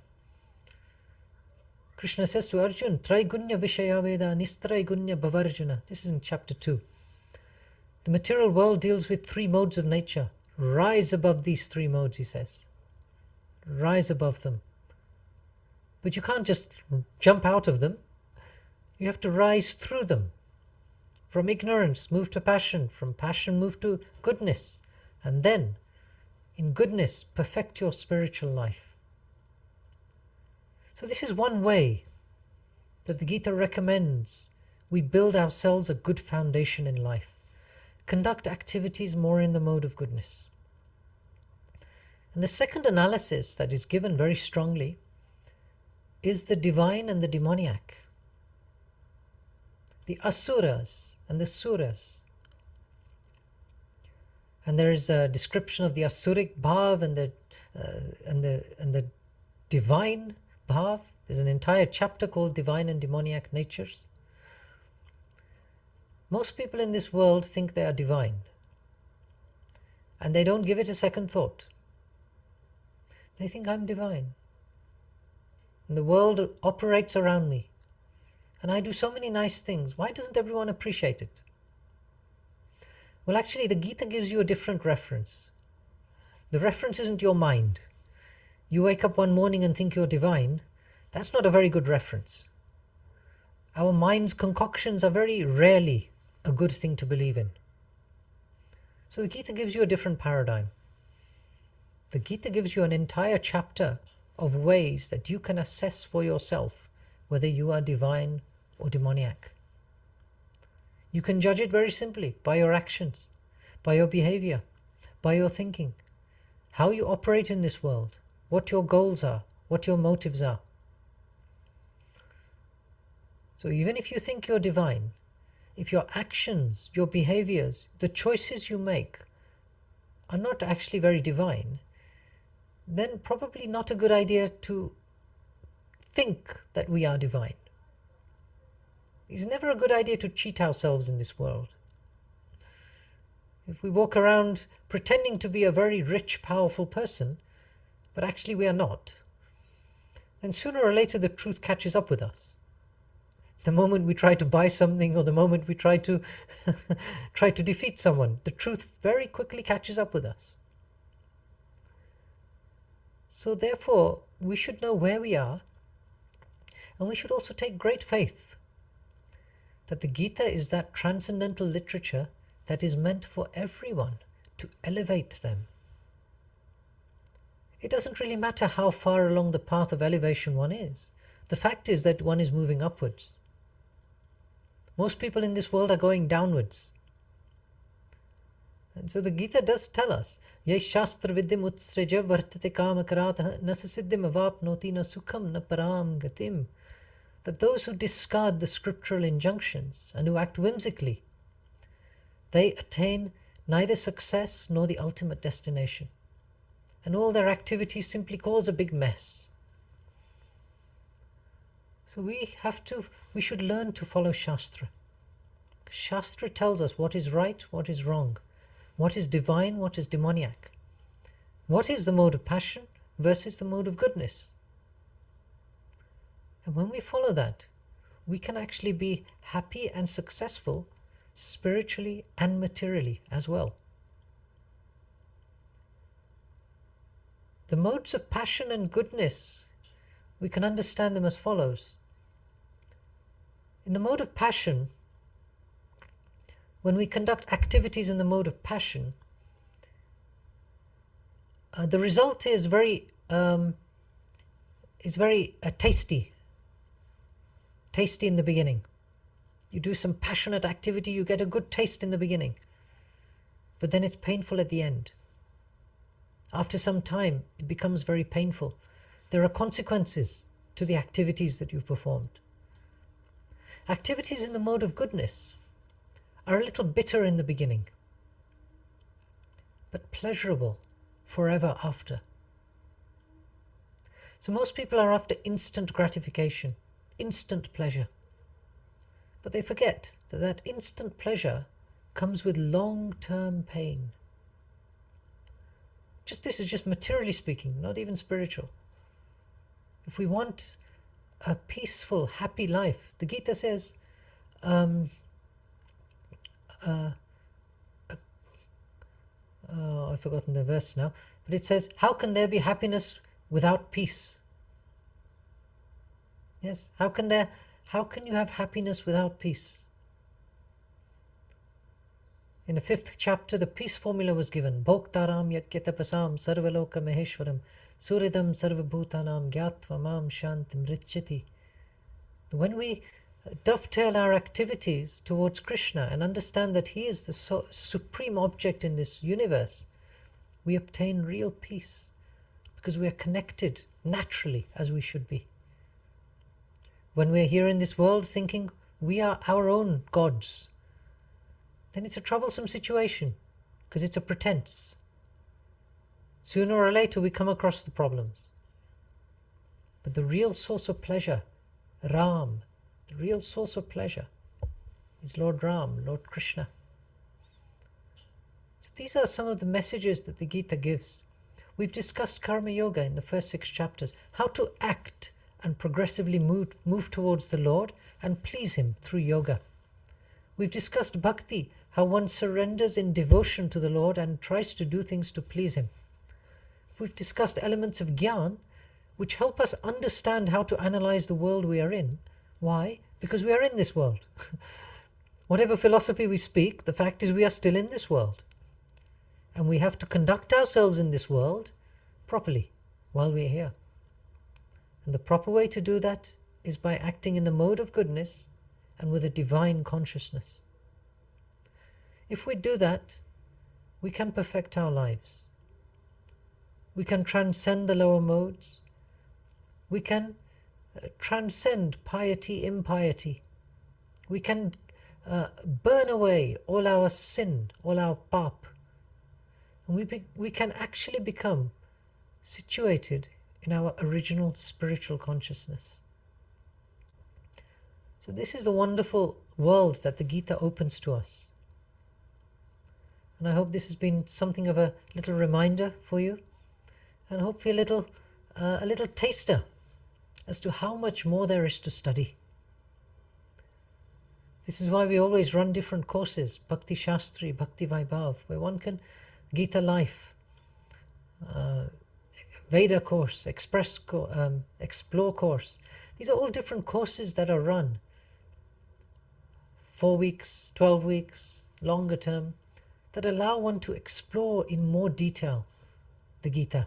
Krishna says to Arjuna, Traigunya Vishaya Veda Nistraigunya Bhavarjuna. This is in chapter 2. The material world deals with three modes of nature. Rise above these three modes, he says. Rise above them. But you can't just jump out of them. You have to rise through them. From ignorance, move to passion. From passion, move to goodness. And then, in goodness, perfect your spiritual life. So this is one way that the Gita recommends we build ourselves a good foundation in life. Conduct activities more in the mode of goodness. And the second analysis that is given very strongly is the divine and the demoniac. The asuras and the suras. And there is a description of the asuric bhav and the divine bhav. There's an entire chapter called Divine and Demoniac Natures. Most people in this world think they are divine, and they don't give it a second thought. They think I'm divine, and the world operates around me, and I do so many nice things. Why doesn't everyone appreciate it? Well, actually, the Gita gives you a different reference. The reference isn't your mind. You wake up one morning and think you're divine. That's not a very good reference. Our mind's concoctions are very rarely a good thing to believe in. So the Gita gives you a different paradigm. The Gita gives you an entire chapter of ways that you can assess for yourself whether you are divine or demoniac. You can judge it very simply by your actions, by your behavior, by your thinking, how you operate in this world, what your goals are, what your motives are. So even if you think you're divine, if your actions, your behaviors, the choices you make are not actually very divine, then probably not a good idea to think that we are divine. It's never a good idea to cheat ourselves in this world. If we walk around pretending to be a very rich, powerful person, but actually we are not, then sooner or later the truth catches up with us. The moment we try to buy something, or the moment we try to try to defeat someone, the truth very quickly catches up with us. So therefore, we should know where we are, and we should also take great faith that the Gita is that transcendental literature that is meant for everyone, to elevate them. It doesn't really matter how far along the path of elevation one is. The fact is that one is moving upwards. Most people in this world are going downwards. And so the Gita does tell us, Yai shastra vidyam utsreja vartate kamakarata nasasiddhim avapnoti na sukham na param gatim. That those who discard the scriptural injunctions and who act whimsically, they attain neither success nor the ultimate destination. And all their activities simply cause a big mess. So we should learn to follow Shastra. Shastra tells us what is right, what is wrong, what is divine, what is demoniac, what is the mode of passion versus the mode of goodness. And when we follow that, we can actually be happy and successful spiritually and materially as well. The modes of passion and goodness, we can understand them as follows. In the mode of passion, when we conduct activities in the mode of passion, the result is very tasty in the beginning. You do some passionate activity, you get a good taste in the beginning, but then it's painful at the end. After some time, it becomes very painful. There are consequences to the activities that you've performed. Activities in the mode of goodness are a little bitter in the beginning, but pleasurable forever after. So most people are after instant gratification, instant pleasure. But they forget that that instant pleasure comes with long-term pain. This is just materially speaking, not even spiritual. If we want a peaceful, happy life, the Gita says, I've forgotten the verse now, but it says, how can there be happiness without peace? Yes, how can you have happiness without peace? In the 5th chapter, the peace formula was given. Bhoktaram yakyatapasam sarvaloka maheshwaram suridam sarvabhutanam gyatva mam shantim richati. When we dovetail our activities towards Krishna and understand that He is the supreme object in this universe, we obtain real peace because we are connected naturally as we should be. When we are here in this world thinking we are our own gods, then it's a troublesome situation because it's a pretense. Sooner or later we come across the problems. But the real source of pleasure, Ram, the real source of pleasure is Lord Ram, Lord Krishna. So these are some of the messages that the Gita gives. We've discussed Karma Yoga in the first 6 chapters, how to act and progressively move towards the Lord and please Him through yoga. We've discussed Bhakti, how one surrenders in devotion to the Lord and tries to do things to please Him. We've discussed elements of Gyan, which help us understand how to analyze the world we are in. Why? Because we are in this world. Whatever philosophy we speak, the fact is we are still in this world. And we have to conduct ourselves in this world properly while we are here. And the proper way to do that is by acting in the mode of goodness and with a divine consciousness. If we do that, we can perfect our lives. We can transcend the lower modes. We can transcend piety, impiety. We can burn away all our sin, all our pap. And we can actually become situated in our original spiritual consciousness. So this is the wonderful world that the Gita opens to us. And I hope this has been something of a little reminder for you, and hopefully a little taster as to how much more there is to study. This is why we always run different courses, Bhakti Shastri, Bhakti Vaibhav, where one can Gita Life, Veda course, Explore course. These are all different courses that are run. 4 weeks, 12 weeks, longer term, that allow one to explore in more detail the Gita.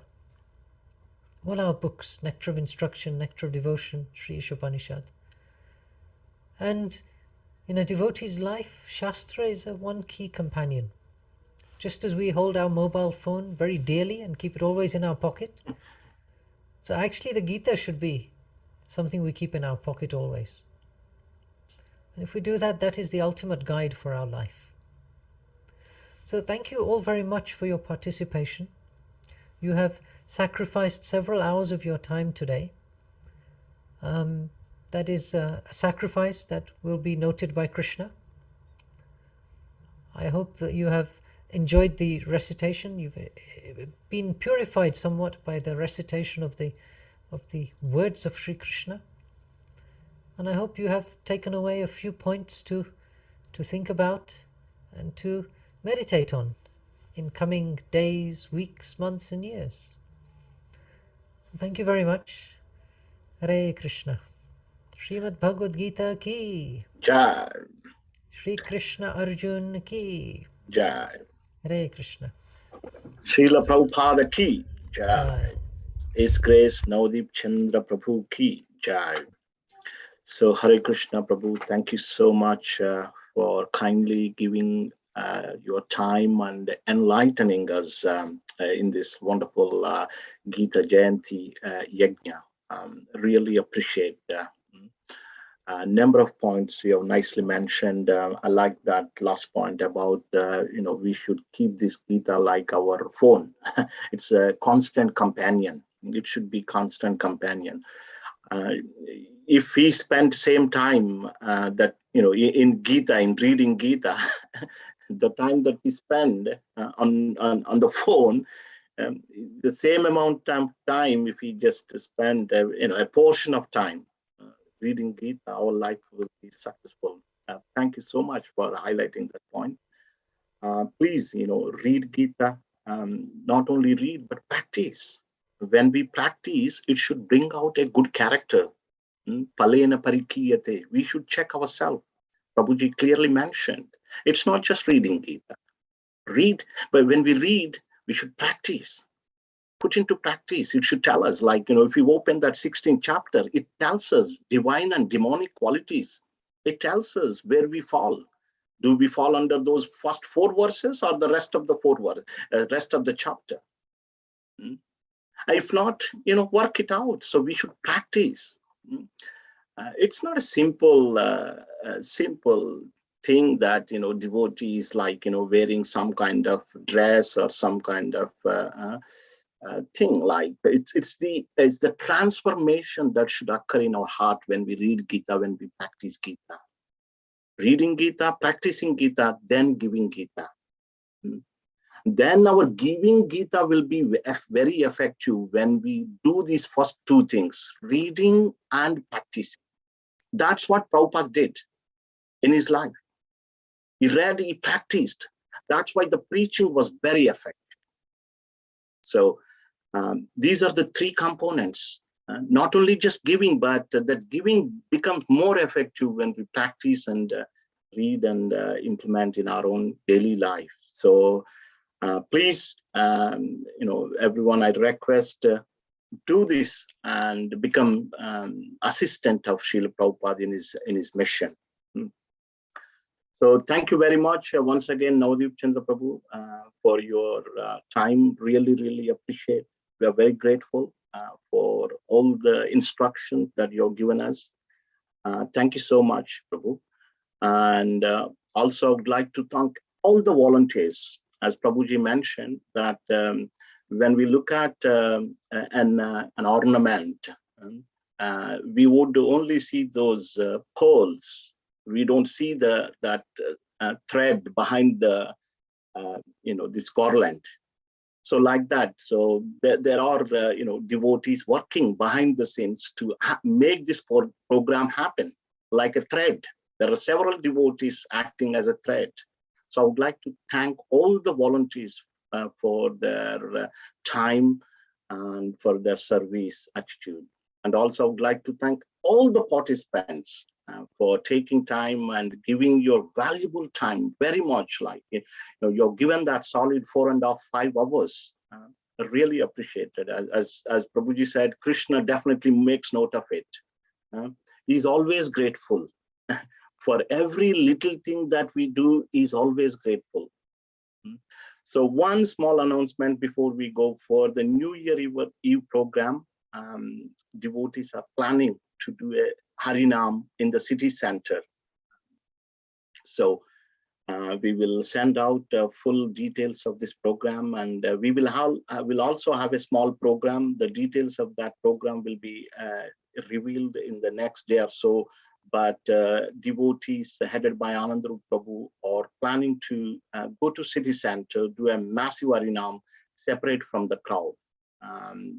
All our books, Nectar of Instruction, Nectar of Devotion, Sri Ishopanishad. And in a devotee's life, Shastra is one key companion. Just as we hold our mobile phone very dearly and keep it always in our pocket, so actually the Gita should be something we keep in our pocket always. And if we do that, that is the ultimate guide for our life. So thank you all very much for your participation. You have sacrificed several hours of your time today. That is a sacrifice that will be noted by Krishna. I hope that you have enjoyed the recitation. You've been purified somewhat by the recitation of the words of Sri Krishna. And I hope you have taken away a few points to think about and to meditate on in coming days, weeks, months and years. So thank you very much. Hare Krishna. Srimad Bhagavad Gita ki Jai. Shri Krishna Arjun ki Jai. Hare Krishna. Srila Prabhupada ki Jai. Jai. His Grace Navdeep Chandra Prabhu ki Jai. So Hare Krishna Prabhu, thank you so much for kindly giving your time and enlightening us in this wonderful Gita Jayanti Yajna. Really appreciate a number of points you have nicely mentioned. I like that last point about, we should keep this Gita like our phone. It's a constant companion. It should be constant companion. If we spend same time that, in Gita, in reading Gita, the time that we spend on the phone, the same amount of time, if we just spend, a portion of time reading Gita, our life will be successful. Thank you so much for highlighting that point. Please, read Gita, not only read, but practice. When we practice, it should bring out a good character. Palena parikiyate. We should check ourselves. Prabhuji clearly mentioned, it's not just reading Gita. Read, but when we read, we should practice. Put into practice. It should tell us, if you open that 16th chapter, it tells us divine and demonic qualities. It tells us where we fall. Do we fall under those first 4 verses or the rest of the 4 verses, rest of the chapter? If not, work it out. So we should practice. It's not a simple thing that, devotees wearing some kind of dress or some kind of thing. It's the transformation that should occur in our heart when we read Gita, when we practice Gita. Reading Gita, practicing Gita, then giving Gita. Then our giving Gita will be very effective when we do these first 2 things, reading and practicing. That's what Prabhupada did in his life. He read, he practiced. That's why the preaching was very effective. So these are the 3 components. Not only just giving, but that giving becomes more effective when we practice and read and implement in our own daily life. So please, everyone, I request do this and become assistant of Srila Prabhupada in his mission. So thank you very much once again, Navdeep Chandra Prabhu, for your time. Really, really appreciate. we are very grateful for all the instructions that you've given us. Thank you so much, Prabhu. And also, I would like to thank all the volunteers, as Prabhuji mentioned, that when we look at an ornament, we would only see those pearls. We don't see that thread behind the this garland. So like that, so there are devotees working behind the scenes to make this program happen, like a thread. There are several devotees acting as a thread. So I would like to thank all the volunteers for their time and for their service attitude. And also I would like to thank all the participants for taking time and giving your valuable time very much. Like, you're given that solid 4.5, 5 hours. I really appreciate it. As Prabhuji said, Krishna definitely makes note of it. He's always grateful. For every little thing that we do, he's always grateful. So one small announcement before we go for the New Year Eve program. Devotees are planning to do a Harinam in the city center. So we will send out full details of this program, and we will also have a small program. The details of that program will be revealed in the next day or so. But devotees headed by Anandarup Prabhu are planning to go to city center, do a massive Harinam separate from the crowd.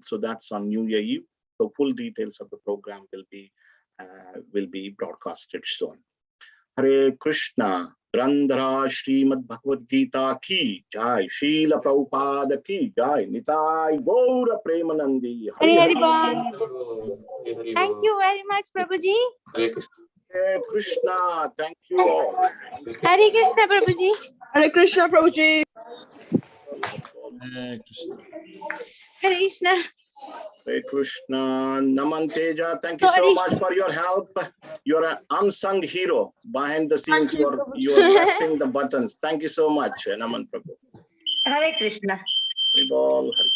So that's on New Year Eve. So full details of the program will be broadcasted soon. Hare Krishna, Grandhara Srimad Bhagavad Gita ki jai, Srila Prabhupada ki jai, Nitai Gaura Premanandi. Hare Bol. Thank you very much, Prabhuji. Hare Krishna, thank you all. Hare Krishna, Prabhuji. Hare Krishna, Prabhuji. Hare Krishna. Hare Krishna. Hare Krishna. Naman Teja, thank you so much for your help. You're an unsung hero behind the scenes. You're pressing the buttons. Thank you so much, Naman Prabhu. Hare Krishna. Hare Bol.